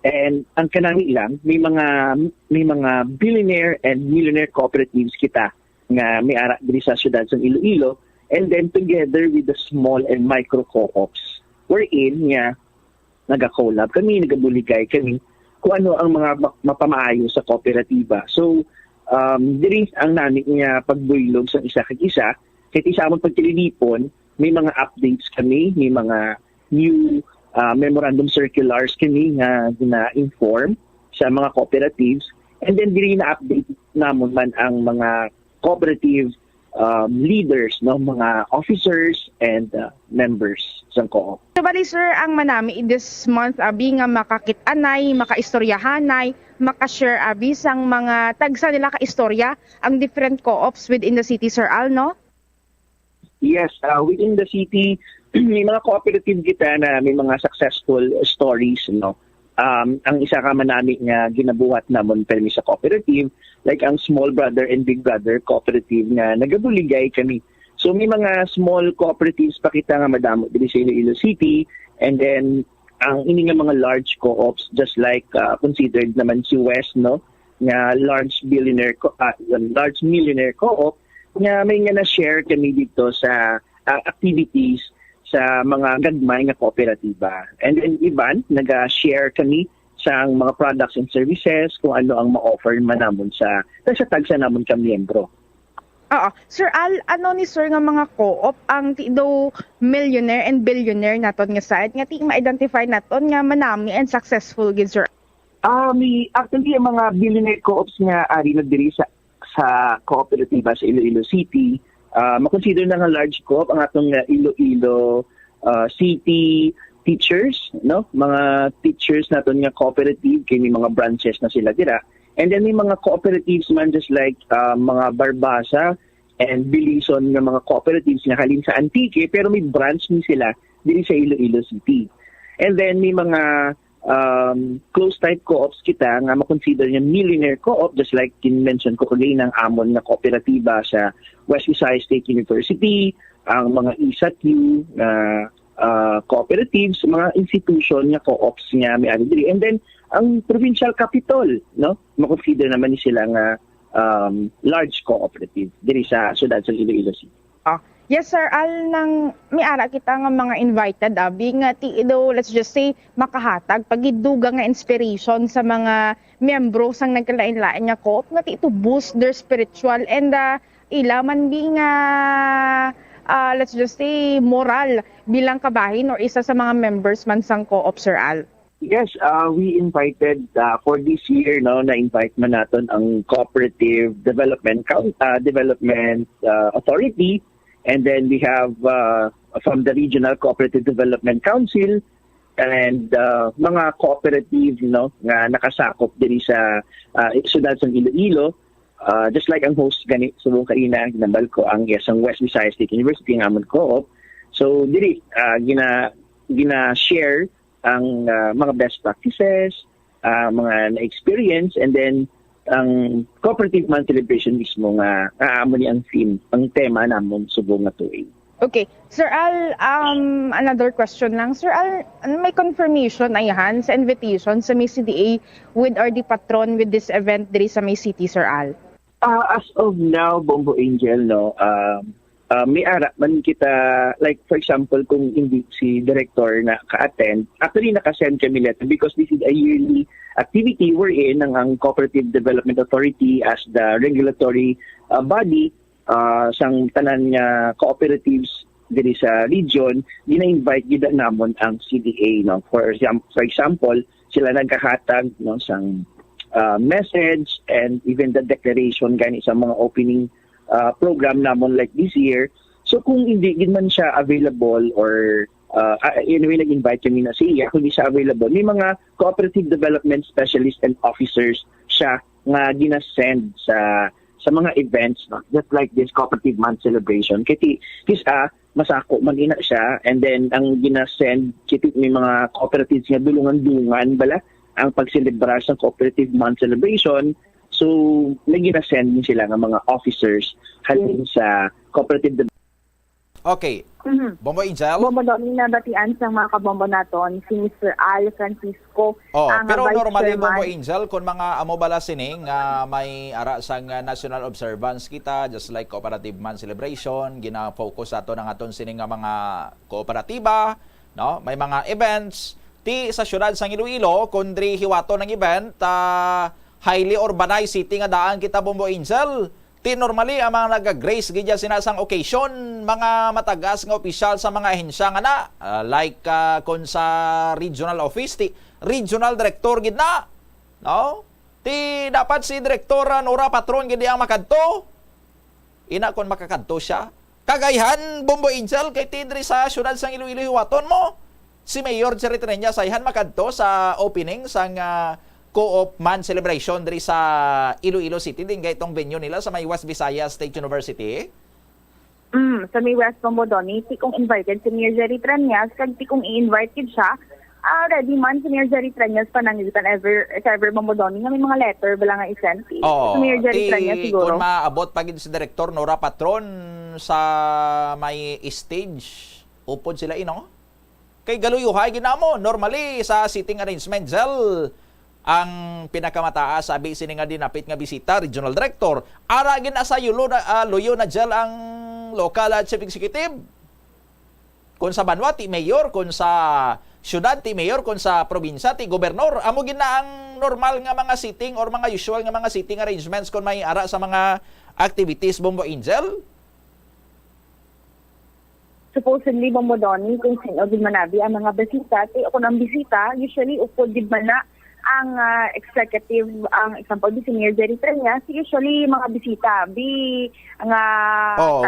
[SPEAKER 18] And ang kanami lang, may mga billionaire and millionaire cooperatives kita nga may ara diri sa syudad sa Iloilo, and then together with the small and micro co-ops wherein nga naga-collab kami, nagabuligay kami kung ano ang mga mapamaayo sa kooperatiba. So diri ang nami nga pagbuylog sa isa kag isa, kahit isa among pagtililipon, may mga updates kami, may mga new memorandum circulars kami nga gina-inform sa mga cooperatives, and then diri na-update namon man ang mga cooperative leaders, no, mga officers and members sa co-op.
[SPEAKER 22] So bali sir, ang manami this month abi nga makakitanay, makaistoryahanay, makashare abi sang mga tagsa nila ka istorya ang different co-ops within the city, Sir Al, no?
[SPEAKER 18] Yes, within the city, may mga cooperative kita na may mga successful stories, no. Ang isa ka manami nga ginabuhat namon permi sa cooperative, like ang Small Brother and Big Brother cooperative nga nagabuligay kami. So may mga small cooperatives pa kita nga madamo diri sa Iloilo City, and then ang ini nga mga large co-ops, just like considered naman si West, no, nga large millionaire co-op nga may nga na-share kami dito sa activities sa mga gagmay nga kooperatiba. And then Ivan, nag-share kami sa mga products and services kung ano ang ma-offer man namon sa tagsa namon ka miyembro.
[SPEAKER 22] Oo. Sir Al, ano ni sir nga mga co-op ang tido millionaire and billionaire naton nga side nga ti ma-identify naton nga manami and successful gid, sir?
[SPEAKER 18] Actually ang mga billionaire co-ops nga ari na diri sa kooperatiba sa Iloilo City, makonsider na nga large co-op ang atong Iloilo City teachers, no? Mga teachers naton nga cooperative kay may mga branches na sila dira. And then may mga cooperatives man just like mga Barbasa and Bilison nga mga cooperatives nga halin sa Antique, pero may branch ni sila diri sa Iloilo City. And then may mga close type co-ops kita nga makonsider nga millionaire co-op, just like kin-mention ko kanina ng amon nga kooperatiba sa West Visayas State University, ang mga ISAQ cooperatives, mga institution nga co-ops nga may ari diri. And then ang provincial capital, no, makonsider naman ni sila nga large cooperative diri sa syudad sa Iloilo City.
[SPEAKER 22] Yes, Sir Al, nang may ara kita nga mga invited abi nga ti do, let's just say makahatag pagiduga nga inspiration sa mga miyembro sang nagkalain-lain nga co-op nga ti to boost their spiritual and ila man bi nga let's just say moral bilang kabahin or isa sa mga members man sang co-op, Sir Al.
[SPEAKER 18] Yes, we invited for this year, no, na-invite man naton ang Cooperative Development Authority, and then we have from the Regional Cooperative Development Council and mga cooperative, no, nga nakasakop diri sa syudad sa Iloilo. Just like ang host gani subong kaina ginambal ko ang ang West Visayas State University ng amon co-op. So diri gina-share ang mga best practices, mga na-experience, and then ang Cooperative Month celebration mismo nga amo ni ang theme, ang tema namon subong nga tuig.
[SPEAKER 22] Okay. Sir Al, another question lang. Sir Al, may confirmation ayahan sa invitation sa May CDA with our patron with this event diri sa May City, Sir Al?
[SPEAKER 18] As of now, Bombo Angel, no, may ara man kita, like for example, kung hindi si director na ka-attend, actually naka-send kami letter because this is a yearly activity wherein ang Cooperative Development Authority as the regulatory body sang tanan nga cooperatives diri sa region, gina-invite gid namon ang CDA, no. For example, sila nagkahatag, no, sang message and even the declaration gani sa mga opening program namon like this year. So kung hindi gid man siya available or anyway nag-invite kami na siya, kung hindi siya available, may mga cooperative development specialists and officers siya nga gina-send sa mga events, no? Just like this Cooperative Month celebration. Kasi masako man ina siya, and then ang ginasend kiti may mga cooperatives nga dulungan-dungan bala ang pagselebrar sa cooperative month celebration. So may ginasend din sila nga mga officers halin sa cooperative.
[SPEAKER 12] Okay. Bombo Angel?
[SPEAKER 22] Bombo Donnie, nabatian sa mga kabombo naton si Mr. Al Francisco. ang
[SPEAKER 12] Pero
[SPEAKER 22] Vice
[SPEAKER 12] normally
[SPEAKER 22] Chairman.
[SPEAKER 12] Bombo Angel, kung mga amo bala sining may ara sang national observance kita, just like cooperative month celebration, gina-focus ato ng aton sining nga mga kooperatiba, no? May mga events ti sa syudad sang Iloilo, kundri hiwato ng event, highly urbanized city nga daan kita Bombo Angel. Ti normally ang mga nag-grace gidya sinasang occasion, mga matagas nga opisyal sa mga ahensya nga na, like kon sa regional office, ti regional director gid na, no? Ti dapat si Direktor Nora Patron gid ang makadto. Ina kon makakadto siya. Kagayhan Bombo Angel kay tidri sa syudad sang Iloilo hiwaton mo. Si Mayor Jerry Treñas sayhan makadto sa opening sang Co-op Man Celebration diri sa Iloilo City din kay itong venue nila sa may West Visayas State University.
[SPEAKER 22] Sa may West Bombo Donnie, ti kung invited si Mayor Jerry Treñas, kag ti kung i-invite kid siya, ready man si Mayor Jerry Treñas panangitan ever Bombo Donnie nga may mga letter bala nga i-send si Mayor Jerry Treñas siguro.
[SPEAKER 12] Kung maabot pagid si Direktor Nora Patron sa may stage, upod sila ino. Kay galuyuhay ginamo normally sa sitting arrangement gel ang pinakamataas sabi sini nga dinapit nga bisita regional director aragin asa luyo na gel ang local chief executive kun sa banwa ti mayor kun sa syudad ti mayor kun sa probinsya ti gobernador amo gina ang normal nga mga sitting or mga usual nga mga sitting arrangements kun may ara sa mga activities Bombo Angel.
[SPEAKER 22] Supposedly Bombo Donnie, kung sino din manabi ang mga bisita, ti ako ng bisita usually upod din man na ang executive, ang example di si Mayor Jerry Treñas, usually mga bisita nga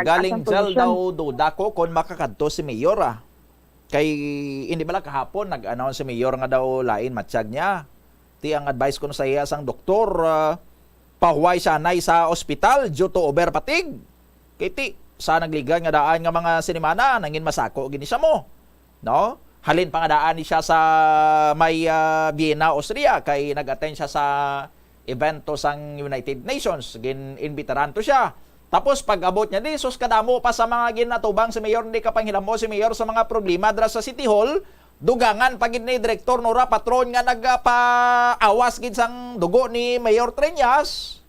[SPEAKER 12] galing gel daw duda ko kung makakadto si Mayor kay hindi bala kahapon nag-announce si Mayor nga daw lain matsyag niya ti ang advice ko sa iya sang doktor pahuway sanay sa ospital due to overfatigue kay ti sa nagligan nga daan nga mga sinimana nangin masako gini siya mo, no? Halin pa nga daan ni siya sa may Vienna, Austria kay nag-attend siya sa evento sang United Nations, gin-imbitaran to siya. Tapos pag abot niya di sus kadamo pa sa mga ginatubang si Mayor, hindi ka panghilamo si Mayor sa mga problema dra sa City Hall. Dugangan pagid ni Direktor Nora Patron nga nagpaawas gid sang dugo ni Mayor Treñas.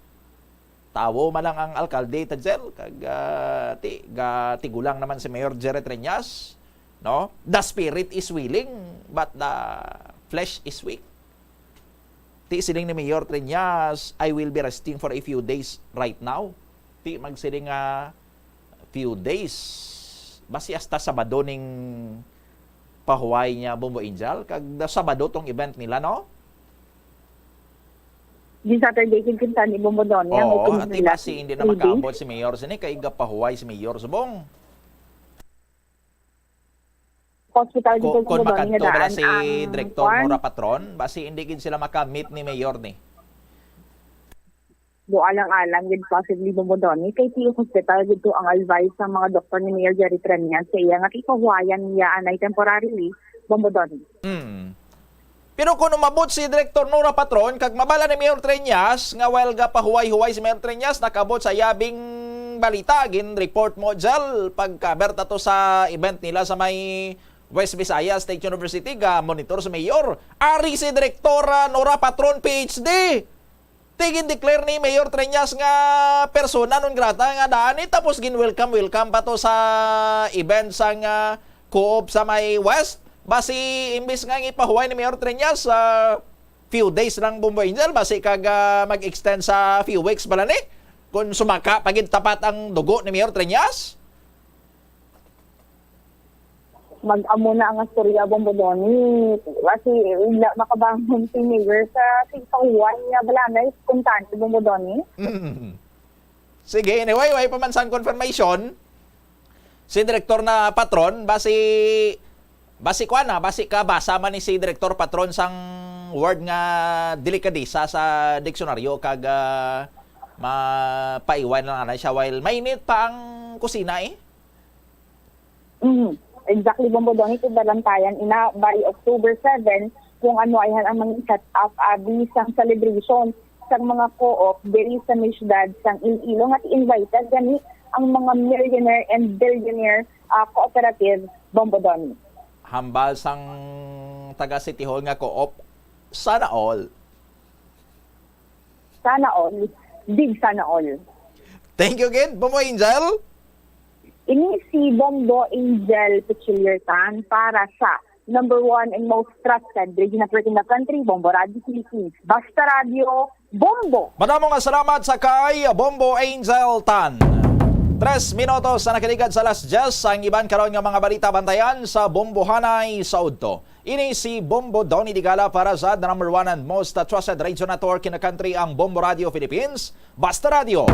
[SPEAKER 12] Tawo man lang ang alkalde tadzel kag tigulang naman si Mayor Jerry Treñas. No? The spirit is willing, but the flesh is weak. Ti siling ni Mayor Treñas, I will be resting for a few days right now. Ti magsiling few days. Basi hasta Sabado ning pahuway niya Bombo Angel. Kag Sabado tong event nila, no?
[SPEAKER 22] Di Saturday kinta ni Bombo Donnie.
[SPEAKER 12] Ati basi hindi na makaabot si Mayor sini kay pahuway si Mayor subong.
[SPEAKER 22] Hospital dito
[SPEAKER 12] kung
[SPEAKER 22] sa
[SPEAKER 12] makadto bala si Direktor Nora Patron, basi hindi gid sila maka-meet ni Mayor ni.
[SPEAKER 22] Do alang-alang gid possibly Bombo Donnie kay ti hospital dito ang advice sa mga doktor ni Mayor Jerry Treñas sa iya nga ipahuwayan niya anay temporarily Bombo Donnie.
[SPEAKER 12] Pero kung umabot si Direktor Nora Patron kag mabala ni Mayor Treñas nga while ga pahuway-huway si Mayor Treñas nakabot sa yabing balita gin report mo jel pag-cover tato sa event nila sa may West Visayas State University ga monitor sa Mayor. Ari si Direktor Nora Patron PhD. Tigin declare ni Mayor Treñas nga persona non grata nga daan tapos gin welcome pa to sa event sang Co-op sa may West. Basi imbis nga ipahuway ni Mayor Treñas few days lang Bombo Angel basi kag mag-extend sa few weeks bala ni kung sumaka pagid tapat ang dugo ni Mayor Treñas.
[SPEAKER 22] Mag-amo na ang astorya Bombo Donnie. Kasi makabangon si Mayor sa tigpahuwan niya balanay kuntante Bombo Donnie.
[SPEAKER 12] Sige, anyway, way pamansan confirmation. Si Direktor na Patron, basi ka basa man ni si Direktor Patron sang word nga delikadisa sa diksyonaryo kag mapaiwan lang na siya while mainit pa ang kusina
[SPEAKER 22] Exactly, Bombo Donnie, ito balantayan ina by October 7 kung ano ay ang mga set up bisang celebration sa mga co-op diri sa may syudad sang Iloilo nga invited gani ang mga millionaire and billionaire cooperative, Bombo Donnie.
[SPEAKER 12] Hambal sang taga City Hall nga co-op, sana all.
[SPEAKER 22] Sana all. Big sana all.
[SPEAKER 12] Thank you again, Bombo Angel.
[SPEAKER 22] Ini si Bombo Angel Pichiliertan para sa number 1 and most trusted radio network in the country, Bombo Radio Philippines. Basta Radio, Bombo!
[SPEAKER 12] Madamong nga salamat sa kay Bombo Angel Tan. 3 minutos na nakiligad sa Las 10 ang iban karon nga mga balita bantayan sa Bombo Hanay sa Udto. Ini si Bombo Donnie Digala para sa the number 1 and most trusted radio network in the country, ang Bombo Radio Philippines. Basta Radio,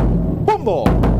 [SPEAKER 12] Bombo!